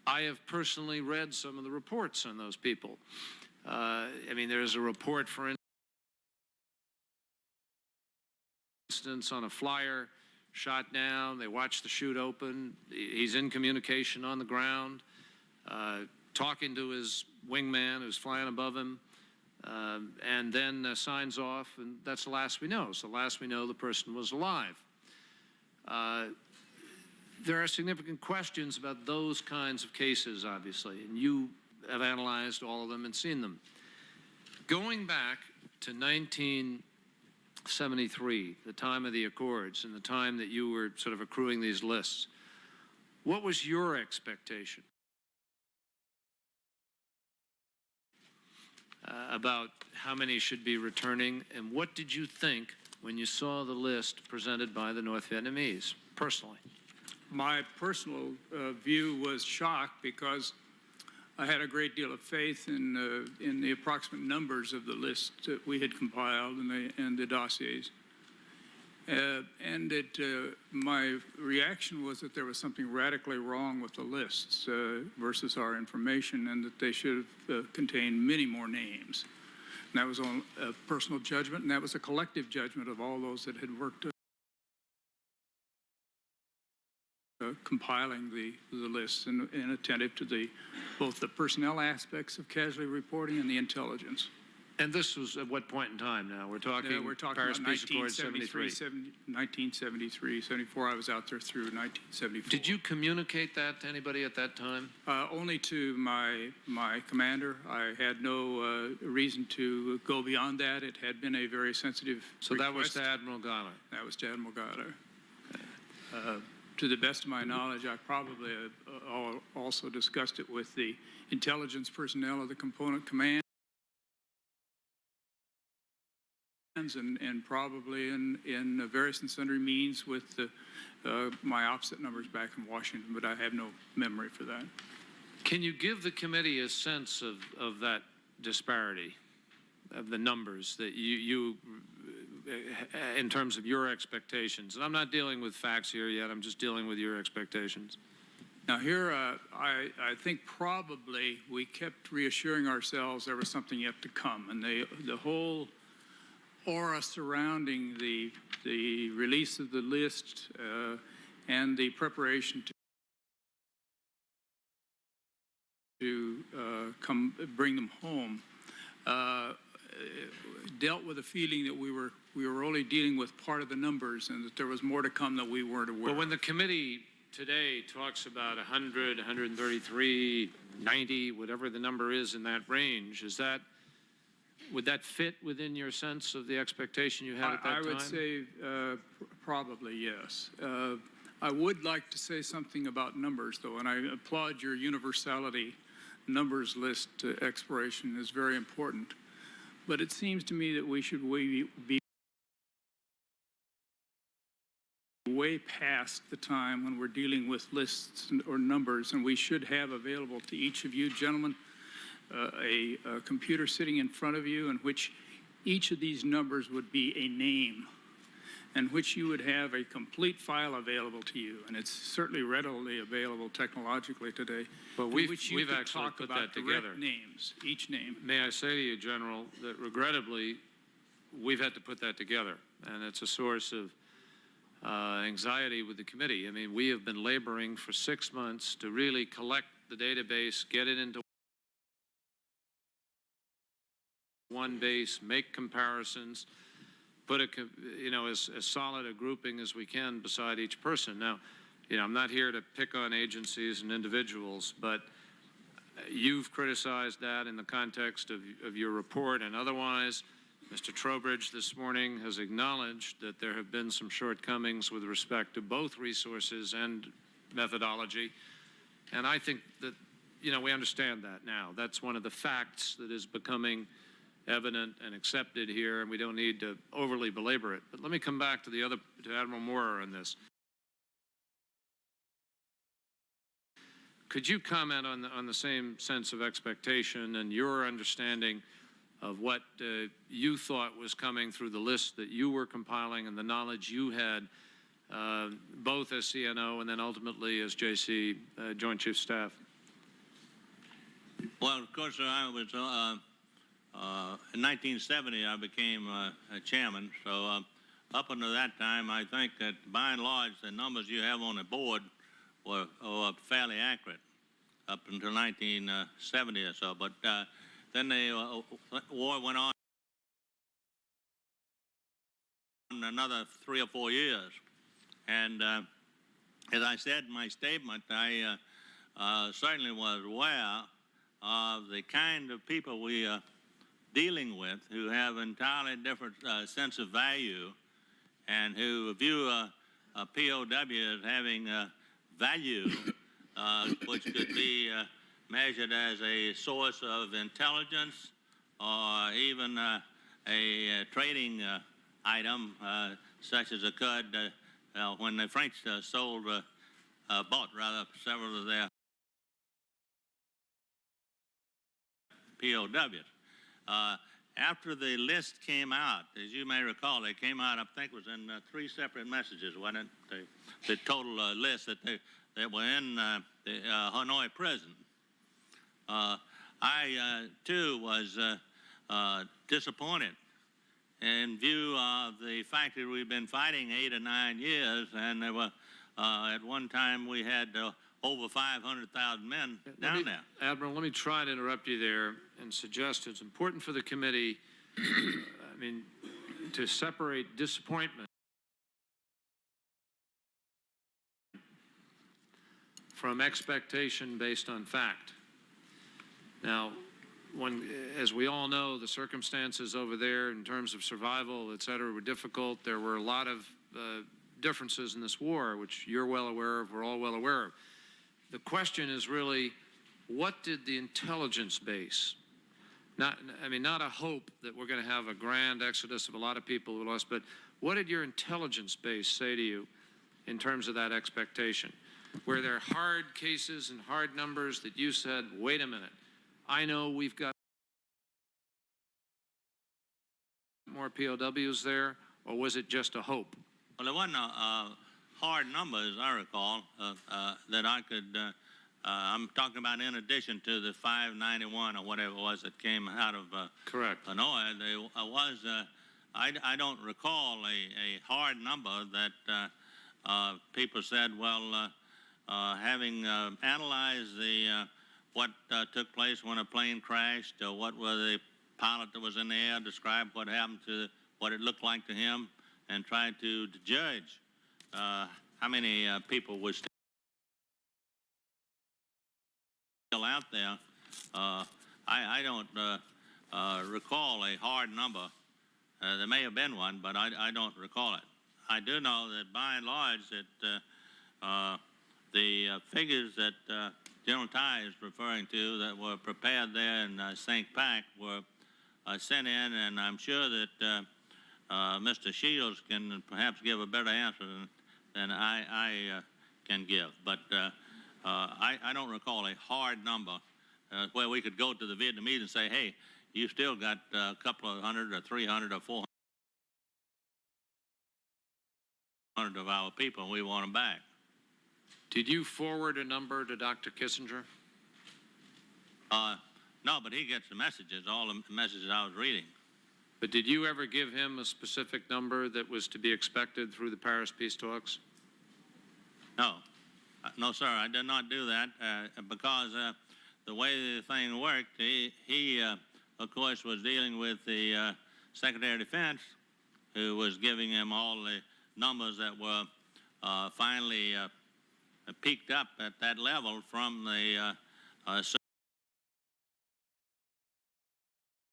[SPEAKER 2] I have personally read some of the reports on those people. I mean, there's a report, for instance, on a flyer shot down. They watched the chute open. He's in communication on the ground, talking to his wingman who's flying above him, and then signs off, and that's the last we know. So the last we know, the person was alive. There are significant questions about those kinds of cases, obviously, and you have analyzed all of them and seen them. Going back to 1973, the time of the Accords, and the time that you were sort of accruing these lists, what was your expectation about how many should be returning, and what did you think when you saw the list presented by the North Vietnamese, personally?
[SPEAKER 20] My personal view was shocked because I had a great deal of faith in the approximate numbers of the list that we had compiled and the dossiers. My reaction was that there was something radically wrong with the lists versus our information, and that they should have contained many more names. And that was on a personal judgment, and that was a collective judgment of all those that had worked compiling the lists and attentive to both the personnel aspects of casualty reporting and the intelligence.
[SPEAKER 2] And this was at what point in time now? We're talking
[SPEAKER 20] Paris
[SPEAKER 2] about
[SPEAKER 20] Peace Accord 1973, 74. I was out there through 1974.
[SPEAKER 2] Did you communicate that to anybody at that time?
[SPEAKER 20] Only to my commander. I had no reason to go beyond that. It had been a very sensitive
[SPEAKER 2] So
[SPEAKER 20] request.
[SPEAKER 2] that was to Admiral Galler?
[SPEAKER 20] That was to Admiral Galler. To the best of my knowledge, I probably also discussed it with the intelligence personnel of the component commands and probably in various and sundry means with my opposite numbers back in Washington, but I have no memory for that.
[SPEAKER 2] Can you give the committee a sense of that disparity, of the numbers that you in terms of your expectations? And I'm not dealing with facts here yet. I'm just dealing with your expectations.
[SPEAKER 20] Now here, I think probably we kept reassuring ourselves there was something yet to come, and the whole aura surrounding the release of the list and the preparation to bring them home dealt with a feeling that we were only dealing with part of the numbers and that there was more to come that we weren't aware of.
[SPEAKER 2] But when the committee today talks about 100, 133, 90, whatever the number is in that range, would that fit within your sense of the expectation you had at that time?
[SPEAKER 20] I would say probably yes. I would like to say something about numbers, though, and I applaud your universality numbers list exploration is very important. But it seems to me that we should be way past the time when we're dealing with lists or numbers, and we should have available to each of you gentlemen a computer sitting in front of you in which each of these numbers would be a name, and which you would have a complete file available to you, and it's certainly readily available technologically today.
[SPEAKER 2] But we've actually put that together.
[SPEAKER 20] Names, each name.
[SPEAKER 2] May I say to you, General, that regrettably, we've had to put that together, and it's a source of anxiety with the committee. I mean, we have been laboring for 6 months to really collect the database, get it into one base, make comparisons, put as solid a grouping as we can beside each person. Now, I'm not here to pick on agencies and individuals, but you've criticized that in the context of your report and otherwise. Mr. Trowbridge this morning has acknowledged that there have been some shortcomings with respect to both resources and methodology. And I think that, we understand that now. That's one of the facts that is becoming evident and accepted here, and we don't need to overly belabor it. But let me come back to to Admiral Moorer on this. Could you comment on the same sense of expectation and your understanding of what you thought was coming through the list that you were compiling and the knowledge you had, both as CNO and then ultimately as JC, Joint Chief Staff?
[SPEAKER 19] Well, of course, I was in 1970, I became a chairman. So up until that time, I think that by and large, the numbers you have on the board were fairly accurate up until 1970 or so. But then the war went on another 3 or 4 years. And as I said in my statement, I certainly was aware of the kind of people we are dealing with who have entirely different sense of value and who view a POW as having value, which could be measured as a source of intelligence or even a trading item, such as occurred when the French bought several of their POWs. After the list came out, as you may recall, it came out, I think it was in 3 separate messages, wasn't it? The total list that were in the Hanoi prison. I, too, was disappointed in view of the fact that we've been fighting 8 or 9 years, and there were, at one time we had over 500,000 men down there.
[SPEAKER 2] Admiral, let me try to interrupt you there and suggest it's important for the committee, to separate disappointment from expectation based on fact. Now, as we all know, the circumstances over there in terms of survival, et cetera, were difficult. There were a lot of differences in this war, which you're well aware of, we're all well aware of. The question is really, what did the intelligence base, not a hope that we're going to have a grand exodus of a lot of people who lost, but what did your intelligence base say to you in terms of that expectation? Were there hard cases and hard numbers that you said, wait a minute, I know we've got more POWs there, or was it just a hope?
[SPEAKER 19] Well, there wasn't a hard number, as I recall, that I could, I'm talking about in addition to the 591 or whatever it was that came out of
[SPEAKER 2] Correct.
[SPEAKER 19] Illinois. There was, I don't recall a hard number that people said, well, having analyzed the what took place when a plane crashed, or what was the pilot that was in the air, described what happened to what it looked like to him, and tried to judge how many people were still out there. I don't recall a hard number. There may have been one, but I don't recall it. I do know that by and large that the figures that General Ty is referring to that were prepared there in St. Pac were sent in, and I'm sure that Mr. Shields can perhaps give a better answer than I can give. But I don't recall a hard number where we could go to the Vietnamese and say, hey, you still got a couple of hundred or 300 or 400 of our people, and we want them back.
[SPEAKER 2] Did you forward a number to Dr. Kissinger?
[SPEAKER 19] No, but he gets the messages, all the messages I was reading.
[SPEAKER 2] But did you ever give him a specific number that was to be expected through the Paris peace talks?
[SPEAKER 19] No. No, sir, I did not do that because the way the thing worked, he of course, was dealing with the Secretary of Defense, who was giving him all the numbers that were finally peaked up at that level from the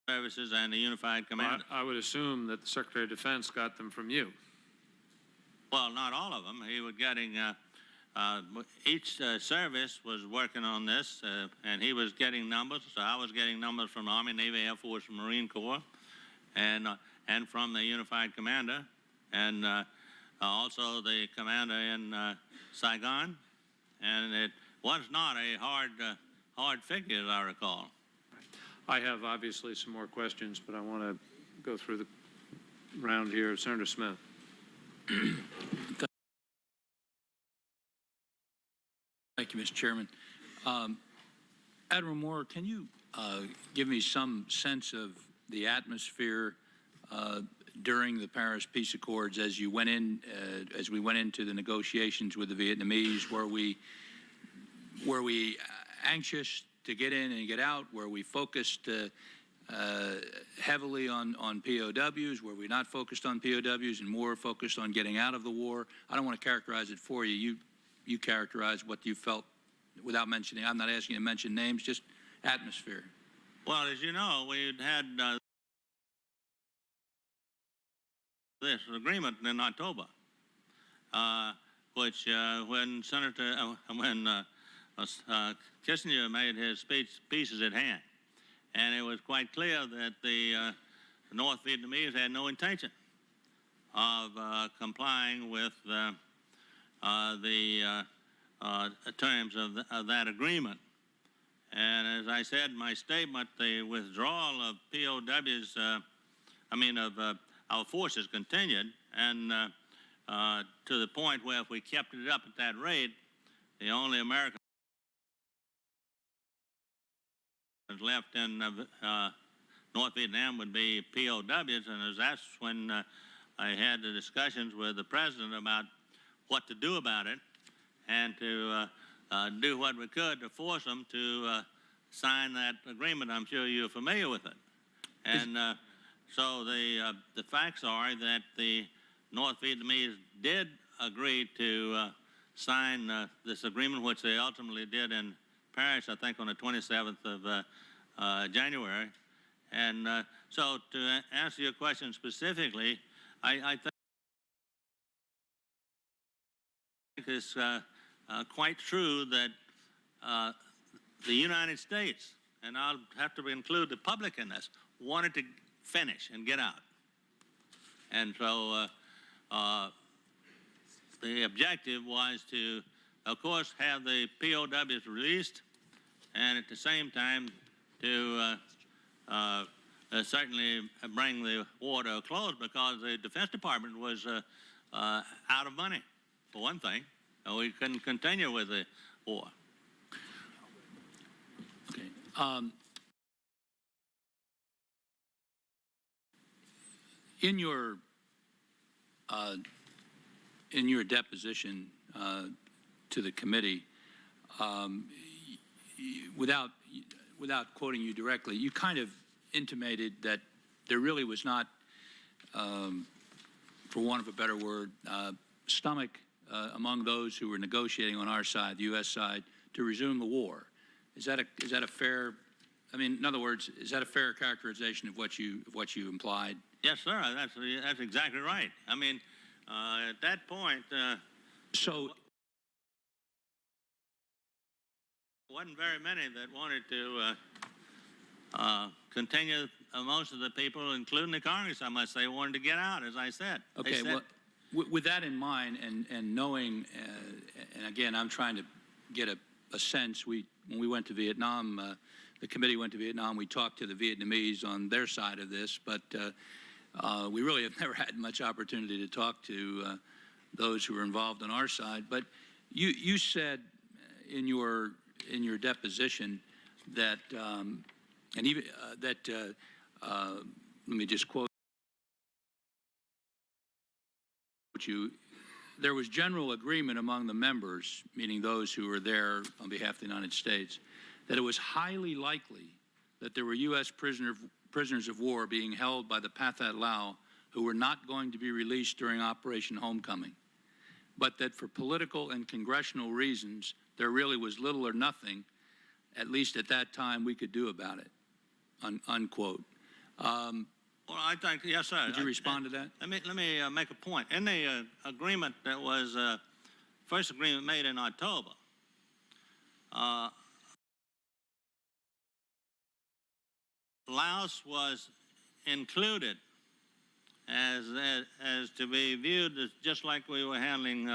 [SPEAKER 19] services and the Unified Command.
[SPEAKER 2] I would assume that the Secretary of Defense got them from you.
[SPEAKER 19] Well, not all of them. He was getting, each service was working on this, and he was getting numbers. So I was getting numbers from the Army, Navy, Air Force, and Marine Corps, and from the Unified Commander, and also the commander in Saigon. And it was not a hard figure, as I recall.
[SPEAKER 2] I have obviously some more questions, but I want to go through the round here. Senator Smith.
[SPEAKER 3] Thank you, Mr. Chairman. Admiral Moore, can you give me some sense of the atmosphere during the Paris Peace Accords as you went in, as we went into the negotiations with the Vietnamese? Were we anxious to get in and get out? Were we focused heavily on POWs? Were we not focused on POWs and more focused on getting out of the war? I don't want to characterize it for you. You characterize what you felt without mentioning. I'm not asking you to mention names, just atmosphere.
[SPEAKER 19] Well, as you know, we had this agreement in October, which when Kissinger made his speech, peace is at hand, and it was quite clear that the North Vietnamese had no intention of complying with the terms of that agreement. And as I said in my statement, the withdrawal of POWs, of our forces continued, and to the point where if we kept it up at that rate, the only American left in North Vietnam would be POWs, and that's when I had the discussions with the president about what to do about it, and to do what we could to force them to sign that agreement. I'm sure you're familiar with it. And so the facts are that the North Vietnamese did agree to sign this agreement, which they ultimately did in Paris, I think, on the 27th of January. And so to answer your question specifically, I think it's quite true that the United States, and I'll have to include the public in this, wanted to finish and get out. And so the objective was to of course, have the POWs released, and at the same time to certainly bring the war to a close, because the Defense Department was out of money, for one thing. We couldn't continue with the war.
[SPEAKER 3] Okay. In your deposition to the committee, without quoting you directly, you kind of intimated that there really was not, for want of a better word, stomach among those who were negotiating on our side, the U.S. side, to resume the war. Is that a fair? I mean, in other words, is that a fair characterization of what you implied?
[SPEAKER 19] Yes, sir. That's exactly right. I mean, at that point,
[SPEAKER 3] so
[SPEAKER 19] wasn't very many that wanted to continue. Most of the people, including the Congress, I must say, wanted to get out, as I said.
[SPEAKER 3] Okay. Well, with that in mind, and knowing, and again, I'm trying to get a sense. When we went to Vietnam, the committee went to Vietnam. We talked to the Vietnamese on their side of this, but we really have never had much opportunity to talk to those who were involved on our side. But you said in your deposition that, and even that, let me just quote you. There was general agreement among the members, meaning those who were there on behalf of the United States, that it was highly likely that there were U.S. prisoners of war being held by the Pathet Lao who were not going to be released during Operation Homecoming, but that for political and congressional reasons, there really was little or nothing, at least at that time, we could do about it, unquote.
[SPEAKER 19] Well, I think, yes, sir.
[SPEAKER 3] Would you respond to that?
[SPEAKER 19] Let me make a point. In the agreement that was first agreement made in October, Laos was included as to be viewed as just like we were handling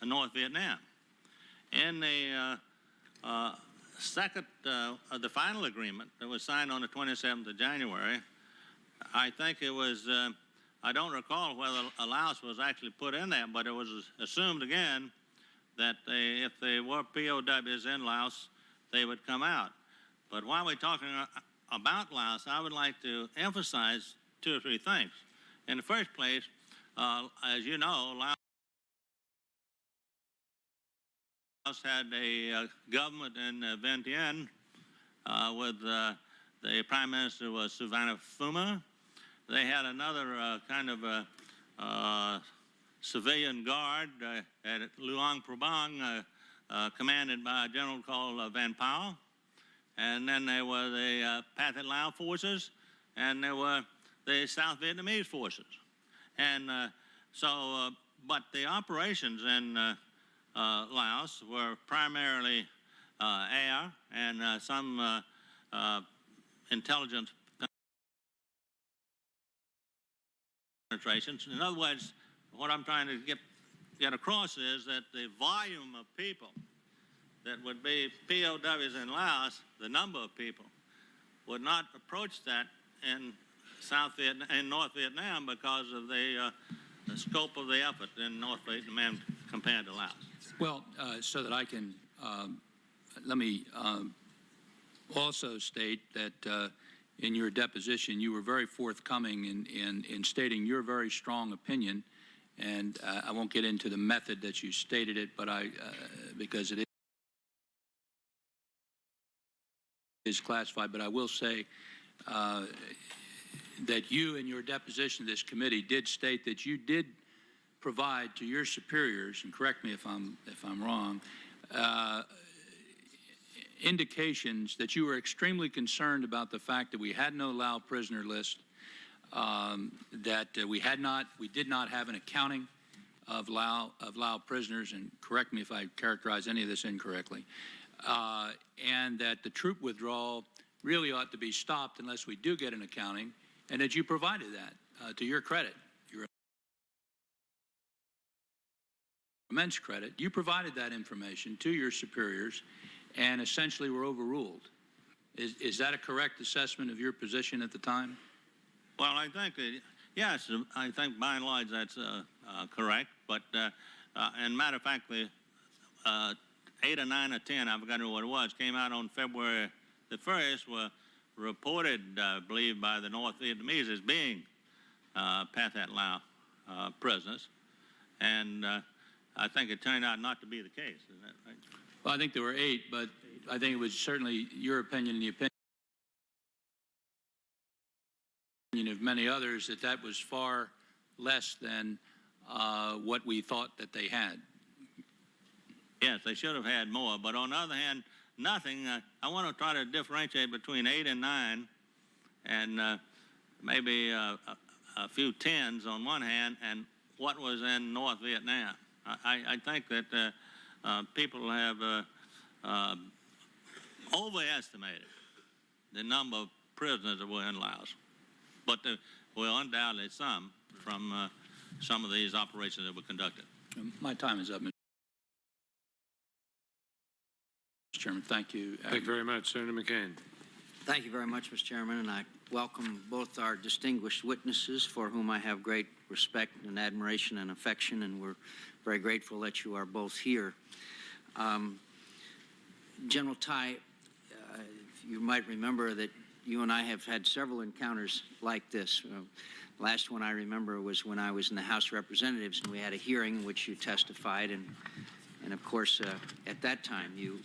[SPEAKER 19] North Vietnam. In the second, the final agreement that was signed on the 27th of January, I think it was, I don't recall whether Laos was actually put in there, but it was assumed again that if they were POWs in Laos, they would come out. But while we're talking about Laos, I would like to emphasize two or three things. In the first place, as you know, Laos had a government in Vientiane with the Prime Minister was Suvarnabhumi Phuma. They had another kind of civilian guard at Luang Prabang, commanded by a general called Van Pao. And then there were the Pathet Lao forces, and there were the South Vietnamese forces. And but the operations in Laos were primarily air and some intelligence penetrations. In other words, what I'm trying to get across is that the volume of people that would be POWs in Laos, the number of people, would not approach that in North Vietnam because of the scope of the effort in North Vietnam compared to Laos.
[SPEAKER 3] Well, so that I can, let me also state that in your deposition, you were very forthcoming in stating your very strong opinion, and I won't get into the method that you stated it, but because it is classified, but I will say that you in your deposition to this committee did state that you did provide to your superiors, and correct me if I'm wrong, indications that you were extremely concerned about the fact that we had no Lao prisoner list, that we did not have an accounting of Lao prisoners, and correct me if I characterize any of this incorrectly, and that the troop withdrawal really ought to be stopped unless we do get an accounting, and that you provided that to your credit. immense credit, you provided that information to your superiors and essentially were overruled. Is that a correct assessment of your position at the time?
[SPEAKER 19] Well, I think, yes, I think by and large that's correct. But, and matter of fact, the 8 or 9 or 10, I forgot what it was, came out on February the 1st, were reported, I believe, by the North Vietnamese as being Pathet Lao prisoners. And I think it turned out not to be the case. Is that right?
[SPEAKER 3] Well, I think there were 8, but I think it was certainly your opinion and the opinion of many others that that was far less than what we thought that they had.
[SPEAKER 19] Yes, they should have had more. But on the other hand, nothing. I want to try to differentiate between 8 and 9 and maybe a few 10s on one hand and what was in North Vietnam. I think that people have overestimated the number of prisoners that were in Laos. But there were undoubtedly some from some of these operations that were conducted.
[SPEAKER 3] My time is up, Mr. Chairman. Thank you.
[SPEAKER 2] Thank you very much, Senator McCain.
[SPEAKER 9] Thank you very much, Mr. Chairman, and I welcome both our distinguished witnesses for whom I have great respect and admiration and affection, and we're very grateful that you are both here. General Tai, you might remember that you and I have had several encounters like this. Last one I remember was when I was in the House of Representatives and we had a hearing in which you testified, and of course at that time you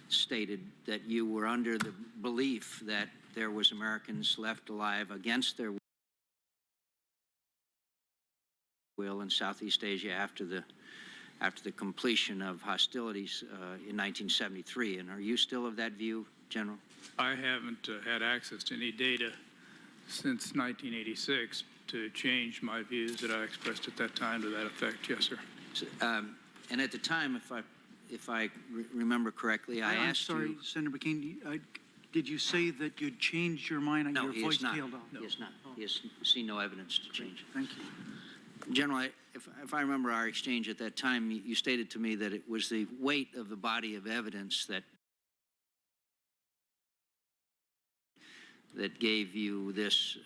[SPEAKER 9] stated that you were under the belief that there was Americans left alive against their will in Southeast Asia after the completion of hostilities in 1973. And are you still of that view, General?
[SPEAKER 20] I haven't had access to any data since 1986 to change my views that I expressed at that time to that effect. Yes, sir.
[SPEAKER 9] And at the time, if I remember correctly, I asked you...
[SPEAKER 4] I'm sorry, Senator McCain, did you say that you'd changed your mind?
[SPEAKER 9] No,
[SPEAKER 4] your
[SPEAKER 9] he
[SPEAKER 4] voice
[SPEAKER 9] has not.
[SPEAKER 4] tailed off?
[SPEAKER 9] He has not. He has seen no evidence to change it.
[SPEAKER 4] Thank you.
[SPEAKER 9] General, if I remember our exchange at that time, you stated to me that it was the weight of the body of evidence that gave you this,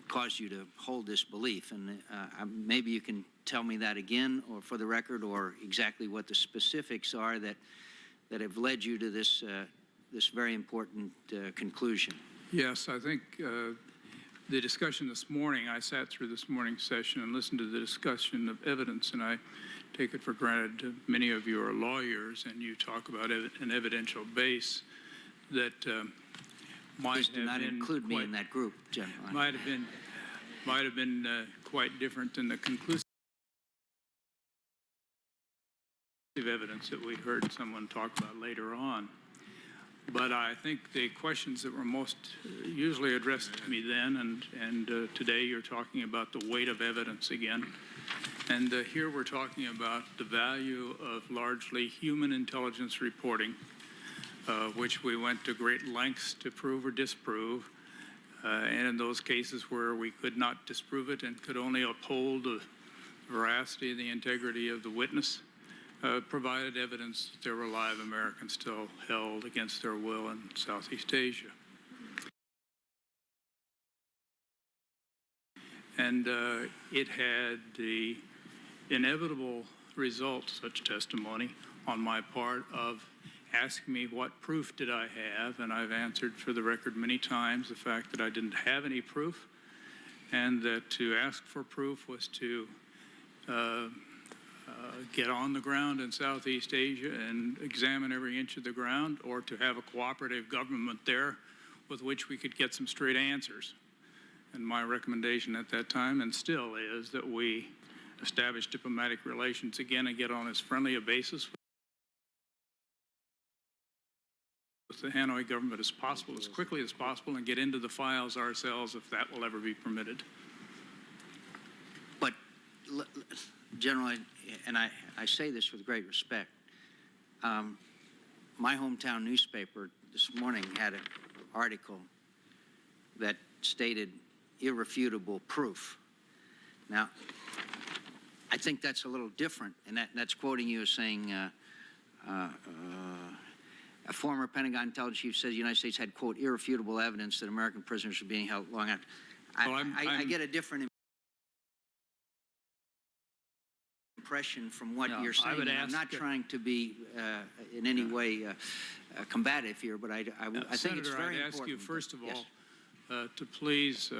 [SPEAKER 9] caused you to hold this belief. And maybe you can tell me that again, or for the record, or exactly what the specifics are that have led you to this this very important conclusion.
[SPEAKER 20] Yes, I think the discussion this morning, I sat through this morning's session and listened to the discussion of evidence, and I take it for granted many of you are lawyers and you talk about an evidential base that might
[SPEAKER 9] Please do not include me in that group, General.
[SPEAKER 20] Might have been quite different than the conclusive evidence that we heard someone talk about later on. But I think the questions that were most usually addressed to me then, and today you're talking about the weight of evidence again. And here we're talking about the value of largely human intelligence reporting, which we went to great lengths to prove or disprove. And in those cases where we could not disprove it and could only uphold the veracity and the integrity of the witness, provided evidence that there were live Americans still held against their will in Southeast Asia. And it had the inevitable result, such testimony, on my part of asking me what proof did I have, and I've answered for the record many times the fact that I didn't have any proof, and that to ask for proof was to get on the ground in Southeast Asia and examine every inch of the ground, or to have a cooperative government there with which we could get some straight answers. And my recommendation at that time, and still is, that we establish diplomatic relations again and get on as friendly a basis with the Hanoi government as possible, as quickly as possible, and get into the files ourselves if that will ever be permitted.
[SPEAKER 9] But, General, and I say this with great respect, my hometown newspaper this morning had an article that stated irrefutable proof. Now, I think that's a little different, and that's quoting you as saying a former Pentagon intelligence chief says the United States had, quote, irrefutable evidence that American prisoners were being held long after. I get a different impression from what you're saying. I'm not trying to be in any way combative here, but I think
[SPEAKER 20] Senator,
[SPEAKER 9] it's very
[SPEAKER 20] I'd
[SPEAKER 9] important.
[SPEAKER 20] ask you, first of
[SPEAKER 9] Yes.
[SPEAKER 20] all, to please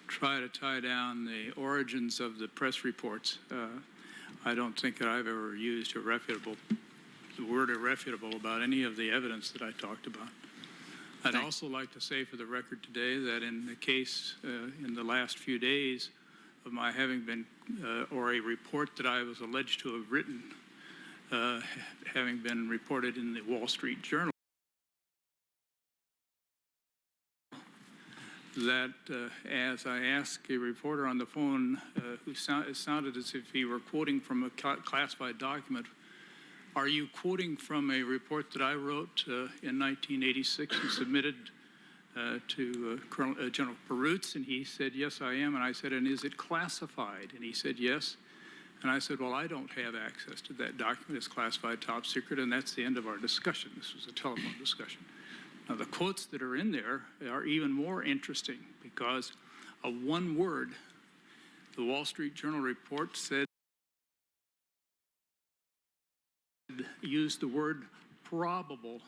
[SPEAKER 20] try to tie down the origins of the press reports. I don't think that I've ever used the word irrefutable about any of the evidence that I talked about. I'd also like to say for the record today that in the case in the last few days of my having been, or a report that I was alleged to have written, having been reported in the Wall Street Journal, that as I asked a reporter on the phone it sounded as if he were quoting from a classified document, are you quoting from a report that I wrote in 1986 and submitted to General Perutz? And he said, yes, I am. And I said, and is it classified? And he said, yes. And I said, well, I don't have access to that document. It's classified top secret, and that's the end of our discussion. This was a telephone discussion. Now, the quotes that are in there are even more interesting because of one word. The Wall Street Journal report said, used the word probable.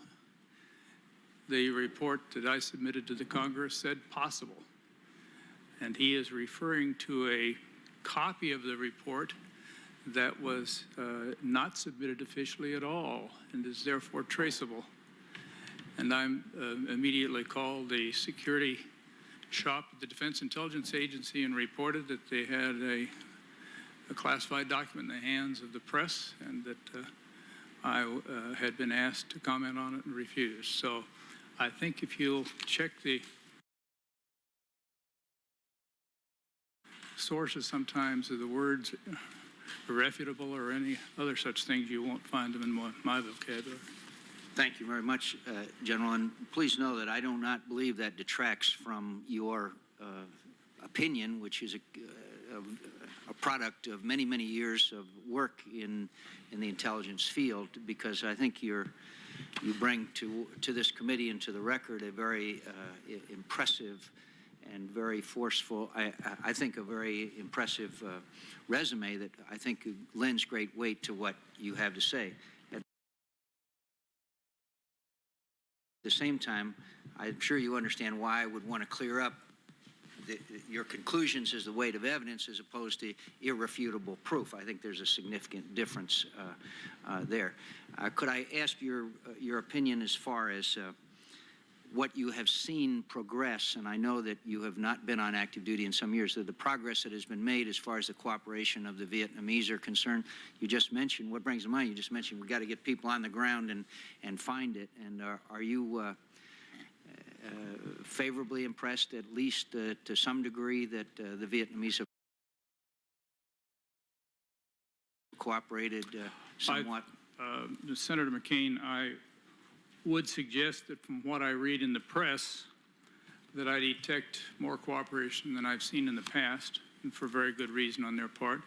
[SPEAKER 20] The report that I submitted to the Congress said possible. And he is referring to a copy of the report that was not submitted officially at all and is therefore traceable. And I immediately called the security shop at the Defense Intelligence Agency and reported that they had a classified document in the hands of the press and that I had been asked to comment on it and refused. So I think if you'll check the sources sometimes of the words irrefutable or any other such things, you won't find them in my vocabulary.
[SPEAKER 9] Thank you very much, General. And please know that I do not believe that detracts from your opinion, which is a product of many, many years of work in the intelligence field, because I think you bring to this committee and to the record a very impressive and very forceful, I think a very impressive resume that I think lends great weight to what you have to say. At the same time, I'm sure you understand why I would want to clear up your conclusions as the weight of evidence as opposed to irrefutable proof. I think there's a significant difference there. Could I ask your opinion as far as what you have seen progress, and I know that you have not been on active duty in some years, the progress that has been made as far as the cooperation of the Vietnamese are concerned? You just mentioned, what brings to mind, you just mentioned we got to get people on the ground and find it. And are you favorably impressed, at least to some degree, that the Vietnamese have cooperated somewhat?
[SPEAKER 20] Senator McCain, I would suggest that from what I read in the press, that I detect more cooperation than I've seen in the past, and for very good reason on their part.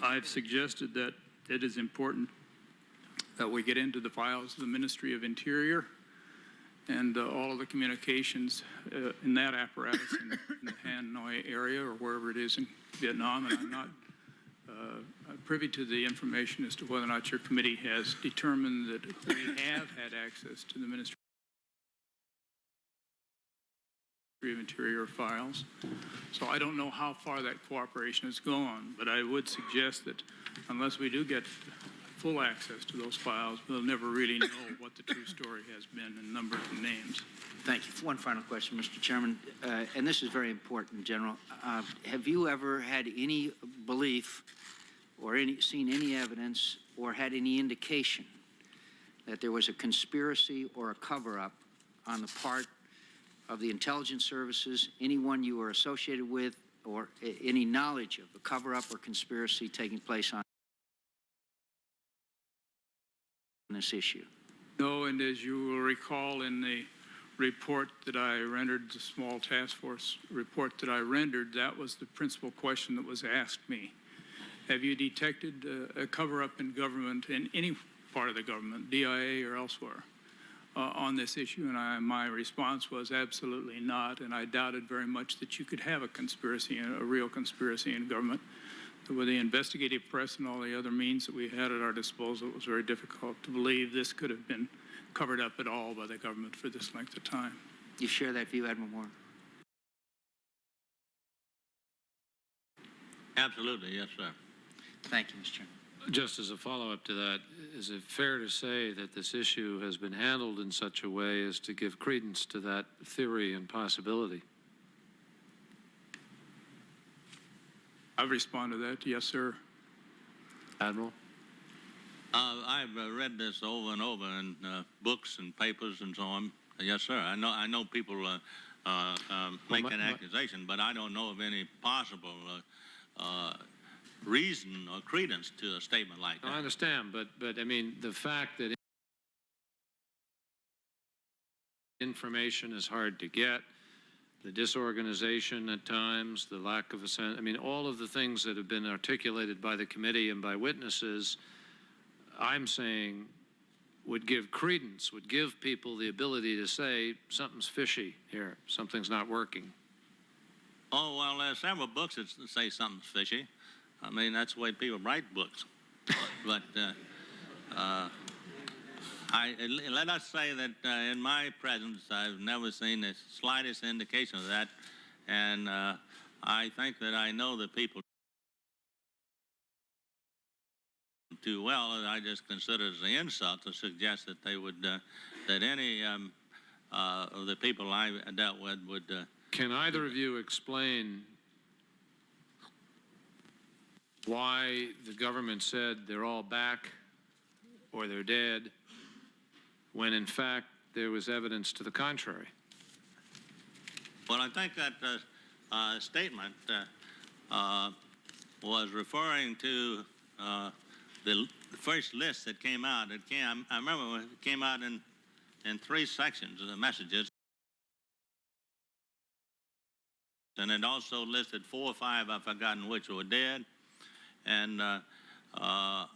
[SPEAKER 20] I've suggested that it is important that we get into the files of the Ministry of Interior and all of the communications in that apparatus in the Hanoi area or wherever it is in Vietnam, and I'm not privy to the information as to whether or not your committee has determined that we have had access to the Ministry of Interior files. So I don't know how far that cooperation has gone, but I would suggest that unless we do get full access to those files, we'll never really know what the true story has been in numbers and names.
[SPEAKER 9] Thank you. One final question, Mr. Chairman, and this is very important, General. Have you ever had any belief or seen any evidence or had any indication that there was a conspiracy or a cover-up on the part of the intelligence services, anyone you were associated with, or any knowledge of a cover-up or conspiracy taking place on this issue?
[SPEAKER 20] No, and as you will recall in the report that I rendered, the small task force report that I rendered, that was the principal question that was asked me. Have you detected a cover-up in government, in any part of the government, DIA or elsewhere, on this issue? And my response was absolutely not, and I doubted very much that you could have a conspiracy, a real conspiracy in government. With the investigative press and all the other means that we had at our disposal, it was very difficult to believe this could have been covered up at all by the government for this length of time.
[SPEAKER 9] You share that view, Admiral Moore?
[SPEAKER 19] Absolutely, yes, sir.
[SPEAKER 9] Thank you, Mr. Chairman.
[SPEAKER 2] Just as a follow-up to that, is it fair to say that this issue has been handled in such a way as to give credence to that theory and possibility?
[SPEAKER 20] I've responded to that, yes, sir.
[SPEAKER 2] Admiral?
[SPEAKER 19] I've read this over and over in books and papers and so on. Yes, sir. I know people make an accusation, but I don't know of any possible reason or credence to a statement like that.
[SPEAKER 2] I understand, but I mean, the fact that information is hard to get, the disorganization at times, the lack of a sense, I mean, all of the things that have been articulated by the committee and by witnesses, I'm saying would give credence, would give people the ability to say something's fishy here, something's not working.
[SPEAKER 19] Oh, well, there's several books that say something's fishy. I mean, that's the way people write books. But let us say that in my presence, I've never seen the slightest indication of that. And I think that I know the people too well, and I just consider it as an insult to suggest that they would, that any of the people I dealt with would.
[SPEAKER 2] Can either of you explain why the government said they're all back or they're dead, when in fact there was evidence to the contrary?
[SPEAKER 19] Well, I think that statement was referring to the first list that came out. I remember when it came out in 3 sections of the messages, and it also listed 4 or 5, I've forgotten which, were dead. And I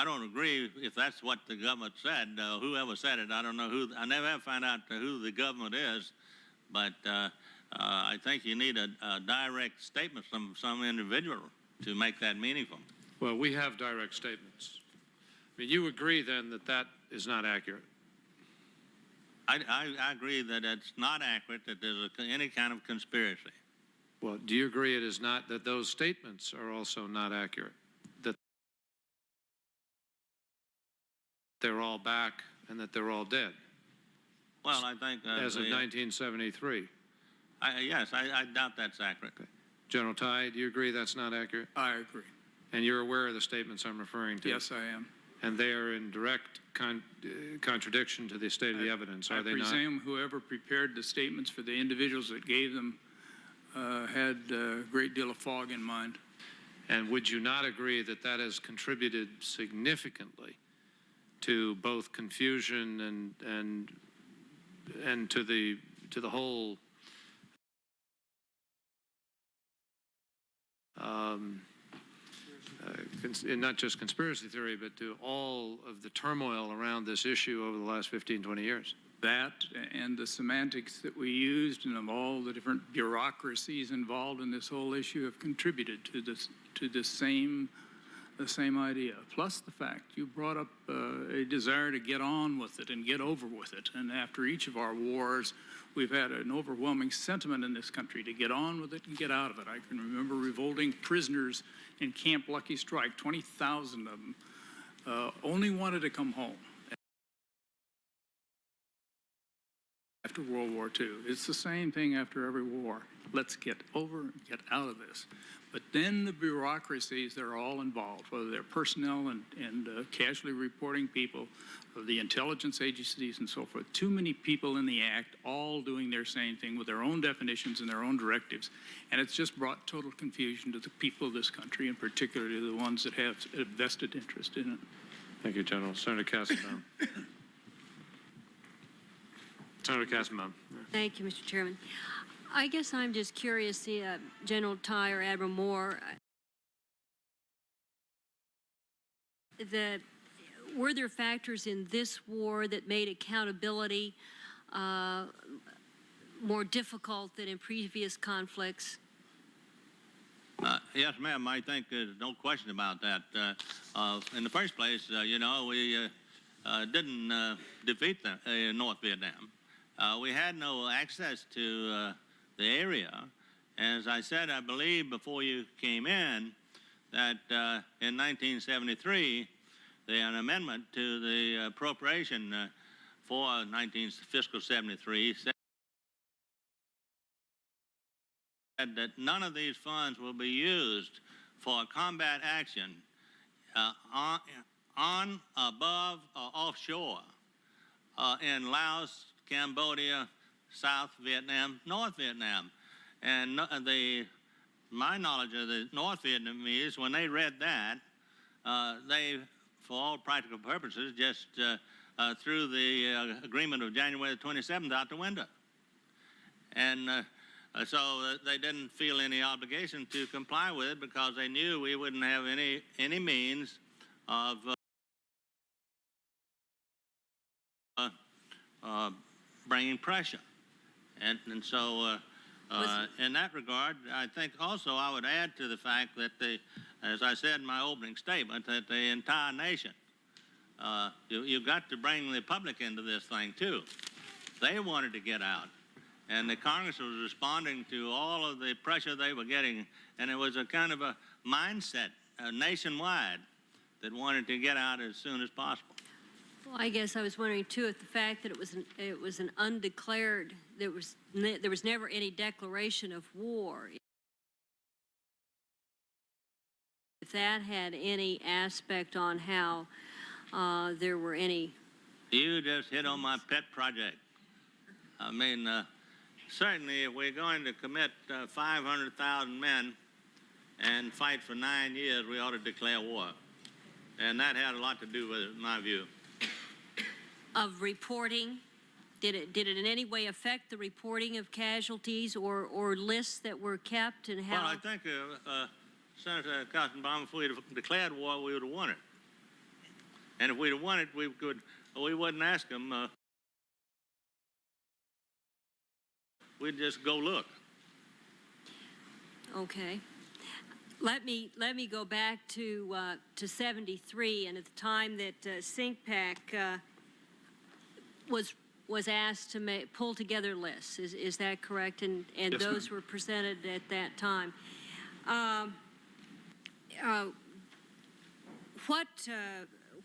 [SPEAKER 19] don't agree if that's what the government said. Whoever said it, I don't know who. I never have found out who the government is, but I think you need a direct statement from some individual to make that meaningful.
[SPEAKER 2] Well, we have direct statements. I mean, you agree then that that is not accurate?
[SPEAKER 19] I agree that it's not accurate, that there's any kind of conspiracy.
[SPEAKER 2] Well, do you agree it is not, that those statements are also not accurate? That they're all back and that they're all dead?
[SPEAKER 19] Well, I think...
[SPEAKER 2] as of 1973?
[SPEAKER 19] Yes, I doubt that's accurate. Okay.
[SPEAKER 2] General Ty, do you agree that's not accurate?
[SPEAKER 20] I agree.
[SPEAKER 2] And you're aware of the statements I'm referring to?
[SPEAKER 20] Yes, I am.
[SPEAKER 2] And they are in direct contradiction to the state of the evidence, are they not?
[SPEAKER 20] I presume whoever prepared the statements for the individuals that gave them had a great deal of fog in mind.
[SPEAKER 2] And would you not agree that that has contributed significantly to both confusion and to the whole not just conspiracy theory, but to all of the turmoil around this issue over the last 15, 20 years?
[SPEAKER 20] That and the semantics that we used and of all the different bureaucracies involved in this whole issue have contributed to the same idea. Plus the fact you brought up a desire to get on with it and get over with it. And after each of our wars, we've had an overwhelming sentiment in this country to get on with it and get out of it. I can remember revolting prisoners in Camp Lucky Strike, 20,000 of them, only wanted to come home after World War II. It's the same thing after every war. Let's get over and get out of this. But then the bureaucracies that are all involved, whether they're personnel and casualty reporting people, or the intelligence agencies and so forth, too many people in the act all doing their same thing with their own definitions and their own directives. And it's just brought total confusion to the people of this country, and particularly the ones that have a vested interest in it.
[SPEAKER 2] Thank you, General. Senator Castleton. Senator Kassenbaum.
[SPEAKER 13] Thank you, Mr. Chairman. I guess I'm just curious, General Ty or Admiral Moore, were there factors in this war that made accountability more difficult than in previous conflicts?
[SPEAKER 19] Yes, ma'am. I think there's no question about that. In the first place, you know, we didn't defeat North Vietnam. We had no access to the area. As I said, I believe before you came in, that in 1973, an amendment to the appropriation for fiscal 73 said that none of these funds will be used for combat action on, above, or offshore in Laos, Cambodia, South Vietnam, North Vietnam. And my knowledge of the North Vietnamese, when they read that, they, for all practical purposes, just threw the agreement of January the 27th out the window. And so they didn't feel any obligation to comply with it because they knew we wouldn't have any means of bringing pressure. And so in that regard, I think also I would add to the fact that as I said in my opening statement, that the entire nation, you've got to bring the public into this thing too. They wanted to get out. And the Congress was responding to all of the pressure they were getting, and it was a kind of a mindset nationwide that wanted to get out as soon as possible.
[SPEAKER 13] Well, I guess I was wondering too if the fact that it was an undeclared, there was never any declaration of war, if that had any aspect on how there were any.
[SPEAKER 19] You just hit on my pet project. I mean, certainly if we're going to commit 500,000 men and fight for 9 years, we ought to declare war. And that had a lot to do with it, in my view.
[SPEAKER 13] Of reporting, did it in any way affect the reporting of casualties or lists that were kept and how?
[SPEAKER 19] Well, I think Senator Kassenbaum, if we'd have declared war, we would have won it. And if we'd have won it, we wouldn't ask them. We'd just go look.
[SPEAKER 13] Okay. Let me go back to 73, and at the time that CINCPAC was asked to pull together lists. Is that correct? And yes, those were presented at that time.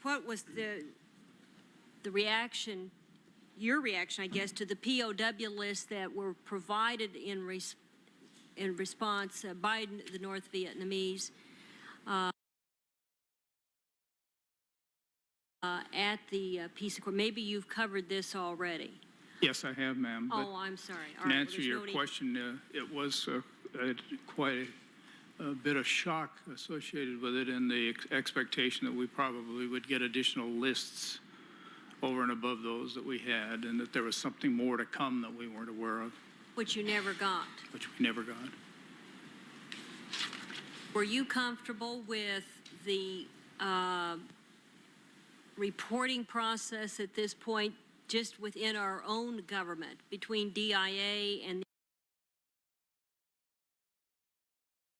[SPEAKER 13] What was the reaction? Your reaction, I guess, to the POW lists that were provided in response by the North Vietnamese at the Peace Accord. Maybe you've covered this already.
[SPEAKER 20] Yes, I have, ma'am.
[SPEAKER 13] Oh, I'm sorry.
[SPEAKER 20] To answer your question, it was quite a bit of shock associated with it, and the expectation that we probably would get additional lists over and above those that we had, and that there was something more to come that we weren't aware of.
[SPEAKER 13] Which you never got.
[SPEAKER 20] Which we never got.
[SPEAKER 13] Were you comfortable with the reporting process at this point, just within our own government, between DIA and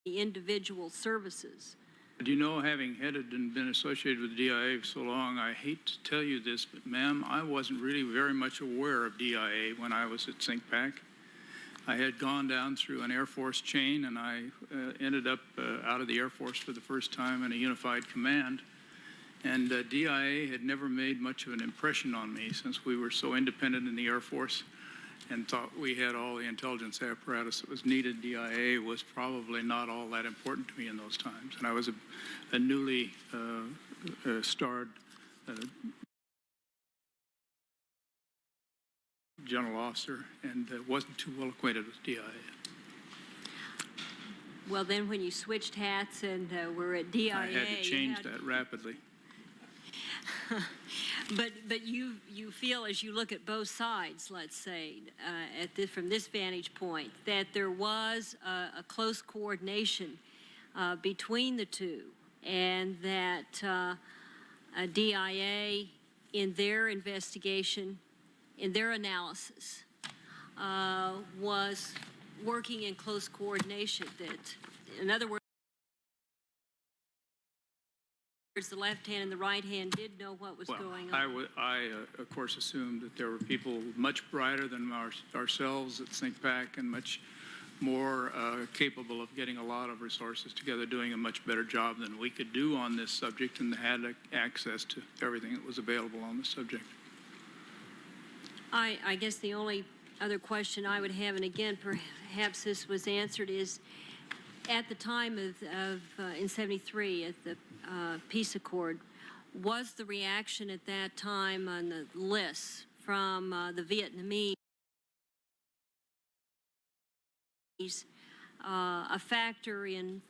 [SPEAKER 13] the individual services?
[SPEAKER 20] Do you know, having headed and been associated with DIA for so long, I hate to tell you this, but ma'am, I wasn't really very much aware of DIA when I was at CINCPAC. I had gone down through an Air Force chain, and I ended up out of the Air Force for the first time in a unified command. And DIA had never made much of an impression on me since we were so independent in the Air Force and thought we had all the intelligence apparatus that was needed. DIA was probably not all that important to me in those times. And I was a newly starred general officer and wasn't too well acquainted with DIA.
[SPEAKER 13] Well, then when you switched hats and were at DIA...
[SPEAKER 20] I had to change that rapidly.
[SPEAKER 13] but you feel, as you look at both sides, let's say, from this vantage point, that there was a close coordination between the two, and that DIA, in their investigation, in their analysis, was working in close coordination. That, in other words, the left hand and the right hand did know what was going on.
[SPEAKER 20] I of course, assumed that there were people much brighter than ourselves at SINCPAC and much more capable of getting a lot of resources together, doing a much better job than we could do on this subject, and had access to everything that was available on the subject.
[SPEAKER 13] I guess the only other question I would have, and again, perhaps this was answered, is at the time of in 73, at the peace accord, was the reaction at that time on the lists from the Vietnamese a factor in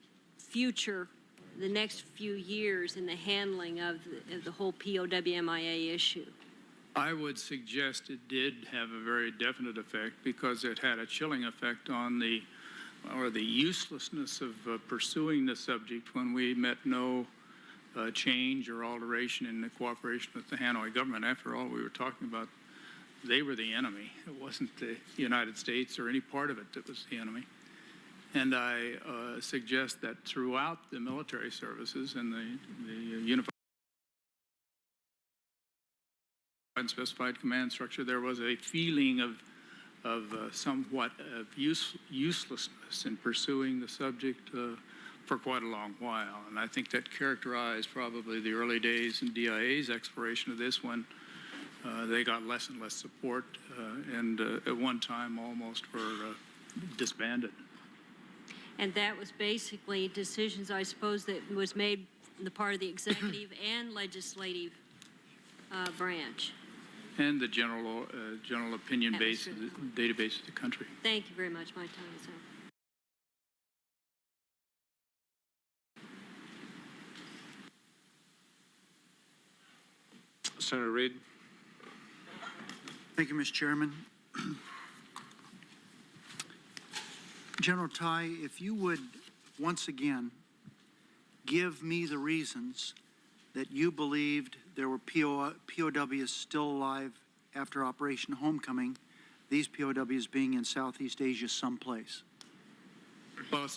[SPEAKER 13] the next few years in the handling of the whole POWMIA issue?
[SPEAKER 20] I would suggest it did have a very definite effect, because it had a chilling effect on the uselessness of pursuing the subject when we met no change or alteration in the cooperation with the Hanoi government. After all, we were talking about, they were the enemy. It wasn't the United States or any part of it that was the enemy. And I suggest that throughout the military services and the unified and specified command structure, there was a feeling of somewhat of uselessness in pursuing the subject for quite a long while. And I think that characterized probably the early days in DIA's exploration of this, when they got less and less support and at one time almost were disbanded.
[SPEAKER 13] And that was basically decisions, I suppose, that was made on the part of the executive and legislative branch.
[SPEAKER 20] And the general opinion base, the database of the country.
[SPEAKER 13] Thank you very much. My time is up.
[SPEAKER 2] Senator Reid.
[SPEAKER 4] Thank you, Mr. Chairman. General Tai, if you would once again give me the reasons that you believed there were POWs still alive after Operation Homecoming, these POWs being in Southeast Asia someplace.
[SPEAKER 20] Well, it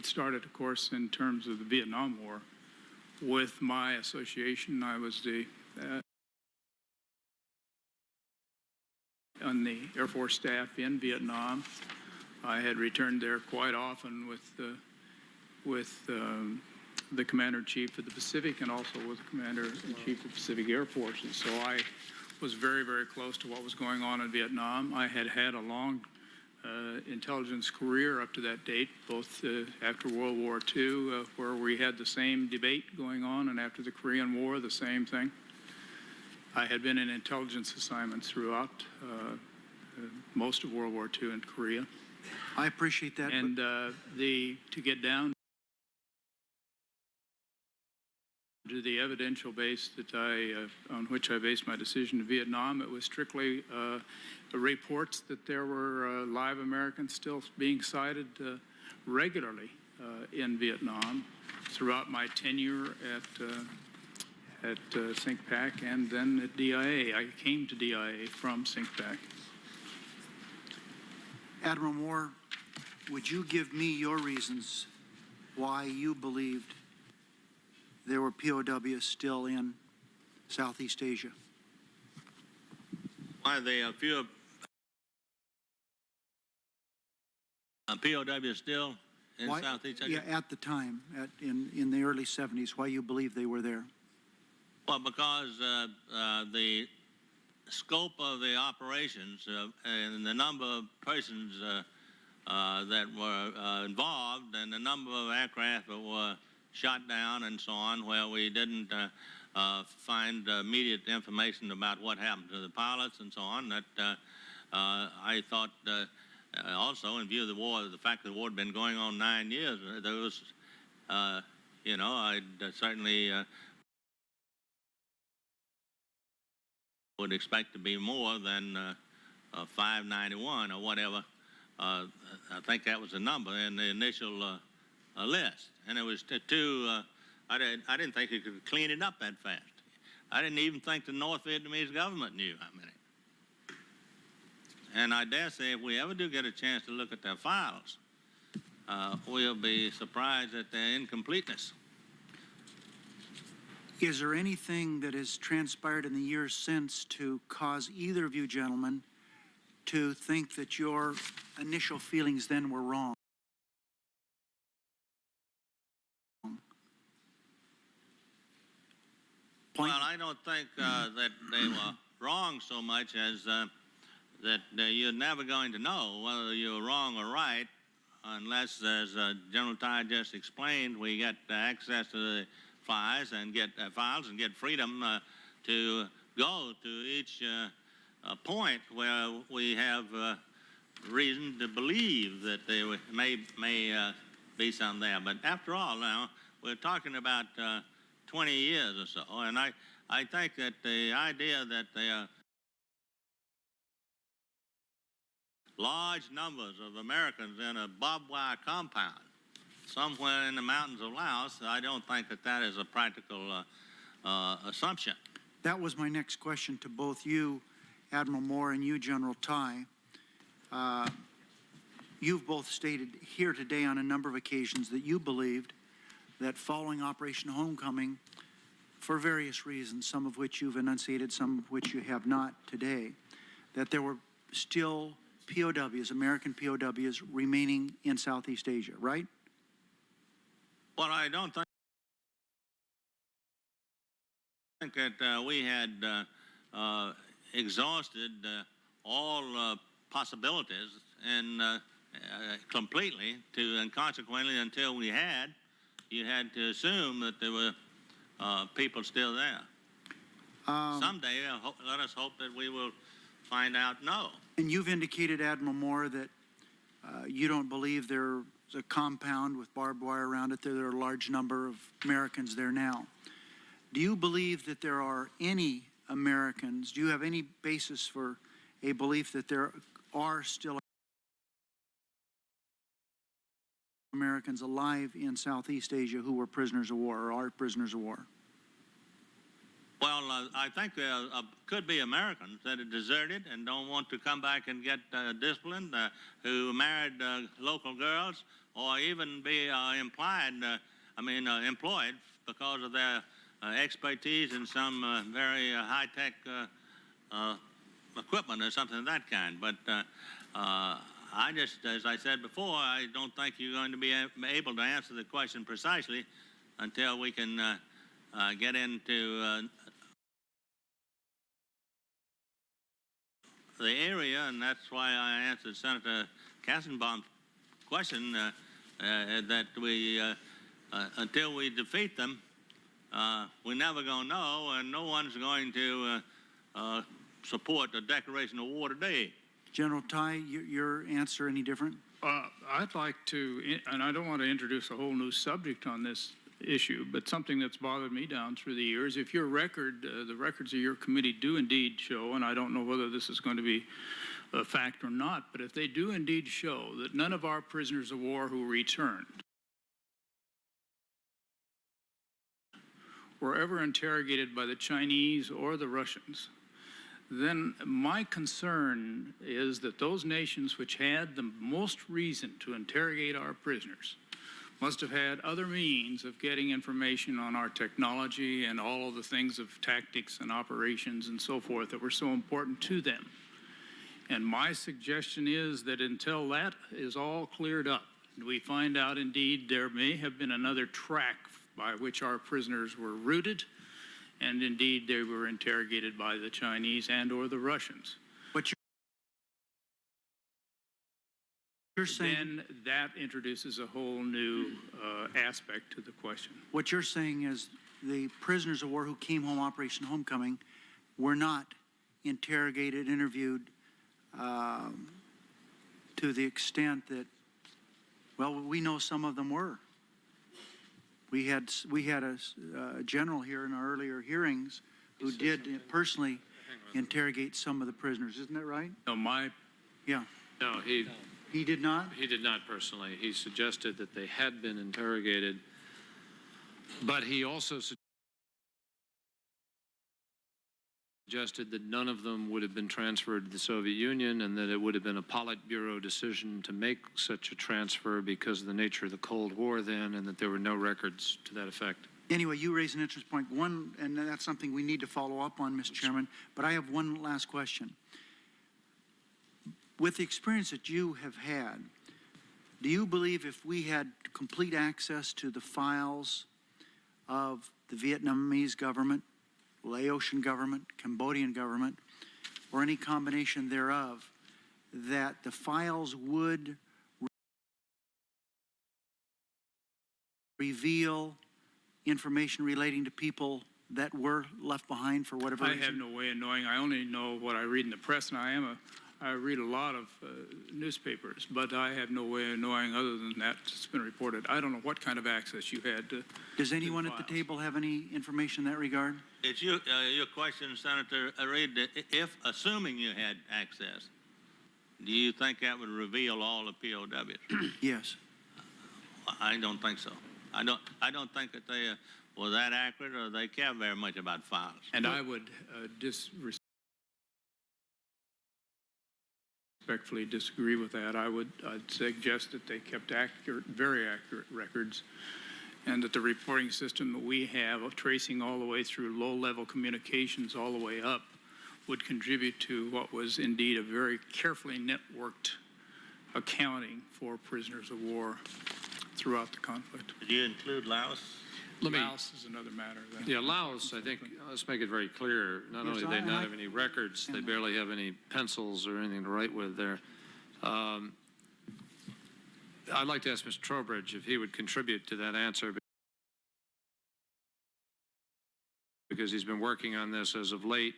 [SPEAKER 20] started, of course, in terms of the Vietnam War. With my association, I was on the Air Force staff in Vietnam. I had returned there quite often with the Commander-in-Chief of the Pacific, and also with the Commander-in-Chief of the Pacific Air Force. And so I was very, very close to what was going on in Vietnam. I had had a long intelligence career up to that date, both after World War II, where we had the same debate going on, and after the Korean War, the same thing. I had been in intelligence assignments throughout most of World War II in Korea.
[SPEAKER 4] I appreciate that.
[SPEAKER 20] And to get down to the evidential base that on which I based my decision in Vietnam, it was strictly reports that there were live Americans still being sighted regularly in Vietnam throughout my tenure at SINCPAC and then at DIA. I came to DIA from SINCPAC.
[SPEAKER 4] Admiral Moore, would you give me your reasons why you believed there were POWs still in Southeast Asia?
[SPEAKER 19] Why the few POWs still in Southeast Asia?
[SPEAKER 4] Yeah, at the time, in the early 70s, why you believe they were there?
[SPEAKER 19] Well, because the scope of the operations and the number of persons that were involved, and the number of aircraft that were shot down and so on, where we didn't find immediate information about what happened to the pilots and so on, that I thought also, in view of the war, the fact that the war had been going on 9 years, there was, I'd certainly would expect to be more than 591 or whatever. I think that was the number in the initial list. And it was I didn't think you could clean it up that fast. I didn't even think the North Vietnamese government knew how many. And I dare say if we ever do get a chance to look at their files, we'll be surprised at their incompleteness.
[SPEAKER 4] Is there anything that has transpired in the years since to cause either of you gentlemen to think that your initial feelings then were wrong?
[SPEAKER 19] Well, I don't think that they were wrong so much as that you're never going to know whether you're wrong or right unless, as General Ty just explained, we get access to the files and get freedom to go to each point where we have reason to believe that there may be some there. But after all, now we're talking about 20 years or so, and I think that the idea that there are large numbers of Americans in a barbed wire compound somewhere in the mountains of Laos, I don't think that that is a practical assumption.
[SPEAKER 4] That was my next question to both you, Admiral Moore, and you, General Ty. You've both stated here today on a number of occasions that you believed that following Operation Homecoming, for various reasons, some of which you've enunciated, some of which you have not today, that there were still POWs, American POWs, remaining in Southeast Asia, right?
[SPEAKER 19] Well, I don't think that we had exhausted all possibilities and completely, and consequently, until we had, you had to assume that there were people still there. Someday, let us hope that we will find out no.
[SPEAKER 4] And you've indicated, Admiral Moore, that you don't believe there's a compound with barbed wire around it. There are a large number of Americans there now. Do you believe that there are any Americans, do you have any basis for a belief that there are still Americans alive in Southeast Asia who were prisoners of war or are prisoners of war?
[SPEAKER 19] Well, I think there could be Americans that are deserted and don't want to come back and get disciplined, who married local girls, or even be employed because of their expertise in some very high-tech equipment or something of that kind. But I just, as I said before, I don't think you're going to be able to answer the question precisely until we can get into the area, and that's why I answered Senator Kassenbaum's question that we, until we defeat them, we're never going to know, and no one's going to support the declaration of war today.
[SPEAKER 4] General Ty, your answer any different?
[SPEAKER 20] I'd like to, and I don't want to introduce a whole new subject on this issue, but something that's bothered me down through the years, if your record, the records of your committee do indeed show, and I don't know whether this is going to be a fact or not, but if they do indeed show that none of our prisoners of war who returned were ever interrogated by the Chinese or the Russians, then my concern is that those nations which had the most reason to interrogate our prisoners must have had other means of getting information on our technology and all of the things of tactics and operations and so forth that were so important to them. And my suggestion is that until that is all cleared up, and we find out indeed there may have been another track by which our prisoners were routed, and indeed they were interrogated by the Chinese and or the Russians.
[SPEAKER 4] But you're saying,
[SPEAKER 20] then that introduces a whole new aspect to the question.
[SPEAKER 4] what you're saying is the prisoners of war who came home Operation Homecoming were not interrogated, interviewed to the extent that, well, we know some of them were. We had a general here in our earlier hearings who did personally interrogate some of the prisoners. Isn't that right?
[SPEAKER 20] No,
[SPEAKER 4] Yeah.
[SPEAKER 2] No,
[SPEAKER 4] He did not?
[SPEAKER 2] he did not personally. He suggested that they had been interrogated, but he also suggested that none of them would have been transferred to the Soviet Union and that it would have been a Politburo decision to make such a transfer because of the nature of the Cold War then, and that there were no records to that effect.
[SPEAKER 4] Anyway, you raise an interesting point. One, and that's something we need to follow up on, Mr. Chairman, but I have one last question. With the experience that you have had, do you believe if we had complete access to the files of the Vietnamese government, Laotian government, Cambodian government, or any combination thereof, that the files would reveal information relating to people that were left behind for whatever reason?
[SPEAKER 20] I have no way of knowing. I only know what I read in the press, and I read a lot of newspapers, but I have no way of knowing other than that it's been reported. I don't know what kind of access you had to.
[SPEAKER 4] Does anyone at the table have any information in that regard?
[SPEAKER 19] It's your question, Senator Reid. If, assuming you had access, do you think that would reveal all the POWs?
[SPEAKER 4] Yes.
[SPEAKER 19] I don't think so. I don't think that they were that accurate, or they care very much about files.
[SPEAKER 20] And I would respectfully disagree with that. I'd suggest that they kept accurate, very accurate records, and that the reporting system that we have of tracing all the way through low-level communications all the way up would contribute to what was indeed a very carefully networked accounting for prisoners of war throughout the conflict.
[SPEAKER 19] Did you include Laos?
[SPEAKER 20] Laos is another matter.
[SPEAKER 2] Yeah, Laos, I think, let's make it very clear, not only do they not have any records, they barely have any pencils or anything to write with there. I'd like to ask Mr. Trowbridge if he would contribute to that answer, because he's been working on this as of late,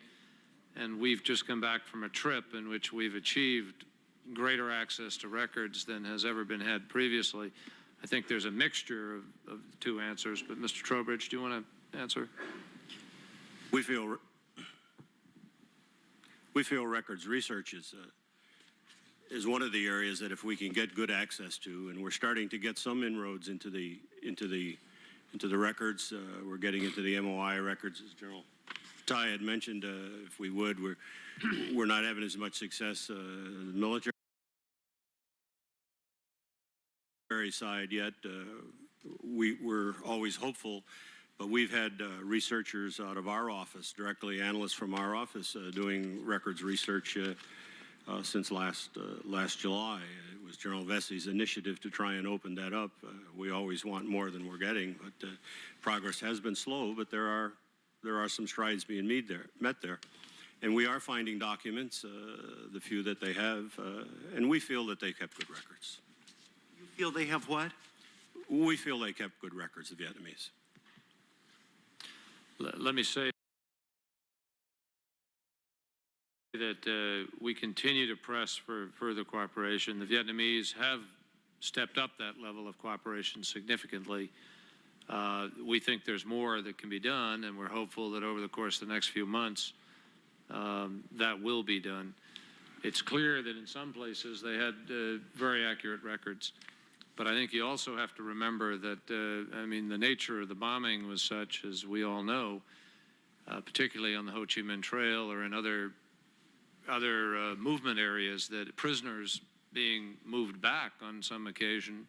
[SPEAKER 2] and we've just come back from a trip in which we've achieved greater access to records than has ever been had previously. I think there's a mixture of the two answers, but Mr. Trowbridge, do you want to answer?
[SPEAKER 15] We feel records research is one of the areas that if we can get good access to, and we're starting to get some inroads into the records. We're getting into the MOI records, as General Ty had mentioned. If we would, we're not having as much success in the military side yet. We're always hopeful, but we've had researchers out of our office, directly analysts from our office, doing records research since last July. It was General Vesey's initiative to try and open that up. We always want more than we're getting, but progress has been slow. But there are some strides being met there, and we are finding documents, the few that they have, and we feel that they kept good records.
[SPEAKER 4] You feel they have what?
[SPEAKER 15] We feel they kept good records, the Vietnamese.
[SPEAKER 2] Let me say that we continue to press for further cooperation. The Vietnamese have stepped up that level of cooperation significantly. We think there's more that can be done, and we're hopeful that over the course of the next few months that will be done. It's clear that in some places they had very accurate records. But I think you also have to remember that, I mean, the nature of the bombing was such, as we all know, particularly on the Ho Chi Minh Trail or in other movement areas, that prisoners being moved back on some occasion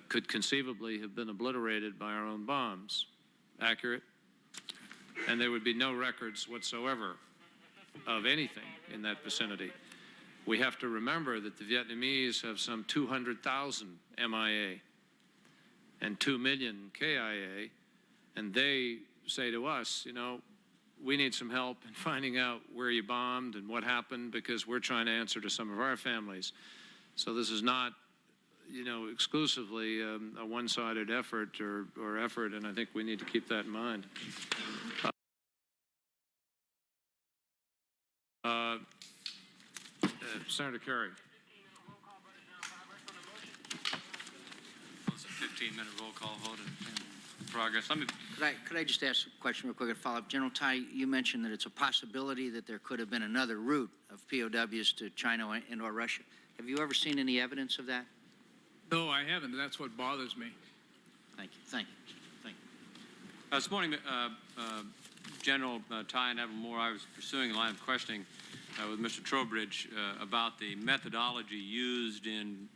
[SPEAKER 2] could conceivably have been obliterated by our own bombs. Accurate? And there would be no records whatsoever of anything in that vicinity. We have to remember that the Vietnamese have some 200,000 MIA and 2 million KIA, and they say to us, you know, we need some help in finding out where you bombed and what happened, because we're trying to answer to some of our families. So this is not, you know, exclusively a one-sided effort or effort, and I think we need to keep that in mind. Senator Kerry.
[SPEAKER 21] It's a 15-minute roll call vote.
[SPEAKER 6] progress.
[SPEAKER 9] Could I just ask a question real quick, a follow-up? General Tai, you mentioned that it's a possibility that there could have been another route of POWs to China and or Russia. Have you ever seen any evidence of that?
[SPEAKER 20] No, I haven't. That's what bothers me.
[SPEAKER 9] Thank you. Thank you. Thank you.
[SPEAKER 6] This morning, General Tai and Admiral Moore, I was pursuing a line of questioning with Mr. Trowbridge about the methodology used in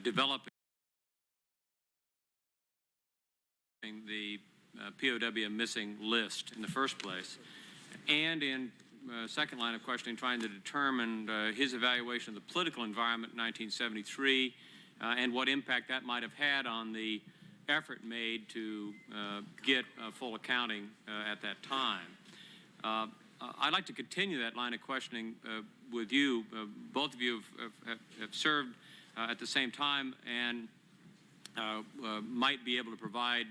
[SPEAKER 6] developing the POW missing list in the first place, and in second line of questioning, trying to determine his evaluation of the political environment in 1973 and what impact that might have had on the effort made to get full accounting at that time. I'd like to continue that line of questioning with you. Both of you have served at the same time and might be able to provide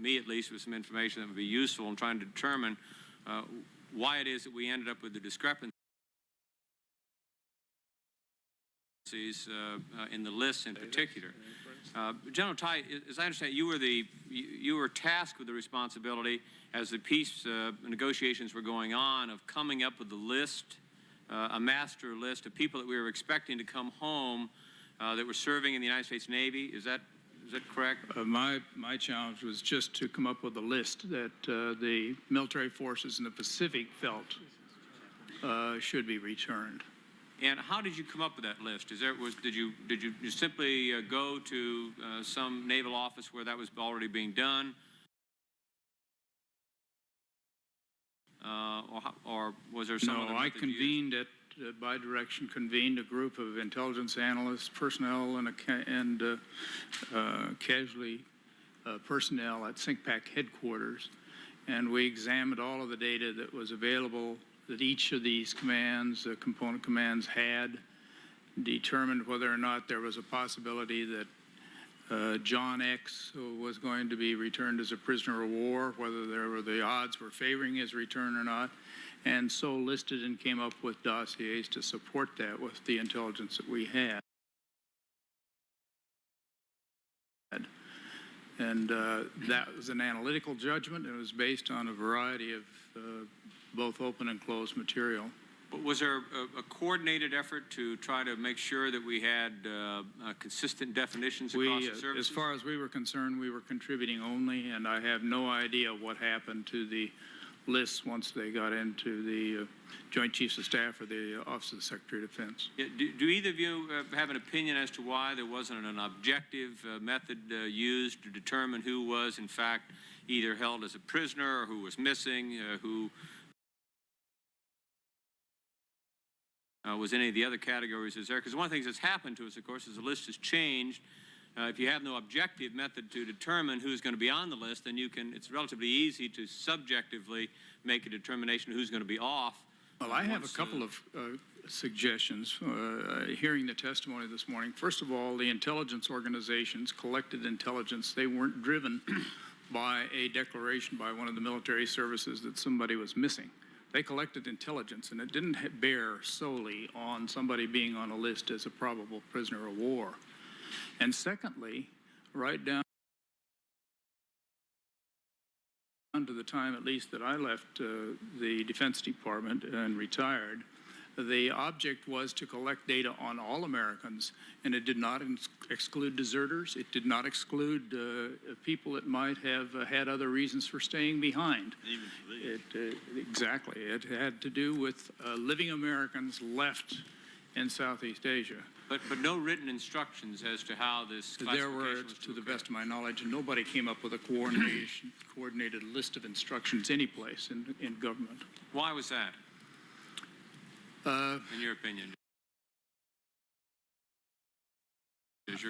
[SPEAKER 6] me at least with some information that would be useful in trying to determine why it is that we ended up with the discrepancies in the lists in particular. General Tai, as I understand, you were tasked with the responsibility as the peace negotiations were going on of coming up with a list, a master list of people that we were expecting to come home that were serving in the United States Navy. Is that correct?
[SPEAKER 20] My challenge was just to come up with a list that the military forces in the Pacific felt should be returned.
[SPEAKER 6] And how did you come up with that list? Did you simply go to some naval office where that was already being done, or was there some other
[SPEAKER 20] No, I
[SPEAKER 6] method used?
[SPEAKER 20] convened by direction, convened a group of intelligence analysts, personnel, and casualty personnel at SINCPAC headquarters, and we examined all of the data that was available that each of these commands, component commands, had, determined whether or not there was a possibility that John X was going to be returned as a prisoner of war, whether the odds were favoring his return or not, and so listed and came up with dossiers to support that with the intelligence that we had. And that was an analytical judgment. It was based on a variety of both open and closed material.
[SPEAKER 6] But was there a coordinated effort to try to make sure that we had consistent definitions across the services?
[SPEAKER 20] As far as we were concerned, we were contributing only, and I have no idea what happened to the lists once they got into the Joint Chiefs of Staff or the Office of the Secretary of Defense.
[SPEAKER 6] Yeah, do either of you have an opinion as to why there wasn't an objective method used to determine who was, in fact, either held as a prisoner or who was missing, who was any of the other categories is there? Because one of the things that's happened to us, of course, is the list has changed. If you have no objective method to determine who's going to be on the list, then it's relatively easy to subjectively make a determination who's going to be off.
[SPEAKER 20] Well, I have a couple of suggestions hearing the testimony this morning. First of all, the intelligence organizations collected intelligence. They weren't driven by a declaration by one of the military services that somebody was missing. They collected intelligence, and it didn't bear solely on somebody being on a list as a probable prisoner of war. And secondly, right down to the time, at least, that I left the Defense Department and retired, the object was to collect data on all Americans, and it did not exclude deserters. It did not exclude people that might have had other reasons for staying behind. Exactly. It had to do with living Americans left in Southeast Asia.
[SPEAKER 6] But no written instructions as to how this classification
[SPEAKER 20] There were,
[SPEAKER 6] was
[SPEAKER 20] to the best of my knowledge, and nobody came up with a coordinated list of instructions anyplace in government.
[SPEAKER 6] Why was that, in your opinion?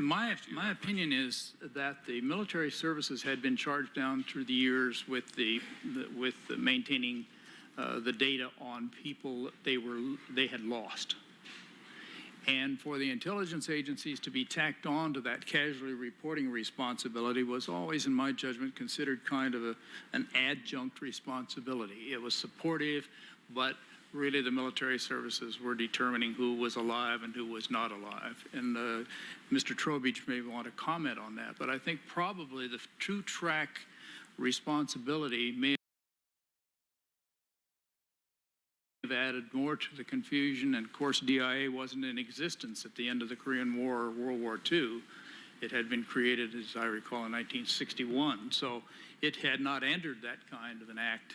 [SPEAKER 20] My opinion is that the military services had been charged down through the years with maintaining the data on people they had lost. And for the intelligence agencies to be tacked on to that casualty reporting responsibility was always, in my judgment, considered kind of an adjunct responsibility. It was supportive, but really the military services were determining who was alive and who was not alive. And Mr. Trowbridge may want to comment on that, but I think probably the two-track responsibility may have added more to the confusion. And of course, DIA wasn't in existence at the end of the Korean War or World War II. It had been created, as I recall, in 1961. So it had not entered that kind of an act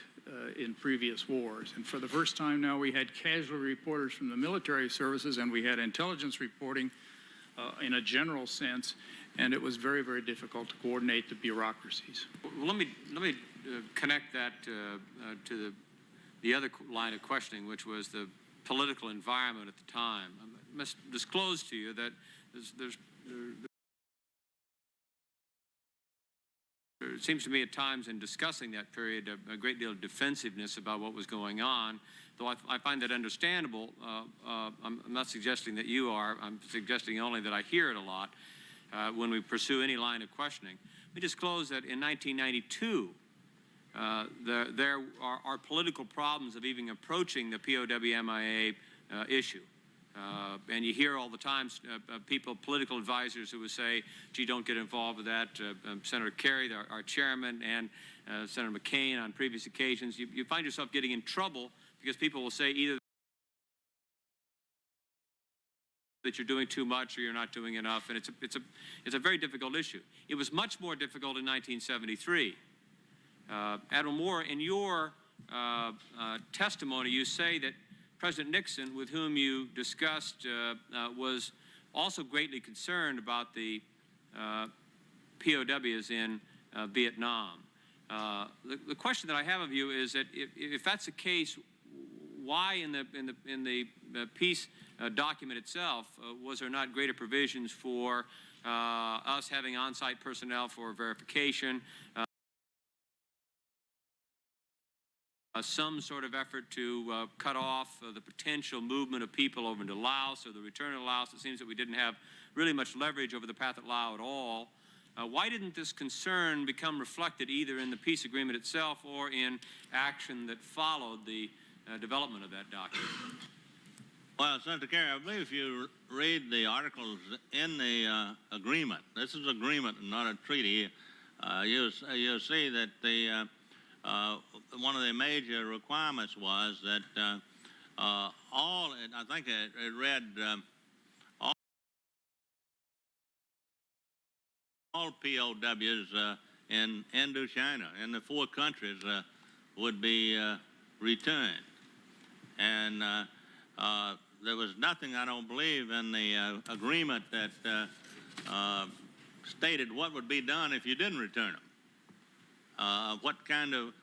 [SPEAKER 20] in previous wars. And for the first time now, we had casualty reporters from the military services, and we had intelligence reporting in a general sense, and it was very, very difficult to coordinate the bureaucracies.
[SPEAKER 6] Well, let me connect that to the other line of questioning, which was the political environment at the time. I must disclose to you that it seems to me at times in discussing that period a great deal of defensiveness about what was going on, though I find that understandable. I'm not suggesting that you are. I'm suggesting only that I hear it a lot when we pursue any line of questioning. We disclosed that in 1992, there are political problems of even approaching the POW-MIA issue. And you hear all the time people, political advisors who would say, gee, don't get involved with that. Senator Kerry, our chairman, and Senator McCain on previous occasions. You find yourself getting in trouble because people will say either that you're doing too much or you're not doing enough, and it's a very difficult issue. It was much more difficult in 1973. Admiral Moore, in your testimony, you say that President Nixon, with whom you discussed, was also greatly concerned about the POWs in Vietnam. The question that I have of you is that if that's the case, why in the peace document itself was there not greater provisions for us having on-site personnel for verification? Some sort of effort to cut off the potential movement of people over into Laos or the return of Laos. It seems that we didn't have really much leverage over the path at Laos at all. Why didn't this concern become reflected either in the peace agreement itself or in action that followed the development of that document?
[SPEAKER 19] Well, Senator Kerry, I believe if you read the articles in the agreement, this is an agreement and not a treaty, you'll see that the one of the major requirements was that all, I think it read, all POWs in Indochina, in the 4 countries, would be returned. And there was nothing, I don't believe, in the agreement that stated what would be done if you didn't return them.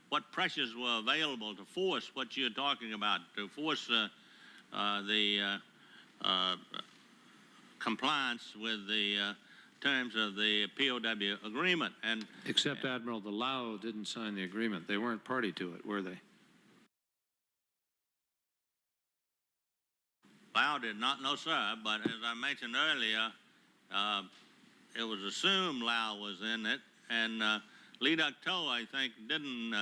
[SPEAKER 19] What pressures were available to force what you're talking about, to force the compliance with the terms of the POW agreement. And
[SPEAKER 2] except, Admiral, the Lao didn't sign the agreement. They weren't party to it, were they?
[SPEAKER 19] Lao did not, no sir, but as I mentioned earlier, it was assumed Lao was in it, and Lee Duc-Tho, I think, didn't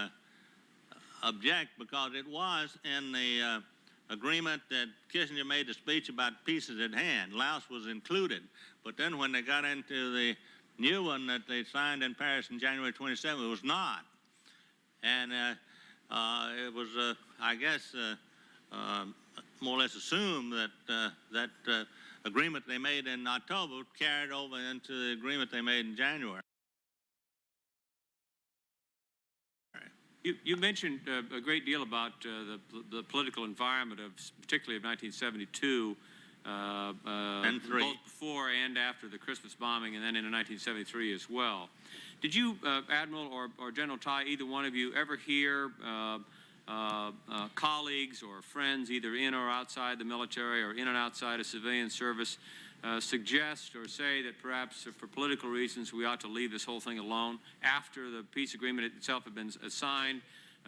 [SPEAKER 19] object because it was in the agreement that Kissinger made the speech about pieces at hand. Laos was included. But then when they got into the new one that they signed in Paris in January 27, it was not. And it was, I guess, more or less assumed that that agreement they made in October carried over into the agreement they made in January.
[SPEAKER 6] You mentioned a great deal about the political environment of, particularly of 1972, both before and after the Christmas bombing, and then into 1973 as well. Did you, Admiral or General Tai, either one of you ever hear colleagues or friends, either in or outside the military or in and outside of civilian service, suggest or say that perhaps for political reasons we ought to leave this whole thing alone after the peace agreement itself had been signed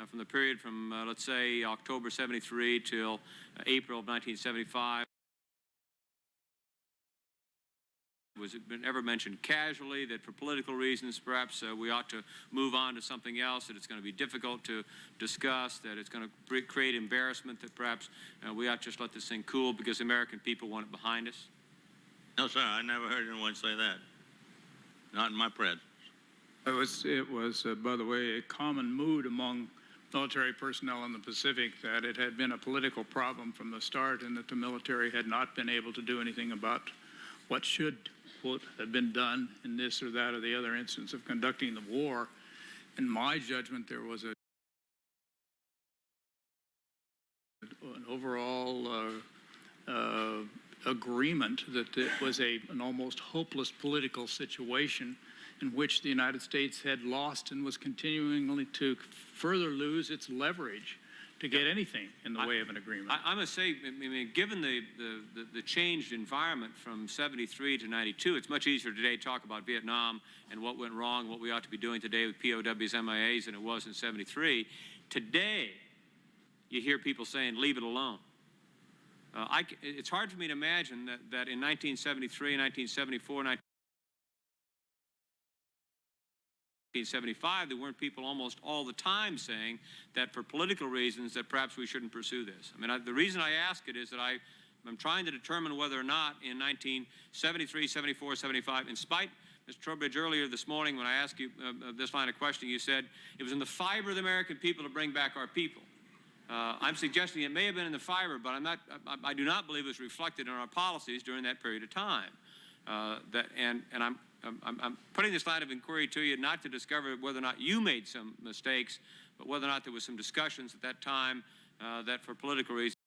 [SPEAKER 6] from the period from, let's say, October 73 till April of 1975? Was it been ever mentioned casually that for political reasons perhaps we ought to move on to something else, that it's going to be difficult to discuss, that it's going to create embarrassment, that perhaps we ought to just let this thing cool because the American people want it behind us?
[SPEAKER 19] No, sir, I never heard anyone say that. Not in my presence.
[SPEAKER 20] It was, by the way, a common mood among military personnel in the Pacific that it had been a political problem from the start and that the military had not been able to do anything about what should, quote, have been done in this or that or the other instance of conducting the war. In my judgment, there was an overall agreement that it was an almost hopeless political situation in which the United States had lost and was continuing to further lose its leverage to get anything in the way of an agreement.
[SPEAKER 6] I must say, I mean, given the changed environment from 73 to 92, it's much easier today to talk about Vietnam and what went wrong, what we ought to be doing today with POWs, MIAs than it was in 73. Today, you hear people saying, leave it alone. It's hard for me to imagine that in 1973, 1974, 1975, there weren't people almost all the time saying that for political reasons that perhaps we shouldn't pursue this. I mean, the reason I ask it is that I'm trying to determine whether or not in 1973, 74, 75, in spite, Mr. Trowbridge, earlier this morning when I asked you this line of questioning, you said it was in the fiber of the American people to bring back our people. I'm suggesting it may have been in the fiber, but I do not believe it was reflected in our policies during that period of time. I'm putting this line of inquiry to you not to discover whether or not you made some mistakes, but whether or not there was some discussions at that time that for political reasons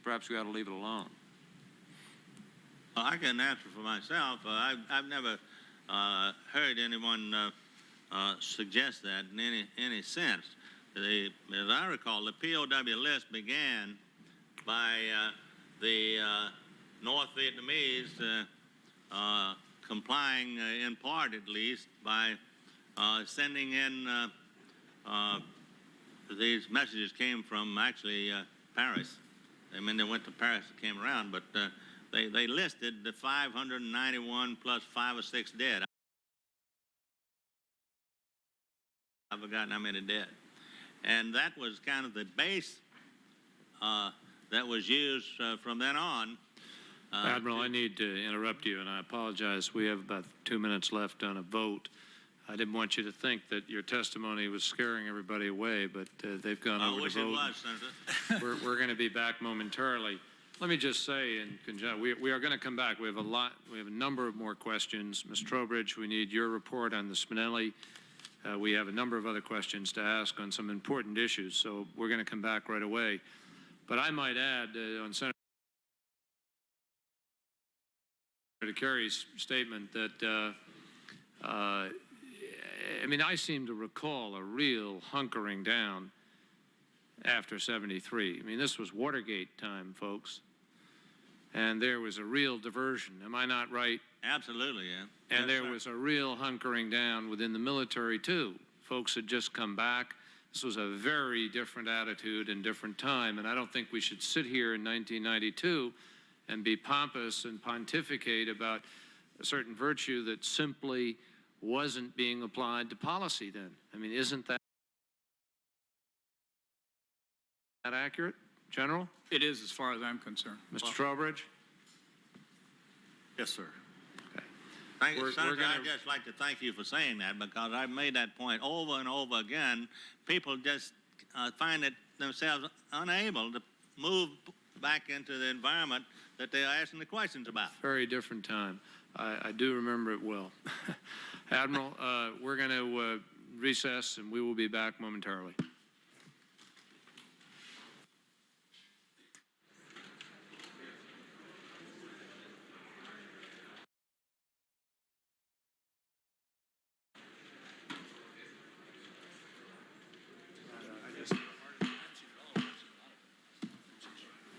[SPEAKER 6] perhaps we ought to leave it alone.
[SPEAKER 19] Well, I can answer for myself. I've never heard anyone suggest that in any sense. As I recall, the POW list began by the North Vietnamese complying, in part at least, by sending in these messages came from actually Paris. I mean, they went to Paris and came around, but they listed the 591 plus 5 or 6 dead. I've forgotten how many dead. And that was kind of the base that was used from then on.
[SPEAKER 2] Admiral, I need to interrupt you, and I apologize. We have about 2 minutes left on a vote. I didn't want you to think that your testimony was scaring everybody away, but they've gone over to vote.
[SPEAKER 19] I wish it was, Senator.
[SPEAKER 2] We're going to be back momentarily. Let me just say, in conjunction, we are going to come back. We have a number of more questions. Ms. Trowbridge, we need your report on the Spinelli. We have a number of other questions to ask on some important issues, so we're going to come back right away. But I might add on Senator Kerry's statement that, I mean, I seem to recall a real hunkering down after 73. I mean, this was Watergate time, folks. And there was a real diversion. Am I not right?
[SPEAKER 19] Absolutely, yeah.
[SPEAKER 2] And there was a real hunkering down within the military, too. Folks had just come back. This was a very different attitude and different time. And I don't think we should sit here in 1992 and be pompous and pontificate about a certain virtue that simply wasn't being applied to policy then. I mean, isn't that accurate, General?
[SPEAKER 20] It is, as far as I'm concerned.
[SPEAKER 2] Mr. Trowbridge?
[SPEAKER 15] Yes, sir.
[SPEAKER 19] Thank you, Senator. I'd just like to thank you for saying that, because I've made that point over and over again. People just find themselves unable to move back into the environment that they're asking the questions about.
[SPEAKER 2] Very different time. I do remember it well. Admiral, we're going to recess, and we will be back momentarily.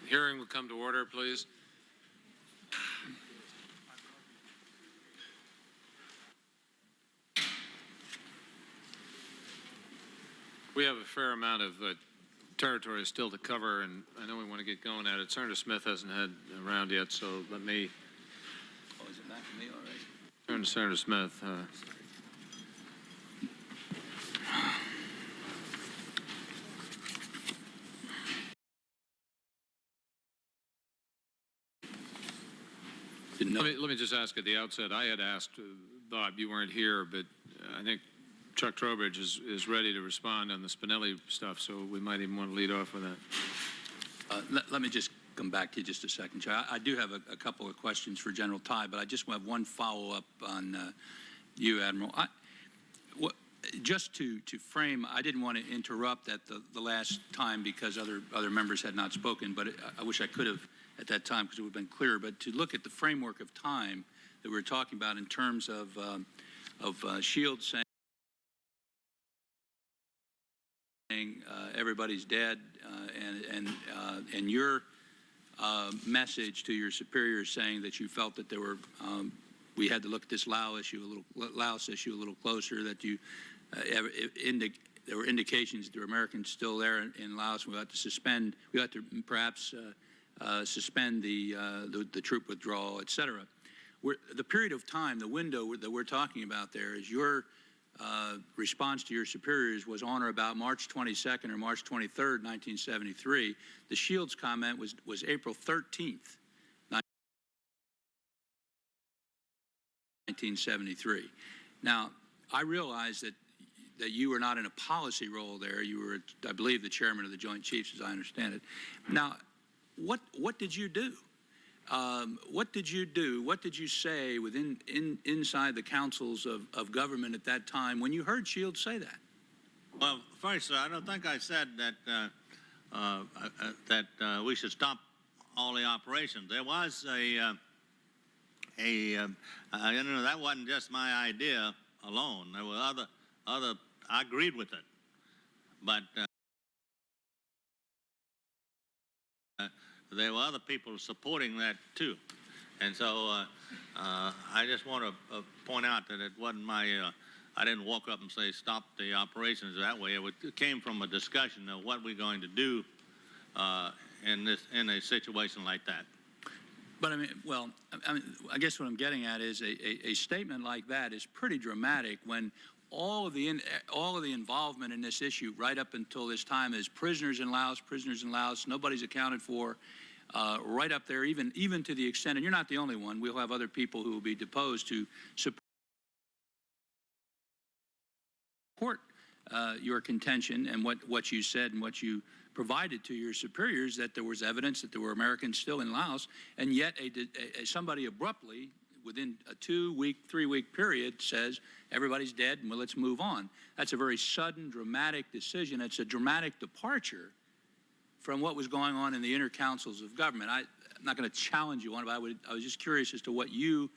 [SPEAKER 2] Hearing will come to order, please. We have a fair amount of territory is still to cover, and I know we want to get going at it. Senator Smith hasn't had around yet, so let me
[SPEAKER 3] is it back to me already?
[SPEAKER 2] turn to Senator Smith. Let me just ask at the outset. I had asked Bob, you weren't here, but I think Chuck Trowbridge is ready to respond on the Spinelli stuff, so we might even want to lead off with that.
[SPEAKER 3] Let me just come back to you just a second, Chair. I do have a couple of questions for General Ty, but I just have one follow-up on you, Admiral. Just to frame, I didn't want to interrupt at the last time because other members had not spoken, but I wish I could have at that time because it would have been clearer. But to look at the framework of time that we're talking about in terms of Shields saying everybody's dead, and your message to your superiors saying that you felt that there were we had to look at this Laos issue a little closer, that you there were indications that there were Americans still there in Laos. We had to perhaps suspend the troop withdrawal, et cetera. The period of time, the window that we're talking about there is your response to your superiors was on or about March 22nd or March 23rd, 1973. The Shields comment was April 13th, 1973. Now, I realize that you were not in a policy role there. You were, I believe, the chairman of the Joint Chiefs, as I understand it. Now, what did you do? What did you do? What did you say inside the councils of government at that time when you heard Shields say that?
[SPEAKER 19] Well, first, I don't think I said that that we should stop all the operations. There was that wasn't just my idea alone. There were other. I agreed with it, but there were other people supporting that too, and so I just want to point out that it wasn't my. I didn't walk up and say stop the operations that way. It came from a discussion of what we're going to do in a situation like that.
[SPEAKER 3] But I guess what I'm getting at is a statement like that is pretty dramatic when all of the involvement in this issue right up until this time is prisoners in Laos, nobody's accounted for, right up there, even to the extent, and you're not the only one, we'll have other people who will be deposed to support your contention and what you said and what you provided to your superiors, that there was evidence that there were Americans still in Laos, and yet somebody abruptly, within a 2-week, 3-week period, says everybody's dead and well, let's move on. That's a very sudden, dramatic decision. It's a dramatic departure from what was going on in the inner councils of government. I'm not going to challenge you on it, but I was just curious as to what you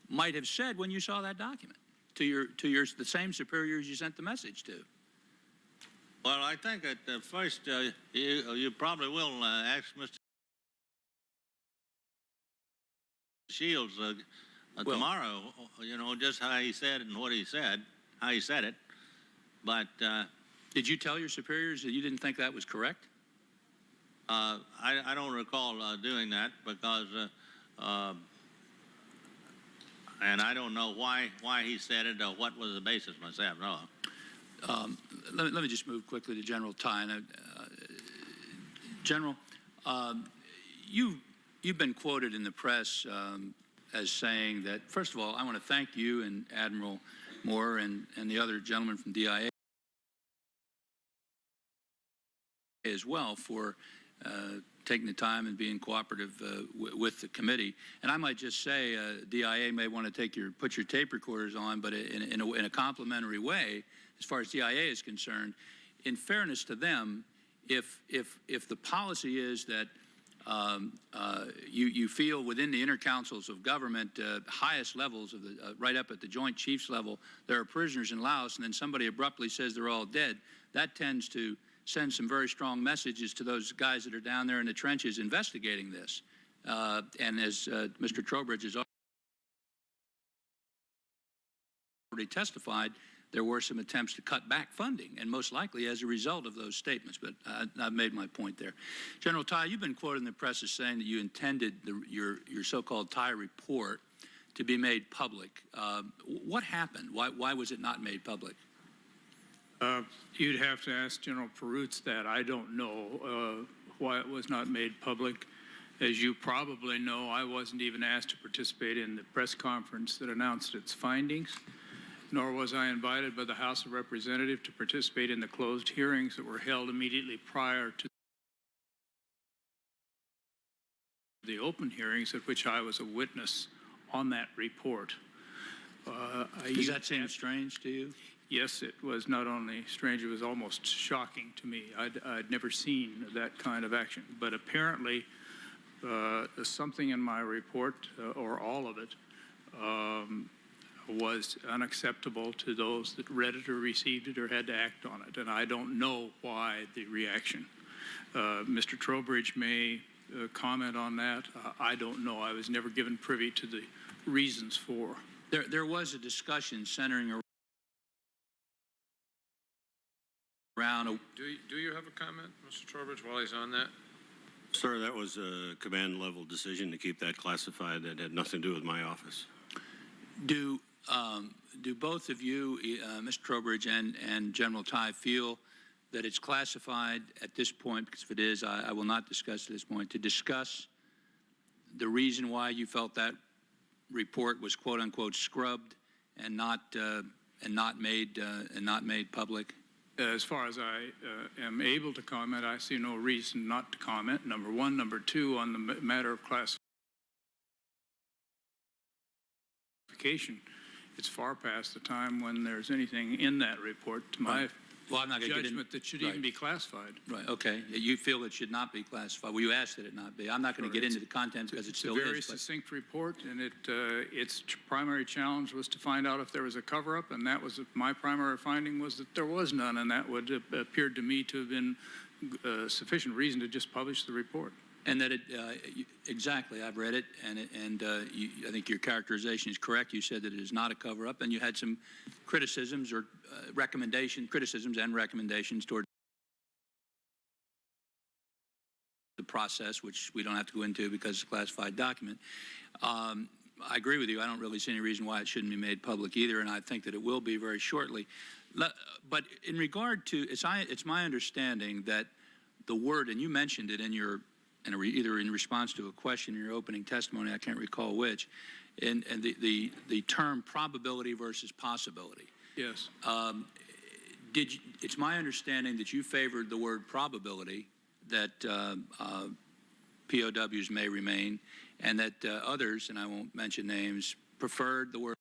[SPEAKER 3] might have said when you saw that document to the same superiors you sent the message to.
[SPEAKER 19] Well, I think at first you probably will ask Mr. Shields tomorrow, just how he said it and what he said, how he said it. But
[SPEAKER 3] did you tell your superiors that you didn't think that was correct?
[SPEAKER 19] I don't recall doing that because, and I don't know why he said it or what was the basis myself. No.
[SPEAKER 3] Let me just move quickly to General Ty. General, you've been quoted in the press as saying that, first of all, I want to thank you and Admiral Moore and the other gentleman from DIA as well for taking the time and being cooperative with the committee. And I might just say DIA may want to put your tape recorders on, but in a complimentary way, as far as DIA is concerned. In fairness to them, if the policy is that you feel within the inner councils of government, highest levels of right up at the Joint Chiefs level, there are prisoners in Laos, and then somebody abruptly says they're all dead, that tends to send some very strong messages to those guys that are down there in the trenches investigating this. And as Mr. Trowbridge has already testified, there were some attempts to cut back funding, and most likely as a result of those statements. But I've made my point there. General Ty, you've been quoted in the press as saying that you intended your so-called Ty report to be made public. What happened? Why was it not made public?
[SPEAKER 20] You'd have to ask General Perutz that. I don't know why it was not made public. As you probably know, I wasn't even asked to participate in the press conference that announced its findings, nor was I invited by the House of Representatives to participate in the closed hearings that were held immediately prior to the open hearings at which I was a witness on that report.
[SPEAKER 3] Does that seem strange to you?
[SPEAKER 20] Yes, it was not only strange, it was almost shocking to me. I'd never seen that kind of action. But apparently, something in my report, or all of it, was unacceptable to those that read it or received it or had to act on it. And I don't know why the reaction. Mr. Trowbridge may comment on that. I don't know. I was never given privy to the reasons for.
[SPEAKER 3] There was a discussion centering around.
[SPEAKER 2] Do you have a comment, Mr. Trowbridge, while he's on that?
[SPEAKER 15] Sir, that was a command-level decision to keep that classified. That had nothing to do with my office.
[SPEAKER 3] Do both of you, Mr. Trowbridge and General Ty, feel that it's classified at this point? Because if it is, I will not discuss at this point. To discuss the reason why you felt that report was "quote unquote" scrubbed and not made public.
[SPEAKER 20] As far as I am able to comment, I see no reason not to comment, number one. Number two, on the matter of classification, it's far past the time when there's anything in that report, to my
[SPEAKER 3] I'm not
[SPEAKER 20] judgment, that should even be classified.
[SPEAKER 3] Right, okay. You feel it should not be classified. Well, you asked that it not be. I'm not going to get into the content because it still is.
[SPEAKER 20] It's a very succinct report, and its primary challenge was to find out if there was a cover-up, and that was my primary finding was that there was none, and that would have appeared to me to have been sufficient reason to just publish the report.
[SPEAKER 3] And that exactly, I've read it, and I think your characterization is correct. You said that it is not a cover-up, and you had some criticisms or criticisms and recommendations toward the process, which we don't have to go into because it's a classified document. I agree with you. I don't really see any reason why it shouldn't be made public either, and I think that it will be very shortly. But in regard to, it's my understanding that the word, and you mentioned it in your either in response to a question in your opening testimony, I can't recall which, and the term probability versus possibility.
[SPEAKER 20] Yes.
[SPEAKER 3] It's my understanding that you favored the word probability, that POWs may remain, and that others, and I won't mention names, preferred the word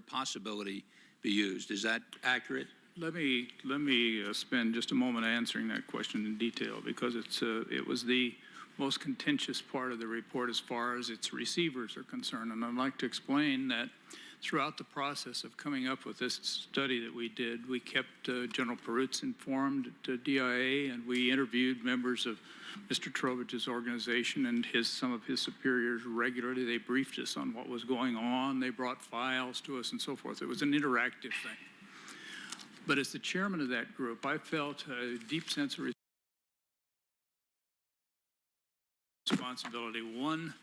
[SPEAKER 3] possibility be used. Is that accurate?
[SPEAKER 20] Let me spend just a moment answering that question in detail, because it was the most contentious part of the report as far as its receivers are concerned. And I'd like to explain that throughout the process of coming up with this study that we did, we kept General Perutz informed at DIA, and we interviewed members of Mr. Trowbridge's organization and some of his superiors regularly. They briefed us on what was going on. They brought files to us and so forth. It was an interactive thing. But as the chairman of that group, I felt a deep sense of responsibility. One,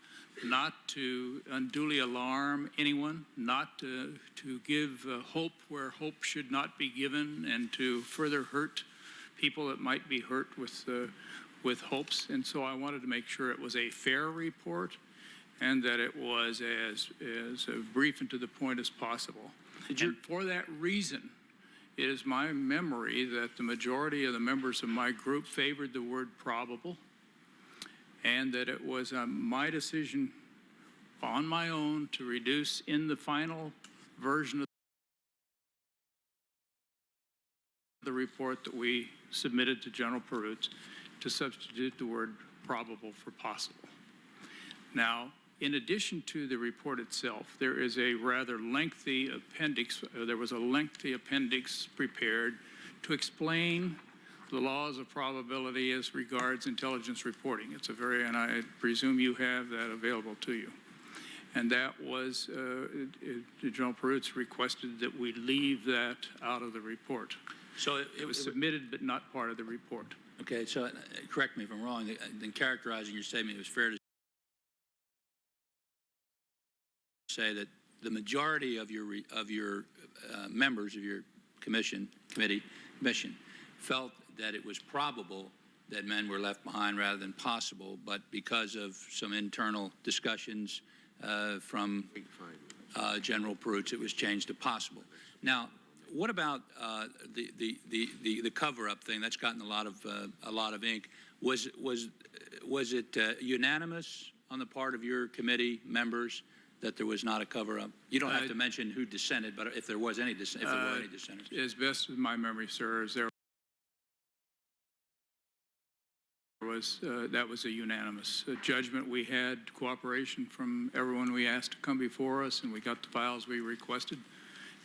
[SPEAKER 20] not to unduly alarm anyone, not to give hope where hope should not be given, and to further hurt people that might be hurt with hopes. And so I wanted to make sure it was a fair report and that it was as brief and to the point as possible. And for that reason, it is my memory that the majority of the members of my group favored the word probable, and that it was my decision on my own to reduce in the final version of the report that we submitted to General Perutz to substitute the word probable for possible. Now, in addition to the report itself, there is a rather lengthy appendix. There was a lengthy appendix prepared to explain the laws of probability as regards intelligence reporting. It's and I presume you have that available to you. And that was, General Perutz requested that we leave that out of the report.
[SPEAKER 3] So
[SPEAKER 20] It was submitted but not part of the report.
[SPEAKER 3] Okay, so correct me if I'm wrong. In characterizing your statement, it was fair to say that the majority of your members of your commission felt that it was probable that men were left behind rather than possible, but because of some internal discussions from General Perutz, it was changed to possible. Now, what about the cover-up thing? That's gotten a lot of ink. Was it unanimous on the part of your committee members that there was not a cover-up? You don't have to mention who dissented, but if there was any dissenters.
[SPEAKER 20] As best as my memory serves, there was that was a unanimous judgment. We had cooperation from everyone we asked to come before us, and we got the files we requested,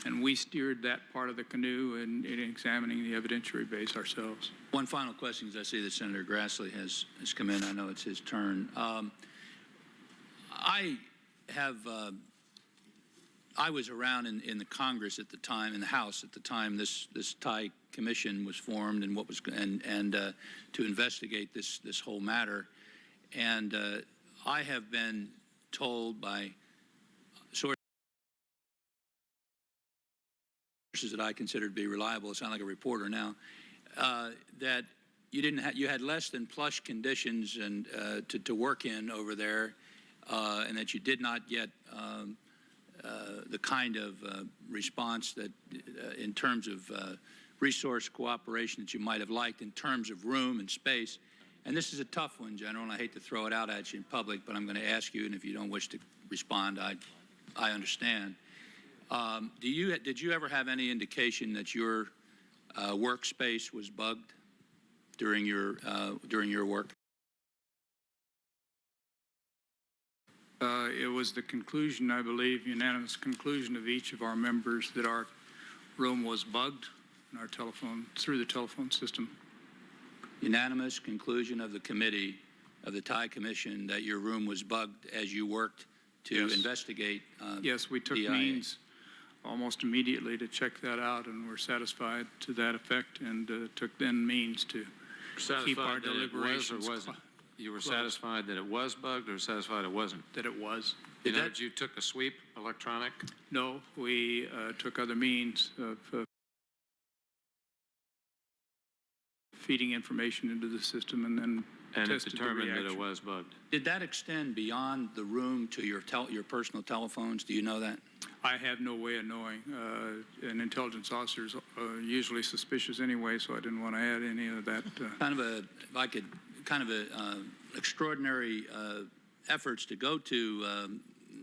[SPEAKER 20] and we steered that part of the canoe in examining the evidentiary base ourselves.
[SPEAKER 3] One final question, as I see that Senator Grassley has come in. I know it's his turn. I was around in the Congress at the time, in the House at the time this Thai commission was formed, and to investigate this whole matter. And I have been told by sources that I consider to be reliable, I sound like a reporter now, that you had less than plush conditions and to work in over there, and that you did not get the kind of response that, in terms of resource cooperation, that you might have liked in terms of room and space. And this is a tough one, General, and I hate to throw it out at you in public, but I'm going to ask you, and if you don't wish to respond, I understand. Did you ever have any indication that your workspace was bugged during your work?
[SPEAKER 20] It was the conclusion, I believe, unanimous conclusion of each of our members that our room was bugged in our telephone, through the telephone system.
[SPEAKER 3] Unanimous conclusion of the committee, of the Thai Commission, that your room was bugged as you worked to investigate
[SPEAKER 20] Yes, we took means almost immediately to check that out, and were satisfied to that effect, and took then means to keep our deliberations.
[SPEAKER 2] You were satisfied that it was bugged, or satisfied it wasn't?
[SPEAKER 20] That it was.
[SPEAKER 2] In other words, you took a sweep, electronic?
[SPEAKER 20] No, we took other means of feeding information into the system, and then tested
[SPEAKER 2] determined
[SPEAKER 20] the
[SPEAKER 2] that
[SPEAKER 20] reaction.
[SPEAKER 2] it was bugged.
[SPEAKER 3] Did that extend beyond the room to your personal telephones? Do you know that?
[SPEAKER 20] I have no way of knowing. And intelligence officers are usually suspicious anyway, so I didn't want to add any of that.
[SPEAKER 3] Kind of extraordinary efforts to go to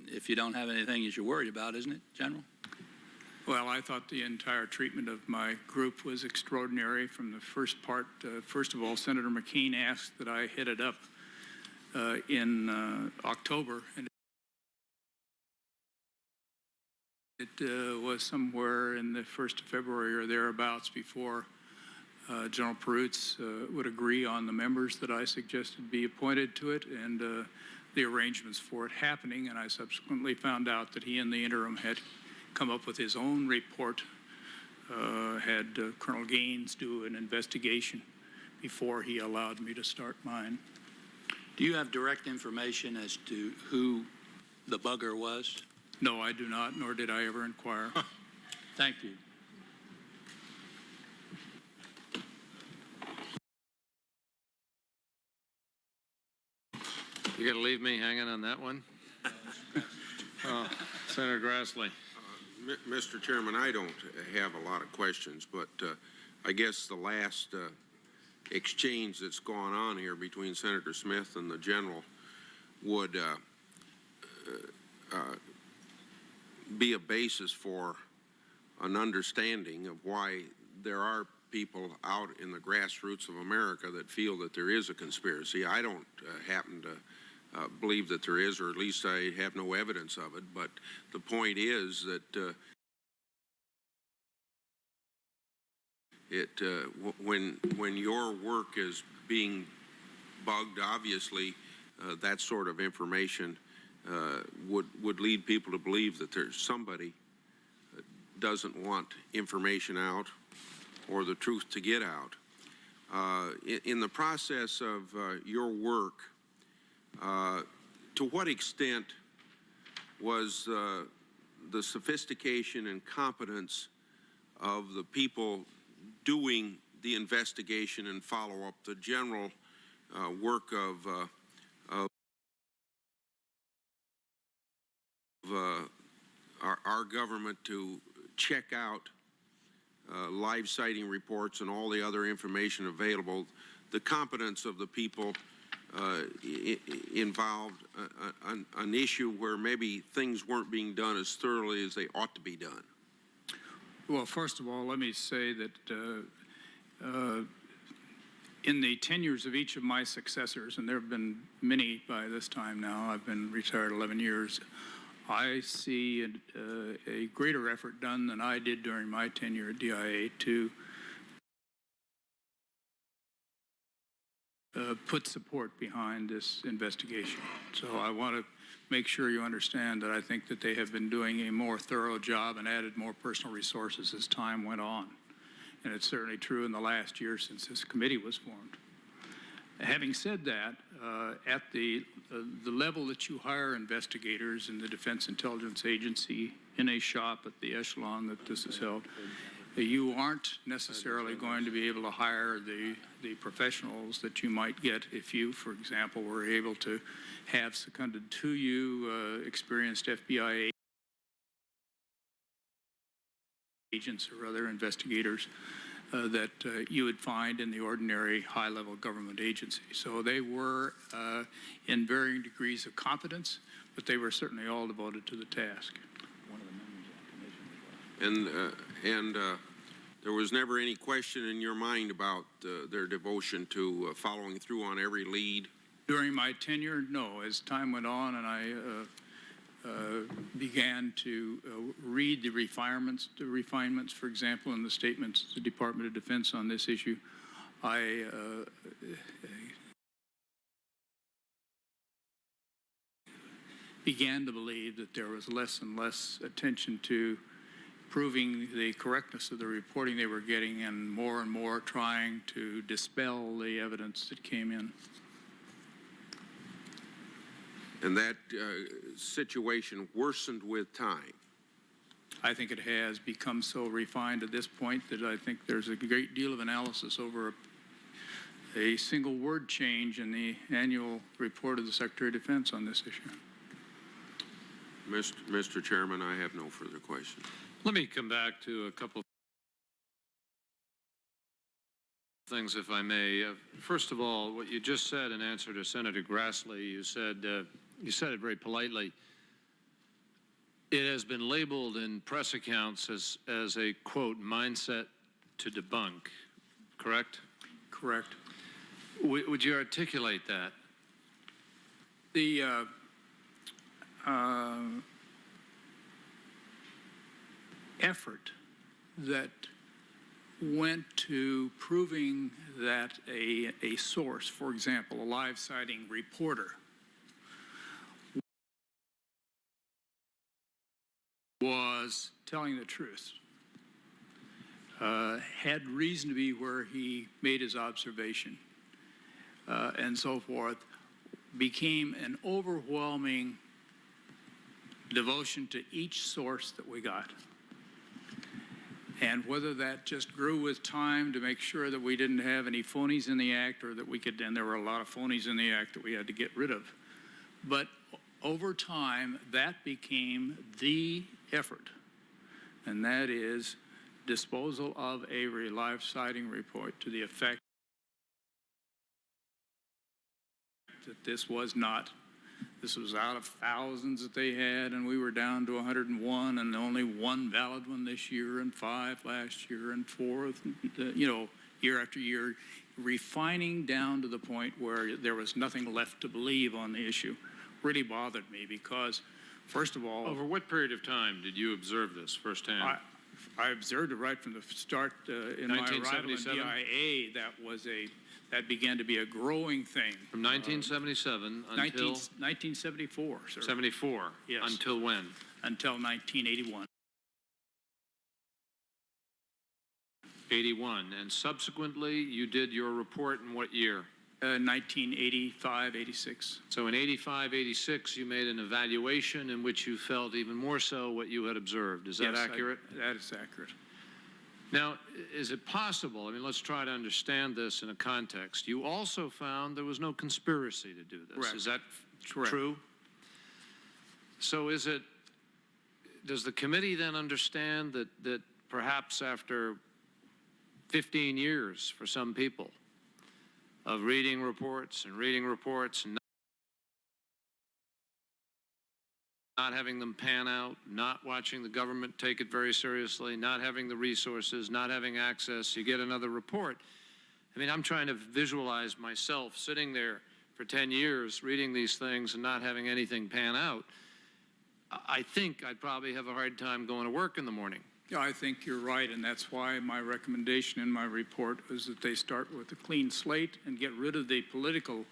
[SPEAKER 3] if you don't have anything that you're worried about, isn't it, General?
[SPEAKER 20] Well, I thought the entire treatment of my group was extraordinary from the first part. First of all, Senator McKean asked that I head it up in October, and it was somewhere in the 1st of February or thereabouts before General Perutz would agree on the members that I suggested be appointed to it, and the arrangements for it happening. And I subsequently found out that he, in the interim, had come up with his own report, had Colonel Gaines do an investigation before he allowed me to start mine.
[SPEAKER 3] Do you have direct information as to who the bugger was?
[SPEAKER 20] No, I do not, nor did I ever inquire.
[SPEAKER 3] Thank you.
[SPEAKER 2] You going to leave me hanging on that one? Senator Grassley.
[SPEAKER 5] Mr. Chairman, I don't have a lot of questions, but I guess the last exchange that's gone on here between Senator Smith and the General would be a basis for an understanding of why there are people out in the grassroots of America that feel that there is a conspiracy. I don't happen to believe that there is, or at least I have no evidence of it, but the point is that when your work is being bugged, obviously that sort of information would lead people to believe that there's somebody that doesn't want information out or the truth to get out. In the process of your work, to what extent was the sophistication and competence of the people doing the investigation and follow-up, the general work of our government to check out live sighting reports and all the other information available, the competence of the people involved an issue where maybe things weren't being done as thoroughly as they ought to be done?
[SPEAKER 20] Well, first of all, let me say that in the tenures of each of my successors, and there have been many by this time now, I've been retired 11 years, I see a greater effort done than I did during my tenure at DIA to put support behind this investigation. So I want to make sure you understand that I think that they have been doing a more thorough job and added more personal resources as time went on. And it's certainly true in the last year since this committee was formed. Having said that, at the level that you hire investigators in the Defense Intelligence Agency in a shop at the echelon that this is held, you aren't necessarily going to be able to hire the professionals that you might get if you, for example, were able to have seconded to you experienced FBI agents or other investigators that you would find in the ordinary high-level government agency. So they were in varying degrees of competence, but they were certainly all devoted to the task.
[SPEAKER 5] And there was never any question in your mind about their devotion to following through on every lead?
[SPEAKER 20] During my tenure, no. As time went on and I began to read the refinements, for example, in the statements of the Department of Defense on this issue, I began to believe that there was less and less attention to proving the correctness of the reporting they were getting and more trying to dispel the evidence that came in.
[SPEAKER 5] And that situation worsened with time?
[SPEAKER 20] I think it has become so refined at this point that I think there's a great deal of analysis over a single word change in the annual report of the Secretary of Defense on this issue.
[SPEAKER 5] Mr. Chairman, I have no further questions.
[SPEAKER 2] Let me come back to a couple of things, if I may. First of all, what you just said in answer to Senator Grassley, you said it very politely. It has been labeled in press accounts as a, quote, mindset to debunk, correct?
[SPEAKER 20] Correct.
[SPEAKER 2] Would you articulate that?
[SPEAKER 20] The effort that went to proving that a source, for example, a live sighting reporter, was telling the truth, had reason to be where he made his observation, and so forth, became an overwhelming devotion to each source that we got. And whether that just grew with time to make sure that we didn't have any phonies in the act, or that we could, and there were a lot of phonies in the act that we had to get rid of. But over time, that became the effort, and that is disposal of a live sighting report to the effect that this was out of thousands that they had, and we were down to 101, and only one valid one this year, and 5 last year, and 4, year after year, refining down to the point where there was nothing left to believe on the issue. Really bothered me because, first of all...
[SPEAKER 2] Over what period of time did you observe this firsthand?
[SPEAKER 20] I observed it right from the start in my arrival in DIA. That began to be a growing thing.
[SPEAKER 2] From 1977 until
[SPEAKER 20] 1974, sir.
[SPEAKER 2] 74.
[SPEAKER 20] Yes.
[SPEAKER 2] Until when?
[SPEAKER 20] Until 1981.
[SPEAKER 2] 81. And subsequently, you did your report in what year?
[SPEAKER 20] 1985, 86.
[SPEAKER 2] So in 85, 86, you made an evaluation in which you felt even more so what you had observed. Is that accurate?
[SPEAKER 20] That is accurate.
[SPEAKER 2] Now, is it possible, I mean, let's try to understand this in a context. You also found there was no conspiracy to do this.
[SPEAKER 20] Correct.
[SPEAKER 2] Is that
[SPEAKER 20] Correct.
[SPEAKER 2] true? So does the committee then understand that perhaps after 15 years for some people of reading reports and not having them pan out, not watching the government take it very seriously, not having the resources, not having access, you get another report. I mean, I'm trying to visualize myself sitting there for 10 years reading these things and not having anything pan out. I think I'd probably have a hard time going to work in the morning.
[SPEAKER 20] Yeah, I think you're right, and that's why my recommendation in my report is that they start with a clean slate and get rid of the political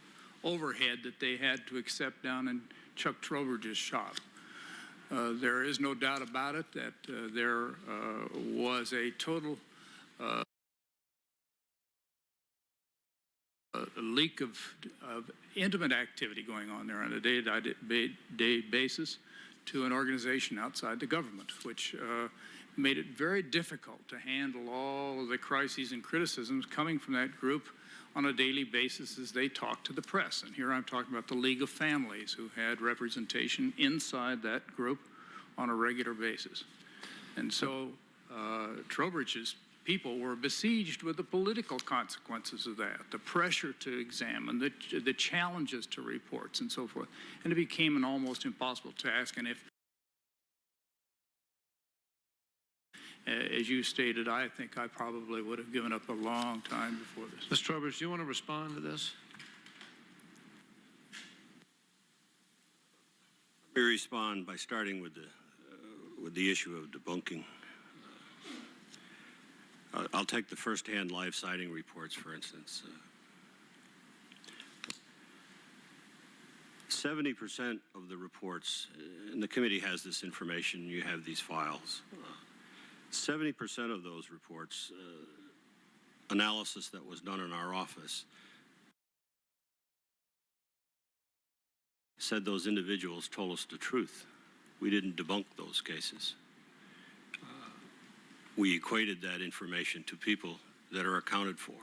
[SPEAKER 20] overhead that they had to accept down in Chuck Trowbridge's shop. There is no doubt about it that there was a total leak of intimate activity going on there on a day-to-day basis to an organization outside the government, which made it very difficult to handle all of the crises and criticisms coming from that group on a daily basis as they talked to the press. And here I'm talking about the League of Families, who had representation inside that group on a regular basis. And so Trowbridge's people were besieged with the political consequences of that, the pressure to examine, the challenges to reports and so forth. And it became an almost impossible task. And if, as you stated, I think I probably would have given up a long time before this.
[SPEAKER 2] Mr. Trowbridge, do you want to respond to this?
[SPEAKER 15] Let me respond by starting with the issue of debunking. I'll take the first-hand live sighting reports, for instance. 70% of the reports, and the committee has this information, you have these files. 70% of those reports, analysis that was done in our office, said those individuals told us the truth. We didn't debunk those cases. We equated that information to people that are accounted for.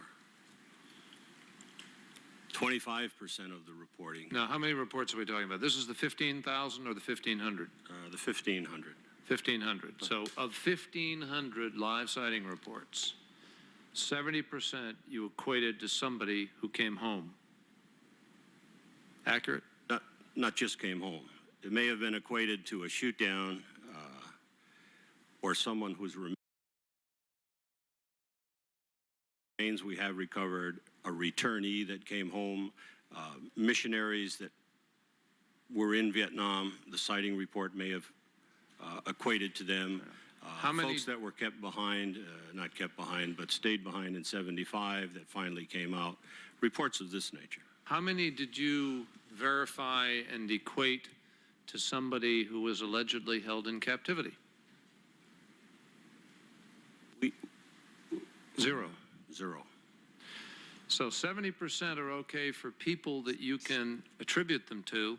[SPEAKER 15] 25% of the reporting.
[SPEAKER 2] Now, how many reports are we talking about? This is the 15,000 or the 1,500?
[SPEAKER 15] The 1,500.
[SPEAKER 2] 1,500. So of 1,500 live sighting reports, 70% you equated to somebody who came home. Accurate?
[SPEAKER 15] Not just came home. It may have been equated to a shoot down or someone who's remains we have recovered, a returnee that came home, missionaries that were in Vietnam. The sighting report may have equated to them.
[SPEAKER 2] How many
[SPEAKER 15] folks that were kept behind, not kept behind, but stayed behind in 75 that finally came out. Reports of this nature.
[SPEAKER 2] How many did you verify and equate to somebody who was allegedly held in captivity? Zero.
[SPEAKER 15] Zero.
[SPEAKER 2] So 70% are okay for people that you can attribute them to,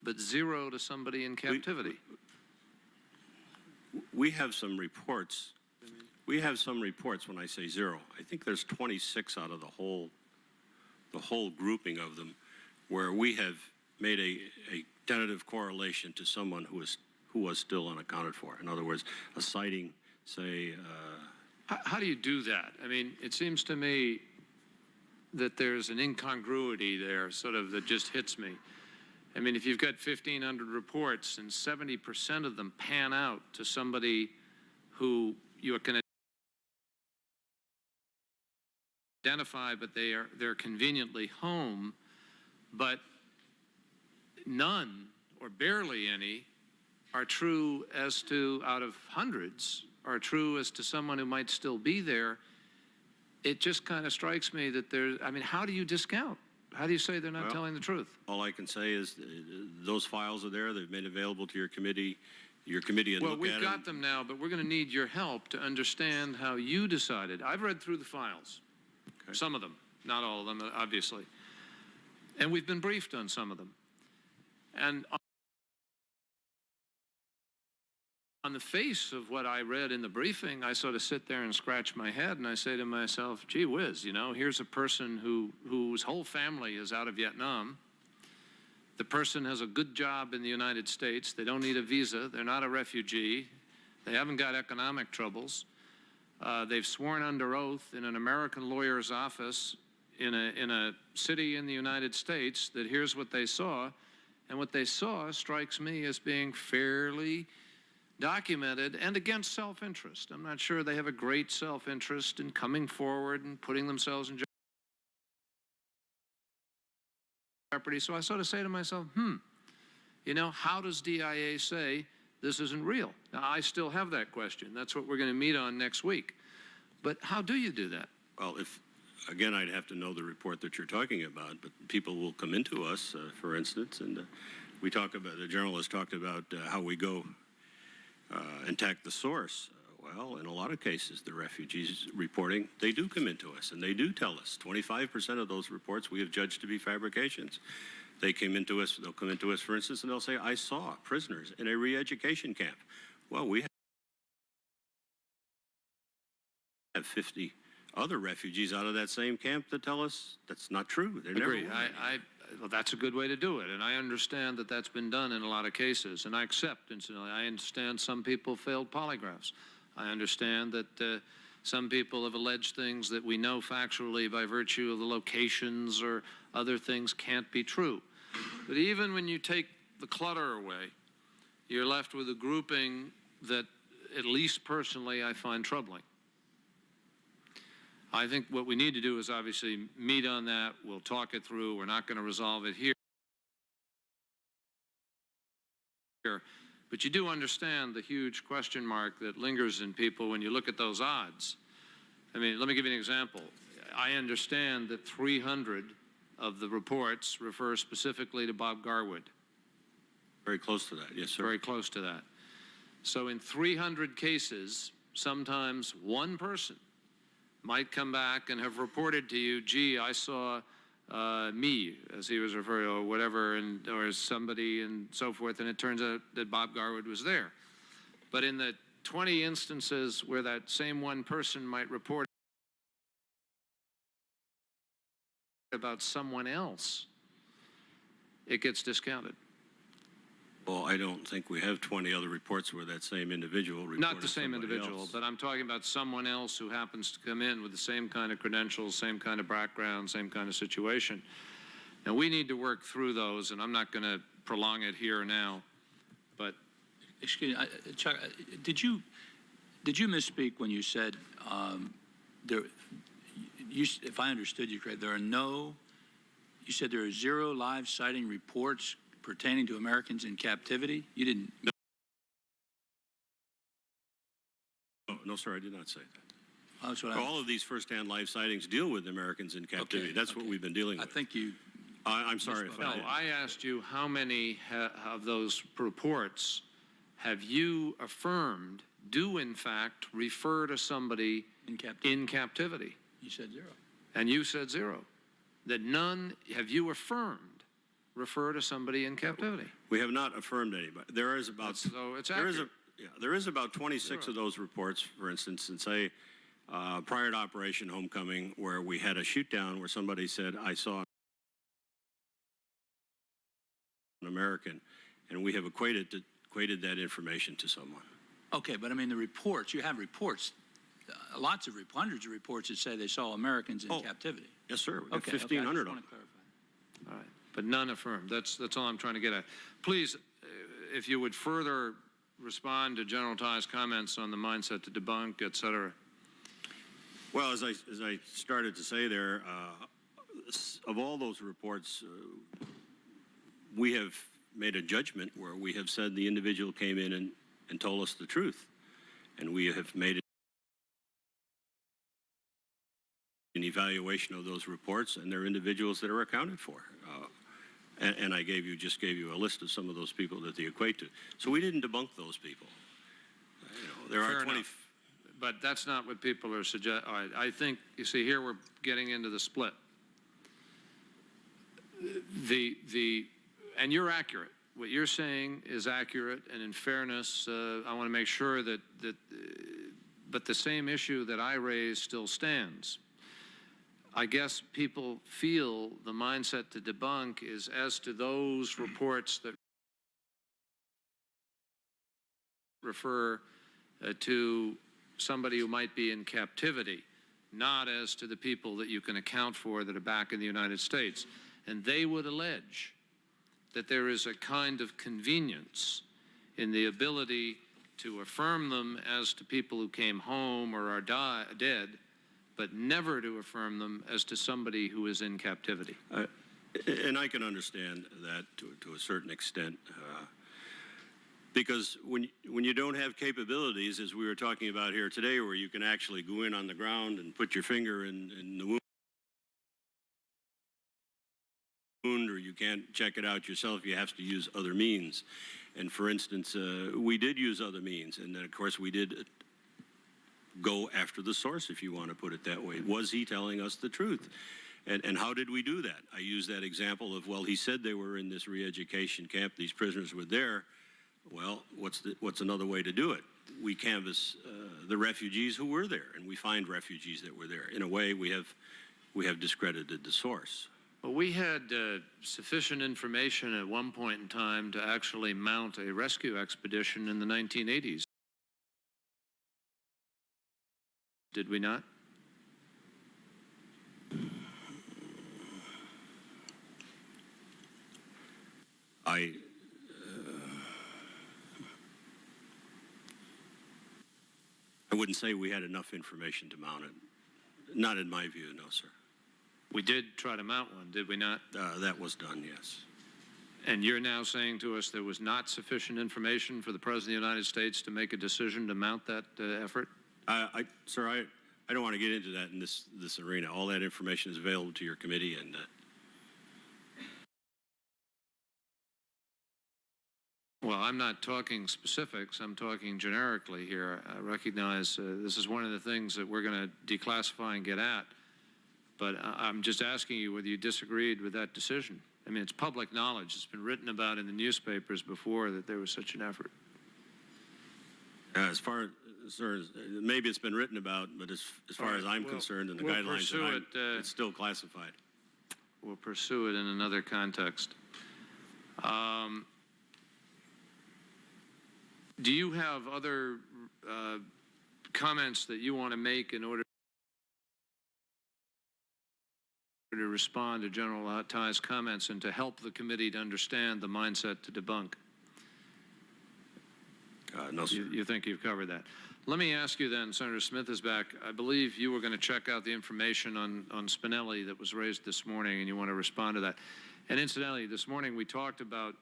[SPEAKER 2] but zero to somebody in captivity.
[SPEAKER 15] We have some reports. We have some reports when I say zero. I think there's 26 out of the whole grouping of them where we have made a tentative correlation to someone who was still unaccounted for. In other words, a sighting, say...
[SPEAKER 2] How do you do that? I mean, it seems to me that there's an incongruity there, sort of, that just hits me. I mean, if you've got 1,500 reports and 70% of them pan out to somebody who you can identify, but they're conveniently home, but none or barely any are true as to, out of hundreds, are true as to someone who might still be there, it just kind of strikes me that there's, I mean, how do you discount? How do you say they're not telling the truth?
[SPEAKER 7] All I can say is those files are there. They've made available to your committee. Your committee
[SPEAKER 2] Well, we've got them now, but we're going to need your help to understand how you decided. I've read through the files, some of them, not all of them, obviously. And we've been briefed on some of them. And on the face of what I read in the briefing, I sort of sit there and scratch my head and I say to myself, gee whiz, you know, here's a person whose whole family is out of Vietnam. The person has a good job in the United States. They don't need a visa. They're not a refugee. They haven't got economic troubles. They've sworn under oath in an American lawyer's office in a city in the United States that here's what they saw. And what they saw strikes me as being fairly documented and against self-interest. I'm not sure they have a great self-interest in coming forward and putting themselves in jeopardy. So I sort of say to myself, you know, how does DIA say this isn't real? Now, I still have that question. That's what we're going to meet on next week. But how do you do that?
[SPEAKER 7] Well, again, I'd have to know the report that you're talking about, but people will come into us, for instance, and we talk about, the journalist talked about how we go and attack the source. Well, in a lot of cases, the refugees reporting, they do come into us and they do tell us. 25% of those reports we have judged to be fabrications. They'll come into us, for instance, and they'll say, I saw prisoners in a re-education camp. Well, we have 50 other refugees out of that same camp that tell us that's not true. They're never
[SPEAKER 2] Agree. Well, that's a good way to do it, and I understand that that's been done in a lot of cases, and I accept, incidentally, I understand some people failed polygraphs. I understand that some people have alleged things that we know factually by virtue of the locations or other things can't be true. But even when you take the clutter away, you're left with a grouping that, at least personally, I find troubling. I think what we need to do is obviously meet on that. We'll talk it through. We're not going to resolve it here. But you do understand the huge question mark that lingers in people when you look at those odds. I mean, let me give you an example. I understand that 300 of the reports refer specifically to Bob Garwood.
[SPEAKER 7] Very close to that, yes, sir.
[SPEAKER 2] Very close to that. So in 300 cases, sometimes one person might come back and have reported to you, gee, I saw me, as he was referring, or whatever, or somebody and so forth, and it turns out that Bob Garwood was there. But in the 20 instances where that same one person might report about someone else, it gets discounted.
[SPEAKER 7] Well, I don't think we have 20 other reports where that same individual reported.
[SPEAKER 2] Not the same individual,
[SPEAKER 7] else.
[SPEAKER 2] but I'm talking about someone else who happens to come in with the same kind of credentials, same kind of background, same kind of situation. Now, we need to work through those, and I'm not going to prolong it here now, but...
[SPEAKER 3] Excuse me, Chuck, did you misspeak when you said, if I understood you correctly, you said there are 0 live sighting reports pertaining to Americans in captivity? You didn't?
[SPEAKER 7] No, sir, I did not say that.
[SPEAKER 3] That's what
[SPEAKER 7] all of these first-hand live sightings deal with Americans in captivity. That's what we've been dealing with.
[SPEAKER 3] I think you...
[SPEAKER 7] I'm sorry if I did.
[SPEAKER 2] I asked you how many of those reports have you affirmed do, in fact, refer to somebody in captivity?
[SPEAKER 3] You said 0.
[SPEAKER 2] And you said 0. That none have you affirmed refer to somebody in captivity?
[SPEAKER 7] We have not affirmed anybody. There is about there is about 26 of those reports, for instance, and say prior to Operation Homecoming, where we had a shoot down where somebody said, I saw an American, and we have equated that information to someone.
[SPEAKER 3] Okay, but I mean the reports, you have reports, hundreds of reports that say they saw Americans in captivity.
[SPEAKER 7] Yes, sir. We have 1,500 of them.
[SPEAKER 2] All right, but none affirmed. That's all I'm trying to get at. Please, if you would further respond to General Tye's comments on the mindset to debunk, et cetera.
[SPEAKER 7] Well, as I started to say there, of all those reports, we have
[SPEAKER 15] made a judgment where we have said the individual came in and told us the truth. And we have made an evaluation of those reports, and they're individuals that are accounted for. And I just gave you a list of some of those people that they equate to. So we didn't debunk those people. There
[SPEAKER 2] Fair
[SPEAKER 15] are 20.
[SPEAKER 2] enough. But that's not what people are suggesting. I think, you see, here we're getting into the split. And you're accurate. What you're saying is accurate, and in fairness, I want to make sure that but the same issue that I raised still stands. I guess people feel the mindset to debunk is as to those reports that refer to somebody who might be in captivity, not as to the people that you can account for that are back in the United States. And they would allege that there is a kind of convenience in the ability to affirm them as to people who came home or are dead, but never to affirm them as to somebody who is in captivity.
[SPEAKER 15] And I can understand that to a certain extent, because when you don't have capabilities, as we were talking about here today, where you can actually go in on the ground and put your finger in the wound, or you can't check it out yourself, you have to use other means. And for instance, we did use other means, and then of course we did go after the source, if you want to put it that way. Was he telling us the truth? And how did we do that? I use that example of, well, he said they were in this re-education camp, these prisoners were there. Well, what's another way to do it? We canvass the refugees who were there, and we find refugees that were there. In a way, we have discredited the source.
[SPEAKER 2] Well, we had sufficient information at one point in time to actually mount a rescue expedition in the 1980s. Did we not?
[SPEAKER 15] I wouldn't say we had enough information to mount it. Not in my view, no, sir.
[SPEAKER 2] We did try to mount one, did we not?
[SPEAKER 15] That was done, yes.
[SPEAKER 2] And you're now saying to us there was not sufficient information for the President of the United States to make a decision to mount that effort?
[SPEAKER 15] Sir, I don't want to get into that in this arena. All that information is available to your committee, and
[SPEAKER 2] well, I'm not talking specifics. I'm talking generically here. I recognize this is one of the things that we're going to declassify and get at. But I'm just asking you whether you disagreed with that decision. I mean, it's public knowledge. It's been written about in the newspapers before that there was such an effort.
[SPEAKER 15] as far as, sir, maybe it's been written about, but as far as I'm concerned and the guidelines that it's still classified.
[SPEAKER 2] We'll pursue it in another context. Do you have other comments that you want to make in order to respond to General Tye's comments and to help the committee to understand the mindset to debunk?
[SPEAKER 15] No, sir.
[SPEAKER 2] You think you've covered that. Let me ask you then, Senator Smith is back. I believe you were going to check out the information on Spinelli that was raised this morning, and you want to respond to that. And incidentally, this morning we talked about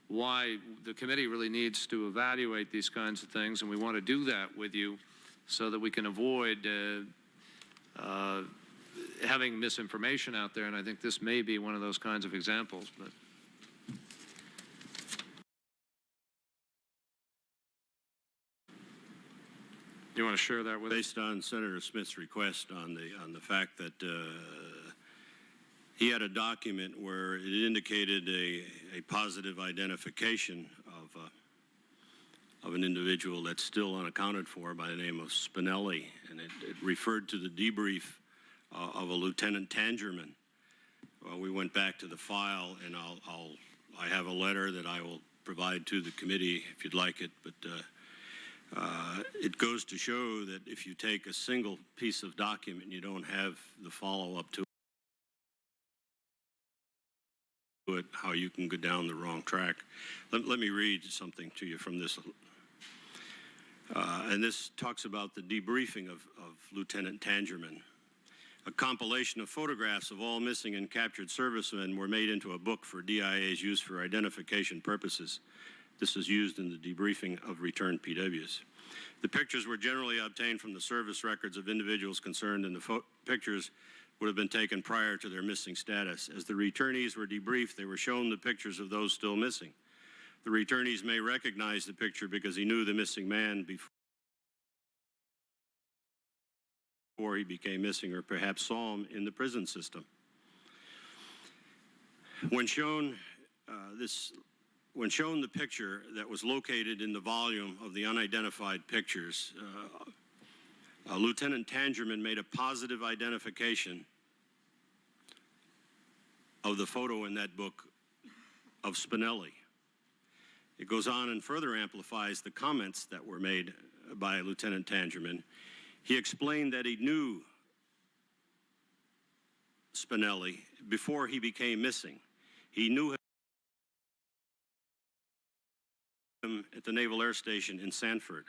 [SPEAKER 2] why the committee really needs to evaluate these kinds of things, and we want to do that with you so that we can avoid having misinformation out there, and I think this may be one of those kinds of examples. But you want to share that with us?
[SPEAKER 15] Based on Senator Smith's request on the fact that he had a document where it indicated a positive identification of an individual that's still unaccounted for by the name of Spinelli, and it referred to the debrief of a Lieutenant Tangerman. Well, we went back to the file, and I have a letter that I will provide to the committee if you'd like it, but it goes to show that if you take a single piece of document, you don't have the follow-up to it, how you can go down the wrong track. Let me read something to you from this. And this talks about the debriefing of Lieutenant Tangerman.
[SPEAKER 7] A compilation of photographs of all missing and captured servicemen were made into a book for DIA's use for identification purposes. This is used in the debriefing of returned PWs. The pictures were generally obtained from the service records of individuals concerned, and the pictures would have been taken prior to their missing status. As the returnees were debriefed, they were shown the pictures of those still missing. The returnees may recognize the picture because he knew the missing man before he became missing, or perhaps saw him in the prison system. When shown the picture that was located in the volume of the unidentified pictures, Lieutenant Tangerman made a positive identification of the photo in that book of Spinelli. It goes on and further amplifies the comments that were made by Lieutenant Tangerman. He explained that he knew Spinelli before he became missing. He knew him at the Naval Air Station in Sanford.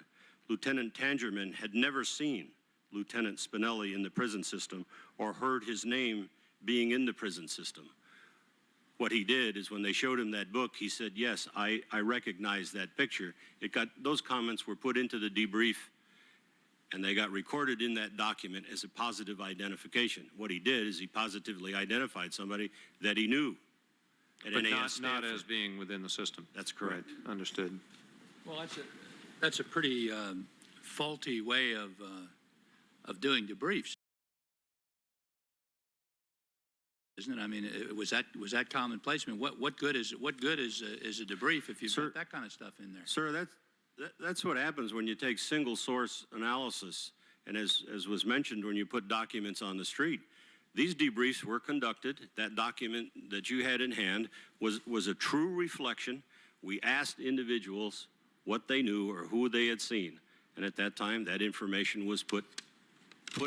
[SPEAKER 7] Lieutenant Tangerman had never seen Lieutenant Spinelli in the prison system or heard his name being in the prison system. What he did is when they showed him that book, he said, yes, I recognize that picture. Those comments were put into the debrief, and they got recorded in that document as a positive identification. What he did is he positively identified somebody that he knew at
[SPEAKER 2] But
[SPEAKER 7] NAS
[SPEAKER 2] not
[SPEAKER 7] Stanford.
[SPEAKER 2] as being within the system.
[SPEAKER 7] That's correct.
[SPEAKER 2] Right. Understood.
[SPEAKER 3] Well, that's a pretty faulty way of doing debriefs, isn't it? I mean, was that commonplace? I mean, what good is a debrief if you've got that kind of stuff in there?
[SPEAKER 7] Sir, that's what happens when you take single source analysis, and as was mentioned, when you put documents on the street. These debriefs were conducted. That document that you had in hand was a true reflection. We asked individuals what they knew or who they had seen, and at that time, that information was put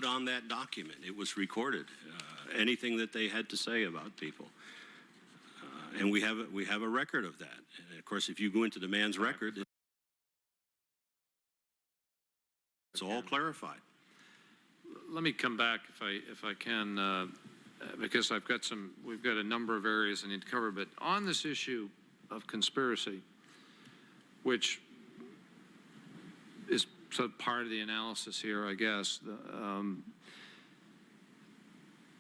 [SPEAKER 7] on that document. It was recorded. Anything that they had to say about people, and we have a record of that. And of course, if you go into the man's record, it's all clarified.
[SPEAKER 2] Let me come back if I can, because we've got a number of areas I need to cover. But on this issue of conspiracy, which is sort of part of the analysis here, I guess.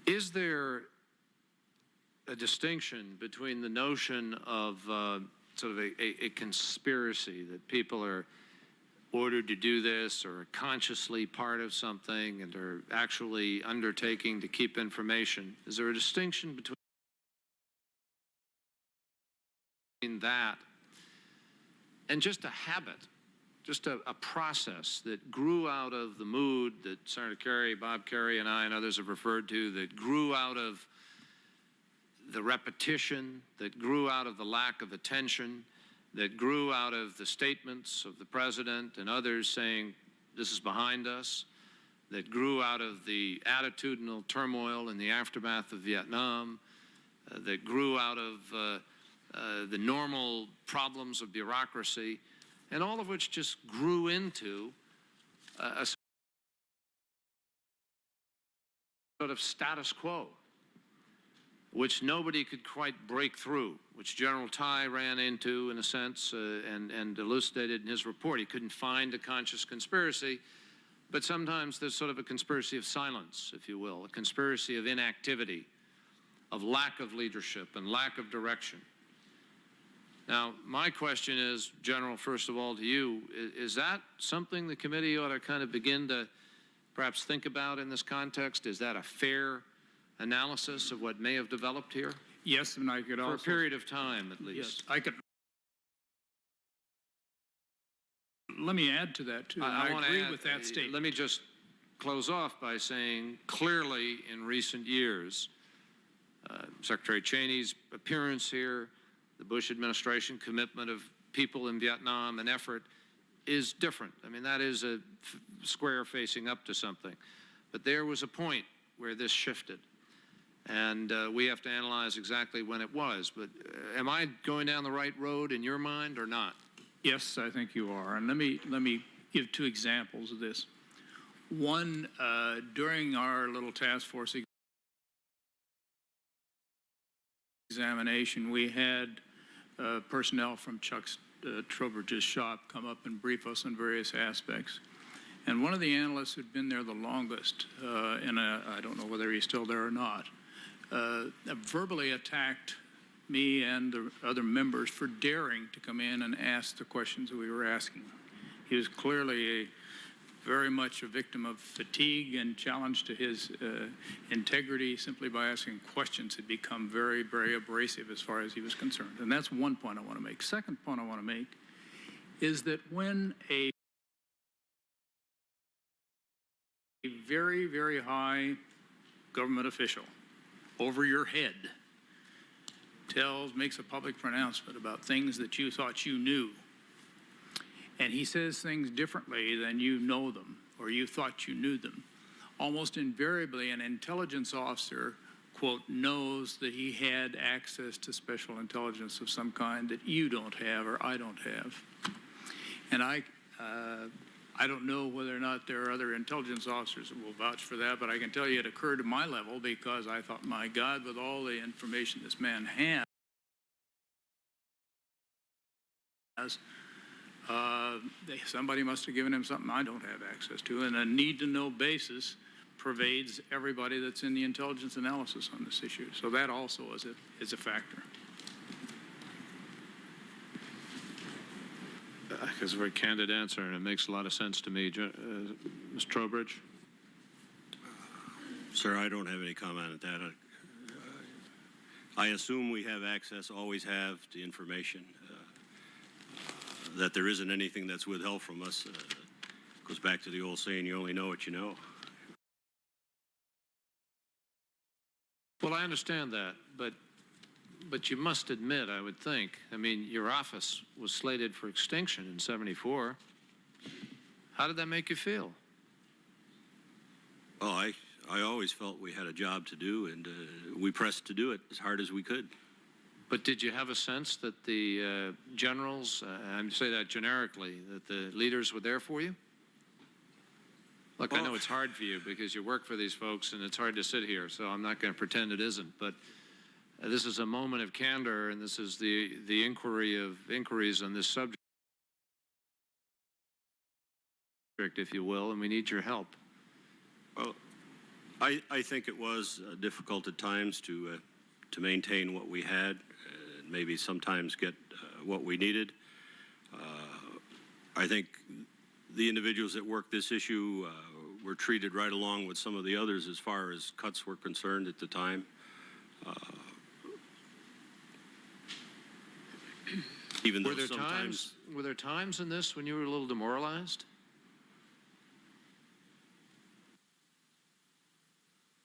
[SPEAKER 2] Is there a distinction between the notion of sort of a conspiracy, that people are ordered to do this or are consciously part of something and are actually undertaking to keep information? Is there a distinction between that and just a habit, just a process that grew out of the mood that Senator Kerry, Bob Kerry, and I and others have referred to, that grew out of the repetition, that grew out of the lack of attention, that grew out of the statements of the President and others saying this is behind us, that grew out of the attitudinal turmoil in the aftermath of Vietnam, that grew out of the normal problems of bureaucracy, and all of which just grew into a sort of status quo, which nobody could quite break through, which General Tai ran into, in a sense, and elucidated in his report. He couldn't find a conscious conspiracy, but sometimes there's sort of a conspiracy of silence, if you will, a conspiracy of inactivity, of lack of leadership and lack of direction. Now, my question is, General, first of all to you, is that something the committee ought to kind of begin to perhaps think about in this context? Is that a fair analysis of what may have developed here?
[SPEAKER 20] Yes, and I could also...
[SPEAKER 2] For a period of time, at least.
[SPEAKER 20] Yes, I could... Let me add to that, too. I agree with that statement.
[SPEAKER 2] Let me just close off by saying, clearly, in recent years, Secretary Cheney's appearance here, the Bush administration commitment of people in Vietnam and effort is different. I mean, that is a square facing up to something. But there was a point where this shifted. And we have to analyze exactly when it was. But am I going down the right road in your mind or not?
[SPEAKER 20] Yes, I think you are. And let me give two examples of this. One, during our little task force examination, we had personnel from Chuck Trowbridge's shop come up and brief us on various aspects. And one of the analysts who'd been there the longest, and I don't know whether he's still there or not, verbally attacked me and the other members for daring to come in and ask the questions that we were asking. He was clearly very much a victim of fatigue and challenge to his integrity simply by asking questions had become very, very abrasive as far as he was concerned. And that's one point I want to make. Second point I want to make is that when a very, very high government official over your head makes a public pronouncement about things that you thought you knew, and he says things differently than you know them or you thought you knew them, almost invariably an intelligence officer, quote, knows that he had access to special intelligence of some kind that you don't have or I don't have. And I don't know whether or not there are other intelligence officers that will vouch for that, but I can tell you it occurred at my level because I thought, my God, with all the information this man has, somebody must have given him something I don't have access to, and a need-to-know basis pervades everybody that's in the intelligence analysis on this issue. So that also is a factor.
[SPEAKER 2] That's a very candid answer, and it makes a lot of sense to me. Mr. Trowbridge?
[SPEAKER 15] Sir, I don't have any comment on that. I assume we have access, always have, to information. That there isn't anything that's withheld from us goes back to the old saying, you only know what you know.
[SPEAKER 2] Well, I understand that, but you must admit, I would think, I mean, your office was slated for extinction in '74. How did that make you feel?
[SPEAKER 15] Well, I always felt we had a job to do, and we pressed to do it as hard as we could.
[SPEAKER 2] But did you have a sense that the generals, I say that generically, that the leaders were there for you? Look, I know it's hard for you because you work for these folks and it's hard to sit here, so I'm not going to pretend it isn't. But this is a moment of candor, and this is the inquiry of inquiries on this subject, if you will, and we need your help.
[SPEAKER 15] Well, I think it was difficult at times to maintain what we had, and maybe sometimes get what we needed. I think the individuals that worked this issue were treated right along with some of the others as far as cuts were concerned at the time. Even though
[SPEAKER 2] were there times in this when you were a little demoralized?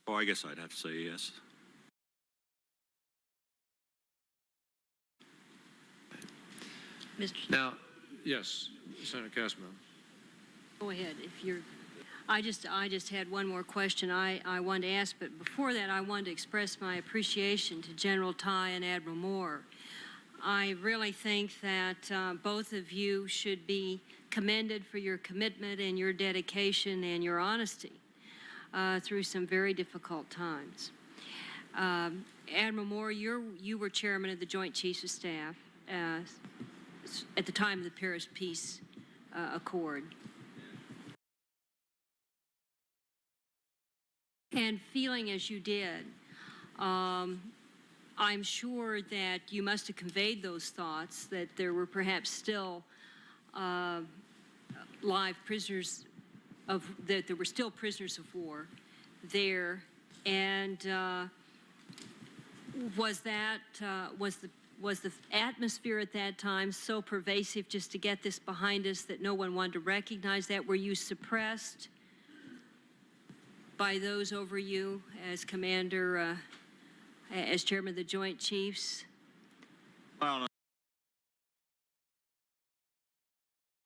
[SPEAKER 15] Oh, I guess I'd have to say yes.
[SPEAKER 2] Now, yes, Senator Castleman.
[SPEAKER 13] Go ahead, if you're. I just had one more question I wanted to ask, but before that, I wanted to express my appreciation to General Ty and Admiral Moore. I really think that both of you should be commended for your commitment and your dedication and your honesty through some very difficult times. Admiral Moore, you were chairman of the Joint Chiefs of Staff at the time of the Paris Peace Accord. And feeling as you did, I'm sure that you must have conveyed those thoughts, that there were perhaps still live prisoners that there were still prisoners of war there, and was the atmosphere at that time so pervasive just to get this behind us that no one wanted to recognize that? Were you suppressed by those over you as commander, as chairman of the Joint Chiefs?
[SPEAKER 19] Well,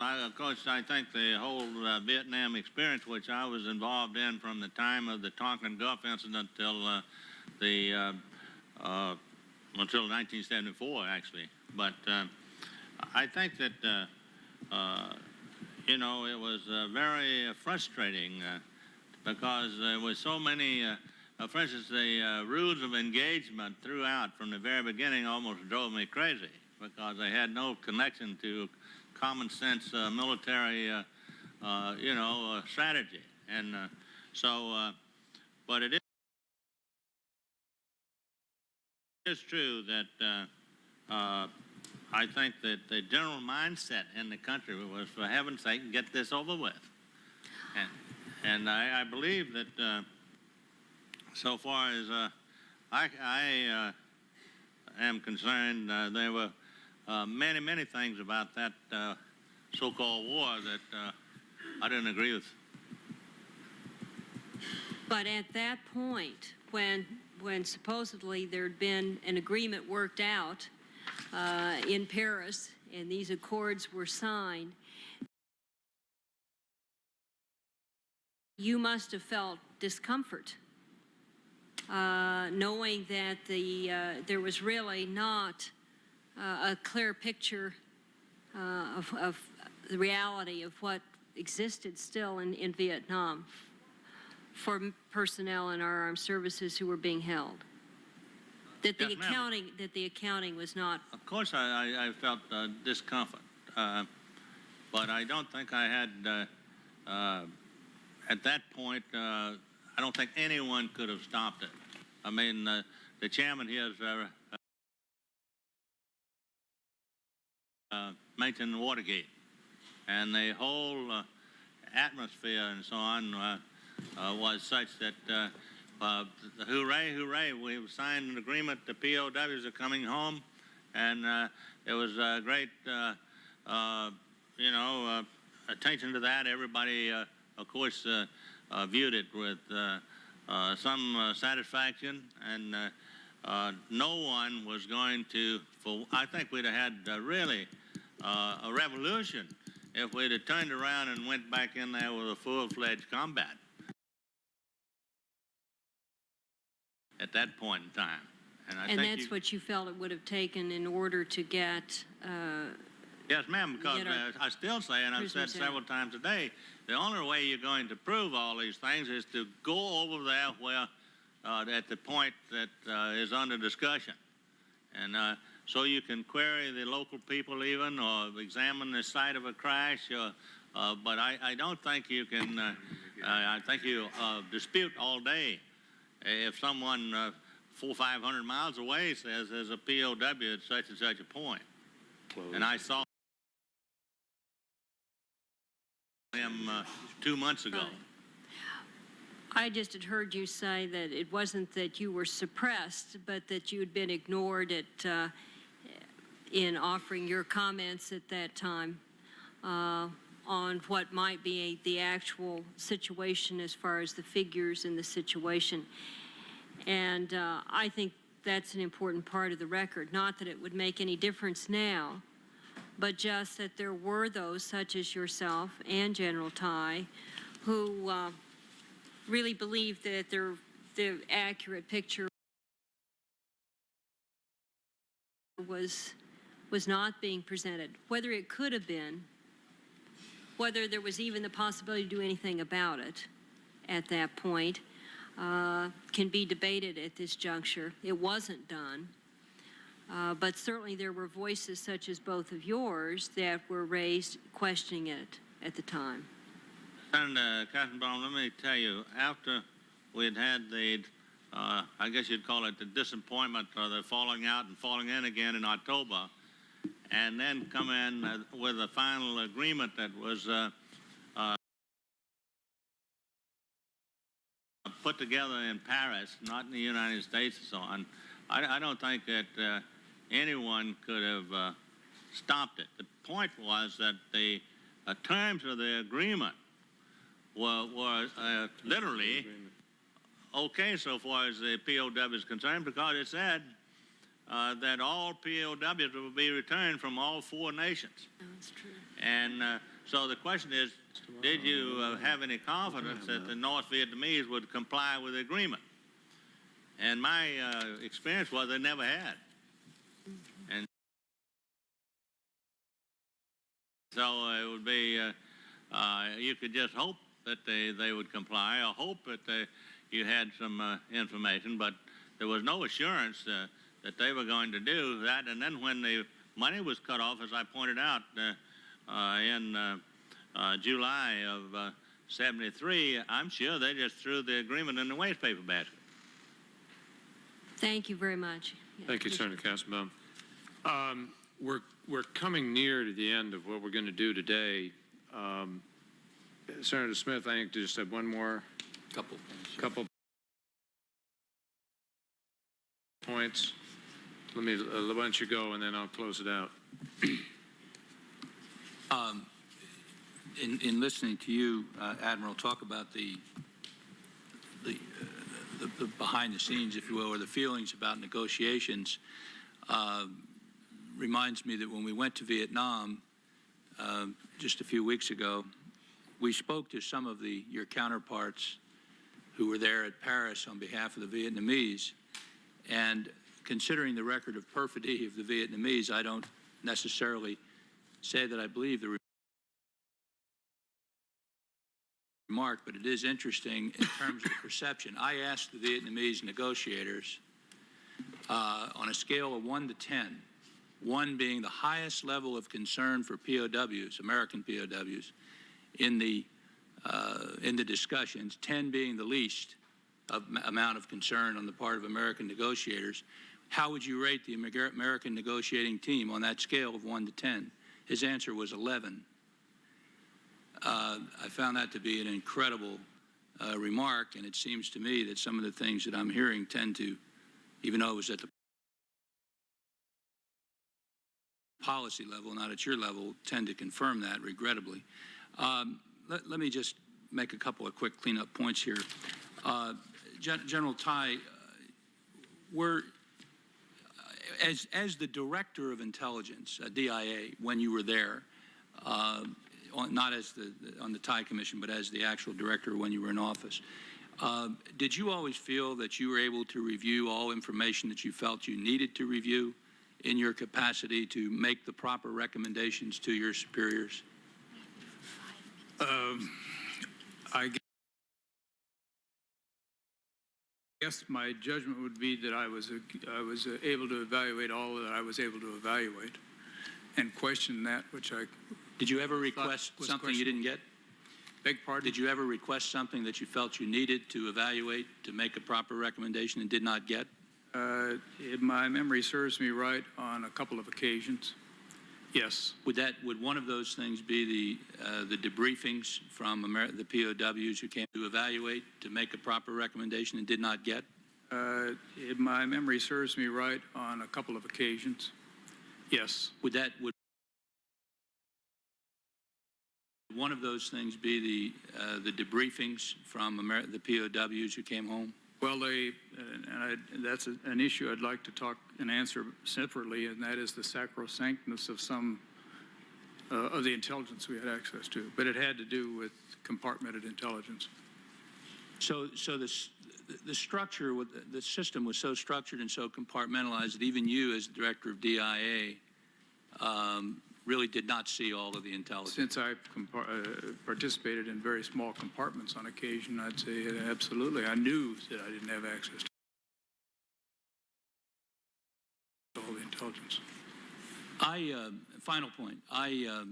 [SPEAKER 19] of course, I think the whole Vietnam experience, which I was involved in from the time of the Tonkin Gulf incident till until 1974, actually. But I think that you know, it was very frustrating because there were so many, for instance, the rules of engagement throughout from the very beginning almost drove me crazy because they had no connection to common sense military, you know, strategy. And but it is true that I think that the general mindset in the country was, for heaven's sake, get this over with. And I believe that so far as I am concerned, there were many, many things about that so-called war that I didn't agree with.
[SPEAKER 13] But at that point, when supposedly there'd been an agreement worked out in Paris and these accords were signed, you must have felt discomfort, knowing that there was really not a clear picture of the reality of what existed still in Vietnam for personnel in our armed services who were being held. That the accounting was not.
[SPEAKER 19] Of course, I felt discomfort, but I don't think I had. At that point, I don't think anyone could have stopped it. I mean, the chairman here mentioned Watergate, and the whole atmosphere and so on was such that hooray, hooray, we've signed an agreement, the POWs are coming home, and there was a great, you know, attention to that. Everybody, of course, viewed it with some satisfaction, and no one was going to, I think we'd have had really a revolution if we'd have turned around and went back in there with a full-fledged combat at that point in time.
[SPEAKER 13] And that's what you felt it would have taken in order to get...
[SPEAKER 19] yes, ma'am, because I still say, and I've said several times today, the only way you're going to prove all these things is to go over there where, at the point that is under discussion. And so you can query the local people even, or examine the site of a crash, but I don't think you can, I think you dispute all day if someone 400 or 500 miles away says there's a POW at such and such a point. And I saw him 2 months ago.
[SPEAKER 13] I just had heard you say that it wasn't that you were suppressed, but that you had been ignored in offering your comments at that time on what might be the actual situation as far as the figures in the situation. And I think that's an important part of the record. Not that it would make any difference now, but just that there were those, such as yourself and General Tai, who really believed that the accurate picture was not being presented. Whether it could have been, whether there was even the possibility to do anything about it at that point, can be debated at this juncture. It wasn't done. But certainly there were voices such as both of yours that were raised questioning it at the time.
[SPEAKER 19] Senator Katzenbaum, let me tell you, after we'd had the, I guess you'd call it the disappointment or the falling out and falling in again in October, and then come in with a final agreement that was put together in Paris, not in the United States and so on, I don't think that anyone could have stopped it. The point was that the terms of the agreement were literally okay so far as the POW is concerned, because it said that all POWs will be returned from all 4 nations.
[SPEAKER 13] That's true.
[SPEAKER 19] And so the question is, did you have any confidence that the North Vietnamese would comply with the agreement? And my experience was they never had. And so it would be You could just hope that they would comply, or hope that you had some information, but there was no assurance that they were going to do that. And then when the money was cut off, as I pointed out, in July of 73, I'm sure they just threw the agreement in the waste paper basket.
[SPEAKER 13] Thank you very much. Yeah,
[SPEAKER 2] Thank you, Senator Kassenbaum. We're coming near to the end of what we're going to do today. Senator Smith, I think, just have one more couple points. Let me why don't you go, and then I'll close it out.
[SPEAKER 3] In listening to you, Admiral, talk about the behind the scenes, if you will, or the feelings about negotiations, reminds me that when we went to Vietnam just a few weeks ago, we spoke to some of your counterparts who were there at Paris on behalf of the Vietnamese, and considering the record of perfidy of the Vietnamese, I don't necessarily say that I believe the remark, but it is interesting in terms of perception. I asked the Vietnamese negotiators on a scale of 1 to 10, 1 being the highest level of concern for POWs, American POWs, in the discussions, 10 being the least amount of concern on the part of American negotiators. How would you rate the American negotiating team on that scale of 1 to 10? His answer was 11. I found that to be an incredible remark, and it seems to me that some of the things that I'm hearing tend to, even though it was at the policy level, not at your level, tend to confirm that, regrettably. Let me just make a couple of quick cleanup points here. General Tai, as the Director of Intelligence, DIA, when you were there, not as on the Thai Commission, but as the actual director when you were in office, did you always feel that you were able to review all information that you felt you needed to review in your capacity to make the proper recommendations to your superiors?
[SPEAKER 20] I guess my judgment would be that I was able to evaluate all that I was able to evaluate and question that which I.
[SPEAKER 3] Did you ever request something you didn't get?
[SPEAKER 20] Beg pardon?
[SPEAKER 3] Did you ever request something that you felt you needed to evaluate to make a proper recommendation and did not get?
[SPEAKER 20] If my memory serves me right, on a couple of occasions, yes.
[SPEAKER 3] Would one of those things be the debriefings from the POWs who came to evaluate to make a proper recommendation and did not get?
[SPEAKER 20] If my memory serves me right, on a couple of occasions, yes.
[SPEAKER 3] Would one of those things be the debriefings from the POWs who came home?
[SPEAKER 20] Well, that's an issue I'd like to talk and answer separately, and that is the sacrosanctness of some of the intelligence we had access to. But it had to do with compartmented intelligence.
[SPEAKER 3] So the structure, the system was so structured and so compartmentalized that even you, as the director of DIA, really did not see all of the intelligence.
[SPEAKER 20] Since I participated in very small compartments on occasion, I'd say absolutely. I knew that I didn't have access to all the intelligence.
[SPEAKER 3] Final point. I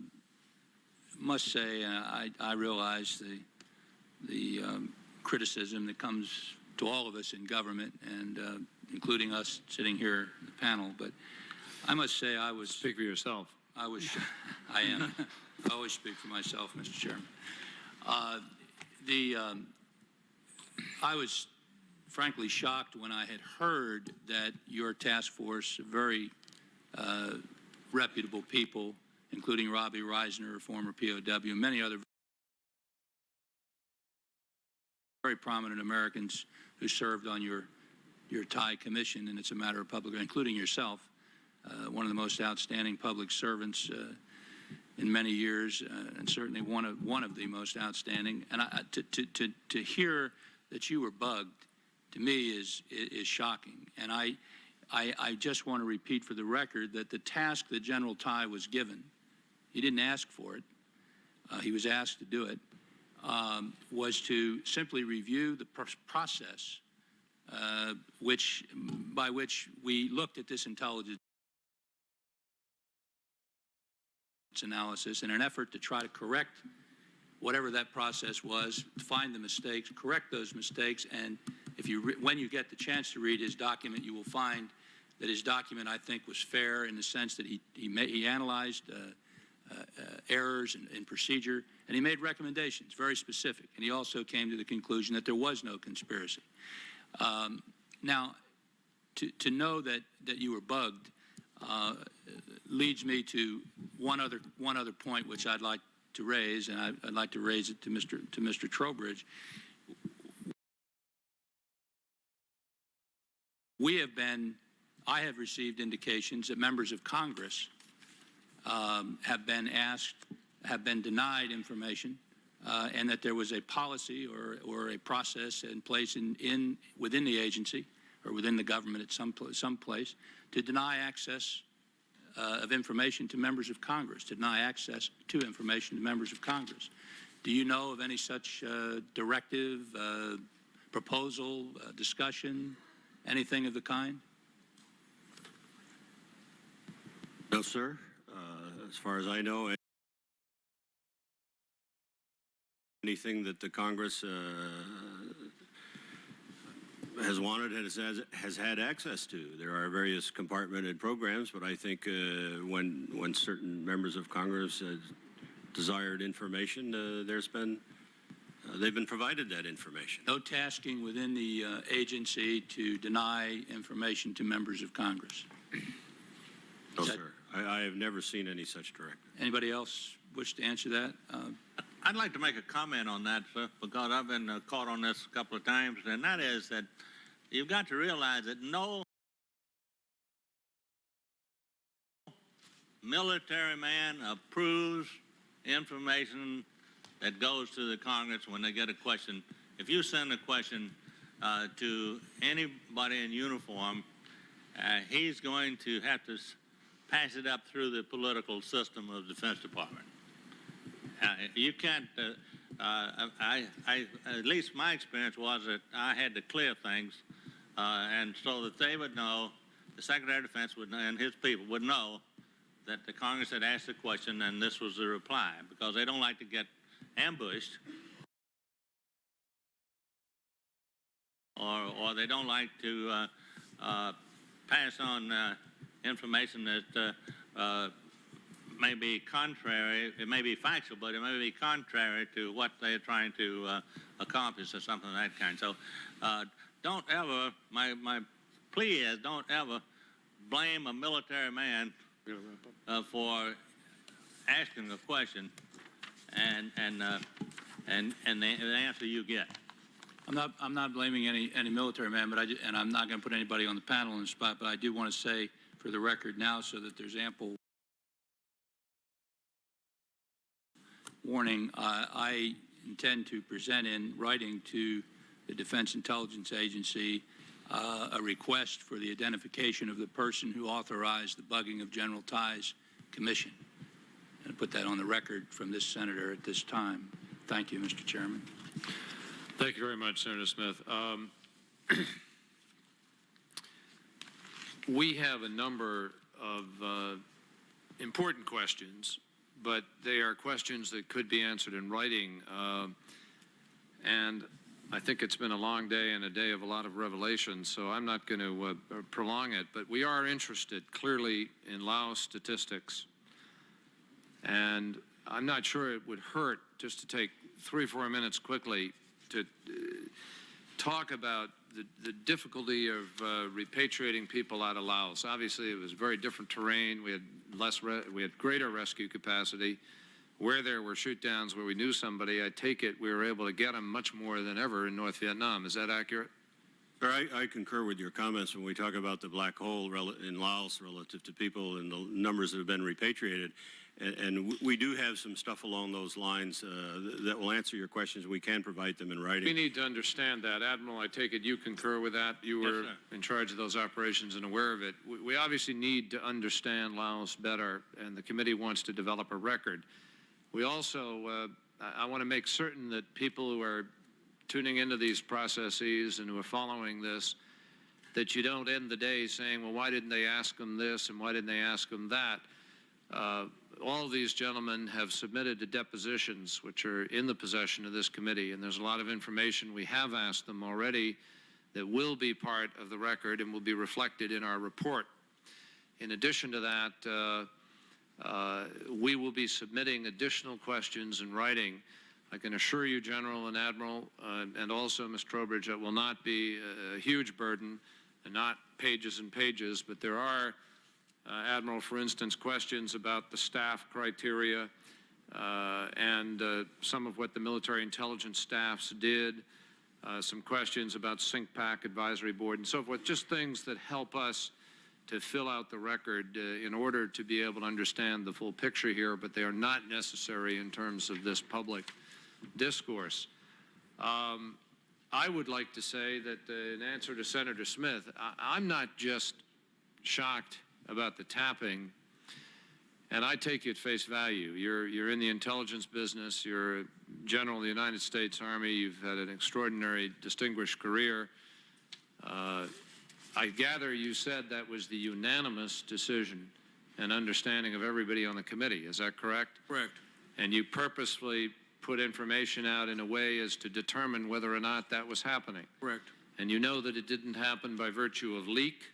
[SPEAKER 3] must say I realize the criticism that comes to all of us in government, and including us sitting here in the panel. But I must say I was.
[SPEAKER 2] Speak for yourself.
[SPEAKER 3] I am. I always speak for myself, Mr. Chairman. I was frankly shocked when I had heard that your task force, very reputable people, including Robbie Reisner, a former POW, and many other very prominent Americans who served on your Thai commission, and it's a matter of public, including yourself, one of the most outstanding public servants in many years, and certainly one of the most outstanding. And to hear that you were bugged, to me, is shocking. And I just want to repeat for the record that the task that General Tai was given, he didn't ask for it, he was asked to do it, was to simply review the process by which we looked at this intelligence analysis in an effort to try to correct whatever that process was, find the mistakes, correct those mistakes, and if you when you get the chance to read his document, you will find that his document, I think, was fair in the sense that he analyzed errors in procedure, and he made recommendations, very specific, and he also came to the conclusion that there was no conspiracy. Now, to know that you were bugged leads me to one other point which I'd like to raise, and I'd like to raise it to Mr. Trowbridge. I have received indications that members of Congress have been denied information, and that there was a policy or a process in place within the agency or within the government at some place to deny access of information to members of Congress, to deny access to information to members of Congress. Do you know of any such directive, proposal, discussion, anything of the kind?
[SPEAKER 15] No, sir. As far as I know, anything that the Congress has wanted has had access to. There are various compartmented programs, but I think when certain members of Congress desired information, they've been provided that information.
[SPEAKER 3] No tasking within the agency to deny information to members of Congress?
[SPEAKER 15] No, sir. I have never seen any such directive.
[SPEAKER 3] Anybody else wish to answer that?
[SPEAKER 19] I'd like to make a comment on that, sir, because I've been caught on this a couple of times, and that is that you've got to realize that no military man approves information that goes to the Congress when they get a question. If you send a question to anybody in uniform, he's going to have to pass it up through the political system of the Defense Department. You can't, at least my experience was that I had to clear things, and so that they would know, the Secretary of Defense would know, and his people would know that the Congress had asked the question and this was the reply, because they don't like to get ambushed, or they don't like to pass on information that may be contrary, it may be factual, but it may be contrary to what they're trying to accomplish or something of that kind. So don't ever, my plea is don't ever blame a military man for asking a question and the answer you get.
[SPEAKER 3] I'm not blaming any military man, but and I'm not going to put anybody on the panel on the spot, but I do want to say for the record now, so that there's ample warning, I intend to present in writing to the Defense Intelligence Agency a request for the identification of the person who authorized the bugging of General Tye's commission, and put that on the record from this senator at this time. Thank you, Mr. Chairman.
[SPEAKER 2] Thank you very much, Senator Smith. We have a number of important questions, but they are questions that could be answered in writing. And I think it's been a long day and a day of a lot of revelations, so I'm not going to prolong it. But we are interested, clearly, in Laos statistics. And I'm not sure it would hurt just to take 3 or 4 minutes quickly to talk about the difficulty of repatriating people out of Laos. Obviously, it was very different terrain. We had greater rescue capacity. Where there were shoot-downs where we knew somebody, I take it we were able to get them much more than ever in North Vietnam. Is that accurate?
[SPEAKER 15] Sir, I concur with your comments when we talk about the black hole in Laos relative to people and the numbers that have been repatriated. And we do have some stuff along those lines that will answer your questions. We can provide them in writing.
[SPEAKER 2] We need to understand that. Admiral, I take it you concur with that? You were in charge of those operations and aware of it. We obviously need to understand Laos better, and the committee wants to develop a record. We also, I want to make certain that people who are tuning into these processes and who are following this, that you don't end the day saying, well, why didn't they ask them this and why didn't they ask them that? All of these gentlemen have submitted to depositions which are in the possession of this committee, and there's a lot of information we have asked them already that will be part of the record and will be reflected in our report. In addition to that, we will be submitting additional questions in writing. I can assure you, General and Admiral, and also Ms. Trowbridge, it will not be a huge burden and not pages and pages, but there are, Admiral, for instance, questions about the staff criteria and some of what the military intelligence staffs did, some questions about SINCPAC Advisory Board and so forth, just things that help us to fill out the record in order to be able to understand the full picture here, but they are not necessary in terms of this public discourse. I would like to say that in answer to Senator Smith, I'm not just shocked about the tapping, and I take you at face value. You're in the intelligence business, you're a general of the United States Army, you've had an extraordinary, distinguished career. I gather you said that was the unanimous decision and understanding of everybody on the committee. Is that correct?
[SPEAKER 3] Correct.
[SPEAKER 2] And you purposefully put information out in a way as to determine whether or not that was happening.
[SPEAKER 3] Correct.
[SPEAKER 2] And you know that it didn't happen by virtue of leak.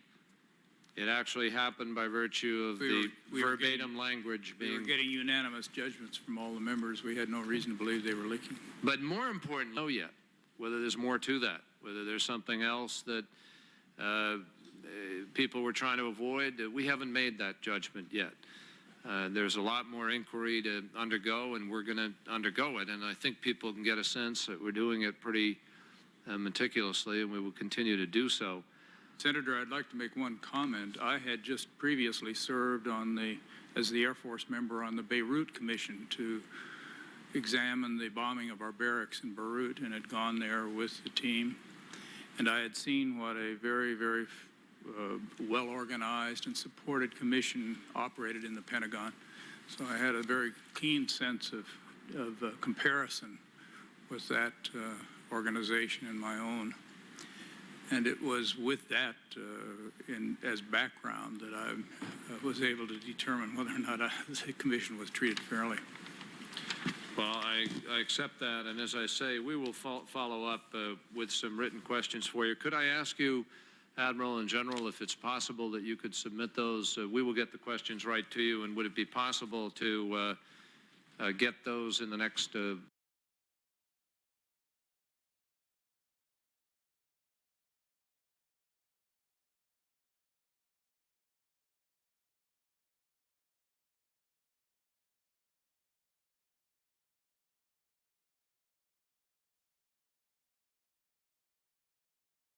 [SPEAKER 2] It actually happened by virtue of the verbatim language being...
[SPEAKER 20] We were getting unanimous judgments from all the members. We had no reason to believe they were leaking.
[SPEAKER 2] But more important, know yet whether there's more to that, whether there's something else that people were trying to avoid. We haven't made that judgment yet. There's a lot more inquiry to undergo, and we're going to undergo it. And I think people can get a sense that we're doing it pretty meticulously, and we will continue to do so.
[SPEAKER 20] Senator, I'd like to make one comment. I had just previously served as the Air Force member on the Beirut Commission to examine the bombing of our barracks in Beirut, and had gone there with the team. And I had seen what a very, very well-organized and supported commission operated in the Pentagon. So I had a very keen sense of comparison with that organization and my own. And it was with that as background that I was able to determine whether or not the commission was treated fairly.
[SPEAKER 2] Well, I accept that, and as I say, we will follow up with some written questions for you. Could I ask you, Admiral and General, if it's possible that you could submit those? We will get the questions right to you, and would it be possible to get those in the next